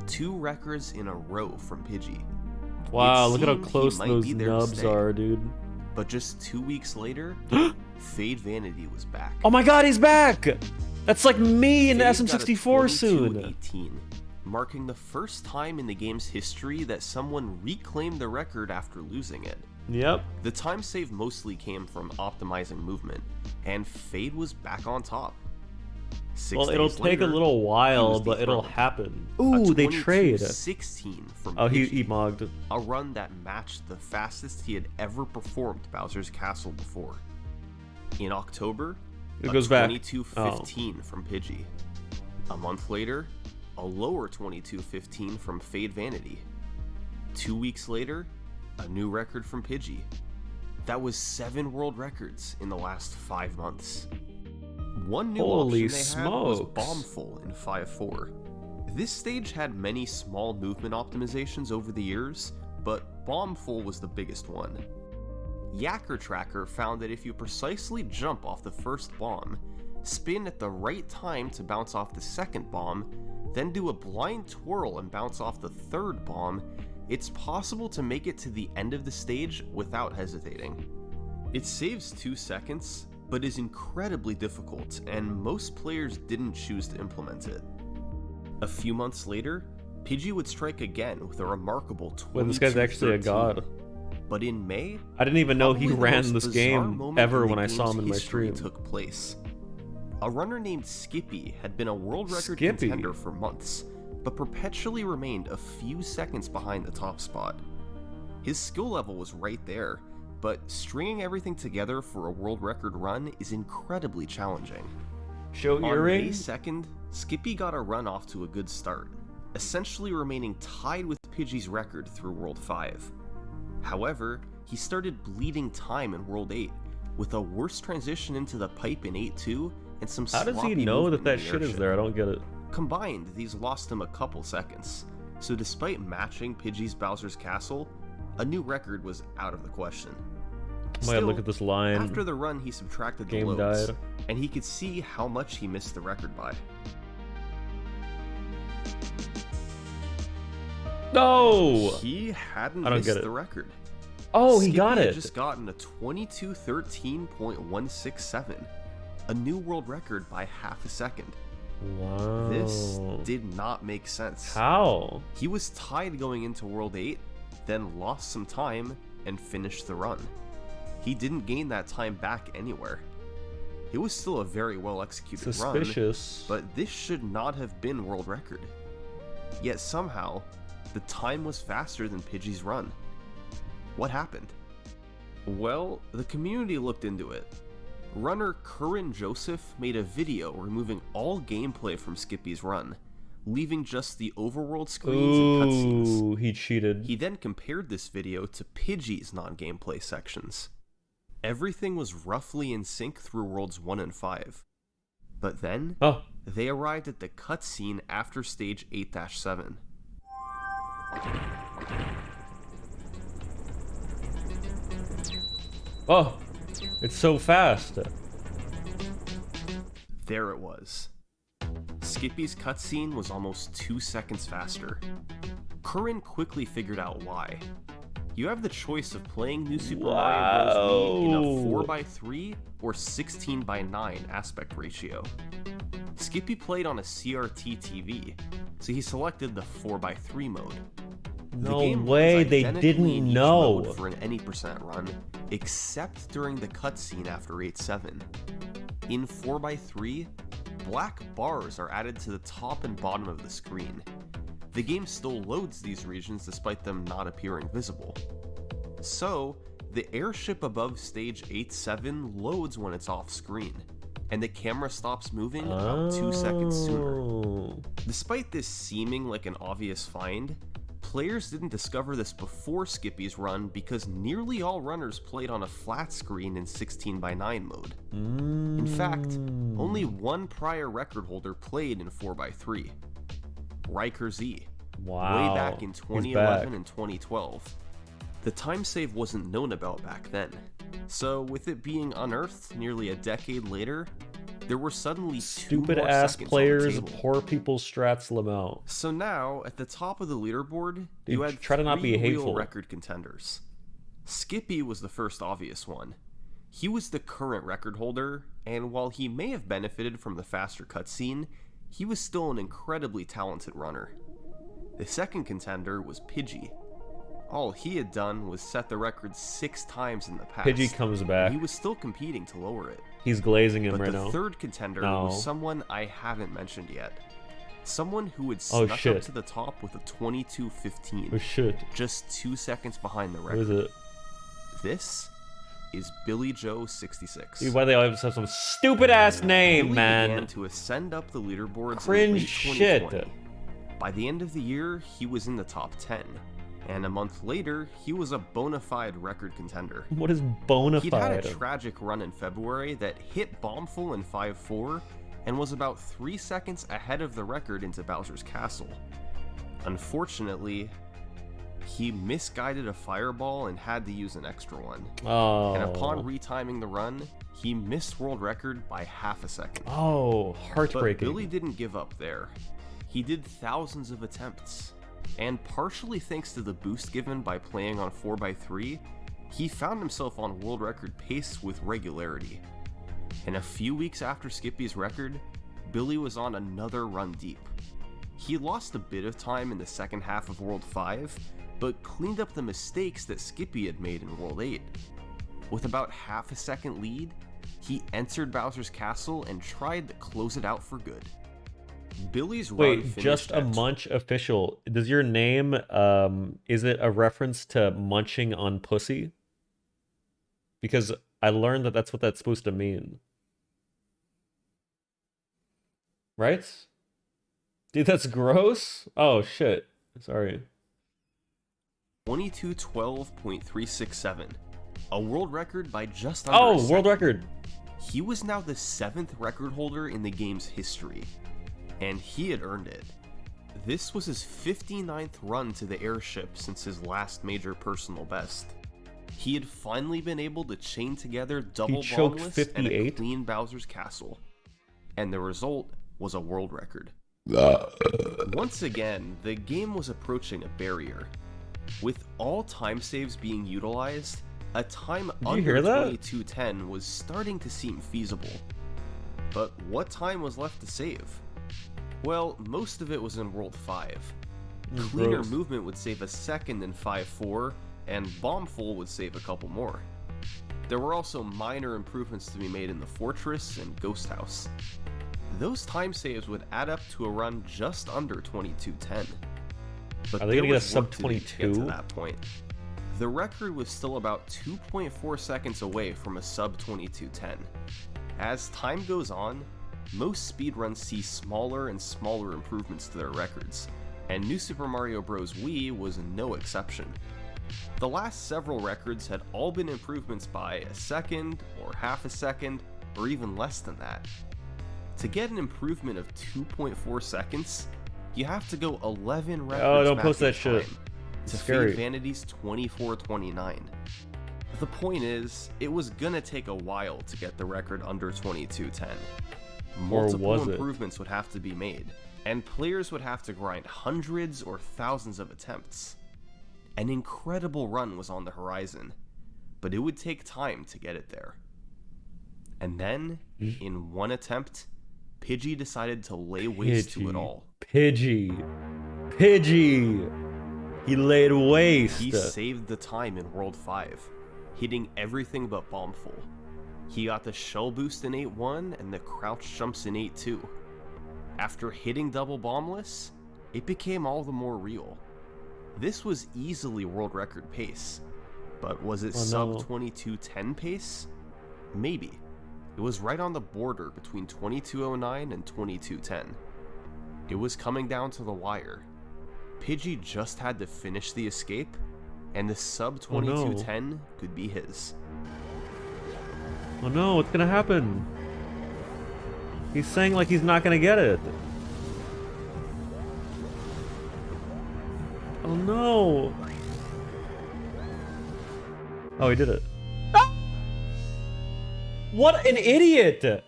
2 records in a row from Pidgey. Wow, It look at how seemed he close might those be there to nubs stay. are, dude. But just 2 weeks later, Fade Vanity was back. Oh my god, he's back! That's like me in Fade SM64 got a soon. 22:18, marking the first time in the game's history that someone reclaimed the record after losing it. Yep. The time save mostly came from optimizing movement, and Fade was back on top. 6 Well, it'll days take later, a little he while, was but it'll dethroned. happen. A Ooh, they trade. 22:16 from Oh, he Pidgey, mogged. a run that matched the fastest he had ever performed Bowser's Castle before. In October, It a goes back. 22:15 from Pidgey. A month later, a lower 22:15 from Fade Vanity. 2 weeks later, a new record from Pidgey. That was 7 world records in the last 5 months. One new Holy option they had was smokes. Bombful in 5-4. This stage had many small movement optimizations over the years, but Bombful was the biggest one. Yacker Tracker found that if you precisely jump off the first bomb, spin at the right time to bounce off the second bomb, then do a blind twirl and bounce off the third bomb, it's possible to make it to the end of the stage without hesitating. It saves 2 seconds, but is incredibly difficult, and most players didn't choose to implement it. A few months later, Pidgey would strike again with a remarkable 22:13. Wait, this guy's actually a god. But in May, I didn't even know he probably the ran most this bizarre game moment ever in the when I saw game's him in my history stream. took place. A runner named Skippy had been a world record Skippy. contender for months, but perpetually remained a few seconds behind the top spot. His skill level was right there, but stringing everything together for a world record run is incredibly challenging. Show On May earring? 2nd, Skippy got a run off to a good start, essentially remaining tied with Pidgey's record through World 5. However, he started bleeding time in World 8, with a worse transition into the pipe in 8-2 and some How does he sloppy know that movement that in the shit is airship. there? I don't get it. Combined, these lost him a couple seconds, so despite matching Pidgey's Bowser's Castle, a new record was out of the question. Oh my god, look at this line. After the run, he subtracted the Game loads, died. and he could see how much he missed the record by. No! He hadn't I don't missed get it. the record. Oh, he Skippy got had it. just gotten a 22:13.167, a new world record by half a second. Wow. This did not make sense. How? He was tied going into World 8, then lost some time and finished the run. He didn't gain that time back anywhere. It was still a very well executed Suspicious. run, but this should not have been world record. Yet somehow, the time was faster than Pidgey's run. What happened? Well, the community looked into it. Runner Curran Joseph made a video removing all gameplay from Skippy's run, leaving just the overworld screens and cutscenes. Ooh, he cheated. He then compared this video to Pidgey's non-gameplay sections. Everything was roughly in sync through Worlds 1 and 5. But then, Oh, they arrived at the cutscene after stage 8-7. oh, it's so fast. There it was. Skippy's cutscene was almost 2 seconds faster. Curran quickly figured out why. You have the choice of playing New Super Mario Bros. Wii in a Wow. 4:3 or 16:9 aspect ratio. Skippy played on a CRT TV, so he selected the 4:3 mode. The No game runs way, they identically didn't in each know. mode for an any percent run, except during the cutscene after 8-7. In 4:3, black bars are added to the top and bottom of the screen. The game still loads these regions despite them not appearing visible. So, the airship above stage 8-7 loads when it's off screen, and the camera stops moving about 2 seconds sooner. Oh. Despite this seeming like an obvious find, players didn't discover this before Skippy's run because nearly all runners played on a flat screen in 16:9 mode. In fact, only one prior record holder played in 4:3. Riker Z, Wow. way back in He's 2011 back. and 2012. The time save wasn't known about back then, so with it being unearthed nearly a decade later, there were suddenly Stupid 2 more ass seconds players, on the table. poor people strats Lamau. So now, at the top of the leaderboard, Dude, you had try to not be 3 real hateful. record contenders. Skippy was the first obvious one. He was the current record holder, and while he may have benefited from the faster cutscene, he was still an incredibly talented runner. The second contender was Pidgey. All he had done was set the record 6 times in the past. Pidgey comes back. and he was still competing to lower it. He's glazing him But right the now. third contender No. was someone I haven't mentioned yet. Someone who had Oh, snuck shit. up to the top with a 22:15, Oh shit. just 2 seconds behind the What is record. it? This is Billy Joe 66. Dude, why they always have some stupid ass name, Billy man? began to ascend up the leaderboards Cringe in late shit. 2020. By the end of the year, he was in the top 10. And a month later, he was a bona fide record contender. What is bona He'd had a fide? tragic run in February that hit Bombful in 5-4 and was about 3 seconds ahead of the record into Bowser's Castle. Unfortunately, he misguided a fireball and had to use an extra one. Oh. And upon retiming the run, he missed world record by half a second. Oh, But heartbreaking. Billy didn't give up there. He did thousands of attempts, and partially thanks to the boost given by playing on 4x3, he found himself on world record pace with regularity. And a few weeks after Skippy's record, Billy was on another run deep. He lost a bit of time in the second half of World 5, but cleaned up the mistakes that Skippy had made in World 8. With about half a second lead, he entered Bowser's Castle and tried to close it out for good. Billy's run Wait, finished just a at munch official. Does your name, is it a reference to munching on pussy? Because I learned that that's what that's supposed to mean. Right? Dude, that's gross. Oh, shit. Sorry. 22:12.367, a world record by just under a Oh, world second. record. He was now the 7th record holder in the game's history, and he had earned it. This was his 59th run to the airship since his last major personal best. He had finally been able to chain together double choked bombless and a 58? clean Bowser's Castle, and the result was a world record. Once again, the game was approaching a barrier. With all time saves being utilized, a time you under hear that? 22:10 was starting to seem feasible. But what time was left to save? Well, most of it was in World 5. Cleaner Gross. movement would save a second in 5-4, and Bombful would save a couple more. There were also minor improvements to be made in the Fortress and Ghost House. Those time saves would add up to a run just under 22:10. But Are they there gonna get a was sub work to do to get 22? to that point. The record was still about 2.4 seconds away from a sub 22:10. As time goes on, most speedruns see smaller and smaller improvements to their records, and New Super Mario Bros. Wii was no exception. The last several records had all been improvements by a second, or half a second, or even less than that. To get an improvement of 2.4 seconds, you have to go 11 records Oh, don't back post in that shit. time It's to scary. Fate Vanity's 24:29. The point is, it was gonna take a while to get the record under 22:10. Multiple was it? improvements would have to be made, and players would have to grind hundreds or thousands of attempts. An incredible run was on the horizon, but it would take time to get it there. And then, in one attempt, Pidgey decided to lay waste to it all. Pidgey. He laid waste. He saved the time in World 5, hitting everything but Bombful. He got the Shell Boost in 8-1 and the Crouch Jumps in 8-2. After hitting double Bombless, it became all the more real. This was easily world record pace, but was it sub 22:10 pace? Maybe. It was right on the border between 22:09 and 22:10. It was coming down to the wire. Pidgey just had to finish the escape, and the sub 22:10 could be his. Oh no, what's gonna happen? He's saying like he's not gonna get it. Oh no! Oh, he did it. What an idiot!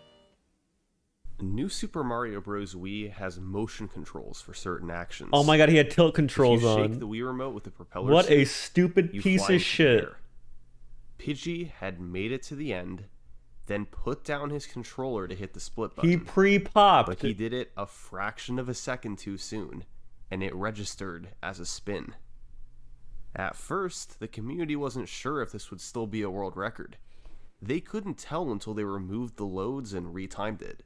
New Super Mario Bros. Wii has motion controls for certain actions. Oh my god, he had tilt controls if you on. shake the Wii remote with the propeller What a stick, stupid you piece fly of into the shit. air. Pidgey had made it to the end, then put down his controller to hit the split button. He pre-popped. But he did it a fraction of a second too soon, and it registered as a spin. At first, the community wasn't sure if this would still be a world record. They couldn't tell until they removed the loads and retimed it.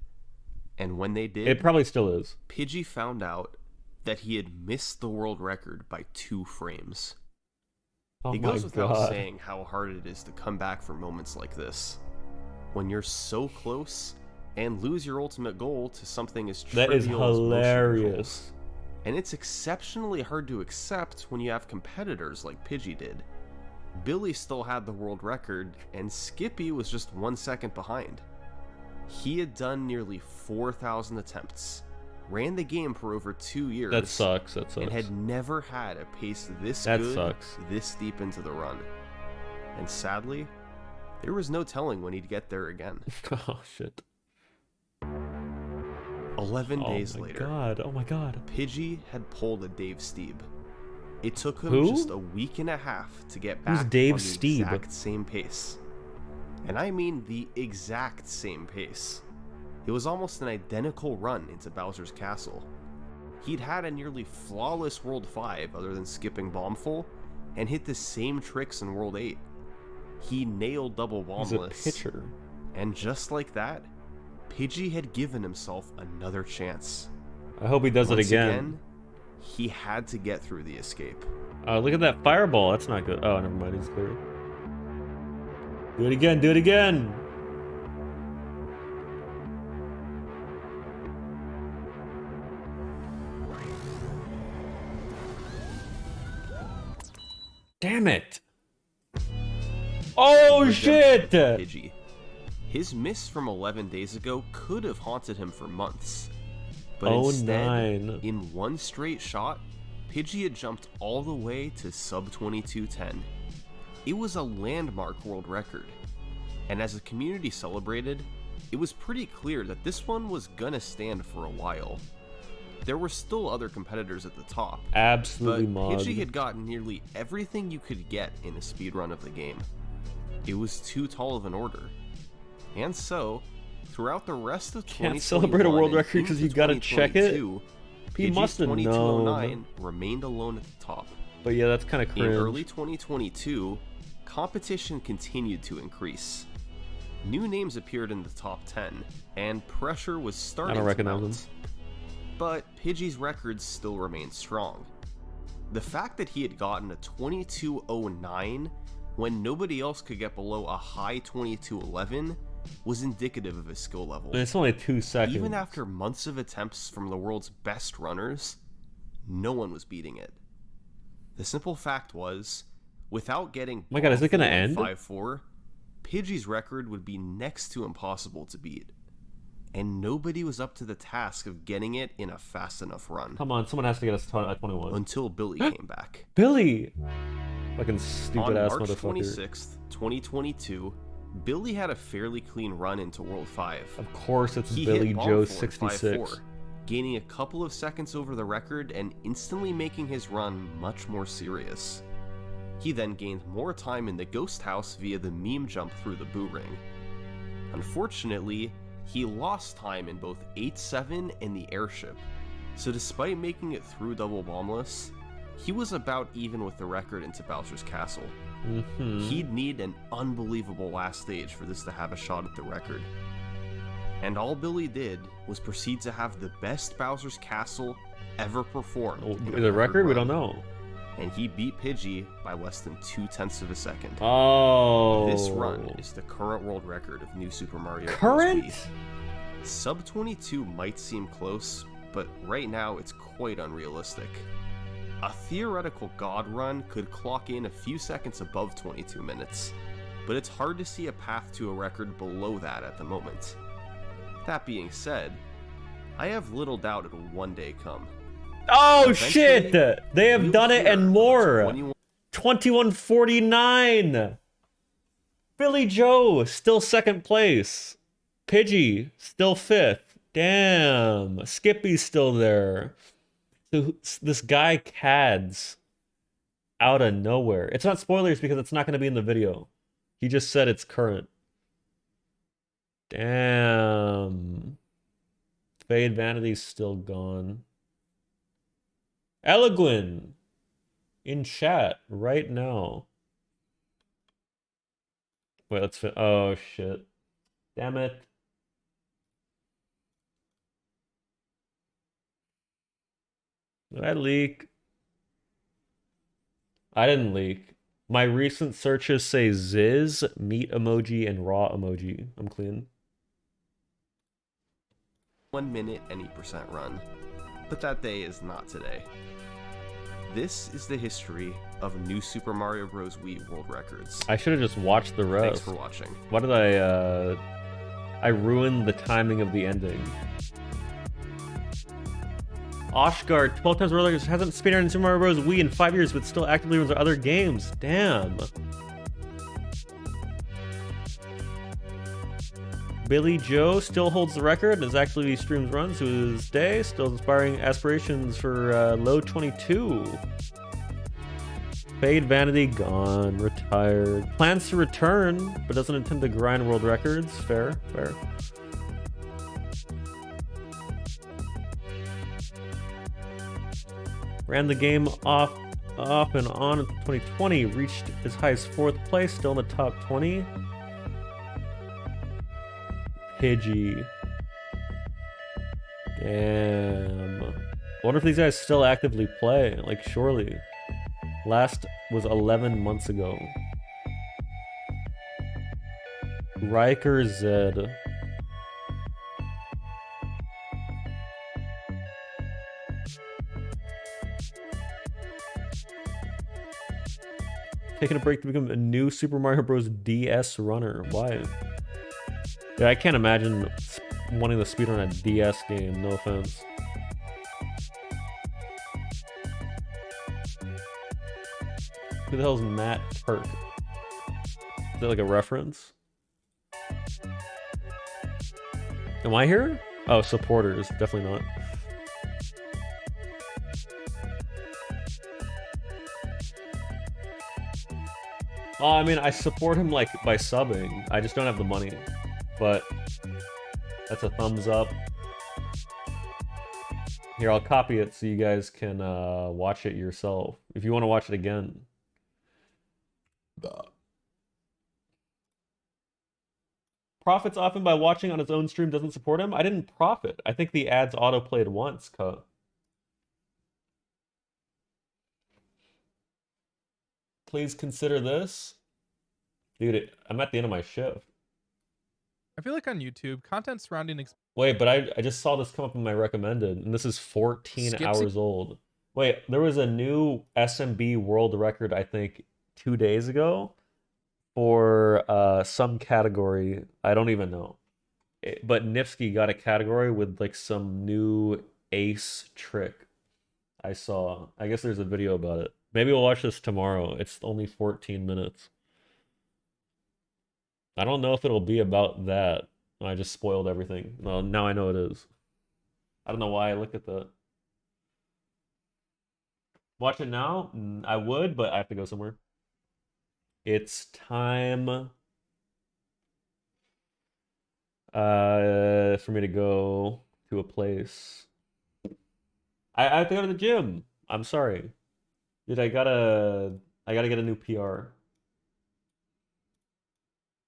And when they did, It probably still is. Pidgey found out that he had missed the world record by 2 frames. Oh It my goes without god. saying how hard it is to come back from moments like this. When you're so close and lose your ultimate goal to something as trivial That is as motion controls. hilarious. And it's exceptionally hard to accept when you have competitors like Pidgey did. Billy still had the world record, and Skippy was just 1 second behind. He had done nearly 4,000 attempts, ran the game for over 2 years. That sucks. That sucks. And had never had a pace this That good, sucks. this deep into the run. And sadly, there was no telling when he'd get there again. Oh shit. 11 days Oh my later, god. Oh my god. Pidgey had pulled a Dave Steeb. It took him Who? just a week and a half to get Who's back Dave on the Steeb? exact same pace. And I mean the exact same pace. It was almost an identical run into Bowser's Castle. He'd had a nearly flawless World 5 other than skipping Bombful, and hit the same tricks in World 8. He nailed double He's a Bombless. pitcher. And just like that, Pidgey had given himself another chance. I hope he does it Once again. He had to get through the escape. Look at that fireball. That's not good. Oh, never mind. He's clear. Do it again. Do it again. Damn it. Oh, shit. Pidgey. His miss from 11 days ago could have haunted him for months. But instead, 09. in one straight shot, Pidgey had jumped all the way to sub 22:10. It was a landmark world record. And as the community celebrated, it was pretty clear that this one was gonna stand for a while. There were still other competitors at the top, Absolutely but mod. Pidgey had gotten nearly everything you could get in a speedrun of the game. It was too tall of an order. And so, throughout the rest of 2021 Can't celebrate a world and record 'cause into you gotta check it? 2022, He Pidgey's must have 2209 known. remained alone at the top. But yeah, that's kind of In cringe. early 2022, competition continued to increase. New names appeared in the top 10, and pressure was starting to recognize mount. them. But Pidgey's records still remained strong. The fact that he had gotten a 2209 when nobody else could get below a high 2211 was indicative of his skill level. And it's only 2 seconds. Even after months of attempts from the world's best runners, no one was beating it. The simple fact was, Without getting my God, is it gonna end? 5-4, Pidgey's record would be next to impossible to beat. And nobody was up to the task of getting it in a fast enough run. Come on, someone has to get us to 21. Until Billy came back. Billy! Fucking stupid ass On March motherfucker. 26th, 2022, Billy had a fairly clean run into World 5. Of course, it's He Billy hit Bomb Joe Fort 66. 5-4, gaining a couple of seconds over the record and instantly making his run much more serious. He then gained more time in the Ghost House via the meme jump through the Boo Ring. Unfortunately, he lost time in both 8-7 and the airship, so despite making it through Double Bombless, he was about even with the record into Bowser's Castle. He'd need an unbelievable last stage for this to have a shot at the record. And all Billy did was proceed to have the best Bowser's Castle ever performed. in a The record? We run. don't know. And he beat Pidgey by less than 0.2 of a second. Oh. This run is the current world record of New Super Mario Bros. Current? Wii. Sub 22 might seem close, but right now it's quite unrealistic. A theoretical God run could clock in a few seconds above 22 minutes, but it's hard to see a path to a record below that at the moment. That being said, I have little doubt it'll one day come. Oh Eventually, shit! They have we'll done it hear and more! 21 2149! Billy Joe, still second place. Pidgey, still fifth. Damn. Skippy's still there. So this guy Cads out of nowhere. It's not spoilers because it's not going to be in the video. He just said it's current. Damn. Fade Vanity's still gone. Elegwin in chat right now. Wait, let's oh shit. Damn it. Did I leak? I didn't leak. My recent searches say Ziz, meat emoji, and raw emoji. I'm clean. 1 minute and 8% run. But that day is not today. This is the history of New Super Mario Bros. Wii World Records. I should have just watched the rest. Thanks for watching. Why did I ruined the timing of the ending. Oshgard, 12 times world records, hasn't speedrun Super Mario Bros. Wii in 5 years, but still actively runs other games. Damn. Billy Joe still holds the record as actively streams runs to this day, still inspiring aspirations for low 22. Fade Vanity gone, retired. Plans to return, but doesn't intend to grind world records. Fair, fair. Ran the game off and on in 2020, reached as high as 4th place, still in the top 20. Pidgey. Damn. I wonder if these guys still actively play. Like, surely. Last was 11 months ago. Riker Zed. Taking a break to become a new Super Mario Bros. DS runner. Why? Yeah, I can't imagine wanting to speedrun a DS game, no offense. Who the hell is Matt Turk? Is that like a reference? Am I here? Oh, supporters. Definitely not. Oh, I mean, I support him like by subbing. I just don't have the money. But that's a thumbs up. Here, I'll copy it so you guys can watch it yourself. If you want to watch it again. Profits often by watching on his own stream doesn't support him. I didn't profit. I think the ads auto-played once, cut. Please consider this. Dude, I'm at the end of my shift. I feel like on YouTube, content surrounding... Wait, but I just saw this come up in my recommended, and this is 14 hours old. Wait, there was a new SMB world record, I think, 2 days ago for some category. I don't even know. But Nifsky got a category with like some new ace trick I saw. I guess there's a video about it. Maybe we'll watch this tomorrow. It's only 14 minutes. I don't know if it'll be about that. I just spoiled everything. Well, now I know it is. I don't know why I looked at that. Watch it now? I would, but I have to go somewhere. It's time for me to go to a place. I have to go to the gym. I'm sorry. Dude, I gotta get a new PR.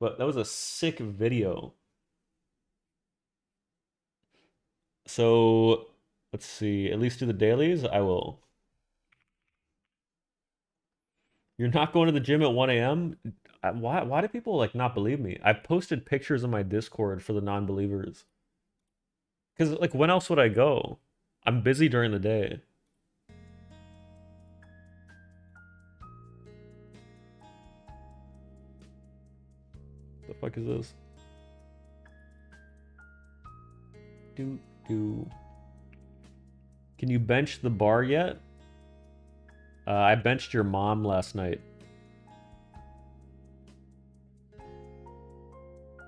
But that was a sick video. So let's see. At least do the dailies? I will. You're not going to the gym at 1 a.m.? Why do people like not believe me? I've posted pictures on my Discord for the non-believers. Because like when else would I go? I'm busy during the day. The fuck is this? Do. Can you bench the bar yet? I benched your mom last night.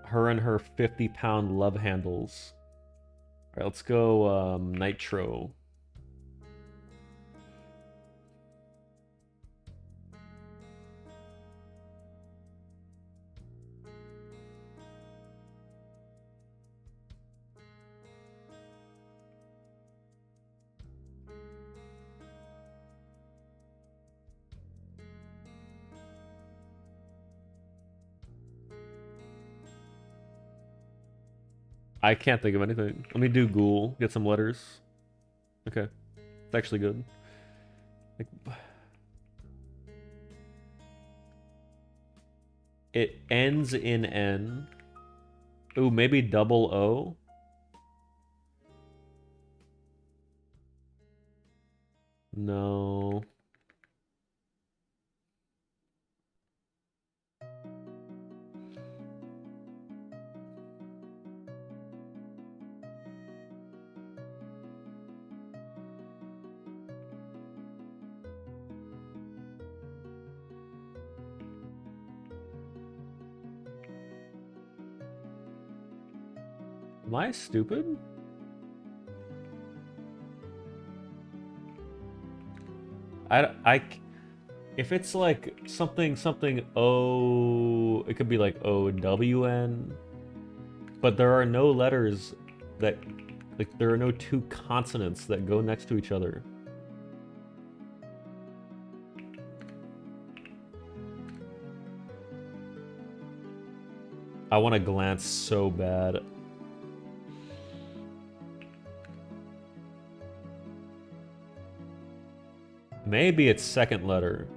Her and her 50-pound love handles. All right, let's go Nitro. I can't think of anything. Let me do Ghoul. Get some letters. Okay. It's actually good. Like, it ends in N. Ooh, maybe double O. No. Am I stupid? If it's like something O, it could be like OWN, but there are no letters that, like, there are no two consonants that go next to each other. I want to glance so bad. Maybe it's second letter.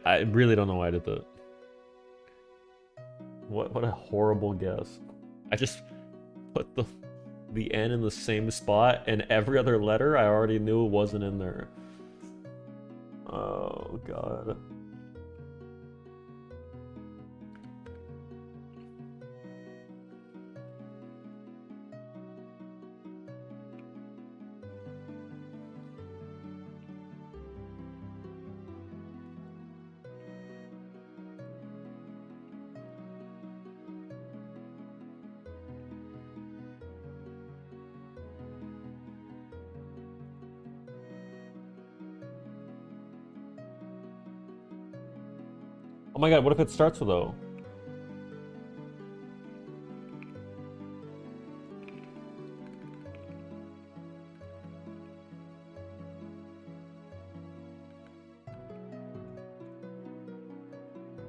I really don't know why I did that. What a horrible guess. I just put the N in the same spot, and every other letter I already knew wasn't in there. Oh god. Oh my god, what if it starts with O?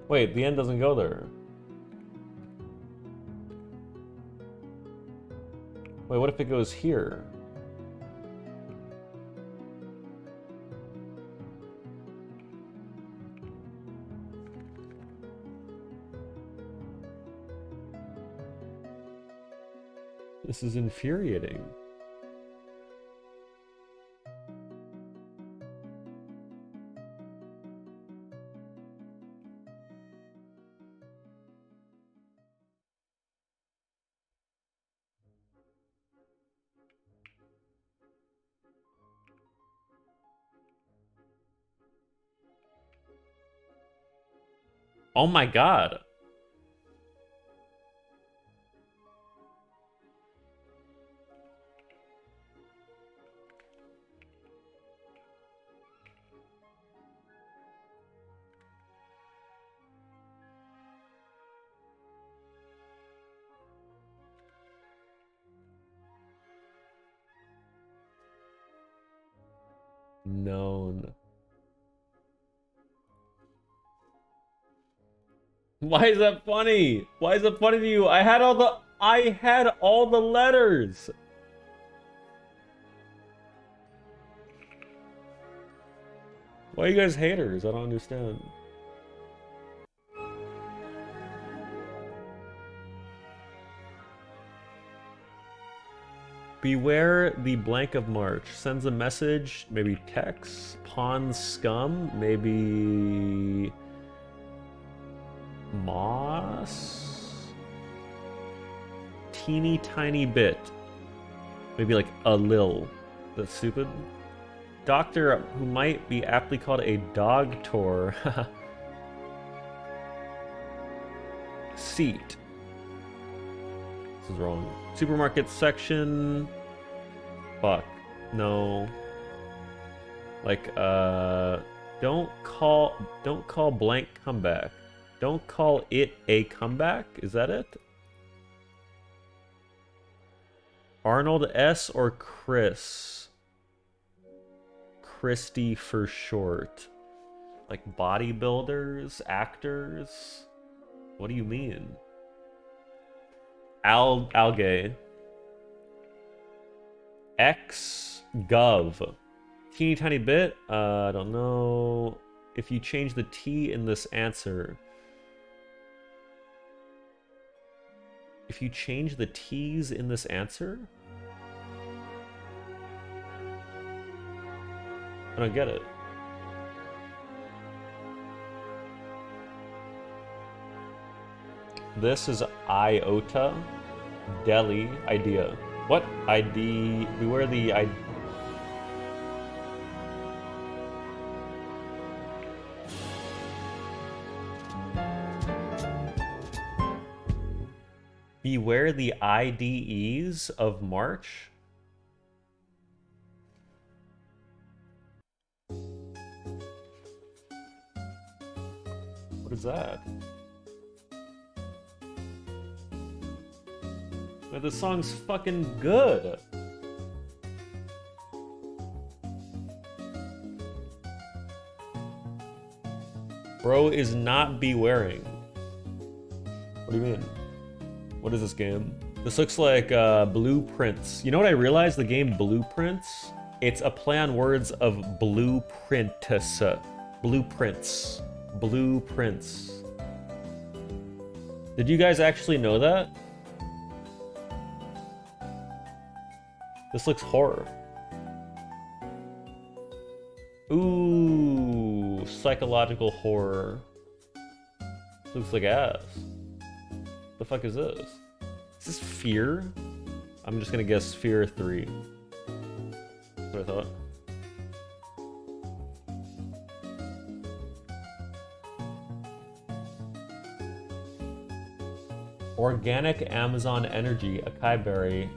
Wait, the N doesn't go there. Wait, what if it goes here? This is infuriating. Oh my god. Known. Why is that funny? Why is it funny to you? I had all the letters. Why are you guys haters? I don't understand. Beware the blank of March. Sends a message, maybe text. Pawn scum, maybe moss. Teeny tiny bit, maybe like a lil. That's stupid. Doctor who might be aptly called a dog tour. Seat. This is wrong. Supermarket section. Fuck. No. Like, don't call blank comeback. Don't call it a comeback? Is that it? Arnold S. or Chris? Christy for short. Like bodybuilders, actors? What do you mean? Algae. X gov. Teeny tiny bit? I don't know. If you change the T in this answer. If you change the T's in this answer? I don't get it. This is IOTA. Delhi idea. What ID? Beware the ID. Beware the IDEs of March? What is that? But the song's fucking good. Bro is not bewaring. What do you mean? What is this game? This looks like Blueprints. You know what I realized? The game Blueprints? It's a play on words of blueprintus. Blueprints. Blueprints. Did you guys actually know that? This looks horror. Ooh, psychological horror. This looks like ass. The fuck is this? Is this Fear? I'm just gonna guess Fear 3. That's what I thought. Organic Amazon Energy, acai berry,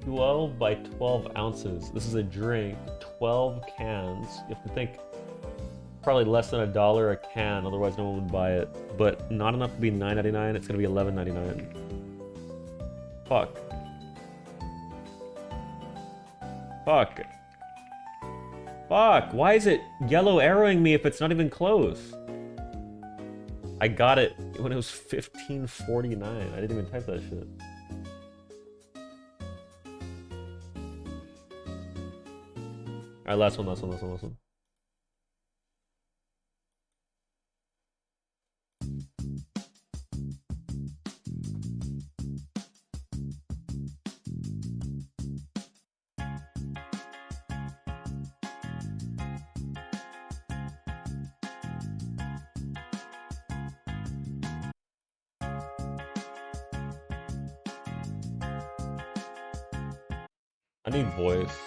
12 by 12 ounces. This is a drink, 12 cans. You have to think probably less than $1 a can, otherwise no one would buy it. But not enough to be $9.99, it's gonna be $11.99. Fuck. Fuck. Fuck, why is it yellow arrowing me if it's not even close? I got it when it was $15.49. I didn't even type that shit. Alright, last one. I need voice.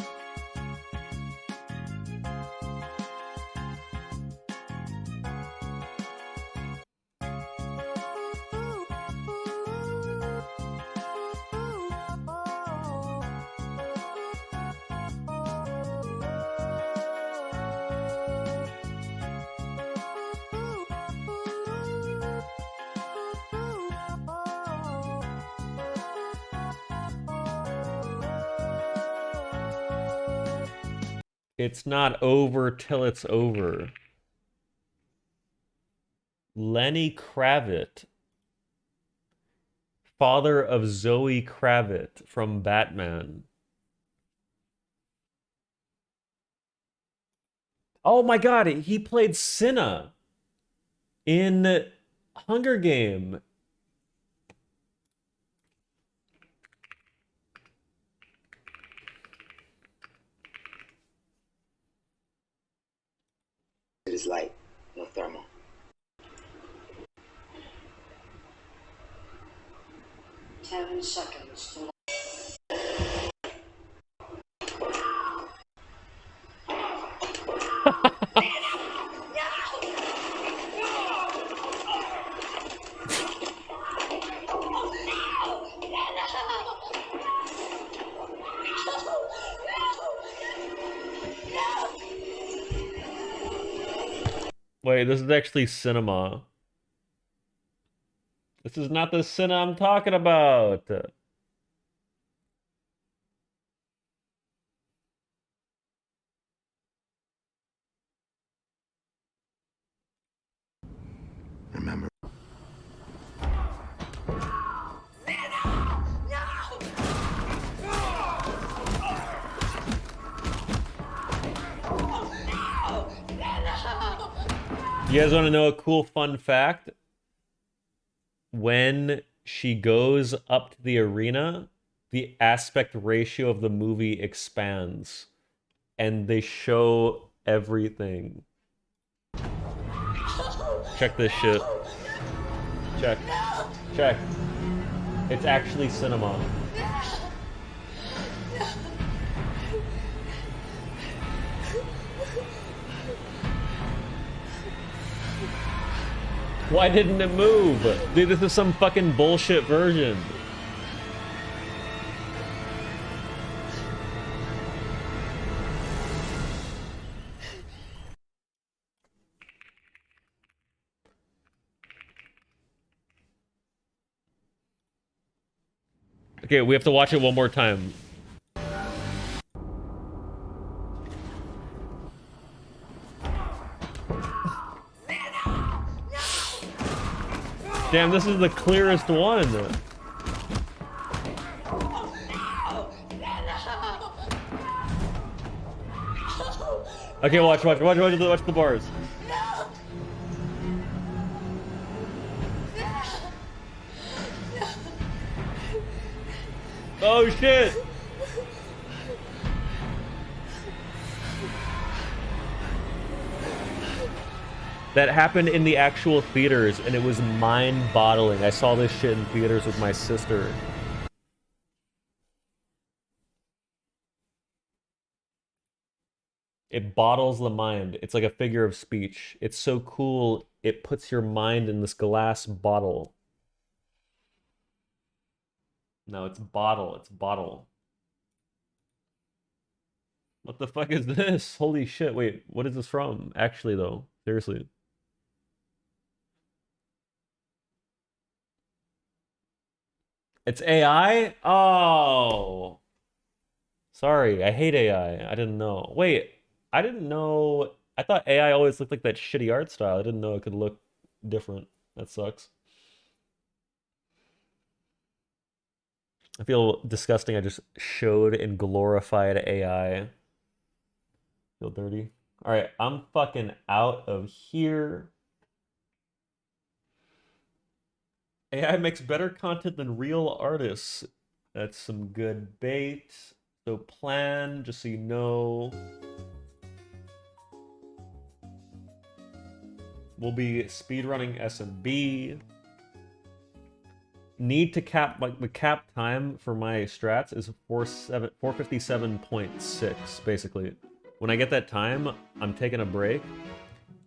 It's not over till it's over. Lenny Kravitz, father of Zoe Kravitz from Batman. Oh my god, he played Cinna in Hunger Game. It is light, no thermal. Seven seconds to Wait, this is actually cinema. This is not the cinema I'm talking about. Remember. You guys want to know a cool fun fact? When she goes up to the arena, the aspect ratio of the movie expands and they show everything. Check this shit. Check. Check. It's actually cinema. Why didn't it move? Dude, this is some fucking bullshit version. Okay, we have to watch it one more time. Damn, this is the clearest one. Okay, watch the bars. Oh shit! That happened in the actual theaters, and it was mind-boggling. I saw this shit in theaters with my sister. It bottles the mind. It's like a figure of speech. It's so cool, it puts your mind in this glass bottle. No, it's bottle. It's bottle. What the fuck is this? Holy shit. Wait, what is this from? Actually, though. Seriously. It's AI? Oh. Sorry, I hate AI. I didn't know. Wait, I didn't know. I thought AI always looked like that shitty art style. I didn't know it could look different. That sucks. I feel disgusting. I just showed and glorified AI. Feel dirty. All right, I'm fucking out of here. AI makes better content than real artists. That's some good bait. So plan, just so you know. We'll be speedrunning SMB. need to cap, like the cap time for my strats is 457.6 basically. When I get that time, I'm taking a break.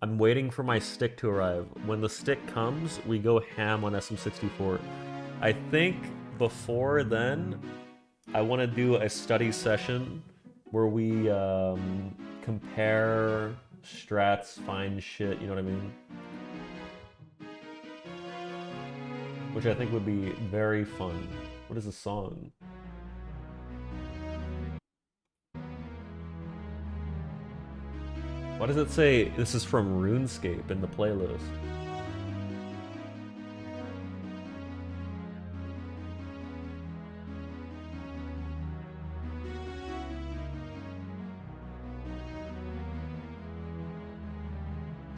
I'm waiting for my stick to arrive. When the stick comes, we go ham on SM64. I think before then, I want to do a study session where we compare strats, find shit, you know what I mean? Which I think would be very fun. What is the song? Why does it say this is from RuneScape in the playlist?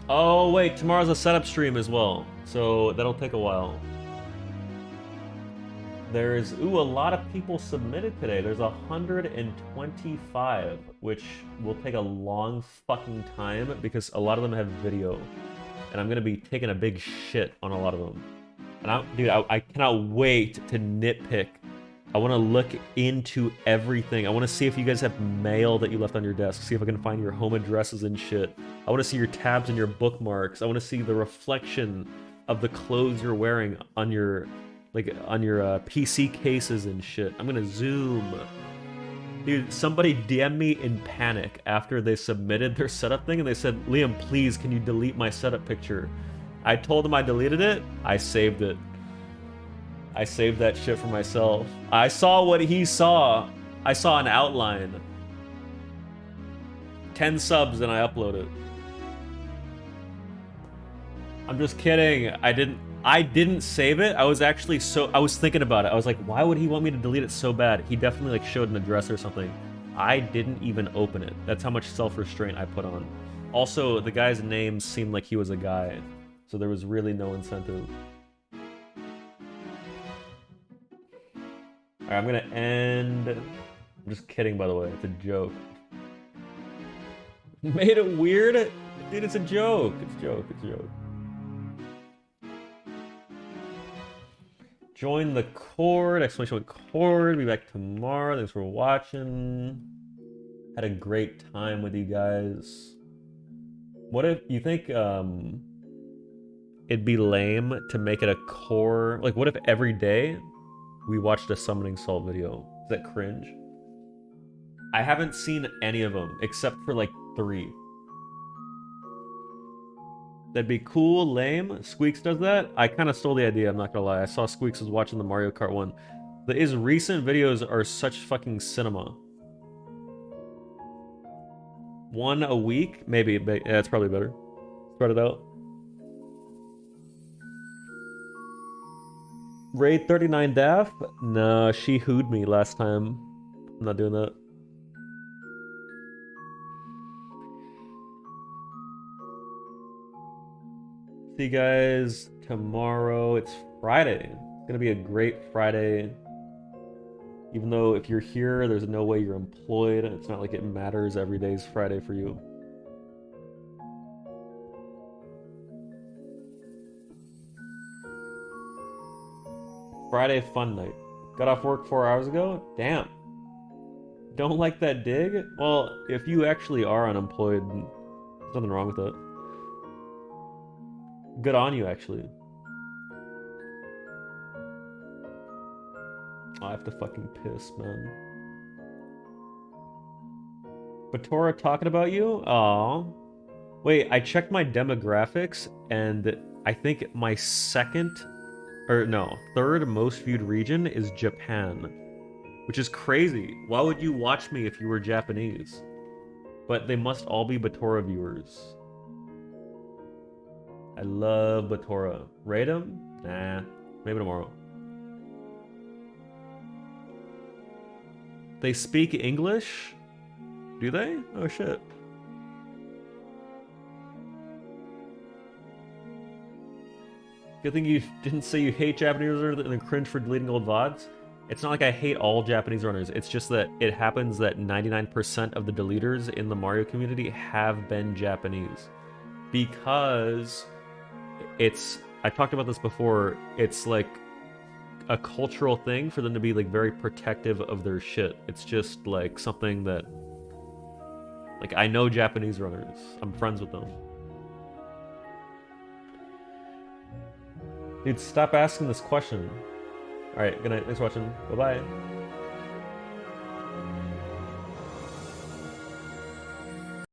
Oh wait, tomorrow's a setup stream as well, so that'll take a while. There's, ooh, a lot of people submitted today. There's 125, which will take a long fucking time because a lot of them have video. And I'm gonna be taking a big shit on a lot of them. And I cannot wait to nitpick. I wanna look into everything. I wanna see if you guys have mail that you left on your desk. See if I can find your home addresses and shit. I wanna see your tabs and your bookmarks. I wanna see the reflection of the clothes you're wearing on your PC cases and shit. I'm gonna zoom. Dude, somebody DM'd me in panic after they submitted their setup thing and they said, Liam, please, can you delete my setup picture? I told them I deleted it. I saved it. I saved that shit for myself. I saw what he saw. I saw an outline. 10 subs and I upload it. I'm just kidding. I didn't save it. I was thinking about it. I was like, why would he want me to delete it so bad? He definitely like showed an address or something. I didn't even open it. That's how much self-restraint I put on. Also, the guy's name seemed like he was a guy, so there was really no incentive. Alright, I'm gonna end. I'm just kidding, by the way. It's a joke. Made it weird? Dude, it's a joke. It's a joke. It's a joke. Join the Cord, exclamation point Cord. Be back tomorrow. Thanks for watching. Had a great time with you guys. What if you think it'd be lame to make it a core? Like, what if every day we watched a Summoning Salt video? Is that cringe? I haven't seen any of them except for like 3. That'd be cool, lame. Squeaks does that. I kind of stole the idea, I'm not gonna lie. I saw Squeaks was watching the Mario Kart one. His recent videos are such fucking cinema. 1 a week? Maybe. Yeah, it's probably better. Spread it out. Raid 39 Daff? No, she hooed me last time. I'm not doing that. See you guys tomorrow. It's Friday. It's gonna be a great Friday. Even though if you're here, there's no way you're employed. It's not like it matters. Every day's Friday for you. Friday fun night. Got off work 4 hours ago? Damn. Don't like that dig? Well, if you actually are unemployed, there's nothing wrong with it. Good on you, actually. I have to fucking piss, man. Batora talking about you? Aw. Wait, I checked my demographics, and I think my third most viewed region is Japan. Which is crazy. Why would you watch me if you were Japanese? But they must all be Batora viewers. I love Batora. Rate him? Nah. Maybe tomorrow. They speak English? Do they? Oh shit. Good thing you didn't say you hate Japanese runners and then cringe for deleting old VODs. It's not like I hate all Japanese runners. It's just that it happens that 99% of the deleters in the Mario community have been Japanese. Because it's... I talked about this before. It's like a cultural thing for them to be like very protective of their shit. It's just like something that, like, I know Japanese runners. I'm friends with them. Dude, stop asking this question. Alright, good night. Thanks for watching. Bye-bye.